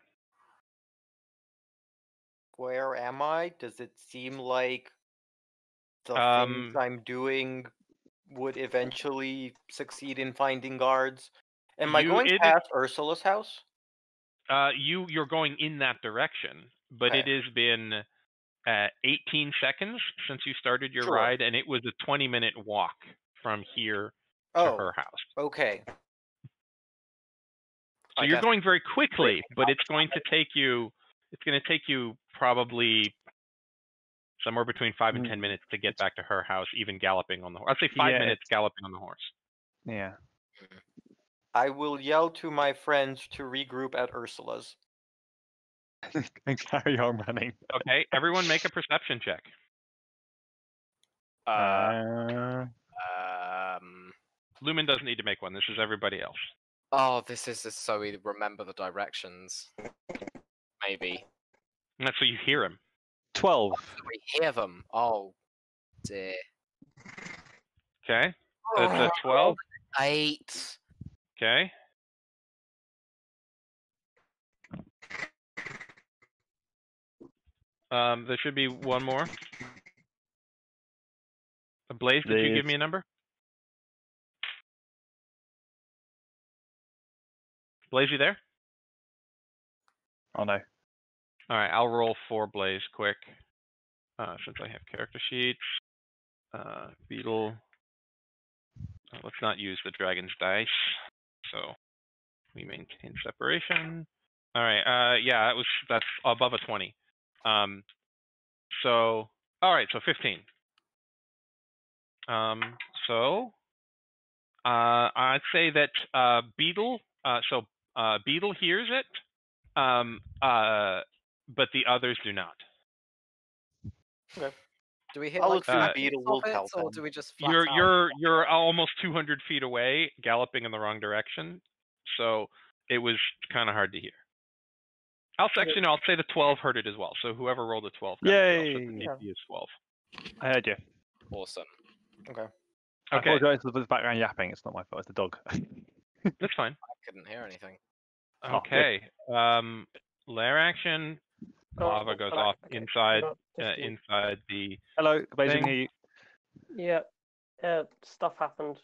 Where am I? Does it seem like the things I'm doing would eventually succeed in finding guards? Am I going past Ursula's house? You're going in that direction, but it has been 18 seconds since you started your ride, and it was a 20-minute walk from here to her house. Okay. So you're going very quickly, but it's going to take you. It's going to take you probably somewhere between 5 and 10 minutes to get back to her house, even galloping on the horse. I'd say 5 minutes galloping on the horse. Yeah. I will yell to my friends to regroup at Ursula's. And carry on running. Okay, everyone make a perception check. Lumin doesn't need to make one. This is everybody else. Oh, this is just so we remember the directions. Maybe. And that's so you hear him. 12. We hear them. Oh, dear. Okay. That's a 12. 8. Okay. There should be one more. Blaze, did you give me a number? Blaze, you there? Oh no. All right, I'll roll for Blaze quick, since I have character sheets. Beetle. Let's not use the dragon's dice, so we maintain separation. All right. Yeah, that's above a 20. So all right, so 15. So I'd say that Beetle. Beetle hears it, but the others do not. Okay. Do we hear Beetle will tell them. or do we just You're almost 200 feet away, galloping in the wrong direction, so it was kind of hard to hear. I'll say the 12 heard it as well. So whoever rolled a 12, yay! The DC is 12. I heard you. Awesome. Okay. I apologize for the background yapping. It's not my fault. It's the dog. That's fine. I couldn't hear anything. Okay. Lair action. Lava goes off inside the. Hello, Blaze, hear you. Yeah. Stuff happened.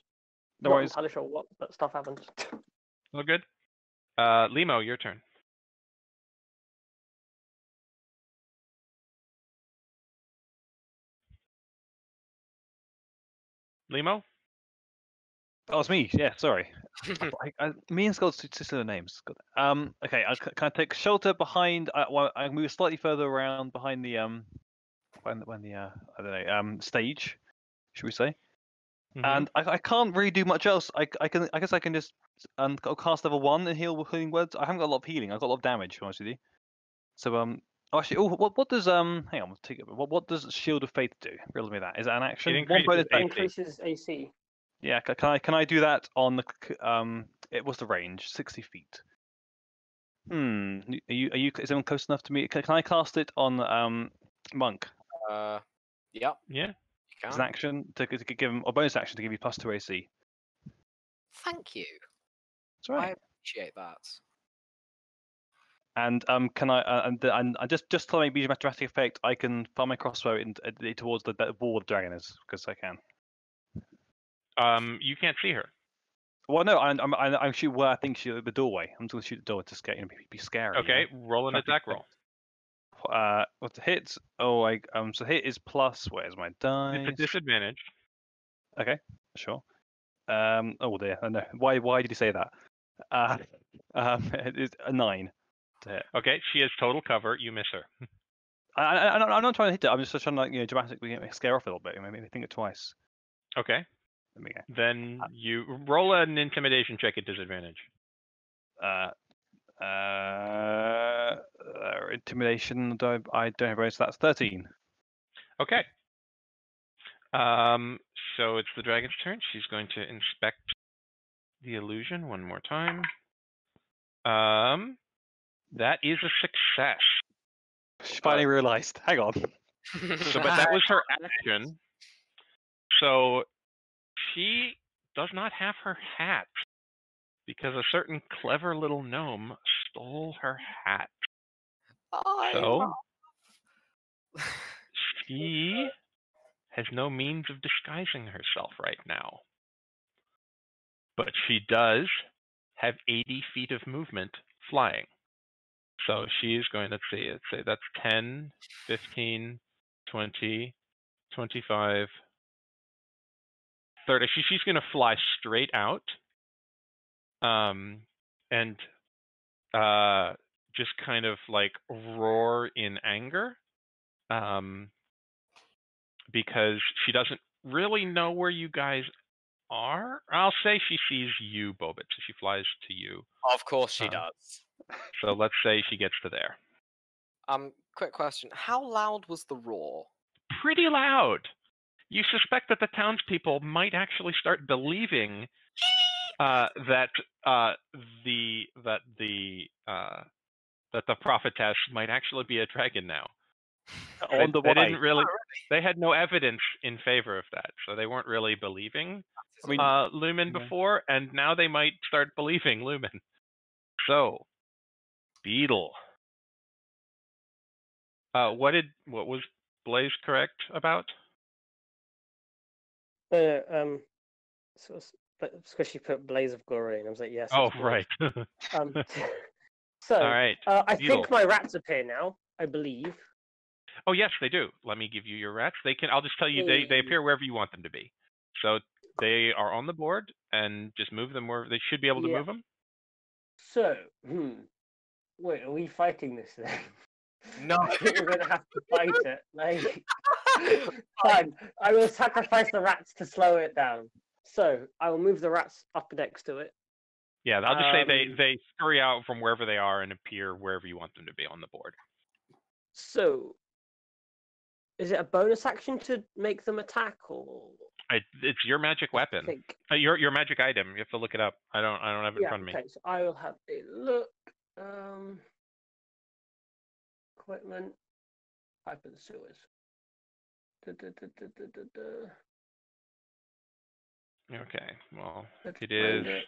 No worries. Not entirely sure what, but stuff happened. All good. Limo, your turn. Limo? Oh, it's me. Yeah, sorry. Me and Skull's two similar names. Okay, can I take shelter behind? I move slightly further around behind the I don't know stage, should we say? And I can't really do much else. I guess I can just cast level 1 and heal with healing words. I haven't got a lot of healing. I've got a lot of damage, to be honest with you. So actually, what does hang on, what does Shield of Faith do? Riddle me that. Is that an action? It increases AC. Yeah, can I do that on the what's the range? 60 feet. Are you is anyone close enough to me? Can I cast it on Monk? Yeah. Yeah. You can. As an action to give him a bonus action to give you +2 AC. Thank you. That's right. I appreciate that. And can I and just to make a dramatic effect, I can fire my crossbow towards the wall the dragon is, because I can. You can't see her. Well, no, I'm shooting where I think the doorway. I'm just gonna shoot the door to scare, be scary. Okay, roll an attack roll. What's the hit? Oh, so hit is plus. Where's my dice? It's a disadvantage. Okay, sure. Oh dear, I know. Why did you say that? It is a 9 to hit. Okay, she has total cover. You miss her. I'm not trying to hit it. I'm just trying to dramatically scare off a little bit. Maybe think it twice. Okay. There we go. Then you roll an intimidation check at disadvantage. Intimidation. I don't have bonus. So that's 13. Okay. So it's the dragon's turn. She's going to inspect the illusion one more time. That is a success. She finally realized. Hang on. But that was her action. So she does not have her hat because a certain clever little gnome stole her hat. So she has no means of disguising herself right now. But she does have 80 feet of movement flying. So she's going, let's say that's 10, 15, 20, 25, 30. She's going to fly straight out and just kind of like roar in anger because she doesn't really know where you guys are. I'll say she sees you, Bobit, so she flies to you. Of course she does. So let's say she gets to there. Quick question. How loud was the roar? Pretty loud. You suspect that the townspeople might actually start believing that the prophetess might actually be a dragon now. They didn't really. They had no evidence in favor of that, so they weren't really believing Lumin before, and now they might start believing Lumin. So, Beetle. What was Blaze correct about? But because she put Blaze of Glory, and I was like, yes. Oh, right. So, all right. I Beetle. think my rats appear now. I believe. Oh yes, they do. Let me give you your rats. They can. I'll just tell you they appear wherever you want them to be. So they are on the board, and just move them where they should be able to move them. So, wait, are we fighting this then? No. I think we're going to have to fight it. Like, fine. I will sacrifice the rats to slow it down. So I will move the rats up next to it. Yeah, I'll just say they scurry out from wherever they are and appear wherever you want them to be on the board. So, is it a bonus action to make them attack, or? It's your magic weapon. Your magic item. You have to look it up. I don't have it in front of me. Okay, so I will have a look. Equipment. Pipe and sewers. Okay. Well, Let's it is. find it.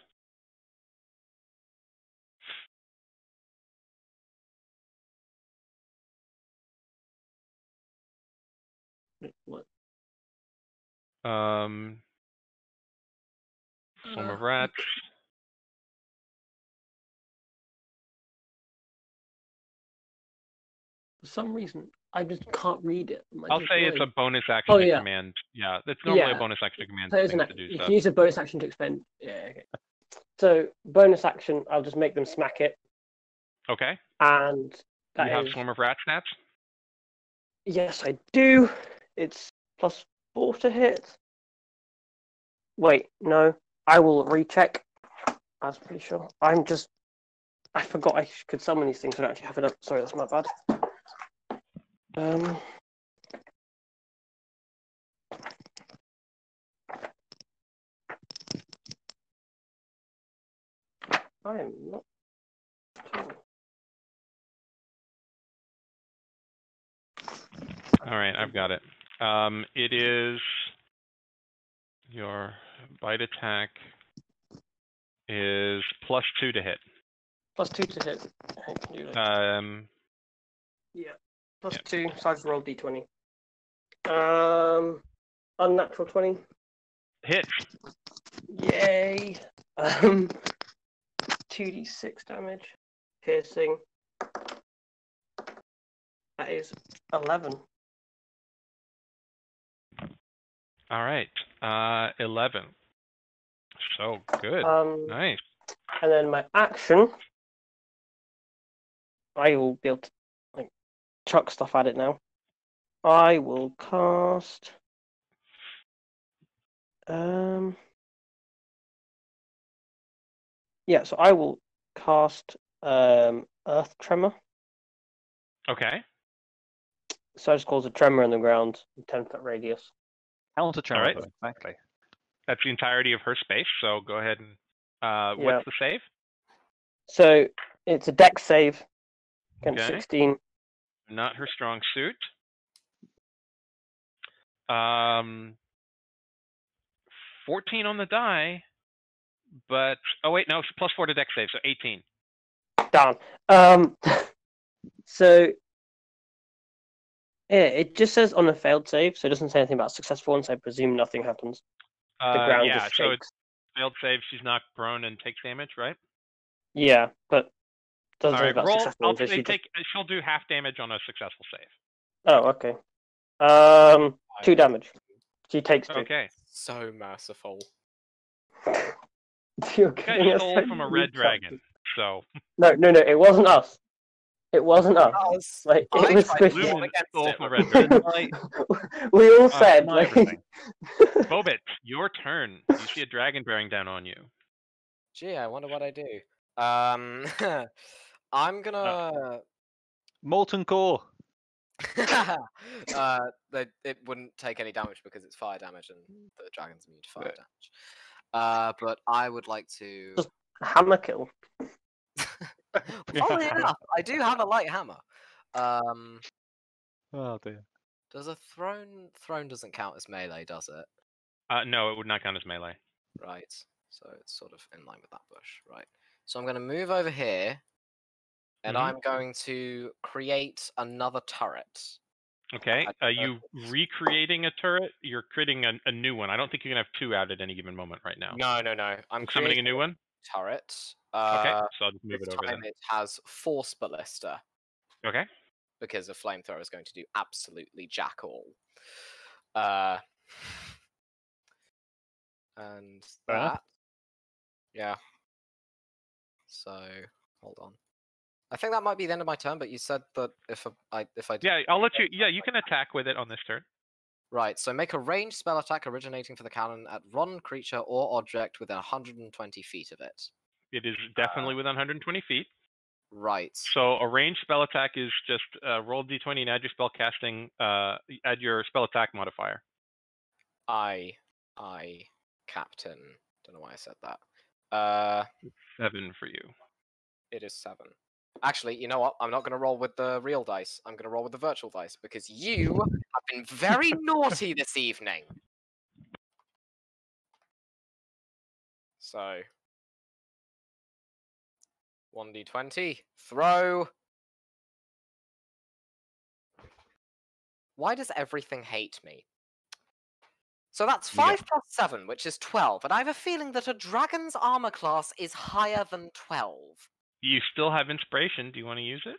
What? Swarm of rats. For some reason, I just can't read it. I'll say it's a bonus action to yeah. command. Yeah, it's normally a bonus action to command things to do you stuff. can use a bonus action to expend. Yeah, okay. So, bonus action, I'll just make them smack it. Okay. And that you have Swarm of Rat stats? Yes, I do. It's +4 to hit. Wait, no. I will recheck. I was pretty sure. I forgot I could summon these things. I don't actually have it up. Sorry, that's my bad. I am not sure. All right, I've got it. It is your bite attack is +2 to hit. +2 to hit. I can do that. Yeah. +2. So I just rolled d20. Unnatural 20. Hit. Yay. 2d6 damage. Piercing. That is 11. All right. 11. So good. Nice. And then my action, I will be able to chuck stuff at it now. I will cast. Yeah, so I will cast Earth Tremor. Okay. So I just cause a tremor in the ground, 10-foot radius. Counter tremor, right. exactly. That's the entirety of her space. So go ahead and what's the save? So it's a dex save against 16. Not her strong suit. 14 on the die, but oh wait, no, it's +4 to dex save, so 18. Darn. So yeah, it just says on a failed save, so it doesn't say anything about successful one. So I presume nothing happens. The ground Yeah, just so shakes. it's failed save. She's knocked prone and takes damage, right? Yeah, but doesn't All say right, about roll. successful I'll one. So say she she'll do half damage on a successful save. Oh, okay. 2 damage. She takes 2. Okay. So merciful. You're You guys getting us stole so from a many red dragon, chances. so No, it wasn't us. It wasn't us. Like, it was tried to Squishy. roll against stole it. from a red dragon. We all said, my like... everything. Bobit, your turn. You see a dragon bearing down on you. Gee, I wonder what I do. I'm gonna. Molten core. It wouldn't take any damage because it's fire damage and the dragon's immune to fire damage. But I would like to. Just hammer kill. Funnily enough, I do have a light hammer. Oh dear. Does a thrown doesn't count as melee, does it? No, it would not count as melee. Right. So it's sort of in line with that bush, right? So I'm going to move over here, and Mhm. I'm going to create another turret. Okay. Are you recreating a turret? You're creating a new one. I don't think you can have 2 out at any given moment right now. No. I'm You're summoning a creating new one? turret. Okay, so I'll just move This it over time then. it has Force Ballista, Okay. because a flamethrower is going to do absolutely jack all. And Fair enough. that, yeah. So hold on. I think that might be the end of my turn. But you said that if I Yeah, I'll let you. Yeah, you can attack with it on this turn. Right. So make a ranged spell attack originating from the cannon at one creature or object within 120 feet of it. It is definitely within 120 feet. Right. So a ranged spell attack is just roll d20 and add your spell casting. Add your spell attack modifier. I captain. Don't know why I said that. 7 for you. It is 7. Actually, you know what? I'm not going to roll with the real dice. I'm going to roll with the virtual dice because you have been very naughty this evening. So 1d20. Throw. Why does everything hate me? So that's 5 plus 7, which is 12. And I have a feeling that a dragon's armor class is higher than 12. You still have inspiration. Do you want to use it?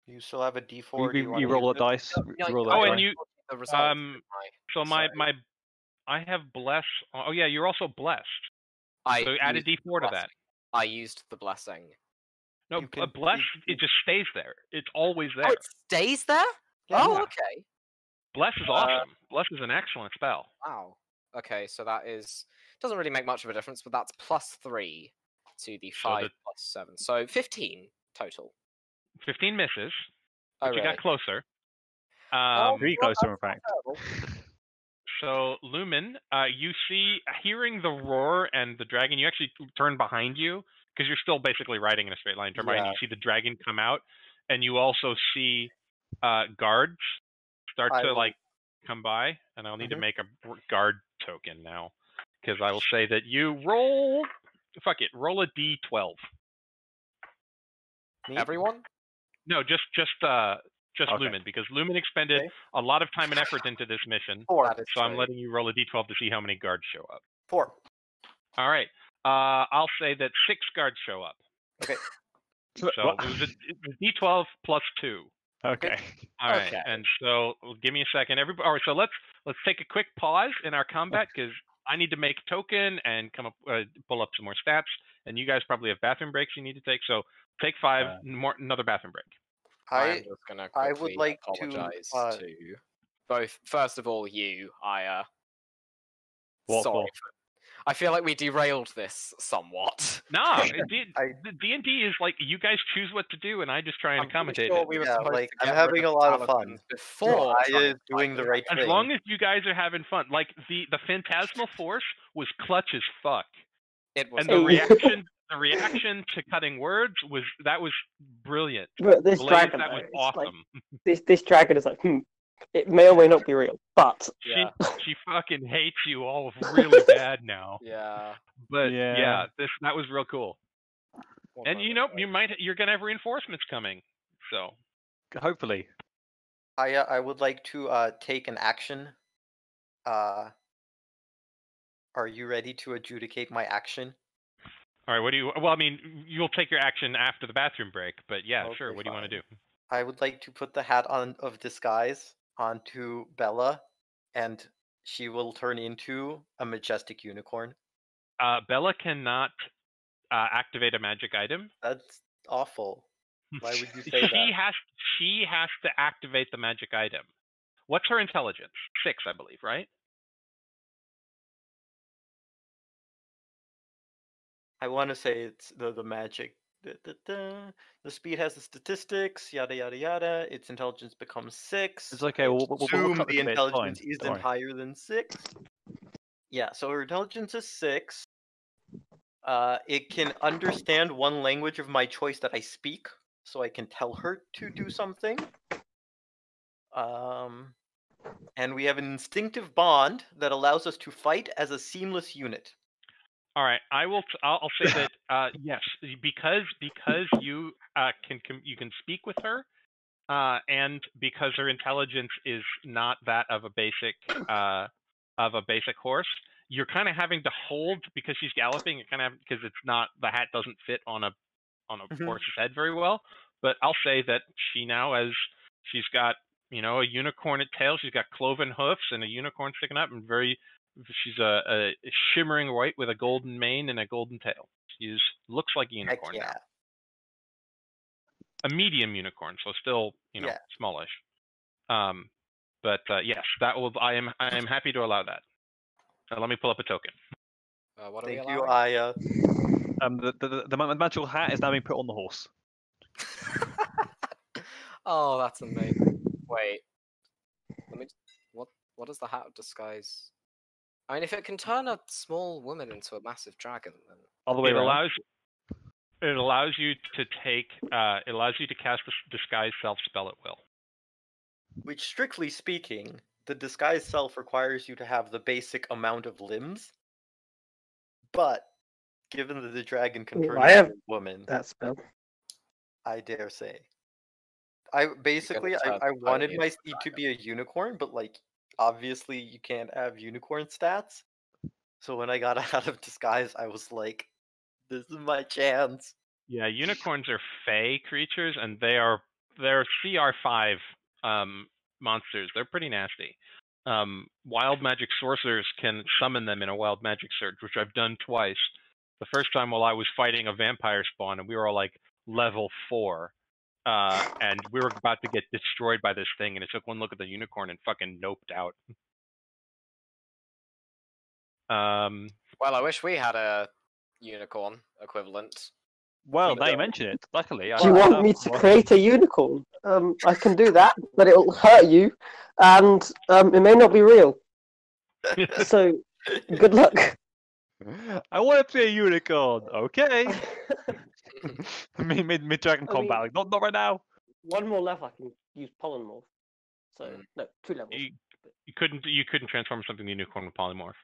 You still have a D4. do You wanna roll a use it? dice. No, You roll Oh, that and die. you. The results, So my Sorry. I have bless. Oh yeah, you're also blessed. So add a used the d4 to that. blessing. I used the blessing. No, You a can- bless. you- It just stays there. It's always there. Oh, it stays there? Yeah. Oh, Yeah. okay. Bless is awesome. Bless is an excellent spell. Wow. Okay, so that is doesn't really make much of a difference, but that's +3 to the So 5 plus 7. So 15 total. 15 misses. Oh, But you really? got closer. Pretty well, closer, in that's fact. not terrible. So Lumin, you see, hearing the roar and the dragon, you actually turn behind you because you're still basically riding in a straight line. Turn behind you, you see the dragon come out, and you also see guards start I to will- like come by. And I'll need to make a guard token now because I will say that you roll. Fuck it, roll a d12. Me? Everyone? No, just Okay. Lumin, because Lumin expended Okay. a lot of time and effort into this mission. 4. That is So I'm true. letting you roll a d12 to see how many guards show up. 4. All right. I'll say that 6 guards show up. Okay. So it was d12 plus 2. Okay. All right. Okay. And so give me a second. Everybody. All right. So let's take a quick pause in our combat because I need to make a token and come up pull up some more stats. And you guys probably have bathroom breaks you need to take. So take 5 more another bathroom break. I'm just gonna I would quickly like to, apologize to both. First of all, you. What Sorry. for? I feel like we derailed this somewhat. No, the D&D is like you guys choose what to do, and I just try and I'm pretty accommodate sure it. we were Yeah, supposed like, to I'm get having rid a lot of fun. paladins before I trying is to doing the fight right As thing. long as you guys are having fun, like the phantasmal force was clutch as fuck, It was and the reaction to cutting words was brilliant. But this Blaze, dragon, that though, was it's like, awesome. this dragon is like, It may or may not be real, but Yeah. She fucking hates you all really bad now. Yeah. But Yeah. that was real cool. And you're gonna have reinforcements coming. So Hopefully. I would like to take an action. Are you ready to adjudicate my action? all right, well, I mean, you'll take your action after the bathroom break, but yeah, Okay, sure. What do you want to do? I would like to put the hat of disguise onto Bella, and she will turn into a majestic unicorn. Bella cannot activate a magic item. That's awful. Why would you say that? She has to activate the magic item. What's her intelligence? 6, I believe, right? I want to say it's the magic. The speed has the statistics, yada yada yada. Its intelligence becomes 6. It's okay. I We'll assume cut the this bit, it's fine, intelligence don't isn't worry. higher than 6. Yeah, so her intelligence is 6. It can understand one language of my choice that I speak, so I can tell her to do something. And we have an instinctive bond that allows us to fight as a seamless unit. All right, I'll say that yes, because you can speak with her, and because her intelligence is not that of a basic horse, you're kind of having to hold because she's galloping. It kind of because it's not the hat doesn't fit on a horse's head very well. But I'll say that she's got a unicorn tail. She's got cloven hoofs and a unicorn sticking up, and she's a shimmering white with a golden mane and a golden tail. She looks like a unicorn now. A medium unicorn, so still smallish. But yes, I am happy to allow that. Let me pull up a token. What are we Thank allowing? you, Aya. The magical hat is now being put on the horse. Oh, that's amazing. Wait. What does the hat of disguise? I mean, if it can turn a small woman into a massive dragon, then All the way around. It allows you to cast a disguise self spell at will. Which, strictly speaking, the disguise self requires you to have the basic amount of limbs. But given that the dragon can turn into a woman, that spell. I dare say. I wanted my steed to be a unicorn, but obviously you can't have unicorn stats. So when I got out of disguise, I was like, this is my chance. Yeah, unicorns are fey creatures, and they're CR5 monsters. They're pretty nasty. Wild magic sorcerers can summon them in a wild magic surge, which I've done twice. The first time while I was fighting a vampire spawn, and we were all like level 4. And we were about to get destroyed by this thing, and it took one look at the unicorn and fucking noped out. Well, I wish we had a unicorn equivalent. Well, now you mention it. Luckily, Do you want me to create a unicorn? I can do that, but it'll hurt you, and it may not be real. So, good luck. I want it to be a unicorn. Okay. mid dragon combat. Like, not right now. One more level, I can use polymorph. So no, 2 levels. You couldn't transform something into unicorn with polymorph.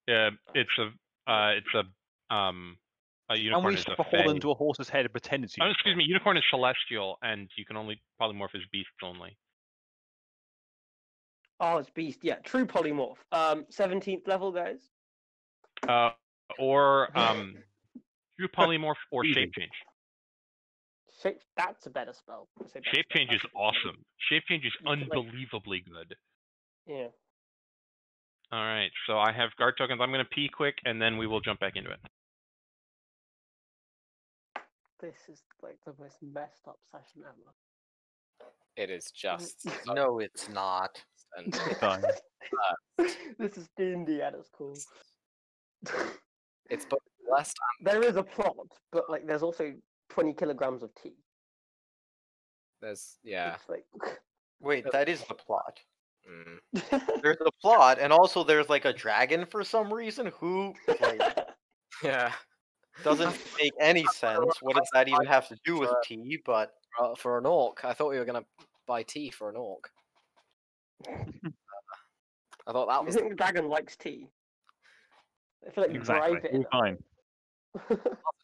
Yeah, it's a unicorn is a beholden to a horse's head and pretend it's unicorn. Oh, excuse me, unicorn is celestial, and you can only polymorph as beasts only. Oh, it's beast. Yeah, true polymorph. 17th level, guys. Or true polymorph or shape change. That's a better spell. Shape change is awesome. Shape change is unbelievably good. Yeah. All right, so I have guard tokens. I'm going to pee quick, and then we will jump back into it. This is like the most messed up session ever. It is just. No, it's not. This is D&D at its core. It's but less time. There is a plot, but there's also 20 kilograms of tea. There's Wait, that is the plot. There's a plot, and also there's a dragon for some reason who yeah doesn't make any sense. What does that even have to do with tea? But for an orc, I thought we were gonna buy tea for an orc. I thought that I was think the dragon likes tea. I feel like you Exactly. bribe it We're enough. fine.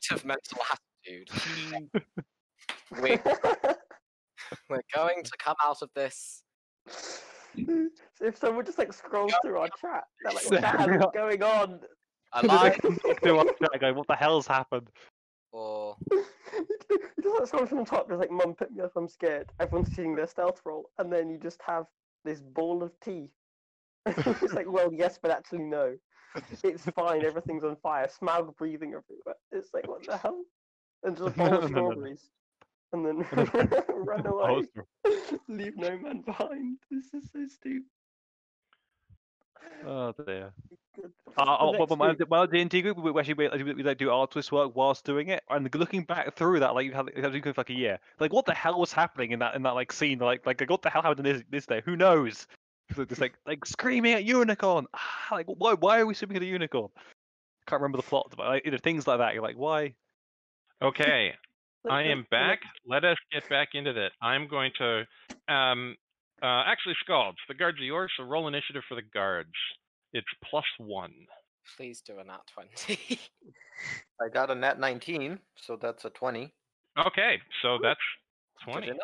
positive mental attitude. We're going to come out of this. So if someone just like scrolls through our chat, they're like, Yeah. "Dad, what's going on?" I like, Do I go, what the hell's happened? or You just like scroll from the top, just like, "Mum, pick me up, I'm scared." Everyone's seeing their stealth roll, and then you just have this ball of tea. It's like, well, yes, but actually no. It's fine. Everything's on fire. Smaug breathing everywhere. It's like, what the hell? And just a bowl of No. strawberries, and then run away. Leave no man behind. This is so stupid. Oh dear. Good. But my D&D group, we actually we like do artist work whilst doing it, and looking back through that, like you had to go for like a year. Like, what the hell was happening in that like scene? Like what the hell happened in this day? Who knows? Just like screaming at unicorn. Like, why are we screaming at a unicorn? Can't remember the plot, but like, things like that. You're like, why? Okay, Like, I am back. Let us get back into that. I'm going to, actually, Scalds, the guards are yours, so roll initiative for the guards. It's +1. please do a nat 20. I got a nat 19, so that's a 20. Okay, so that's Good 20. enough.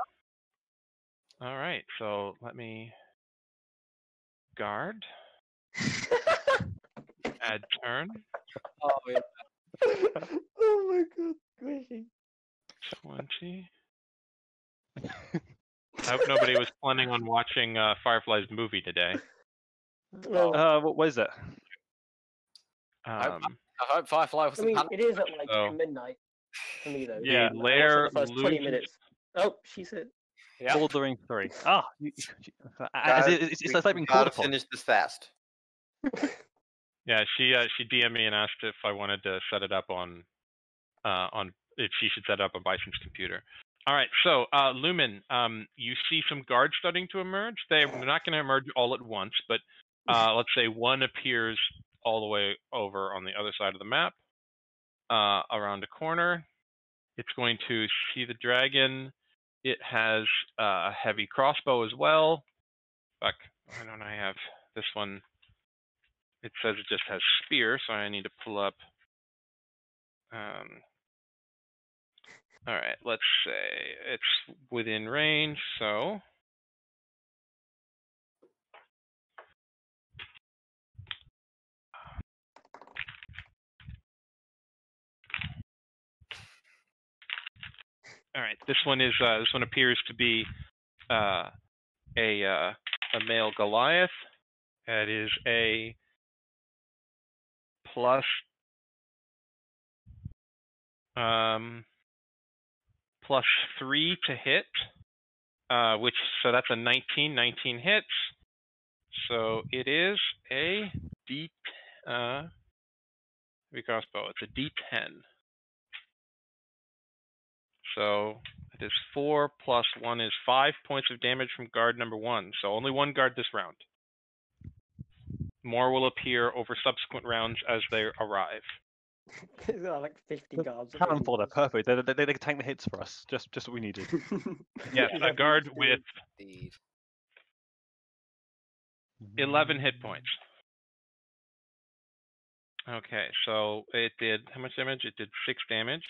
All right, so let me guard, add turn, Oh, yeah. Oh my god, squishy. 20. I hope nobody was planning on watching Firefly's movie today. No, What is it? I hope Firefly I wasn't mean, panicked. it is at like So- midnight for me though. Yeah, And I watched lair the first 20 loses- minutes. Oh, she said. Yeah. Lord of the Rings 3. Guys, It's like being gotta called upon. finish this fast. Yeah, she DM'd me and asked if I wanted to set it up on if she should set it up on Bison's computer. All right, so Lumin, you see some guards starting to emerge. They're not going to emerge all at once, but let's say one appears all the way over on the other side of the map, around a corner. It's going to see the dragon. It has a heavy crossbow as well. Fuck, why don't I have this one? It says it just has spear, so I need to pull up. All right, let's say it's within range, so. All right, this one appears to be a male Goliath. That is a plus +3 to hit, so that's a 19. 19 hits. So it is a D. Heavy crossbow. It's a D10. So it is 4 plus 1 is 5 points of damage from guard number 1. So only one guard this round. More will appear over subsequent rounds as they arrive. There's like 50 guards. Cannon for they're perfect. They can tank the hits for us. Just what we needed. Yes, a guard with Indeed. 11 hit points. Okay, so it did how much damage? It did 6 damage.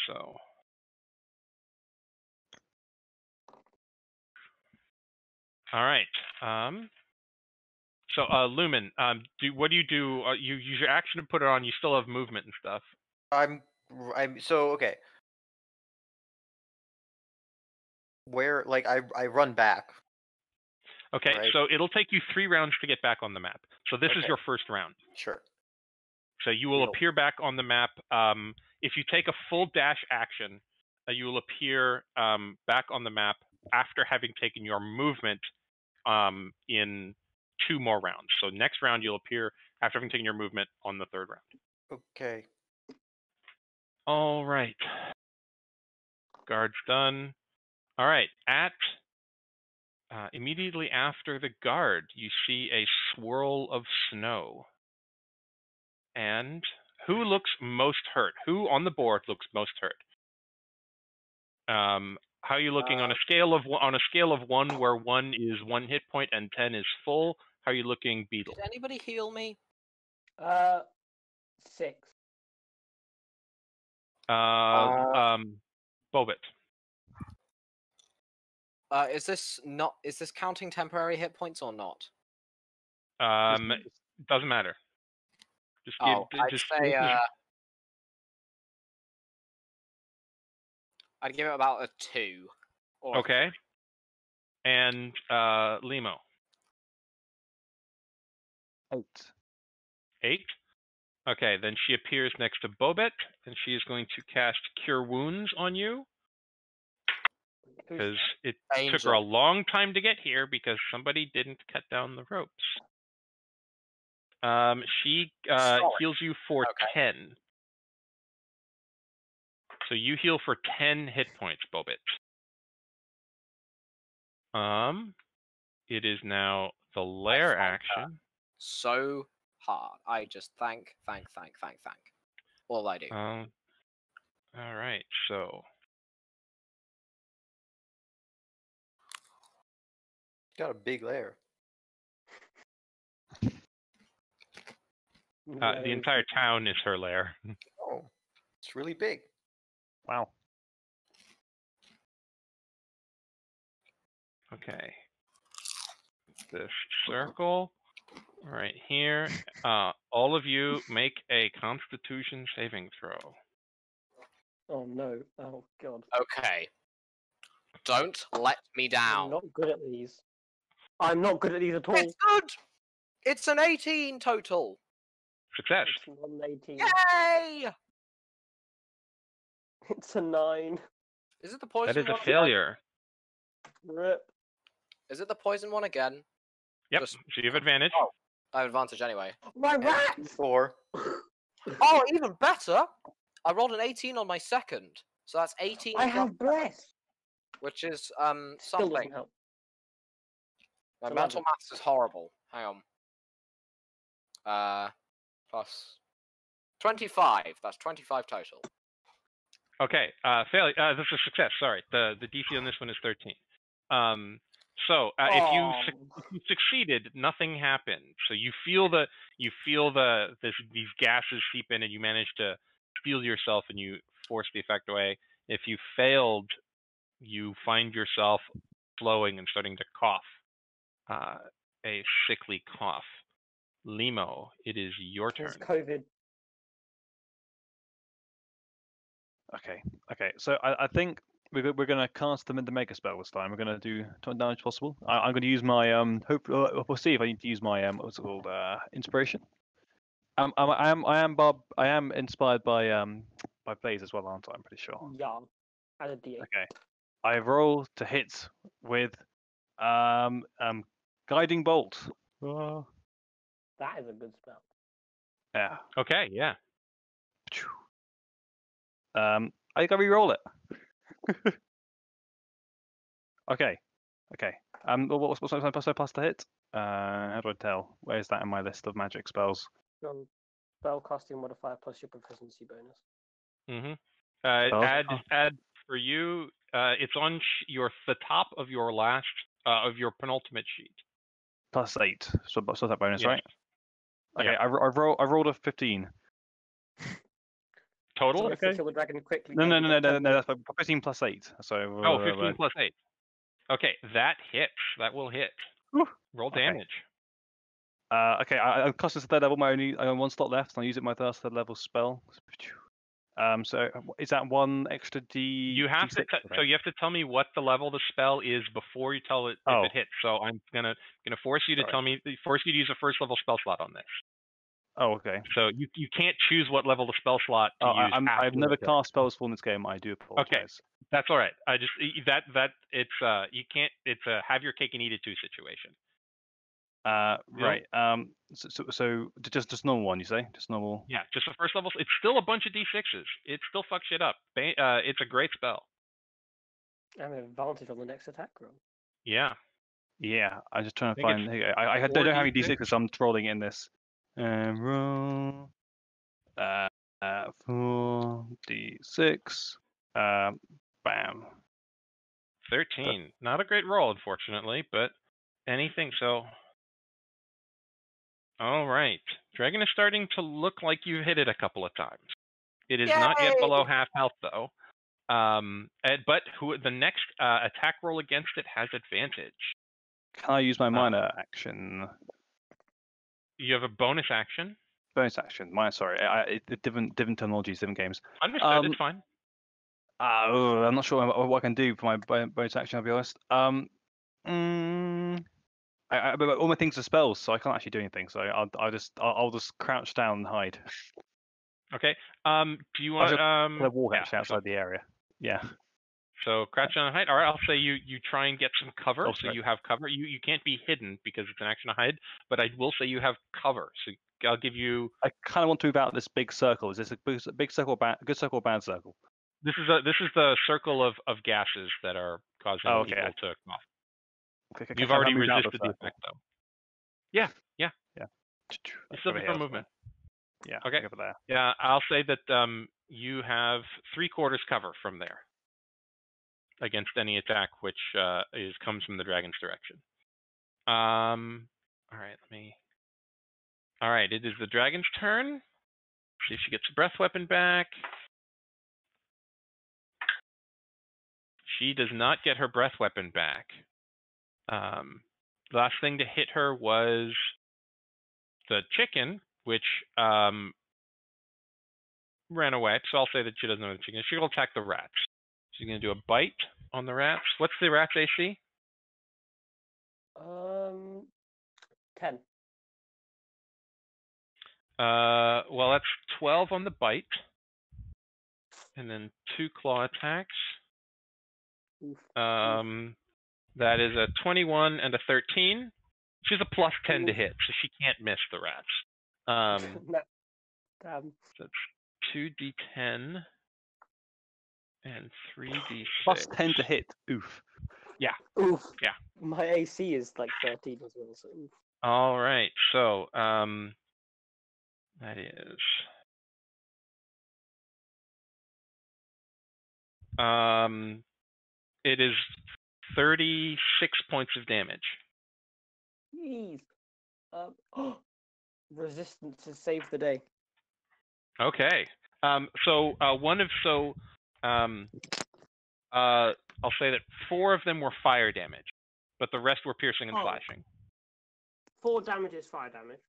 So all right. So Lumin, what do? You use your action to put it on. You still have movement and stuff. I'm so okay. Where like I run back. Okay, Right. so it'll take you 3 rounds to get back on the map. So this is Okay. your first round. Sure. So you will Deal. appear back on the map. If you take a full dash action, you will appear back on the map after having taken your movement in 2 more rounds. So next round you'll appear after having taken your movement on the 3rd round. Okay. All right. Guard's done. All right. Immediately after the guard, you see a swirl of snow. And who looks most hurt? Who on the board looks most hurt? How are you looking on a scale of 1, where 1 is 1 hit point and 10 is full? How are you looking, Beetle? Did anybody heal me? 6. Bobit. Is this counting temporary hit points or not? Doesn't matter. Just give. I'd say I'd give it about a 2. Or okay. And Limo. 8. 8. Okay, then she appears next to Bobet, and she is going to cast Cure Wounds on you. Because it took her a long time to get here because somebody didn't cut down the ropes. She heals you for 10. So you heal for 10 hit points, Bobit. It is now the lair action. So hard. I just thank. All I do. All right, so Got a big lair. the entire town is her lair. Oh, it's really big. Wow. Okay. This circle right here. All of you make a Constitution saving throw. Oh no! Oh god! Okay. Don't let me down. I'm not good at these. I'm not good at these at all. It's good. It's an 18 total. Success. It's an 18. Yay! It's a 9. Is it the poison? That is a one failure. Rip. Is it the poison one again? Yep. Just- So you have advantage. Oh, I have advantage anyway. My rat! 4. Oh, even better! I rolled an 18 on my second, so that's 18. I plus- have breath. which is Still something. doesn't help. My It's mental 11. maths is horrible. Hang on. Plus 25. That's 25 total. Okay. Failure. This is a success. Sorry. The DC on this one is 13. So if you succeeded, nothing happened. So you feel these gases seep in, and you manage to steel yourself, and you force the effect away. If you failed, you find yourself flowing and starting to cough, a sickly cough. Limo, it is your turn. It's COVID. Okay. So I think we're going to cast the Mega Spell this time. We're going to do 20 damage possible. I'm going to use my we'll see if I need to use my what's it called, inspiration. I am inspired by Blaze as well, aren't I? I'm pretty sure. Yeah. Add a D8. Okay. I roll to hit with Guiding Bolt. That is a good spell. Yeah. Okay. Yeah. I gotta re-roll it. Okay. What's my plus to hit? How do I tell? Where is that in my list of magic spells? Your spell casting modifier plus your proficiency bonus. Mm-hmm. Spells? Add for you. It's on the top of your last of your penultimate sheet. Plus 8. So that bonus, Yes. right? Okay. Yeah. I rolled a 15. Total. So if you Okay. kill the dragon quickly. No. then you get 10 That's 15 plus 8. So. Oh, 15 plus 8. Okay, that hits. That will hit. Whew. Roll Okay. damage. Okay, I cast this at 3rd level. I have 1 slot left, and I use it my 3rd level spell. So is that 1 extra D? You have D6, so you have to tell me what the level of the spell is before you tell it if it hits. So I'm gonna force you to force you to use a 1st level spell slot on this. Oh, okay. So you can't choose what level the spell slot to use. I've never cast spells for in this game. I do apologize. Okay, that's all right. I just it's you can't. It's a have your cake and eat it too situation. Right. So just normal one, you say? Just normal. Yeah, just the 1st level. It's still a bunch of D6s. It still fucks shit up. It's a great spell. I have an advantage on the next attack roll. Yeah. Yeah, I'm just trying to I think find. I don't have any 4d6. D6s, so I'm trolling in this. Roll. 4d6. Bam. 13. Not a great roll, unfortunately, but anything. So, all right. Dragon is starting to look like you've hit it a couple of times. It is not yet below half health, though. But the next attack roll against it has advantage. Can I use my minor action? You have a bonus action. Bonus action. Sorry. Different terminologies, different games. Understood. It's fine. I'm not sure what I can do for my bonus action. I'll be honest. All my things are spells, so I can't actually do anything. So I'll just crouch down and hide. Okay. Do you want walk actually outside the area? Yeah. So crouch down and hide. All right. I'll say you try and get some cover. Oh, so you have cover. You can't be hidden because it's an action to hide. But I will say you have cover. So I'll give you. I kind of want to move out this big circle. Is this a big circle, good circle, or bad circle? This is the circle of gases that are causing people to cough. Okay, You've already resisted the effect, though. Yeah. You still have movement. Yeah. Okay. Over there. Yeah, I'll say that you have 3/4 cover from there against any attack which comes from the dragon's direction. All right. All right. It is the dragon's turn. See if she gets a breath weapon back. She does not get her breath weapon back. The last thing to hit her was the chicken, which ran away. So I'll say that she doesn't know the chicken. She will attack the rats. She's going to do a bite on the rats. What's the rat's AC? 10. Well, that's 12 on the bite, and then 2 claw attacks. That is a 21 and a 13. She's a plus 10 to hit, so she can't miss the rats. Damn. So that's 2d10 and 3d6. Plus 10 to hit. Oof. Yeah. Oof. Yeah. My AC is like 13 as well. So. All right. So that is. It is 36 points of damage. Jeez. Resistance to save the day. Okay. I'll say that 4 of them were fire damage, but the rest were piercing and slashing. 4 damage is fire damage.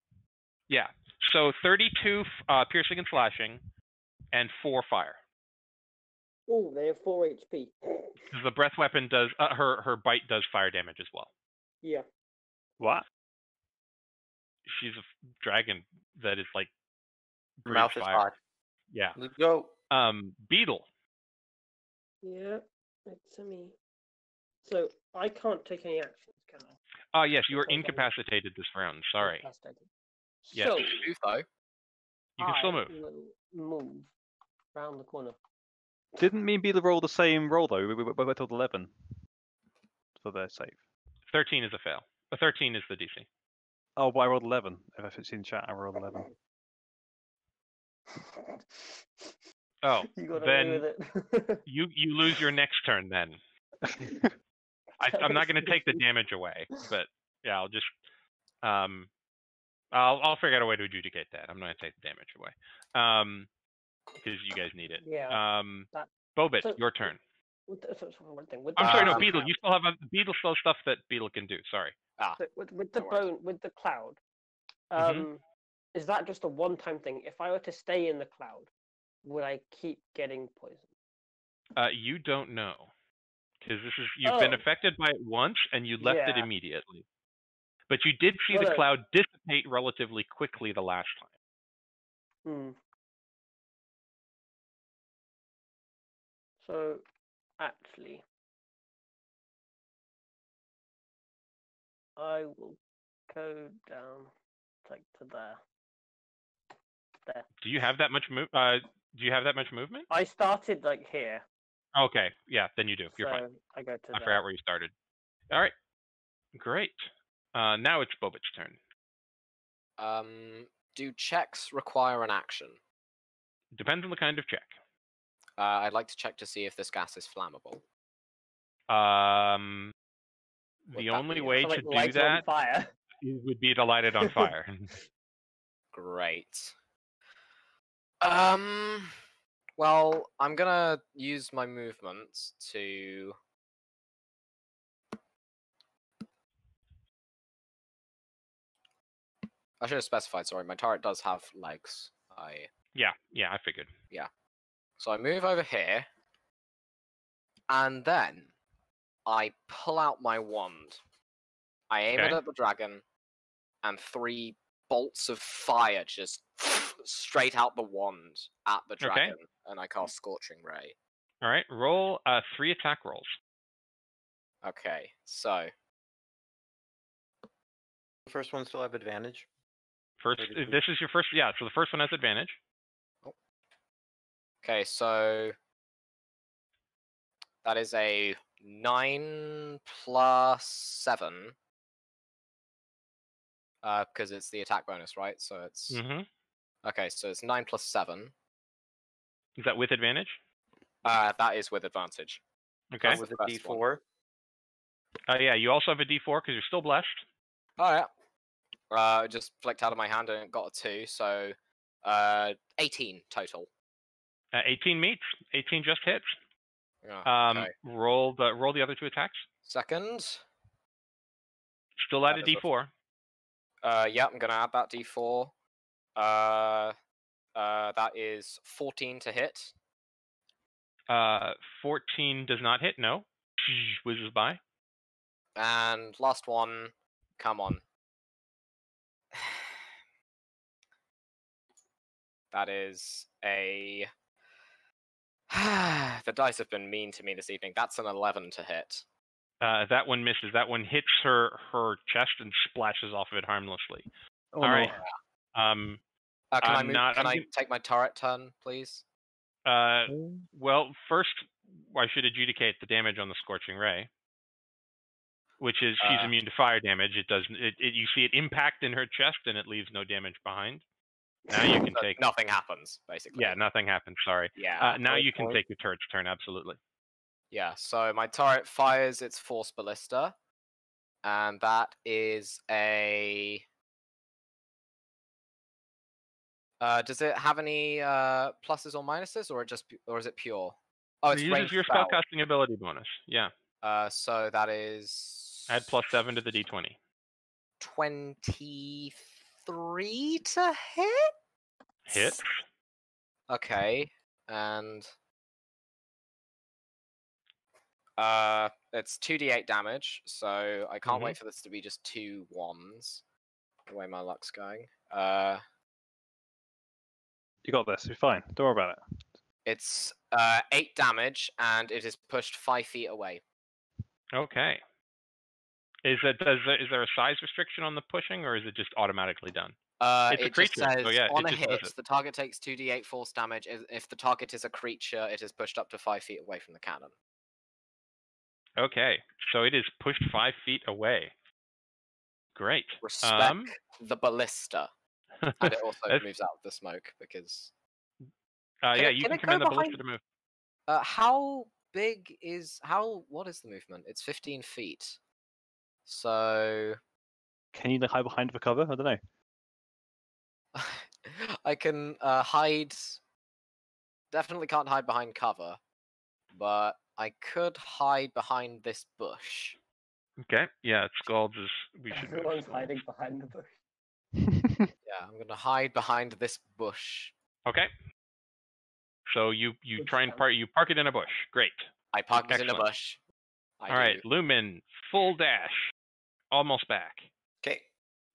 Yeah. So 32 piercing and slashing, and 4 fire. Oh, they have 4 HP. The breath weapon does her bite does fire damage as well. Yeah. What? She's a dragon that is like Mouth is fire. hot. Yeah. Let's go. Beetle. Yeah, it's me. So I can't take any actions, can I? Yes, you are incapacitated this round. Sorry. Yes. So, You can move, though. You can still move. Will move round the corner. Didn't me and Beetle roll the same roll though? We went till 11. So they're safe. 13 is a fail. 13 is the DC. Oh, but I rolled 11. If I've seen chat, I rolled 11. Oh, You got then away with it. you lose your next turn then. I'm not going to take the damage away, but yeah, I'll just I'll figure out a way to adjudicate that. I'm not going to take the damage away, because you guys need it. Yeah. Bobit, so- your turn. I'm Sorry, no, Beetle. You still have Beetle still stuff that Beetle can do. Sorry. With the no worries. bone, with the cloud, Mhm. is that just a one-time thing? If I were to stay in the cloud, would I keep getting poison? You don't know, because you've been affected by it once and you left it Yeah. immediately. But you did see the Well, cloud dissipate relatively quickly the last time. So, actually, I will go down, like to there. There. Do you have that much Do you have that much movement? I started like here. Okay, yeah, then you do. You're so fine. I go to I there. forgot where you started. All right, great. Now it's Bobit's turn. Do checks require an action? Depends on the kind of check. I'd like to check to see if this gas is flammable. Would The that only be way So, to like, do light it on that fire. would be to light it on fire. Great. Well, I'm gonna use my movement to. I should have specified. Sorry, my turret does have legs. Yeah, I figured. So I move over here, and then I pull out my wand. I aim it Okay. at the dragon, and 3 bolts of fire just straight out the wand at the Okay. dragon, and I cast Scorching Ray. All right, roll 3 attack rolls. Okay, so The first one still have advantage. First, Or did we- this is your first. Yeah, so the first one has advantage. okay, so that is a 9 plus 7. Because it's the attack bonus, right? So it's Mm-hmm. okay. So it's 9 plus 7. Is that with advantage? That is with advantage. Okay. That's with the a best one. D4. Yeah, you also have a D4 because you're still blessed. Oh yeah. It just flicked out of my hand and it got a 2, so 18 total. 18 meets. 18 just hits. Yeah, okay. Roll the other 2 attacks. Second. Still add a That is a- D4. Yeah, I'm gonna add that D4. That is 14 to hit. 14 does not hit. No. Whizzes by. And last one, come on. That is a. The dice have been mean to me this evening. That's an 11 to hit. That one misses. That one hits her chest and splashes off of it harmlessly. Oh, All no. right. Can I'm not- Can I'm I gonna- take my turret turn, please? Well, first I should adjudicate the damage on the Scorching Ray, which is she's immune to fire damage. It doesn't. You see it impact in her chest and it leaves no damage behind. Now you can take. Nothing happens, basically. Yeah, nothing happens. Sorry. Yeah. Now great you can point. take your turret's turn. Absolutely. Yeah. So my turret fires its force ballista, and that is a. Does it have any pluses or minuses, or is it pure? Oh, it's It uses ranged your spell. spellcasting ability bonus. Yeah. So that is. Add +7 to the D20. 23 to hit. Hit. Okay, and it's 2d8 damage, so I can't wait for this to be just 2 1s. The way my luck's going. You got this. You're fine. Don't worry about it. It's 8 damage, and it is pushed 5 feet away. Okay. Is there a size restriction on the pushing, or is it just automatically done? It's a It just creature, says so yeah, on it a just does hit, it. the target takes 2d8 force damage. If the target is a creature, it is pushed up to 5 feet away from the cannon. Okay, so it is pushed 5 feet away. Great. Respect the ballista, and it also That's- moves out of the smoke because. yeah, it- you can can it command go the ballista behind- to move. How big is what is the movement? It's 15 feet. So Can you hide behind the cover? I don't know. I can hide. Definitely can't hide behind cover, but I could hide behind this bush. Okay, yeah, Scalds is. We should move Everyone's Scalds. hiding behind the bush. Yeah, I'm gonna hide behind this bush. Okay. So you Good try and stance. park it in a bush. Great. I park it in a Excellent. bush. All right, Lumin, full dash, almost back. Okay.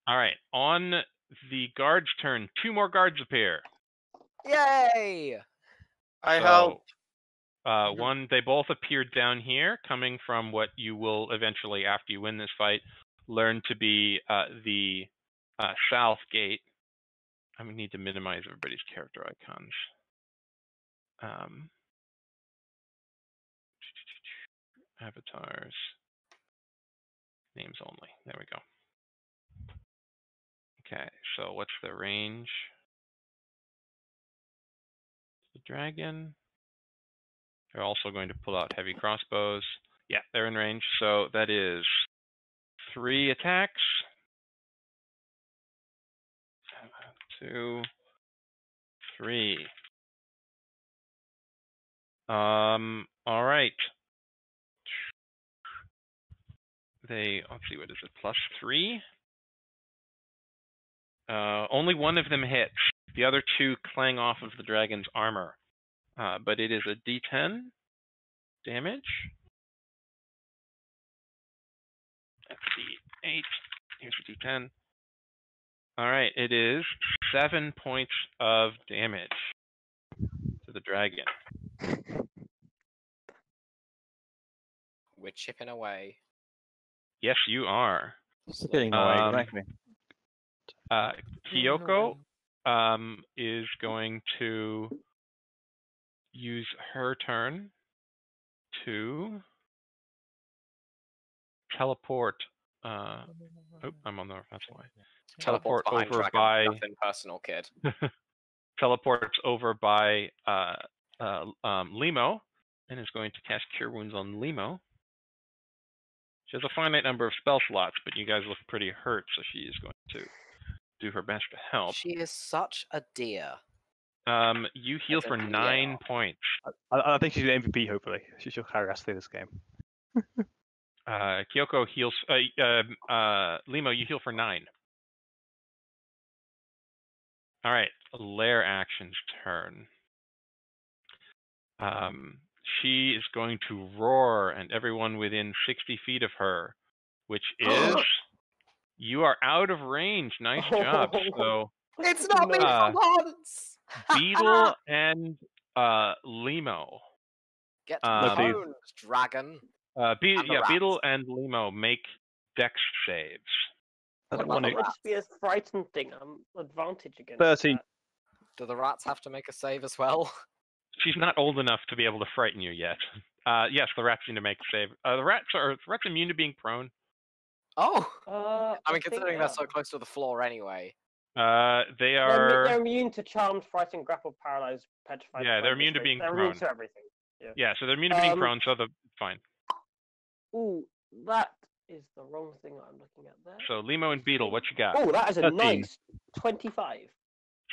All right, on the guard's turn, 2 more guards appear. Yay! I So, help. they both appeared down here, coming from what you will eventually, after you win this fight, learn to be the south gate. I need to minimize everybody's character icons. Avatars. Names only. There we go. Okay, so what's the range? The dragon. They're also going to pull out heavy crossbows. Yeah, they're in range. So that is 3 attacks. 2, 3. All right. Let's see, what is it? +3. Only one of them hits. The other 2 clang off of the dragon's armor. But it is a D10 damage. Let's see, 8. Here's a D10. All right, it is 7 points of damage to the dragon. We're chipping away. Yes, you are. Getting away, Um, exactly. Kyoko is going to use her turn to teleport. Oh, I'm on the that's why. Teleport behind over dragon. by Nothing personal, kid. teleports over by Limo and is going to cast Cure Wounds on Limo. She has a finite number of spell slots, but you guys look pretty hurt, so she is going to do her best to help. She is such a dear. You heal for 9 points. I think she's the MVP, hopefully. She'll carry us through this game. Kyoko heals. Limo, you heal for 9. All right, Lair Action's turn. She is going to roar, and everyone within 60 feet of her, which is you are out of range. Nice job. So It's not me for once. Beetle and Limo. Get Let's see. owned, dragon. Beetle and Limo make Dex saves. I don't What want about to. the It just be a frightened thing. I'm advantage against 13. that. Do the rats have to make a save as well? She's not old enough to be able to frighten you yet. Yes, the rats need to make a save. The rats are immune to being prone. Oh! I mean, think considering they they're are. so close to the floor anyway. They are. They're immune to charmed, frightened, grappled, paralyzed, petrified. Yeah, they're immune to restrained. being They're prone. immune to everything. Yeah, so they're immune to being Um, prone, so fine. Ooh, that is the wrong thing I'm looking at there. So Limo and Beetle, what you got? Oh, that is a 13. nice 25.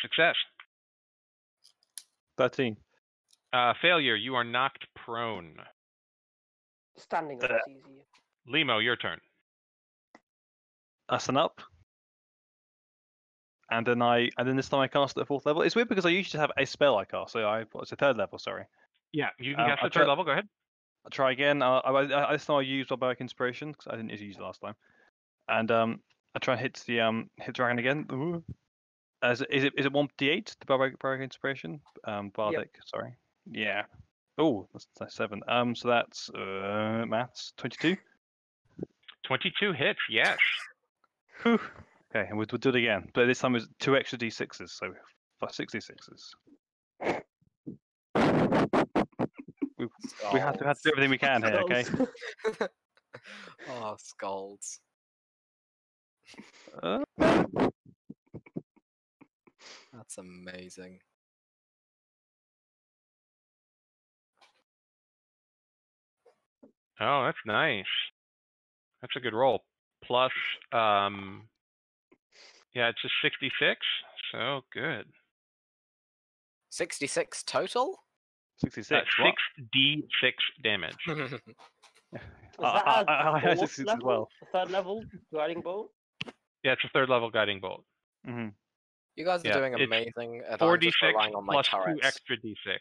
Success. 13. Failure. You are knocked prone. Standing up is easier. Limo, your turn. That's an up. And then this time I cast at 4th level. It's weird because I usually have a spell I cast, so it's a 3rd level. Sorry. Yeah, you can cast I'll at 3rd level. Go ahead. I'll try again. This time I used Barbaric Inspiration because I didn't use it last time. And I try and hit the hit dragon again. Ooh. Is it 1d8 the Barbaric Inspiration? Bardic. Sorry. Yeah. Oh, that's 7. So that's maths 22. 22 hits. Yes. Whew. Okay, and we'll do it again. But this time it's 2 extra d6s, so 66s. We have to do everything we can here, okay? Oh, scolds. That's amazing. Oh, that's nice. That's a good roll. Plus, yeah, it's a 66. So good. 66 total? 66. What? 6d6 damage. I had 66 as level? well. The 3rd level guiding bolt? Yeah, it's a 3rd level guiding bolt. Mm-hmm. You guys are Yeah, doing it's amazing. And I'm 4d6 just relying on my plus 2 turrets. extra d6.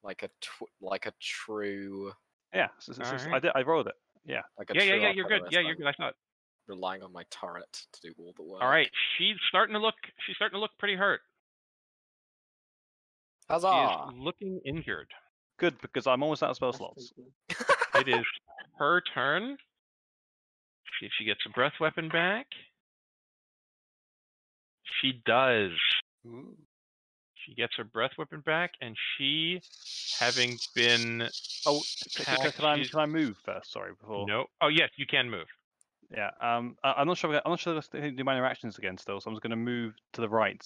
Like a true. Yeah, Alright. I rolled it. Yeah. Like a Yeah, true you're good. alchemist. Yeah, you're I'm good. I thought. relying on my turret to do all the work. All right, she's starting to look pretty hurt. Huzzah! She is looking injured. Good, because I'm almost out of spell slots. It is her turn. See if she gets a breath weapon back. She does. Ooh. She gets her breath weapon back, and she, having been Can I move first? Sorry, before. no. Oh yes, you can move. Yeah. I'm not sure. I'm not sure if I do minor actions again still. So I'm just going to move to the right.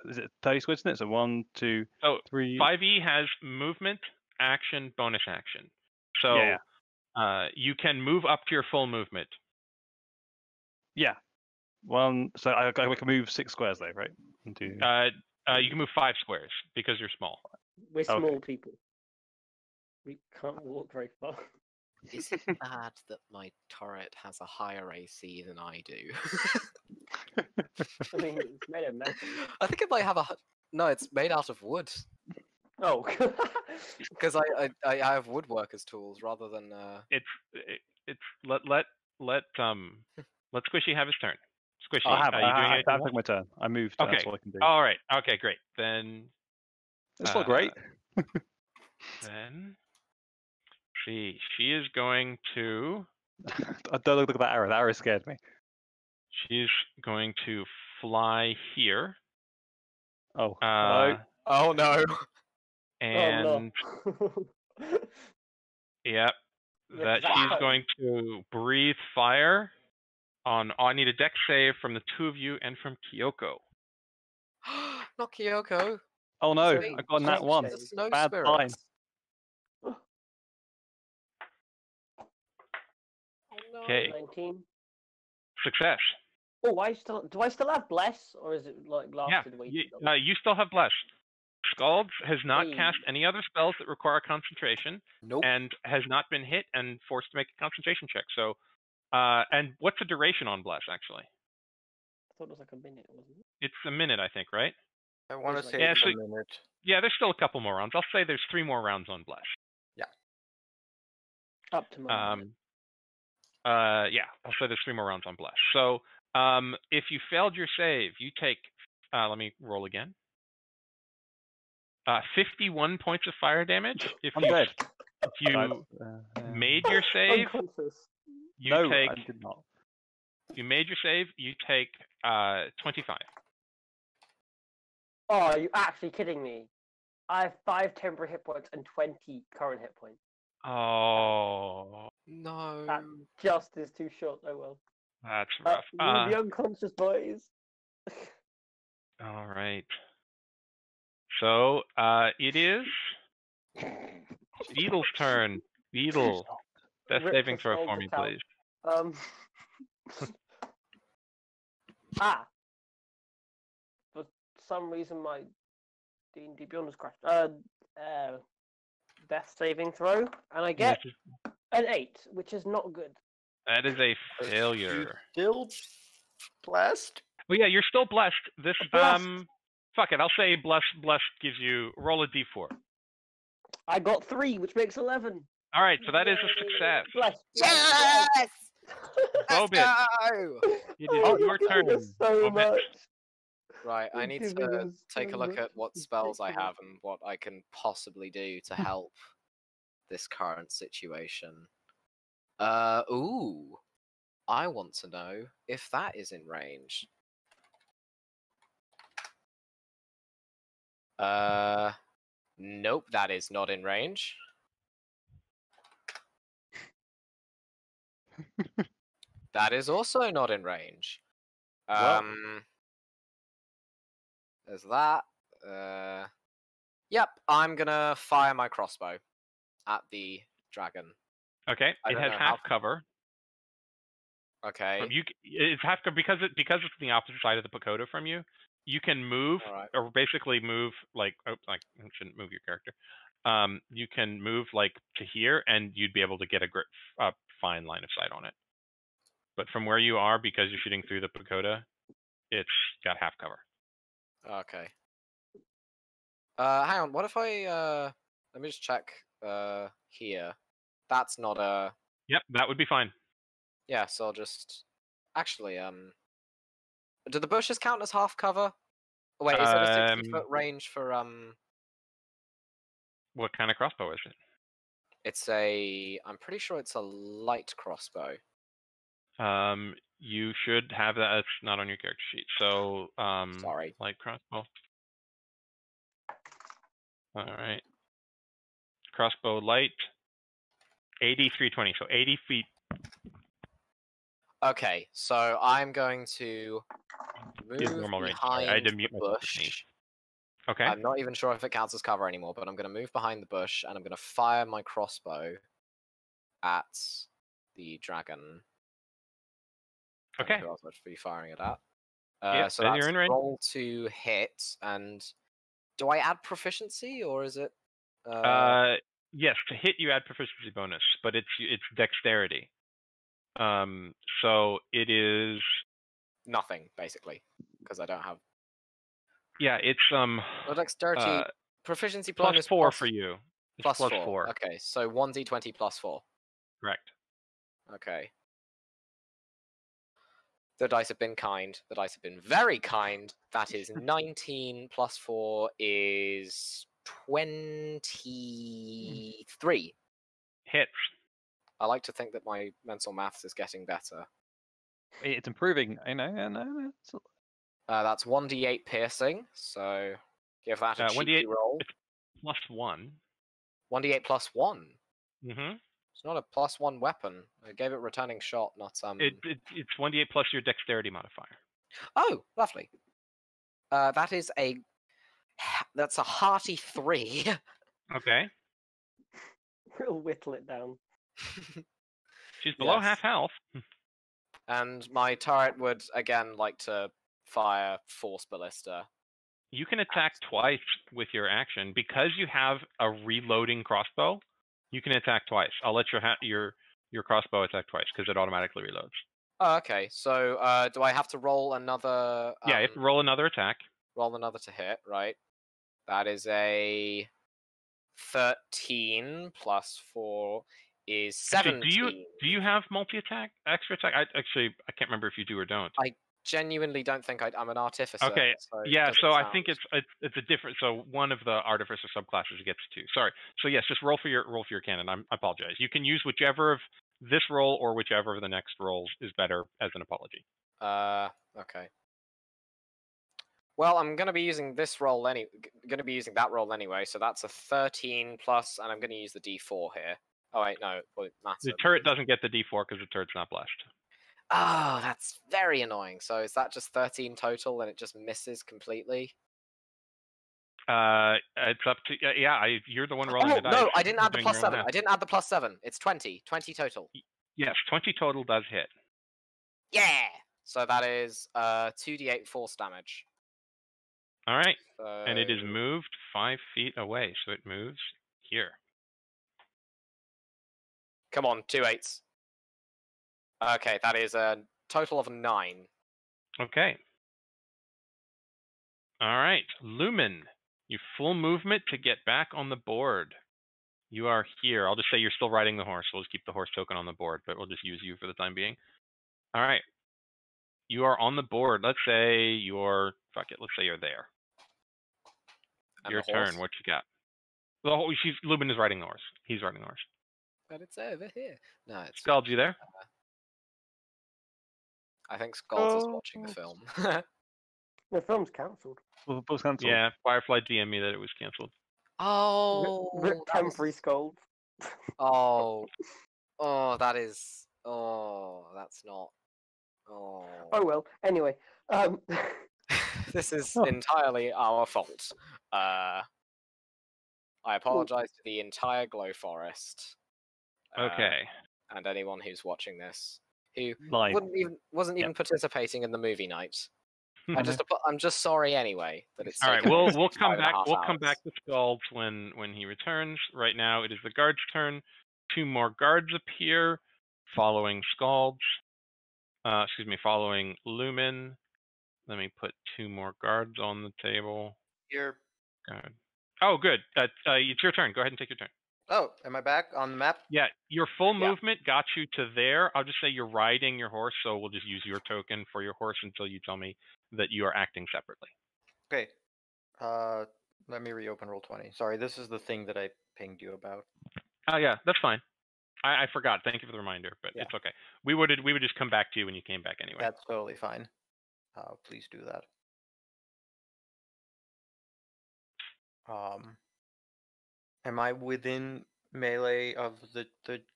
Is it 30 squares in it? So 1, 2, Oh, 3. 5e has movement, action, bonus action. So Yeah. You can move up to your full movement. Yeah. So I can move 6 squares though, right? You can move 5 squares because you're small. We're Okay. small people. We can't walk very far. Is it bad that my turret has a higher AC than I do? I mean, it's made of metal. I think it might have a. No, it's made out of wood. Oh. Because I have woodworkers tools rather than. Let Squishy have his turn. Squishy, I you doing anything? took my turn. I moved. Okay. That's all I can do. All right. Okay, great. Then. It's not great. Then. She is going to. Don't look at that arrow. That arrow scared me. She's going to fly here. Oh. Oh no. And Oh, no. yep, that she's going to breathe fire on. I need a dex save from the 2 of you and from Kyoko. Not Kyoko. Oh no! Sweet. I got that one. The snow Bad spirits. sign. Oh, no. Okay. 19. Success. Oh, do I still have bless, or is it like lasted way? You still have blessed. Scald has not Hey. cast any other spells that require concentration, Nope. and has not been hit and forced to make a concentration check. So, and what's the duration on bless actually? I thought it was like a minute, wasn't it? It's a minute, I think, right? I want to There's say like- it's Yeah, a minute. Yeah, there's still a couple more rounds. I'll say there's 3 more rounds on bless. Up to my minute. Yeah, I'll say there's 3 more rounds on bless. So, if you failed your save, you take. Let me roll again. 51 points of fire damage. If I'm you dead. if you made your save, Unconscious. you No, take. I did not. If you made your save, you take 25. Oh, are you actually kidding me? I have 5 temporary hit points and 20 current hit points. Oh, No. That just is too short. Oh well. that's rough. Leave the unconscious boys. All right. So it is Beetle's turn. Beetle, death Rip saving the throw skull for me, out. please. For some reason, my D&D Beyond was crashed. Death saving throw, and I get an 8, which is not good. That is a You failure. still blessed? Well, yeah, you're still blessed. This Blessed. fuck it. I'll say blessed gives you roll a d4. I got 3, which makes 11. All right, so that is a success. Bless. Yes! Bobit, Go! it is Oh, your you're turn. giving us so Bobit. much. Right, I You're need giving to us take a so look much. at what It's spells I ridiculous. have and what I can possibly do to help this current situation. Ooh. I want to know if that is in range. Nope, that is not in range. That is also not in range. Well. There's that. Yep, I'm gonna fire my crossbow at the dragon. Okay, I it don't has know half how- cover. Okay. It's half cover because it's the opposite side of the pagoda from you. You can move, Alright. or basically move like I shouldn't move your character. You can move like to here, and you'd be able to get a fine line of sight on it. But from where you are, because you're shooting through the pagoda, it's got half cover. Okay. Hang on. What if I let me just check here. That's not a. Yep, that would be fine. Yeah, so I'll just actually do the bushes count as half cover? Oh, wait, is it a 60-foot range for What kind of crossbow is it? It's a. I'm pretty sure it's a light crossbow. You should have that. It's not on your character sheet. So, Sorry. light crossbow. All right. Crossbow light. 8320. So 80 feet. Okay, so I'm going to Is move normal range. behind I had to the mute myself to sneeze. bush. Okay. I'm not even sure if it counts as cover anymore, but I'm going to move behind the bush and I'm going to fire my crossbow at the dragon. Okay. Who else would be firing it at? Yep, So then that's you're in range. roll to hit, and do I add proficiency or is it? Yes, to hit you add proficiency bonus, but it's dexterity. So it is Nothing basically, because I don't have. Yeah, it's Well, dexterity proficiency plus bonus 4 for you. It's plus plus 4. 4. Okay, so 1d20 plus 4. Correct. Okay. The dice have been kind. The dice have been very kind. That is 19 plus 4 is 23. Hits. I like to think that my mental maths is getting better. It's improving. I know. That's 1d8 piercing, so give that a 1d8 cheeky roll. It's plus 1. 1d8 plus 1. Mm-hmm. It's not a plus 1 weapon. I gave it returning shot, not It's 1d8 plus your dexterity modifier. Oh, lovely. That's a hearty 3. Okay. We'll whittle it down. She's below Yes. half health. And my turret would again like to fire Force Ballista. You can attack twice with your action because you have a reloading crossbow. You can attack twice. I'll let your crossbow attack twice because it automatically reloads. Oh, okay. So do I have to roll another? Yeah, you have to roll another attack. Roll another to hit, right? That is a 13 plus 4 is 17. Actually, do you have multi-attack, extra attack? I can't remember if you do or don't. I genuinely don't think I'm an artificer. Okay, so it yeah, doesn't so I sound- think it's a different. So one of the artificer subclasses gets 2. Sorry. So yes, just roll for your cannon. I apologize. You can use whichever of this roll or whichever of the next rolls is better as an apology. Okay. Well, I'm going to be using this roll that roll anyway, so that's a 13 plus, and I'm going to use the D4 here. Oh wait, no, well, The turret doesn't get the D4 because the turret's not blessed. Oh, that's very annoying. So is that just 13 total, and it just misses completely? It's up to you're the one rolling the dice. No, I didn't add the Doing plus your 7. math. I didn't add the plus 7. It's 20 total. Yes, 20 total does hit. Yeah. So that is 2d8 force damage. All right, So... and it is moved 5 feet away, so it moves here. Come on, 2 8s. Okay, that is a total of 9. Okay. All right, Lumin, you full movement to get back on the board. You are here. I'll just say you're still riding the horse. We'll just keep the horse token on the board, but we'll just use you for the time being. All right. You are on the board. Let's say you're let's say you're there. And Your the horse? turn. What you got? Well, Lumin is riding the horse. He's riding the horse. But it's over here. No, it's... Skald, you there? I think Skald is watching the film. The film's cancelled. Both cancelled. Yeah, Firefly DM'd me that it was cancelled. Oh, Rip temporary scold. Oh, that is. Oh, that's not. Oh. Oh well. Anyway, This is entirely our fault. I apologize to the entire Glow Forest. Okay. And anyone who's watching this who Live. wasn't even participating in the movie night. I'm just sorry anyway that it's. All right, taken we'll us come 5.5 back. We'll hours. come back to Skald when he returns. Right now, it is the guard's turn. 2 more guards appear, following Skald's. Following Lumin. Let me put 2 more guards on the table. Here. Good. Oh, good. It's your turn. Go ahead and take your turn. Oh, am I back on the map? Yeah, your full movement got you to there. I'll just say you're riding your horse, so we'll just use your token for your horse until you tell me that you are acting separately. Okay. Let me reopen Roll20. Sorry, this is the thing that I pinged you about. Oh, yeah, that's fine. I forgot. Thank you for the reminder, but Yeah. it's okay. We would just come back to you when you came back anyway. That's totally fine. Please do that. Am I within melee of the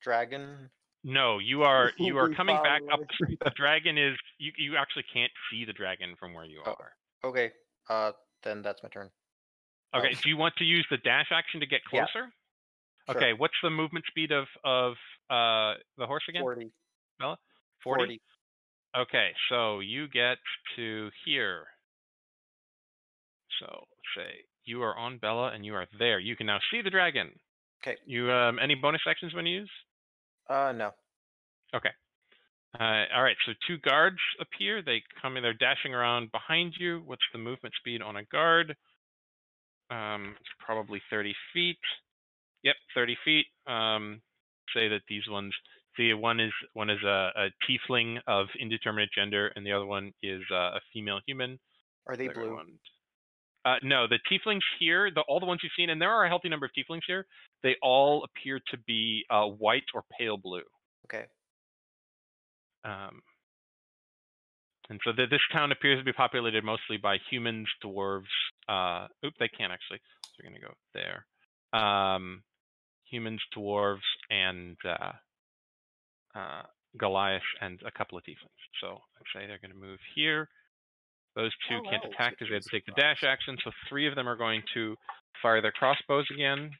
dragon? No, you are coming Far back up. away. The dragon is you actually can't see the dragon from where you Oh. are. Okay. Then that's my turn. Okay. Do you want to use the dash action to get Yeah. closer? Sure. Okay, what's the movement speed of the horse again? 40. Bella? 40. Okay, so you get to here. So say you are on Bella and you are there. You can now see the dragon. Okay. You any bonus actions when you use? No. Okay. All right. So 2 guards appear. They come in. They're dashing around behind you. What's the movement speed on a guard? It's probably 30 feet. Yep, 30 feet. Say that these ones. See, one is a tiefling of indeterminate gender, and the other one is a female human. Are they blue? No, the tieflings here, all the ones you've seen, and there are a healthy number of tieflings here, they all appear to be white or pale blue. Okay. And so this town appears to be populated mostly by humans, dwarves. They can't actually. So we're going to go there. Humans, dwarves, and Goliath, and a couple of tieflings. So I'd say they're going to move here. Those 2 can't attack because they have to take the dash action. So 3 of them are going to fire their crossbows again.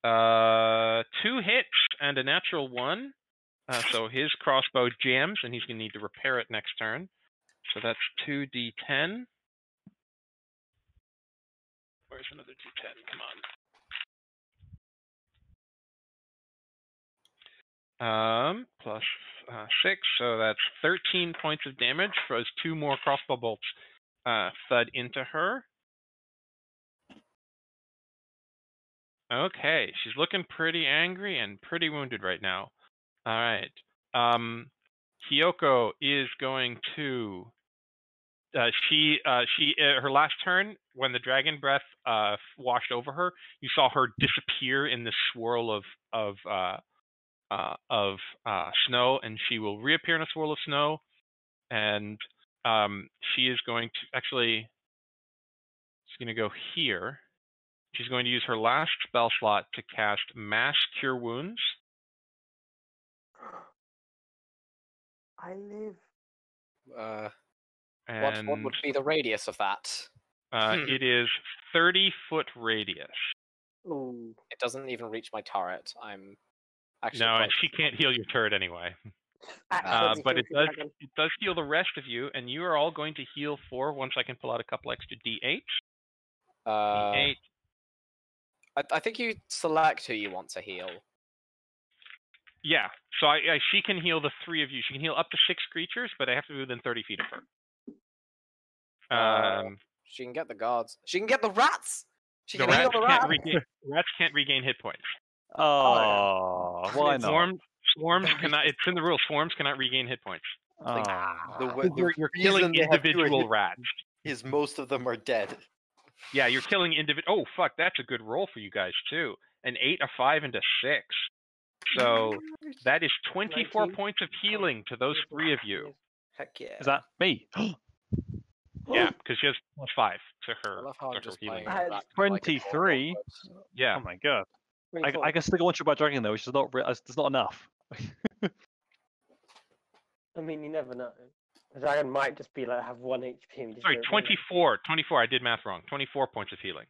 2 hits and a natural 1. So his crossbow jams, and he's going to need to repair it next turn. So that's 2d10. Where's another d10? Come on. Plus 6, so that's 13 points of damage for those 2 more crossbow bolts thud into her. Okay, she's looking pretty angry and pretty wounded right now. All right. Kyoko is going to. Her last turn, when the dragon breath washed over her, you saw her disappear in this swirl of snow, and she will reappear in a swirl of snow. And she is going to actually. She's going to go here. She's going to use her last spell slot to cast Mass Cure Wounds. I live. What would be the radius of that? It is 30-foot radius. Ooh. It doesn't even reach my turret. I'm actually No, and she can't heal your turret anyway. But it does heal the rest of you, and you are all going to heal for, once I can pull out a couple extra d8. D8. I think you select who you want to heal. Yeah, so she can heal the 3 of you. She can heal up to 6 creatures, but I have to be within 30 feet of her. She can get the guards. She can get the rats! She can rats heal the rats! Rats can't regain hit points. Oh, why not? Swarms cannot. It's in the rules. Swarms cannot regain hit points. You're killing individual rats. Is most of them are dead. Yeah, you're killing individual. Oh fuck, that's a good roll for you guys too. An 8, a 5, and a 6. So that is 24 19. points of healing to those 3 of you. Heck yeah. Is that me? Yeah, because she has +5 to her. I love how I'm to her just healing. playing I had that like a 23? normal Yeah. Oh my god. I 24. can still go one-shot by dragon though, which is not. There's not enough. I mean, you never know. The dragon might just be like have 1 HP. And just Sorry, don't know. 24. 24. I did math wrong. 24 points of healing.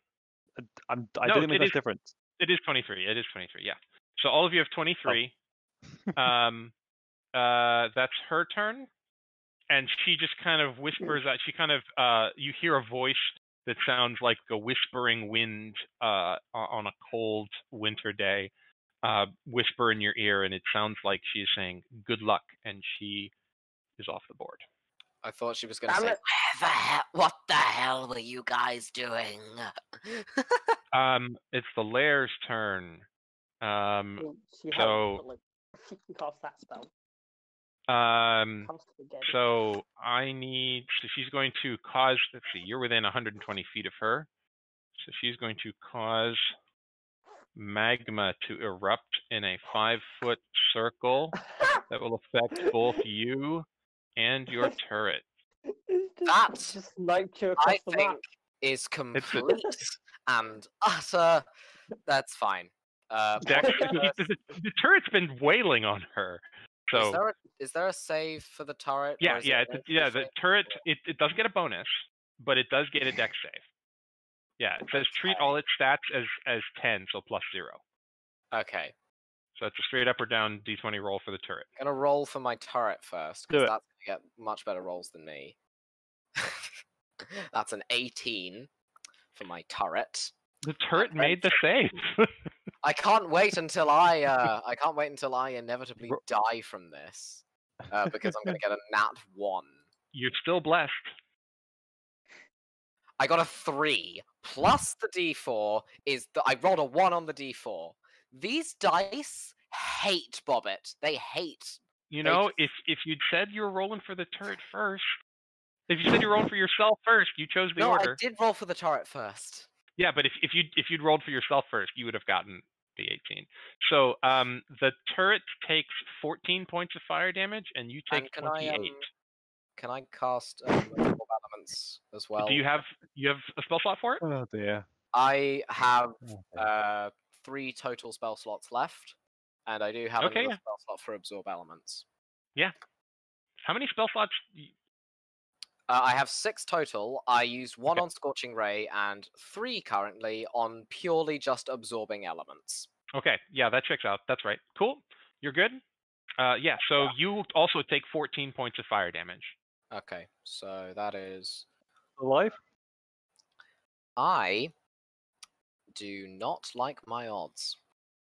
I No, don't think it that's is- different. It is 23. It is 23. Yeah. So all of you have 23. That's her turn, and she just kind of whispers out. She kind of you hear a voice that sounds like a whispering wind on a cold winter day, whisper in your ear, and it sounds like she's saying "good luck," and she is off the board. I thought she was going to Damn say, it. What the hell were you guys doing? It's the Lair's turn. Well, she has, so- but, like, she can cast that spell. Cast the dead. So I need. So she's going to cause. Let's see. You're within 120 feet of her. So she's going to cause magma to erupt in a 5-foot circle that will affect both you and your turret. That's- just sniped you across I the think map. is a- complete and utter. That's fine. The turret's been wailing on her. So is there a save for the turret? or yeah, is yeah, it the save? turret. It does get a bonus, but it does get a dex save. Yeah, it says treat all its stats as 10, so +0. Okay. So that's a straight up or down d20 roll for the turret. I'm gonna roll for my turret first, Do because it. that's gonna get much better rolls than me. That's an 18 for my turret. The turret made the save. I can't wait until I can't wait until I inevitably die from this, because I'm gonna get a nat 1. You're still blessed. I got a 3 plus the d4 is I rolled a 1 on the d4. These dice hate Bobbit. They hate. You They know, just- if you'd said you were rolling for the turret first, if you said you were rolling for yourself first, you chose the No, order. I did roll for the turret first. Yeah, but if you'd rolled for yourself first, you would have gotten the 18. So the turret takes 14 points of fire damage, and you take And can 28. can I cast absorb elements as well? Do you have a spell slot for it? Oh dear. I have Okay. 3 total spell slots left, and I do have Okay, another yeah. spell slot for absorb elements. How many spell slots? I have 6 total. I use 1 on Scorching Ray and 3 currently on purely just absorbing elements. Okay, yeah, that checks out. That's right. Cool. You're good. Yeah. So you also take 14 points of fire damage. Okay, so that is. Alive? I do not like my odds.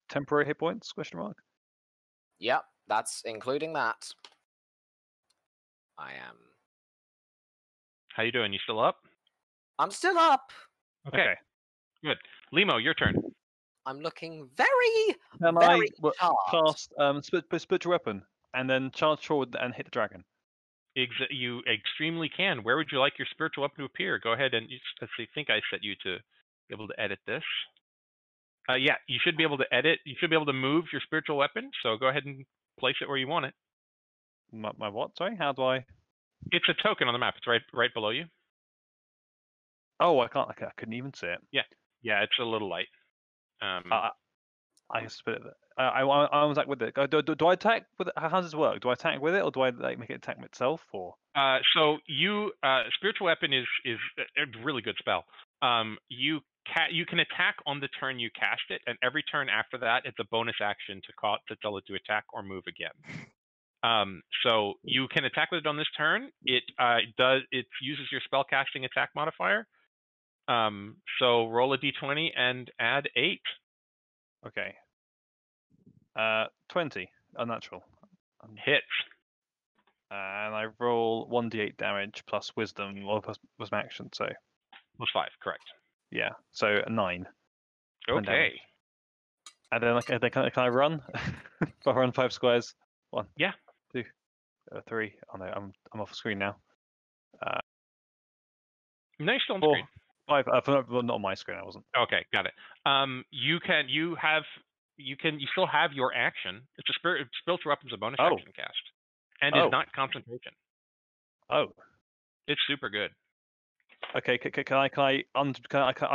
Temporary hit points? Question mark. Yep, that's including that. I am. How you doing? You still up? I'm still up. Okay. Good. Limo, your turn. I'm looking very, Can very I charged. cast spiritual weapon and then charge forward and hit the dragon? You extremely can. Where would you like your spiritual weapon to appear? Go ahead and let's see. I think I set you to be able to edit this. Yeah, you should be able to edit. You should be able to move your spiritual weapon. So go ahead and place it where you want it. My what? Sorry, how do I? It's a token on the map. It's right below you. Oh, I can't. I couldn't even see it. Yeah, it's a little light. I spit it. I was like with it. Do I attack with it? How does this work? Do I attack with it, or do I like make it attack itself? Or So you spiritual weapon is a really good spell. You can attack on the turn you cast it, and every turn after that, it's a bonus action to tell it to attack or move again. So you can attack with it on this turn. It uses your spell casting attack modifier. So roll a d20 and add 8. okay. 20 unnatural. Hits. And I roll 1d8 damage plus wisdom or plus my action. So Plus 5, correct. yeah. So 9. And Okay. And then can I run? If I run 5 squares. 1. Yeah. 2. 3. Oh no, I'm off the screen now. No, you're still on 4. screen. 5. Not on my screen. I wasn't. Okay, got it. You still have your action. It's a spiritual weapon's a bonus action cast, and is not concentration. Oh. It's super good. Okay. Can I I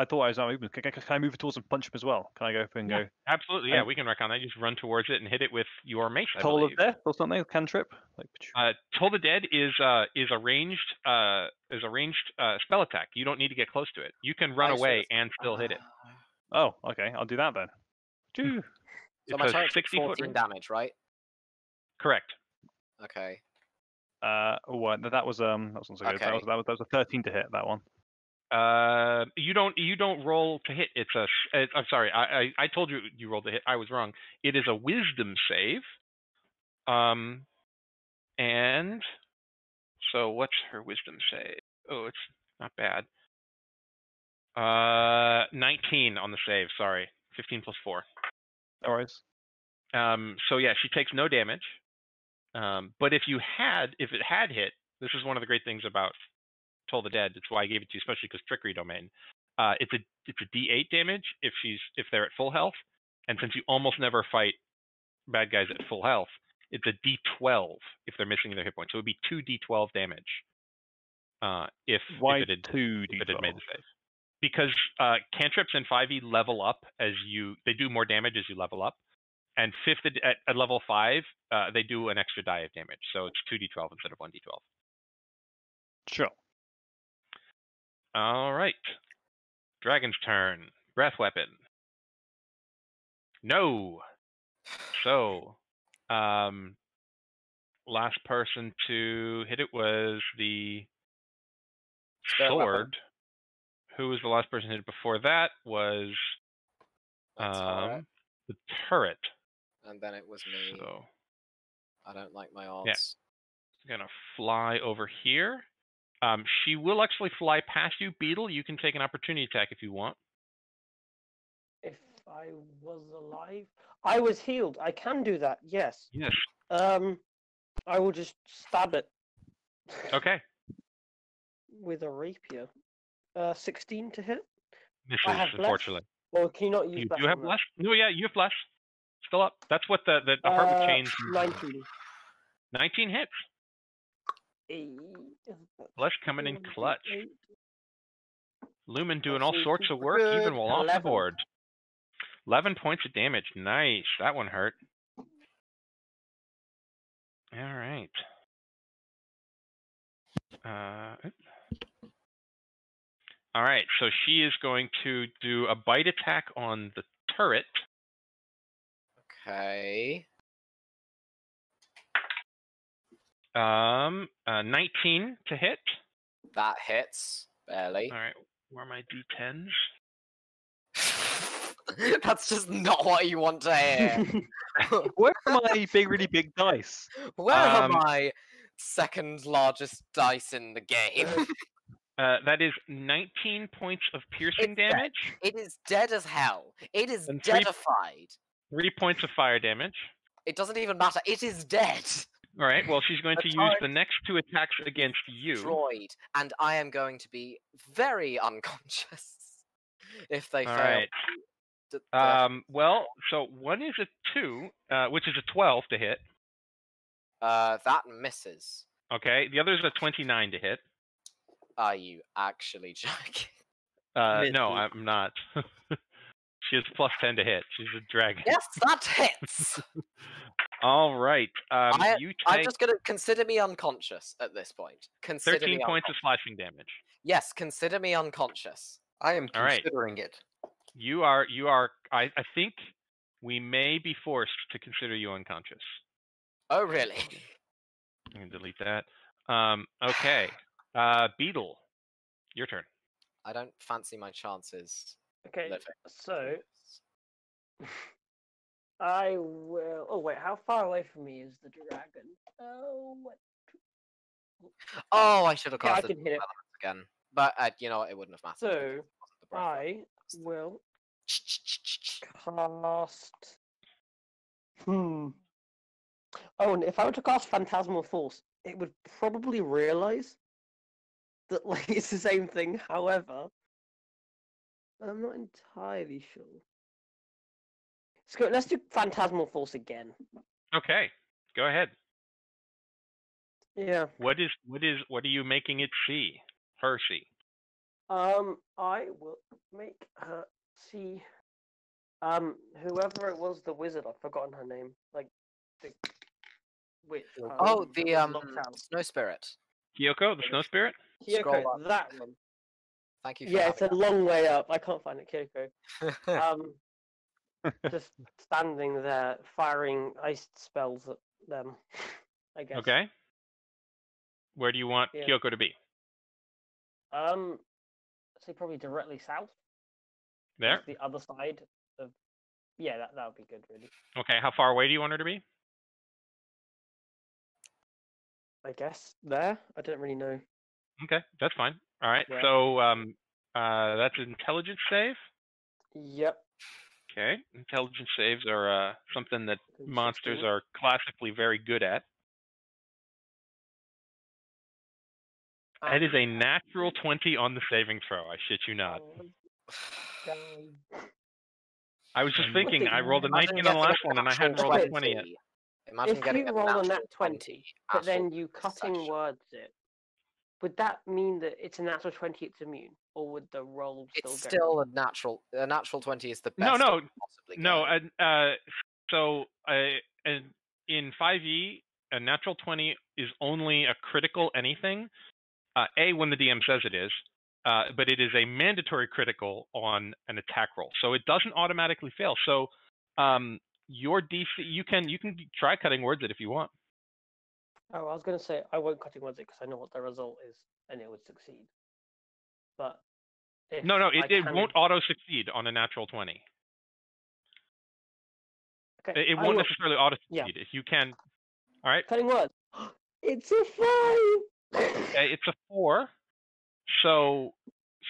thought I was not moving. Can I move towards and punch him as well? Can I go up and go? Absolutely, yeah. We can wreck on that. You just run towards it and hit it with your mace. I Toll of believe. Death or something? Cantrip? Toll the Dead is a ranged spell attack. You don't need to get close to it. You can run away and still hit it. Oh, okay. I'll do that then. Choo. So my turret took 14 damage, right? Correct. Okay. That was not so good. Okay. That was a 13 to hit, that one. You don't roll to hit. I'm sorry. I told you rolled to hit. I was wrong. It is a wisdom save. And so what's her wisdom save? Oh, it's not bad. 19 on the save. Sorry, 15 plus 4. No worries. So yeah, she takes no damage. But if it had hit, this is one of the great things about Toll the Dead. It's why I gave it to you, especially because Trickery Domain. It's a D8 damage if they're at full health, and since you almost never fight bad guys at full health, it's a D12 if they're missing their hit points. So it would be 2 D12 damage. If it had made the save. Because cantrips and 5e level up they do more damage as you level up. And at level 5, they do an extra die of damage. So it's 2d12 instead of 1d12. Sure. All right. Dragon's turn. Breath weapon. No. So, last person to hit it was the Spirit weapon. sword. Who was the last person to hit it before that? Was Turret. the turret. And then it was me. So, I don't like my odds. yeah. Gonna fly over here. She will actually fly past you, Beetle. You can take an opportunity attack if you want. If I was alive, I was healed. I can do that. Yes. Yes. I will just stab it. Okay. With a rapier. 16 to hit. Misses, I have unfortunately. Or can you not use You bless do have on that? bless? No, yeah, you have bless. Still up. That's what the heart would change. 19. 19 hits. Bless coming in clutch. Lumin doing all sorts of work, even while off the board. 11 points of damage. Nice. That one hurt. All right. All right. So she is going to do a bite attack on the turret. Okay. 19 to hit. That hits. Barely. All right. Where are my D10s? That's just not what you want to hear. Where are my really big dice? Where are my second largest dice in the game? That is 19 points of piercing damage. It is dead as hell. It is And deadified. 3 points of fire damage. It doesn't even matter. It is dead. All right. Well, she's going to use the next 2 attacks against you. Destroyed, and I am going to be very unconscious if they fail. Right. Well, so one is a 2, which is a 12 to hit. That misses. Okay. The other is a 29 to hit. Are you actually joking? No, I'm not. She has plus 10 to hit. She's a dragon. Yes, that hits. All right. You take I'm just gonna consider me unconscious at this point. Consider 13 me points of slashing damage. Yes, consider me unconscious. I am All right. considering it. You are. I think we may be forced to consider you unconscious. Oh, really? I'm gonna delete that. Okay. Beetle, your turn. I don't fancy my chances. Okay, living. so I will. Oh wait, how far away from me is the dragon? Oh, what? Oh, I should have Yeah, I cast can hit it. again. But you know what? It wouldn't have mattered. So because it wasn't the breath I will cast. Oh, and if I were to cast Phantasmal Force, it would probably realize that like it's the same thing. However, I'm not entirely sure. Let's do Phantasmal Force again. Okay. Go ahead. Yeah. What are you making it see? Her see. I will make her see. Whoever it was, the wizard. I've forgotten her name. Like the witch. The snow spirit. Kyoko, the snow spirit. Kyoko, that one. Thank you. For Yeah, it's a having long way up. I can't find it, Kyoko. that. Just standing there, firing ice spells at them. I guess. Okay. Where do you want Yeah. Kyoko to be? Say probably directly south. There. Just the other side of. Yeah, that would be good, really. Okay. How far away do you want her to be? I guess there. I don't really know. Okay, that's fine. All right. Where? So that's an intelligence save. Yep. Okay. Intelligence saves are something that monsters are classically very good at. That is a natural 20 on the saving throw. I shit you not. I was just thinking, I rolled a 19 on the last one, and I hadn't rolled a 20 yet. Imagine If getting you roll a nat natural 20, but then natural you cutting succession. words it, would that mean that it's a natural 20, it's immune? Or would the roll still It's go? still a natural. A natural 20 is the best. No, it could possibly no. go. So in 5e, a natural 20 is only a critical anything. When the DM says it is, but it is a mandatory critical on an attack roll, so it doesn't automatically fail. So your DC, you can try cutting words it if you want. Oh, I was going to say I won't cutting words it because I know what the result is and it would succeed. But if No, I it can... won't auto succeed on a natural 20. Okay, It I won't will. necessarily auto Yeah. succeed. If you can, all right. Cutting words. It's a 5. It's a 4. So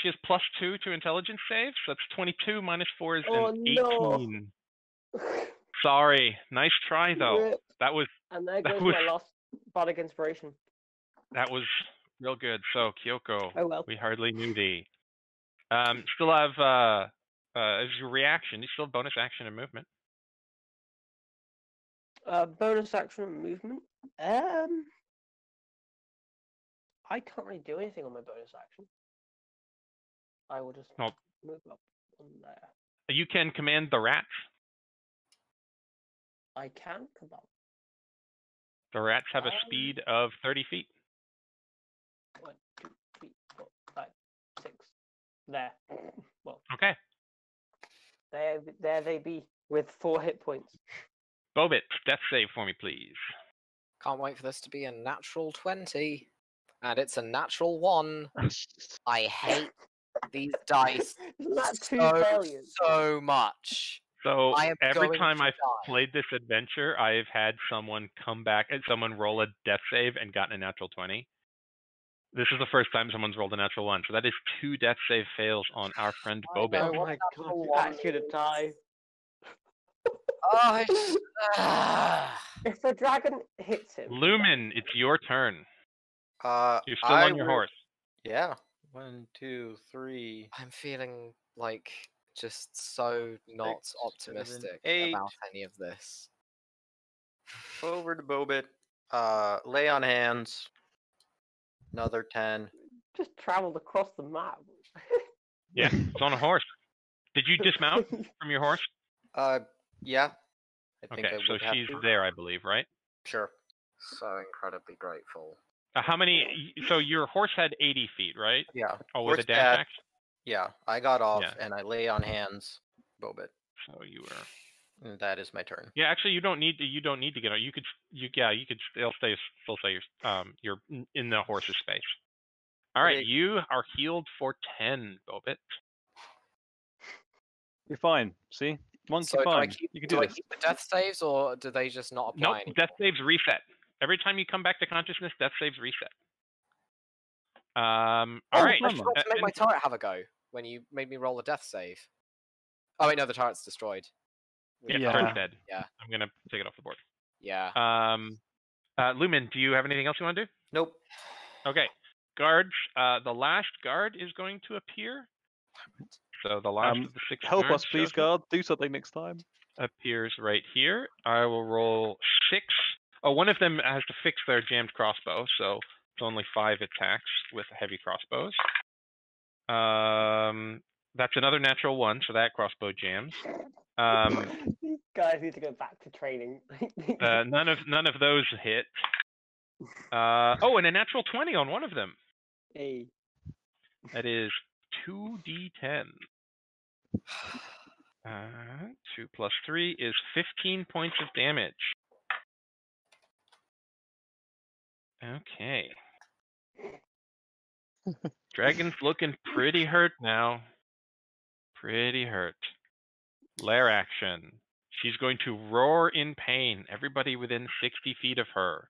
she has +2 to intelligence saves. So that's 22 minus 4 is Oh, an no. 18. Sorry, nice try though. Rip. That was And there goes my last bardic inspiration. real good. So Kyoko, Oh well. we hardly knew thee. Still have as your reaction, you still have bonus action and movement. Bonus action and movement. I can't really do anything on my bonus action. I will just Nope. move up on there. You can command the rats. I can come up. The rats have a speed of 30 feet. 1, 2, 3, 4, 5, 6. There. Well. Okay. There they be with 4 hit points. Bobit, death save for me, please. Can't wait for this to be a natural 20. And it's a natural 1. I hate these dice That's 2 so, failures. so much. So I am every going time to I've die. played this adventure, I've had someone come back and someone roll a death save and gotten a natural 20. This is the first time someone's rolled a natural 1. So that is 2 death save fails on our friend I Bobit. know Oh what my god, natural you're one actually gonna die. Oh, If the dragon hits him. Lumin, it's your turn. You're still I on your will- horse. Yeah. 1, 2, 3. I'm feeling like just so not 6, 7, optimistic 8. about any of this. Over to Bobit. Lay on hands. Another 10. Just traveled across the map. Yeah, it's on a horse. Did you dismount from your horse? Yeah. I think Okay, I so would have she's to. there, I believe, right? Sure. So incredibly grateful. How many? So your horse had 80 feet, right? Yeah. Oh, with a Horse dash cat. action? Yeah. I got off Yeah. and I lay on hands. Bobit. So you were. And that is my turn. Yeah, actually, you don't need to get out. You could still say you're in the horse's space. All right, Okay. you are healed for 10, Bobit. You're fine. See? Monkey So do I fine. keep, You can do do I this. keep the death saves or do they just not apply Nope, anymore? death saves reset. Every time you come back to consciousness, death saves reset. All right. I forgot to make my turret have a go when you made me roll a death save. Oh wait, no, the turret's destroyed. Yeah, turret's dead. Yeah. I'm gonna take it off the board. Yeah. Lumin, do you have anything else you want to do? Nope. Okay. Guards, the last guard is going to appear. So the last of the 6 Help guards us, please, shows up. guard. Do something next time. Appears right here. I will roll 6. Oh, one of them has to fix their jammed crossbow, so it's only 5 attacks with heavy crossbows. That's another natural 1, so that crossbow jams. These guys need to go back to training. None of those hit. Oh, and a natural 20 on one of them. Hey. That is 2d10. 2 plus 3 is 15 points of damage. Okay. Dragon's looking pretty hurt now. Pretty hurt. Lair action. She's going to roar in pain. Everybody within 60 feet of her.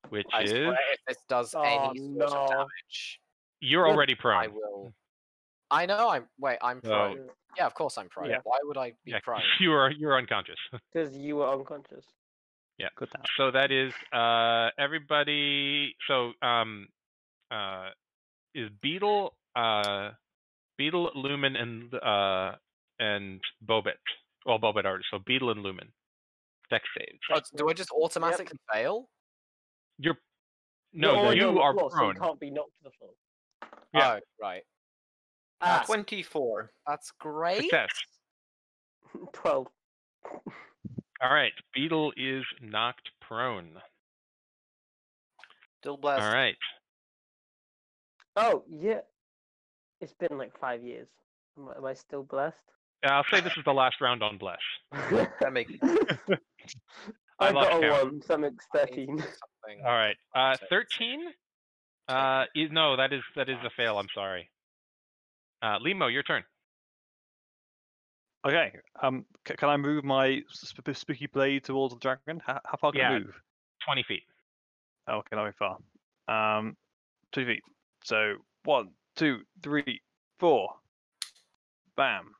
Which I is... swear if this does any sort of damage, You're already prone. I will. I know. I'm prone. So- Yeah, of course I'm prone. Yeah. Why would I be Yeah, prone? you're unconscious. Because you were unconscious. Yeah. Good now. So that is everybody. So is Beetle, Lumin, and Bobit. Well, Bobit already. So Beetle and Lumin. Dex saves. Oh, do I just automatically fail? You're You're no, already on you the are floor, so prone. you can't be knocked to the floor. Yeah. Oh, right. 24. That's great. Success. 12. All right. Beetle is knocked prone. Still blessed. All right. Oh, yeah. It's been like 5 years. Am I still blessed? I'll say this is the last round on bless. That makes I I lost got a count. 1, so I'm at 13. Something. All right. 13. No, that is a fail. I'm sorry. Limo, your turn. Okay. Can I move my spooky blade towards the dragon? How far can Yeah. I move? 20 feet. Okay, not very far. 2 feet. So 1, 2, 3, 4. Bam.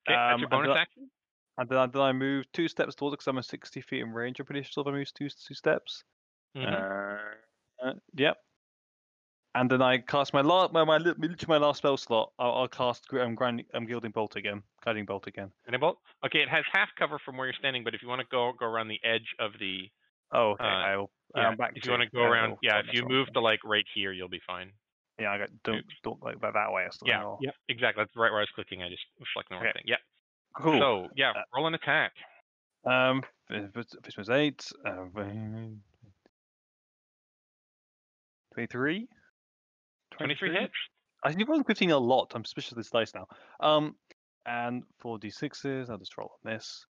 Okay, that's your bonus action. And then I move 2 steps towards it because I'm 60 feet in range. I'm pretty sure if I move two steps. Yep. And then I cast my last spell slot. I'll cast Gilding Bolt again. Guiding Bolt again. Guiding Bolt. Okay, it has half cover from where you're standing, but if you want to go around the edge of the. Oh, okay. I'll. Yeah, back if you want to go around, if you move to like right here, you'll be fine. Yeah, don't like that way. Or something. Yeah, yeah, exactly. That's right where I was clicking. I just was selecting the wrong thing. Yeah. Cool. So yeah, roll an attack. This was 8. 23. 23 hits. I think I'm quitting a lot. I'm suspicious of this dice now. And 4d6s. I'll just roll on this.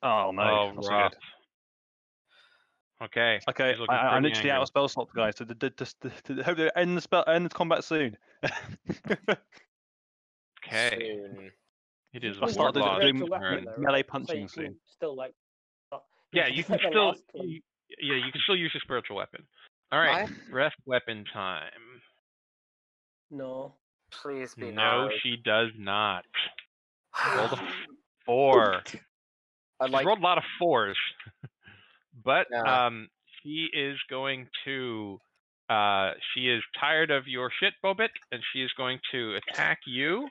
Oh no! Oh, That's rough. good. Okay. Okay, I'm literally out of spell slot, guys. So hope they end the combat soon. Okay. Soon. It is I'll start doing weapon, though, melee right? punching so you soon. can still like. Yeah, you it's can like the still. last clue. Yeah, you can still use your spiritual weapon. All right, rest weapon time. No. Please be No, no. she does not. Rolled a 4. She rolled a lot of 4s, but she is going to. She is tired of your shit, Bobit, and she is going to attack you.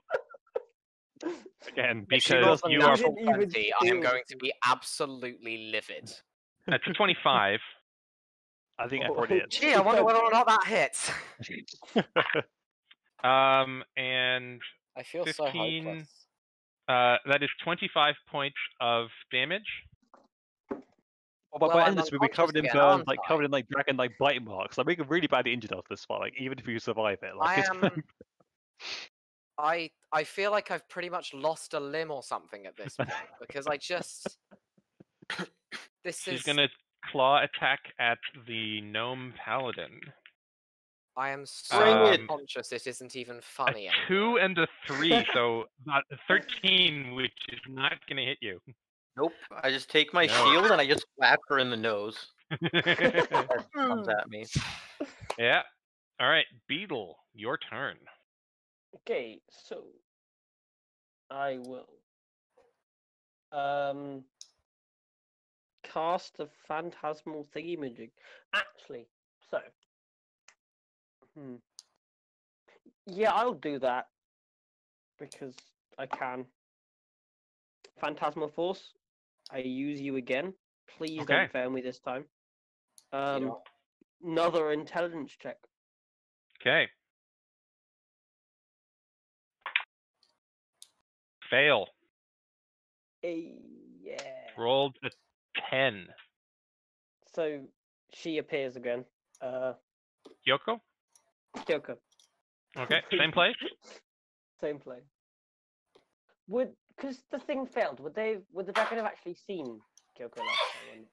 Again, because you are. 20, I am going to be absolutely livid. That's a 25. I think I probably did. Gee, I wonder whether or not that hits. And I feel 15, so hopeless. that is 25 points of damage. Well, by the end of this, we'll be covered in burns, covered in dragon bite marks. Like we get really badly injured after this fight. Like even if you survive it, like I feel like I've pretty much lost a limb or something at this point because I just. She's gonna claw attack at the gnome paladin. I am so conscious it isn't even funny. A 2 and a 3, so not 13, which is not gonna hit you. Nope. I just take my shield and I just whack her in the nose. That comes at me. Yeah. All right, Beetle, your turn. Okay, so I will cast a phantasmal thingamajig. Actually, so yeah, I'll do that because I can. Phantasmal Force, I use you again. Please don't fail me this time. Another intelligence check. Okay. Fail. Yeah. Rolled a 10. So she appears again. Kyoko? Kyoko. Okay, same place? Same place. Because the thing failed, would the dragon have actually seen Kyoko last time?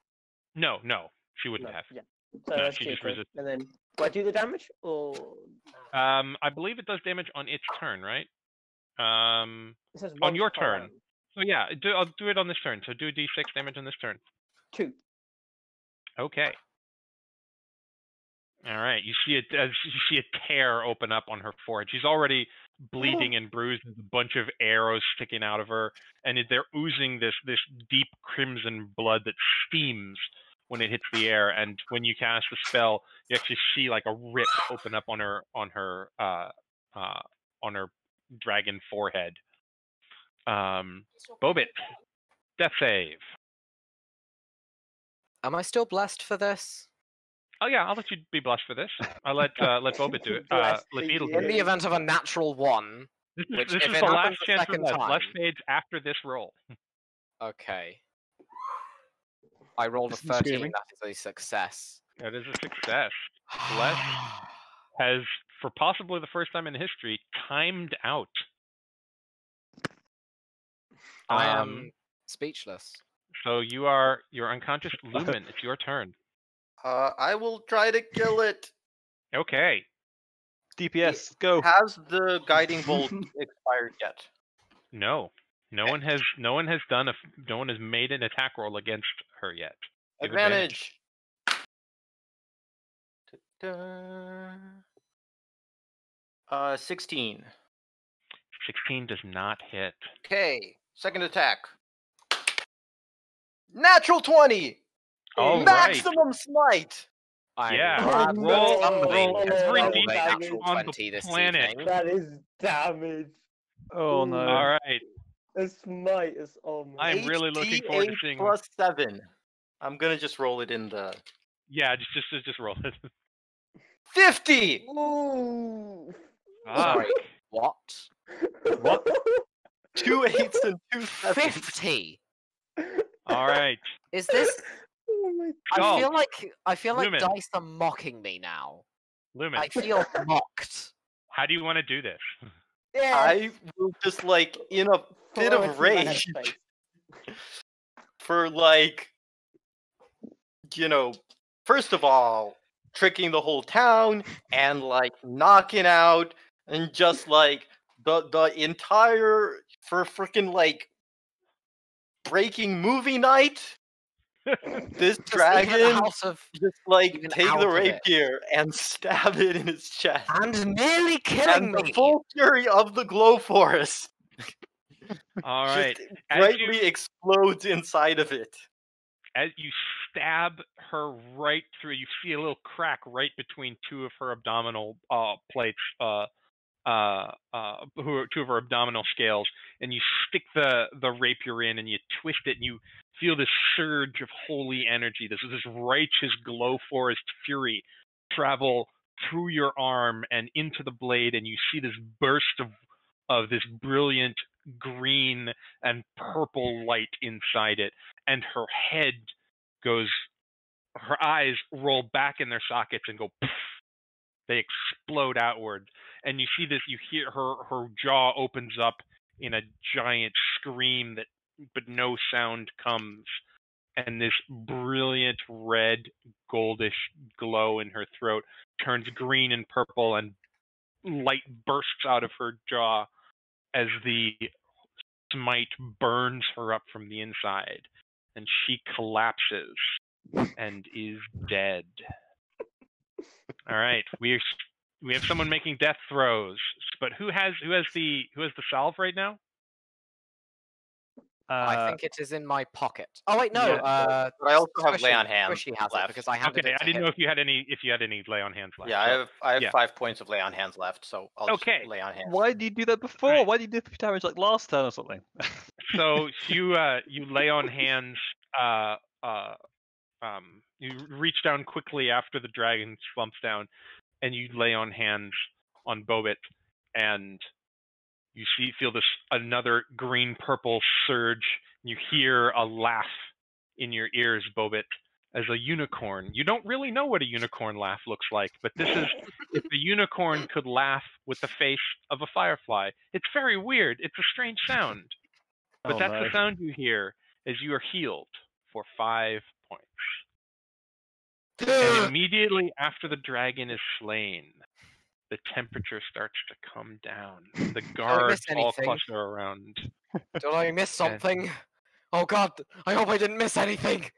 No, she wouldn't have. Yeah. So no, that's she just Kyoko. resisted. And then, do I do the damage or? I believe it does damage on its turn, right? It says on your once per turn. round. So yeah, I'll do it on this turn. So do a d6 damage on this turn. 2. Okay. All right. You see a tear open up on her forehead. She's already bleeding and bruised. There's a bunch of arrows sticking out of her, and they're oozing this deep crimson blood that steams when it hits the air. And when you cast the spell, you actually see like a rip open up on her dragon forehead. Bobit, death save. Am I still blessed for this? Oh yeah, I'll let you be blessed for this. I'll let Bobit do it. Let Beetle do In the it. event of a natural 1, This which is if the it last happens a chance for second that. time, Bless fades after this roll. Okay. I rolled a Listen to 13. screaming. That is a success. That is a success. Bless has, for possibly the first time in history, timed out. I am speechless. So you're unconscious. Lumin, it's your turn. I will try to kill it. Okay. DPS, go. Has the guiding bolt expired yet? No. No one has made an attack roll against her yet. Give Advantage. Ta-da. 16. 16 does not hit. Okay, second attack. Natural 20. All right. Maximum smite. I'm Yeah, glad that roll somebody has every rolled a d6 natural on the 20 this planet. evening. That is damage. Oh no. All right. A smite is almost. I'm really looking forward to 8d8 seeing. plus 7. I'm gonna just roll it in the Yeah, just roll it. 50. Ooh. Fuck. What? What? 2 8s and 2 7s. 50. All right. Is this? Oh my I feel like Lumin. dice are mocking me now. Lumin, I feel mocked. how do you want to do this? Yes. I will just like in a bit Throw it of to my rage headspace. for like, you know, first of all, tricking the whole town and like knocking out and just like the entire for freaking like breaking movie night. This Just even dragon out of just like even take out the of it. rapier and stab it in its chest. and nearly killing And me. the full fury of the Glow Forest All right. just As brightly you, explodes inside of it. as you stab her right through, you see a little crack right between two of her abdominal plates, two of her abdominal scales, and you stick the rapier in, and you twist it, and you feel this surge of holy energy, this righteous Glow Forest fury travel through your arm and into the blade, and you see this burst of this brilliant green and purple light inside it, and her head her eyes roll back in their sockets and go poof. They explode outward, and you see this. You hear her jaw opens up in a giant scream but no sound comes, and this brilliant red goldish glow in her throat turns green and purple, and light bursts out of her jaw as the smite burns her up from the inside, and she collapses and is dead. All right, we have someone making death throws, but who has the salve right now? I think it is in my pocket. Oh wait, no. Yeah, but I also have Squishy- lay on hands Squishy has left. it because I handed Okay, it to I didn't him. know if you had any lay on hands left. Yeah, I have yeah. 5 points of lay on hands left, so I'll Okay. just lay on hands. Why did you do that before? Right. Why did you do damage like last turn or something? So you lay on hands. You reach down quickly after the dragon slumps down, and you lay on hands on Bobit, and you feel this another green purple surge. You hear a laugh in your ears, Bobit, as a unicorn. You don't really know what a unicorn laugh looks like, but this is if the unicorn could laugh with the face of a firefly. It's very weird. It's a strange sound. But that's the sound you hear as you are healed for 5 points. And immediately after the dragon is slain, the temperature starts to come down. The guards all anything? cluster around. Did I miss something? Oh god, I hope I didn't miss anything.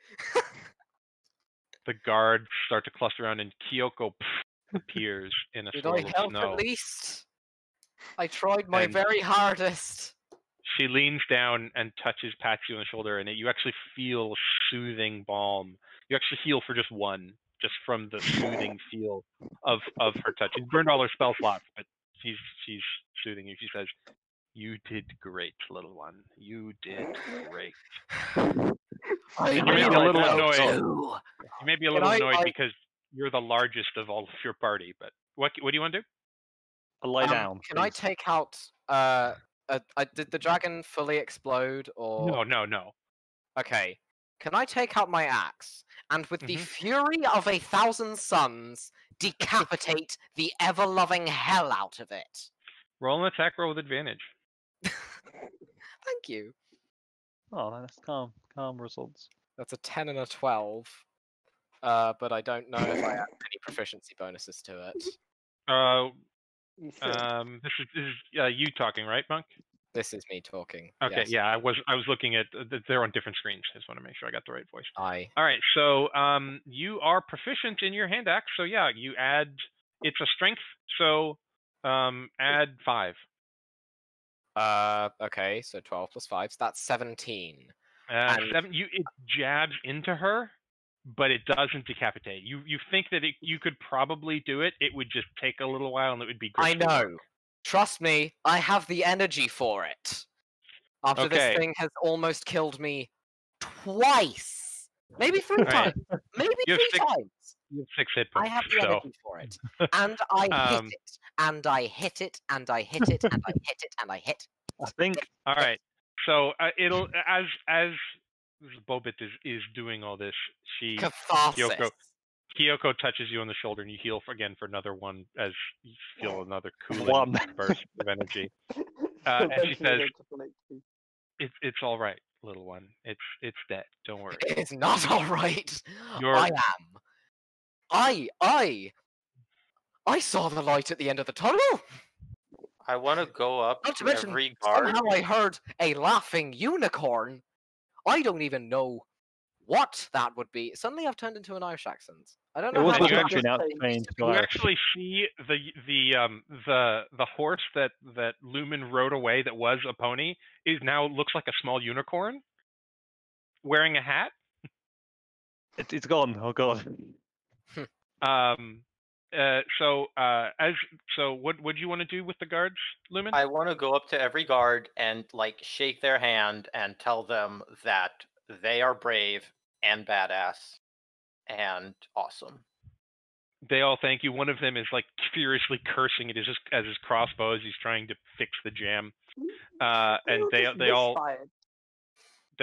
The guards start to cluster around, and Kyoko appears in a Did swirl I of help snow. at least? I tried my And- very hardest. She leans down and pats you on the shoulder, and you actually feel soothing balm. You actually heal for just one, just from the soothing feel of her touch. She's burned all her spell slots, but she's soothing you. She says, "You did great, little one. You did great." I You may be a little annoyed. Too. You may be a Can little I- annoyed because you're the largest of all of your party. But what do you want to do? Lie down. Can I please. take out? Did the dragon fully explode or? No. Okay. can I take out my axe and with the fury of 1,000 suns decapitate the ever-loving hell out of it? Roll an attack roll with advantage. Thank you. Oh, that's calm results. That's a 10 and a 12. But I don't know if I have any proficiency bonuses to it. You should. This is you talking, right, Monk? This is me talking. Okay, yes. yeah, I was looking at they're on different screens. I just want to make sure I got the right voice. Aye. All right, so you are proficient in your hand axe, so yeah, you add. It's a strength, so add 5. Okay, so 12 plus 5, so that's 17. And 7. It jabs into her, but it doesn't decapitate. You think that you could probably do it? It would just take a little while, and it would be. I know. Trust me, I have the energy for it. After this thing has almost killed me twice. Maybe 3 times. Maybe 3 times. You have 6 hit points. I have the energy for it. And I hit it. And I hit it. And I hit it. And I hit it. And I hit. I think. All right. So it'll as Bobit is doing all this. Catharsis. Kyoko touches you on the shoulder, and you heal again for another one as you feel another cooling One. burst of energy. And she says, "It's all right, little one. It's dead. Don't worry." It's not all right. I am. I saw the light at the end of the tunnel. I want to go up Not to to mention, every guard. somehow I heard a laughing unicorn. I don't even know what that would be. Suddenly I've turned into an Irish accent. I don't know It was how the much country now. It's changed to You Irish. actually see the horse that Lumin rode away that was a pony is now looks like a small unicorn wearing a hat. It's gone. Oh god. So what do you want to do with the guards, Lumin? I want to go up to every guard and like shake their hand and tell them that they are brave and badass and awesome. They all thank you. One of them is like furiously cursing at his crossbow as he's trying to fix the jam. And they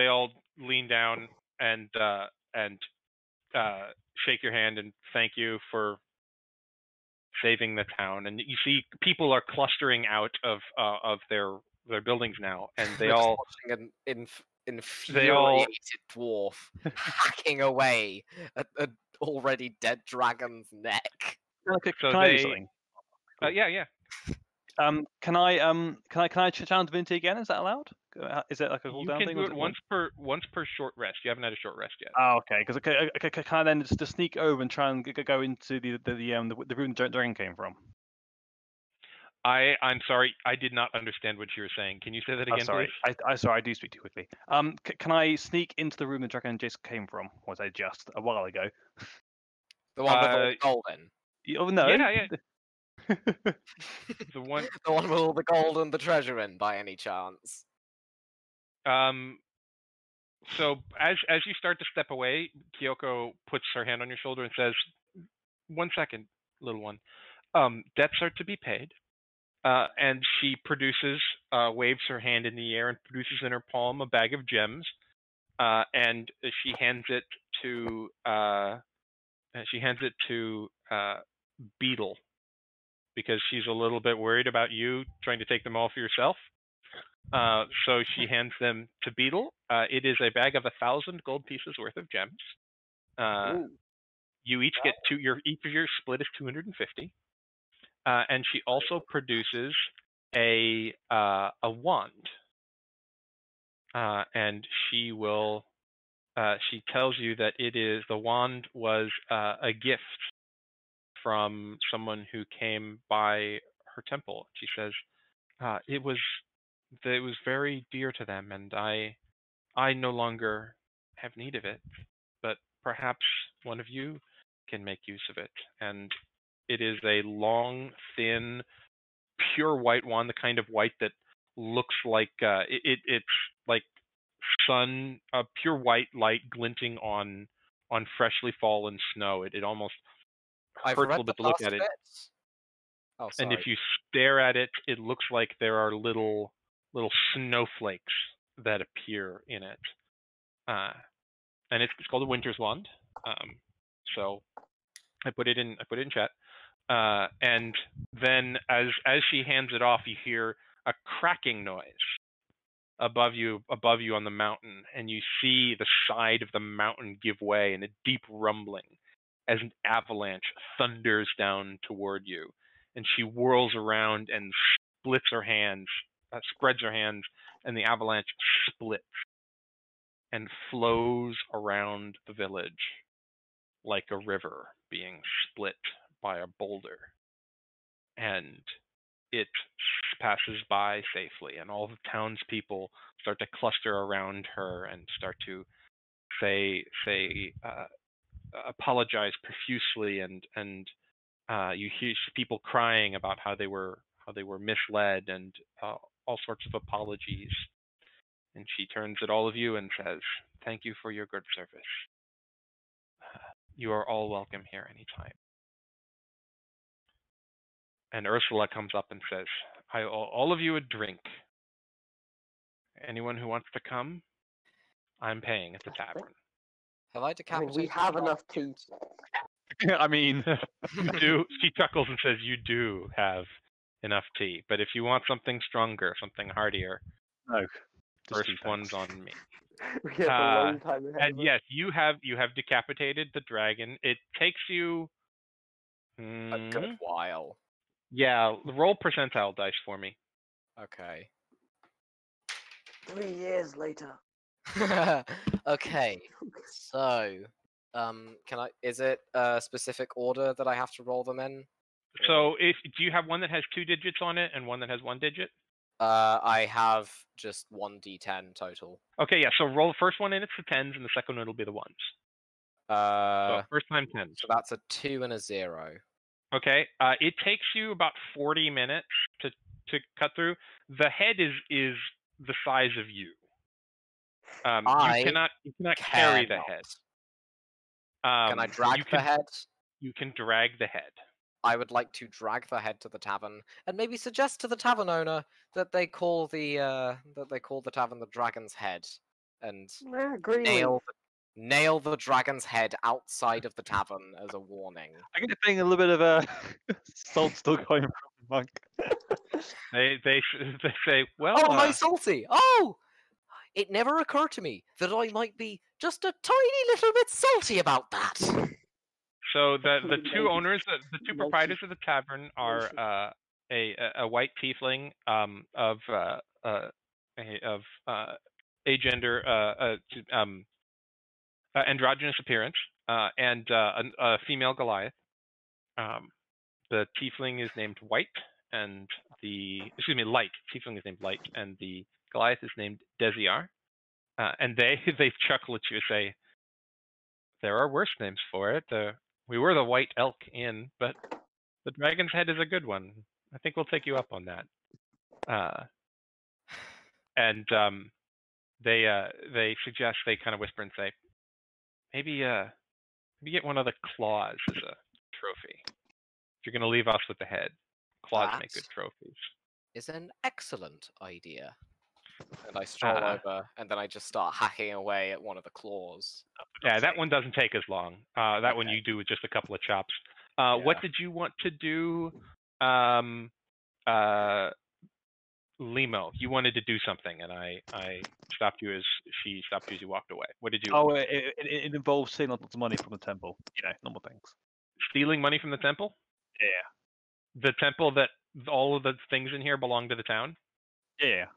all lean down and shake your hand and thank you for saving the town. And you see people are clustering out of their buildings now, and they all watching an infuriated dwarf hacking away at an already dead dragon's neck. Can I do something? Yeah. Can I challenge divinity again? Is that allowed? Is it like a cooldown You can thing? do it once per short rest. You haven't had a short rest yet. Oh, okay. Because can I then just sneak over and try and go into the room the dragon came from? I'm sorry, I did not understand what you were saying. Can you say that again, sorry. please? I do speak too quickly. Can I sneak into the room the dragon Jason came from? Or was I just a while ago? The one with all the gold in. Oh no. Yeah. The one with all the gold and the treasure in, by any chance? So as you start to step away, Kyoko puts her hand on your shoulder and says, "1 second, little one. Debts are to be paid." And she produces, waves her hand in the air and produces in her palm a bag of gems, and she hands it to Beetle, because she's a little bit worried about you trying to take them all for yourself. So she hands them to Beetle. It is a bag of 1,000 gold pieces worth of gems. You each get each of your split is 250. And she also produces a wand, and she will. She tells you that the wand was a gift from someone who came by her temple. She says it was very dear to them, and I no longer have need of it, but perhaps one of you can make use of it. And it is a long, thin, pure white wand, the kind of white that looks like it's like sun, pure white light glinting on freshly fallen snow. It almost hurts a little bit to look at it. Oh, and if you stare at it, it looks like there are little snowflakes that appear in it. and it's called a Winter's Wand. So I put it in chat. And then as she hands it off, you hear a cracking noise above you on the mountain, and you see the side of the mountain give way in a deep rumbling as an avalanche thunders down toward you. And she whirls around and spreads her hands, and the avalanche splits and flows around the village like a river being split by a boulder. And it passes by safely, and all the townspeople start to cluster around her and start to apologize profusely, and you hear people crying about how they were misled, and all sorts of apologies. And she turns at all of you and says, "Thank you for your good service. You are all welcome here anytime." And Ursula comes up and says, "I owe all of you a drink. Anyone who wants to come, I'm paying at the tavern." Have I I mean, decapitated? we have the enough dog tea. I mean, You do. She chuckles and says, "You do have enough tea, but if you want something stronger, something heartier, no. Just first tea, one's thanks. on me." We have a long time ahead And of us. yes, you have decapitated the dragon. It takes you A good while. Yeah, roll percentile dice for me. Okay. 3 years later. Okay. So, is it a specific order that I have to roll them in? So, do you have one that has 2 digits on it and one that has 1 digit? I have just 1d10 total. Okay, yeah. So roll the first one in, it's the 10s, and the second one it'll be the 1s. So first time 10s. So that's a 2 and a 0. Okay. It takes you about 40 minutes to cut through. The head is the size of you. You cannot carry the head. Can I drag the head? You can drag the head. I would like to drag the head to the tavern and maybe suggest to the tavern owner that they call the tavern the Dragon's Head, and nail the dragon's head outside of the tavern as a warning. I get the thing a little bit of a salt still going from the monk. They say, "Well, oh, my salty! Oh, it never occurred to me that I might be just a tiny little bit salty about that." So the two owners, the two proprietors of the tavern are a white tiefling of agender androgynous appearance and a female Goliath. The tiefling is named White, and Light. Tiefling is named Light, and the Goliath is named Desiar. And they chuckle at you and say, "There are worse names for it. We were the White Elk Inn, but the Dragon's Head is a good one. I think we'll take you up on that." And they suggest, they kind of whisper and say, maybe get one of the claws as a trophy. If you're going to leave us with the head, claws make good trophies. Is an excellent idea. And I stroll over, and then I just start hacking away at one of the claws. Yeah, that one doesn't take as long. That one you do with just a couple of chops. What did you want to do, Limo? You wanted to do something, and I stopped you as she stopped you as you walked away. What did you? Oh, it involves stealing lots of money from the temple. Normal things. Stealing money from the temple? Yeah. The temple that all of the things in here belong to the town? Yeah.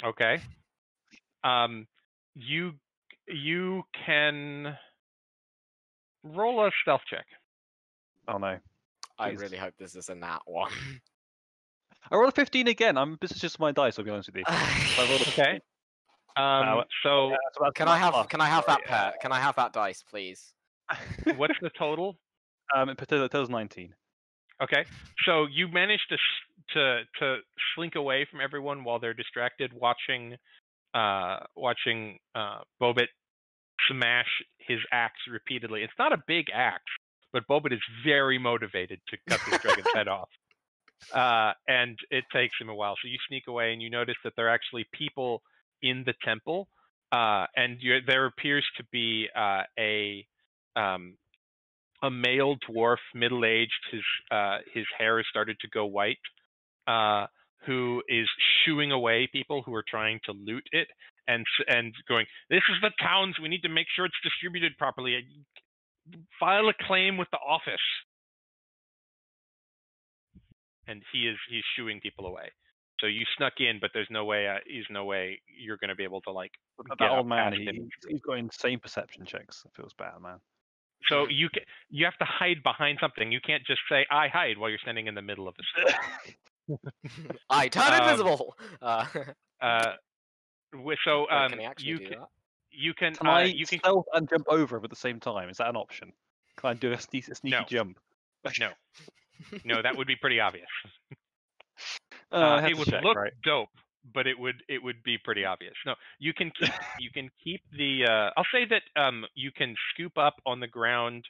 Okay. You can roll a stealth check. Oh no. I really hope this is a nat one. I rolled a 15 again. This is just my dice, I'll be honest with you. Okay. So can I have that pair? Can I have that dice, please? What's the total? Total's 19. Okay. So you managed to slink away from everyone while they're distracted, watching Bobit smash his axe repeatedly. It's not a big axe, but Bobit is very motivated to cut this dragon's head off. And it takes him a while. So you sneak away, and you notice that there are actually people in the temple and there appears to be a male dwarf, middle-aged. His hair has started to go white, who is shooing away people who are trying to loot it, and going, "This is the town's. We need to make sure it's distributed properly. File a claim with the office." And he's shooing people away. So you snuck in, but there's no way you're going to be able to like That get old up man, past him. he's got insane perception checks. It feels bad, man. So you have to hide behind something. You can't just say "I hide" while you're standing in the middle of the street. I turn invisible. So Can he actually do that? you can Can I stealth and jump over him at the same time? Is that an option? Can I do a sneaky No. jump? No, that would be pretty obvious. I have it to would check, look right? dope, but it would be pretty obvious. No, you can keep the. I'll say that you can scoop up on the ground.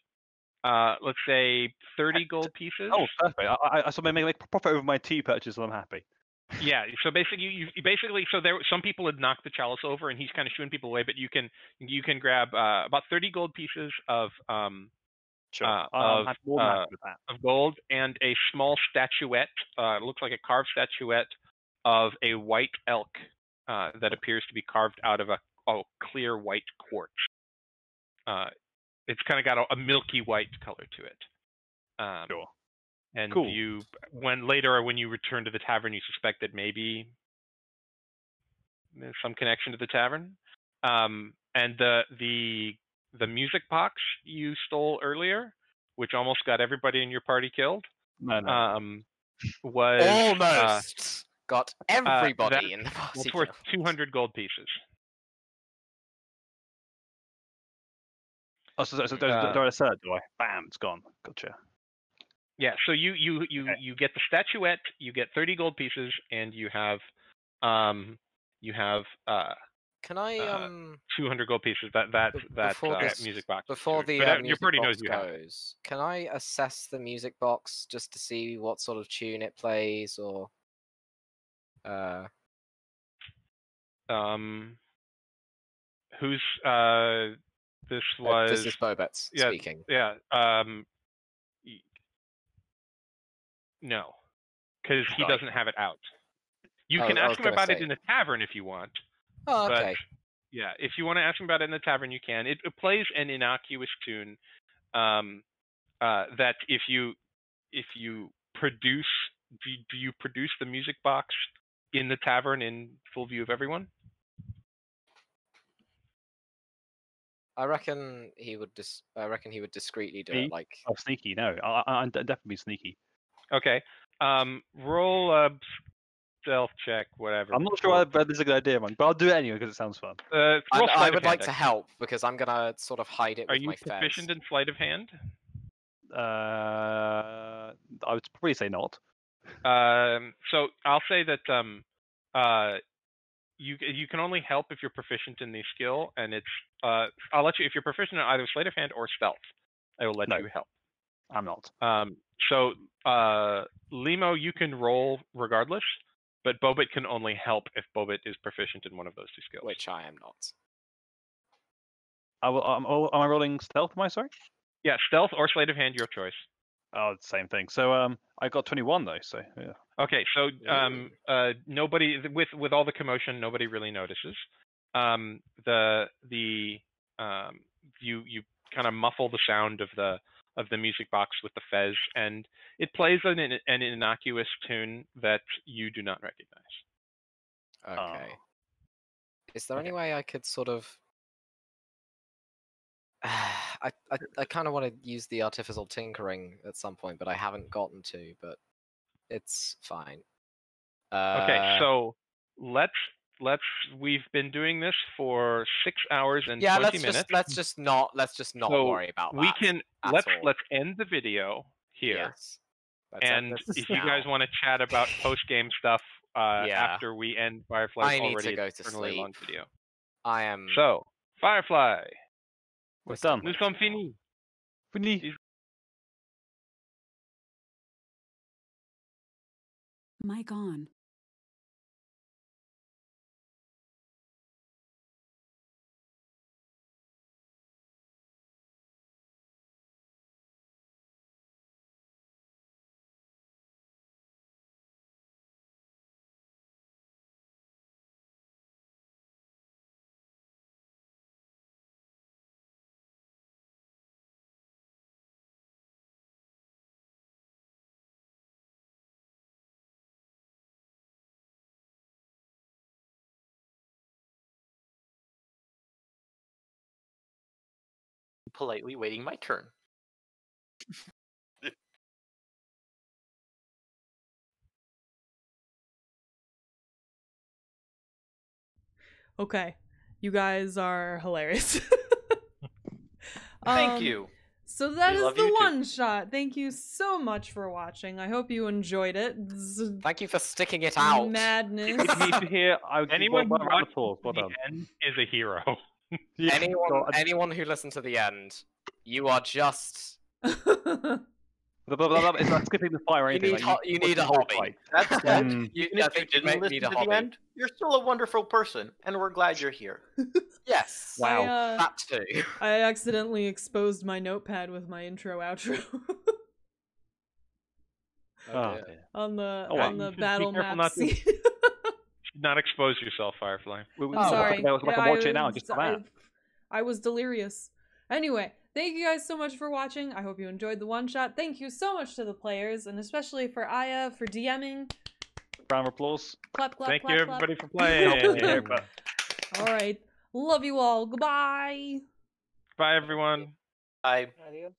Let's say 30 gold pieces. Oh, perfect. I so make profit over my tea purchase, and I'm happy. Yeah. So basically, you so there some people had knocked the chalice over, and he's kind of shooing people away. But you can grab about 30 gold pieces of Sure. I'm more than happy with that. of gold and a small statuette. It looks like a carved statuette of a white elk that appears to be carved out of a clear white quartz. It's kind of got a milky white color to it. Sure. And Cool. when you return to the tavern, you suspect that maybe there's some connection to the tavern. And the music box you stole earlier, which almost got everybody in your party killed, was almost got everybody in the party it's worth killed. 200 gold pieces. Oh, so do I sell it? Do I? Bam! It's gone. Gotcha. Yeah. So you get the statuette, you get 30 gold pieces, and you have Can I 200 gold pieces. That music box. Before the your music party box knows you have. goes, can I assess the music box just to see what sort of tune it plays, or who's this was this is Bobet's speaking. Yeah. No, because he doesn't have it out. You can ask him about it in the tavern if you want. Oh, okay. But, yeah, if you want to ask him about it in the tavern, you can. It plays an innocuous tune that if you produce, do you produce the music box in the tavern in full view of everyone? I reckon he would discreetly do it. Like, oh, sneaky? No, I'm definitely sneaky. Okay. Roll a stealth check, whatever. I'm not sure whether this is a good idea, man, but I'll do it anyway because it sounds fun. I would like to help because I'm gonna sort of hide it with my fez. Are you proficient in sleight of hand? I would probably say not. So I'll say that you can only help if you're proficient in the skill, and it's I'll let you if you're proficient in either sleight of hand or stealth. I will let you help. I'm not. So Limo, you can roll regardless, but Bobit can only help if Bobit is proficient in one of those two skills. Which I am not. Am I rolling stealth? Am I sorry? Yeah, stealth or sleight of hand, your choice. Oh, it's the same thing. So I got 21 though. So yeah. Okay, so nobody with all the commotion, nobody really notices. You kind of muffle the sound of the music box with the fez, and it plays an innocuous tune that you do not recognize. Okay. Is there any way I could sort of? I kind of want to use the artificial tinkering at some point, but I haven't gotten to. But it's fine. Okay, so let's we've been doing this for 6 hours and 20 minutes. Let's just not worry about that. Let's end the video here. Yes. And if you guys want to chat about post game stuff after we end Firefly's already eternally long video. I am. So Firefly. We're done. Nous sommes finis. Fini. Mic on. politely waiting my turn. Okay, you guys are hilarious. Thank you. So that We is love the you too. one shot. Thank you so much for watching. I hope you enjoyed it. Thank you for sticking it out. Madness. If you hear, I would Anyone who well, round of watches applause. to Well the done. end is a hero. Yeah, Anyone who listened to the end, you are just. It's not skipping the fire or You anything. need like, you need a watch the hobby. fight. That said, Mm. You- even I if you think you didn't might listen need to a the hobby. end, you're still a wonderful person, and we're glad you're here. Yes. Wow. That too. I accidentally exposed my notepad with my intro outro Oh, dear. on the Oh, well. on You the should be battle careful map not to- scene. Should not expose yourself, Firefly. We I'm sorry. I can watch it now. Just for that. I was delirious. Anyway, thank you guys so much for watching. I hope you enjoyed the one shot. Thank you so much to the players, and especially for Aya for DMing. Round of applause. Clap, clap, Thank clap, you, clap. everybody, for playing. Yeah, but- All right. Love you all. Goodbye. Bye, everyone. I Adios.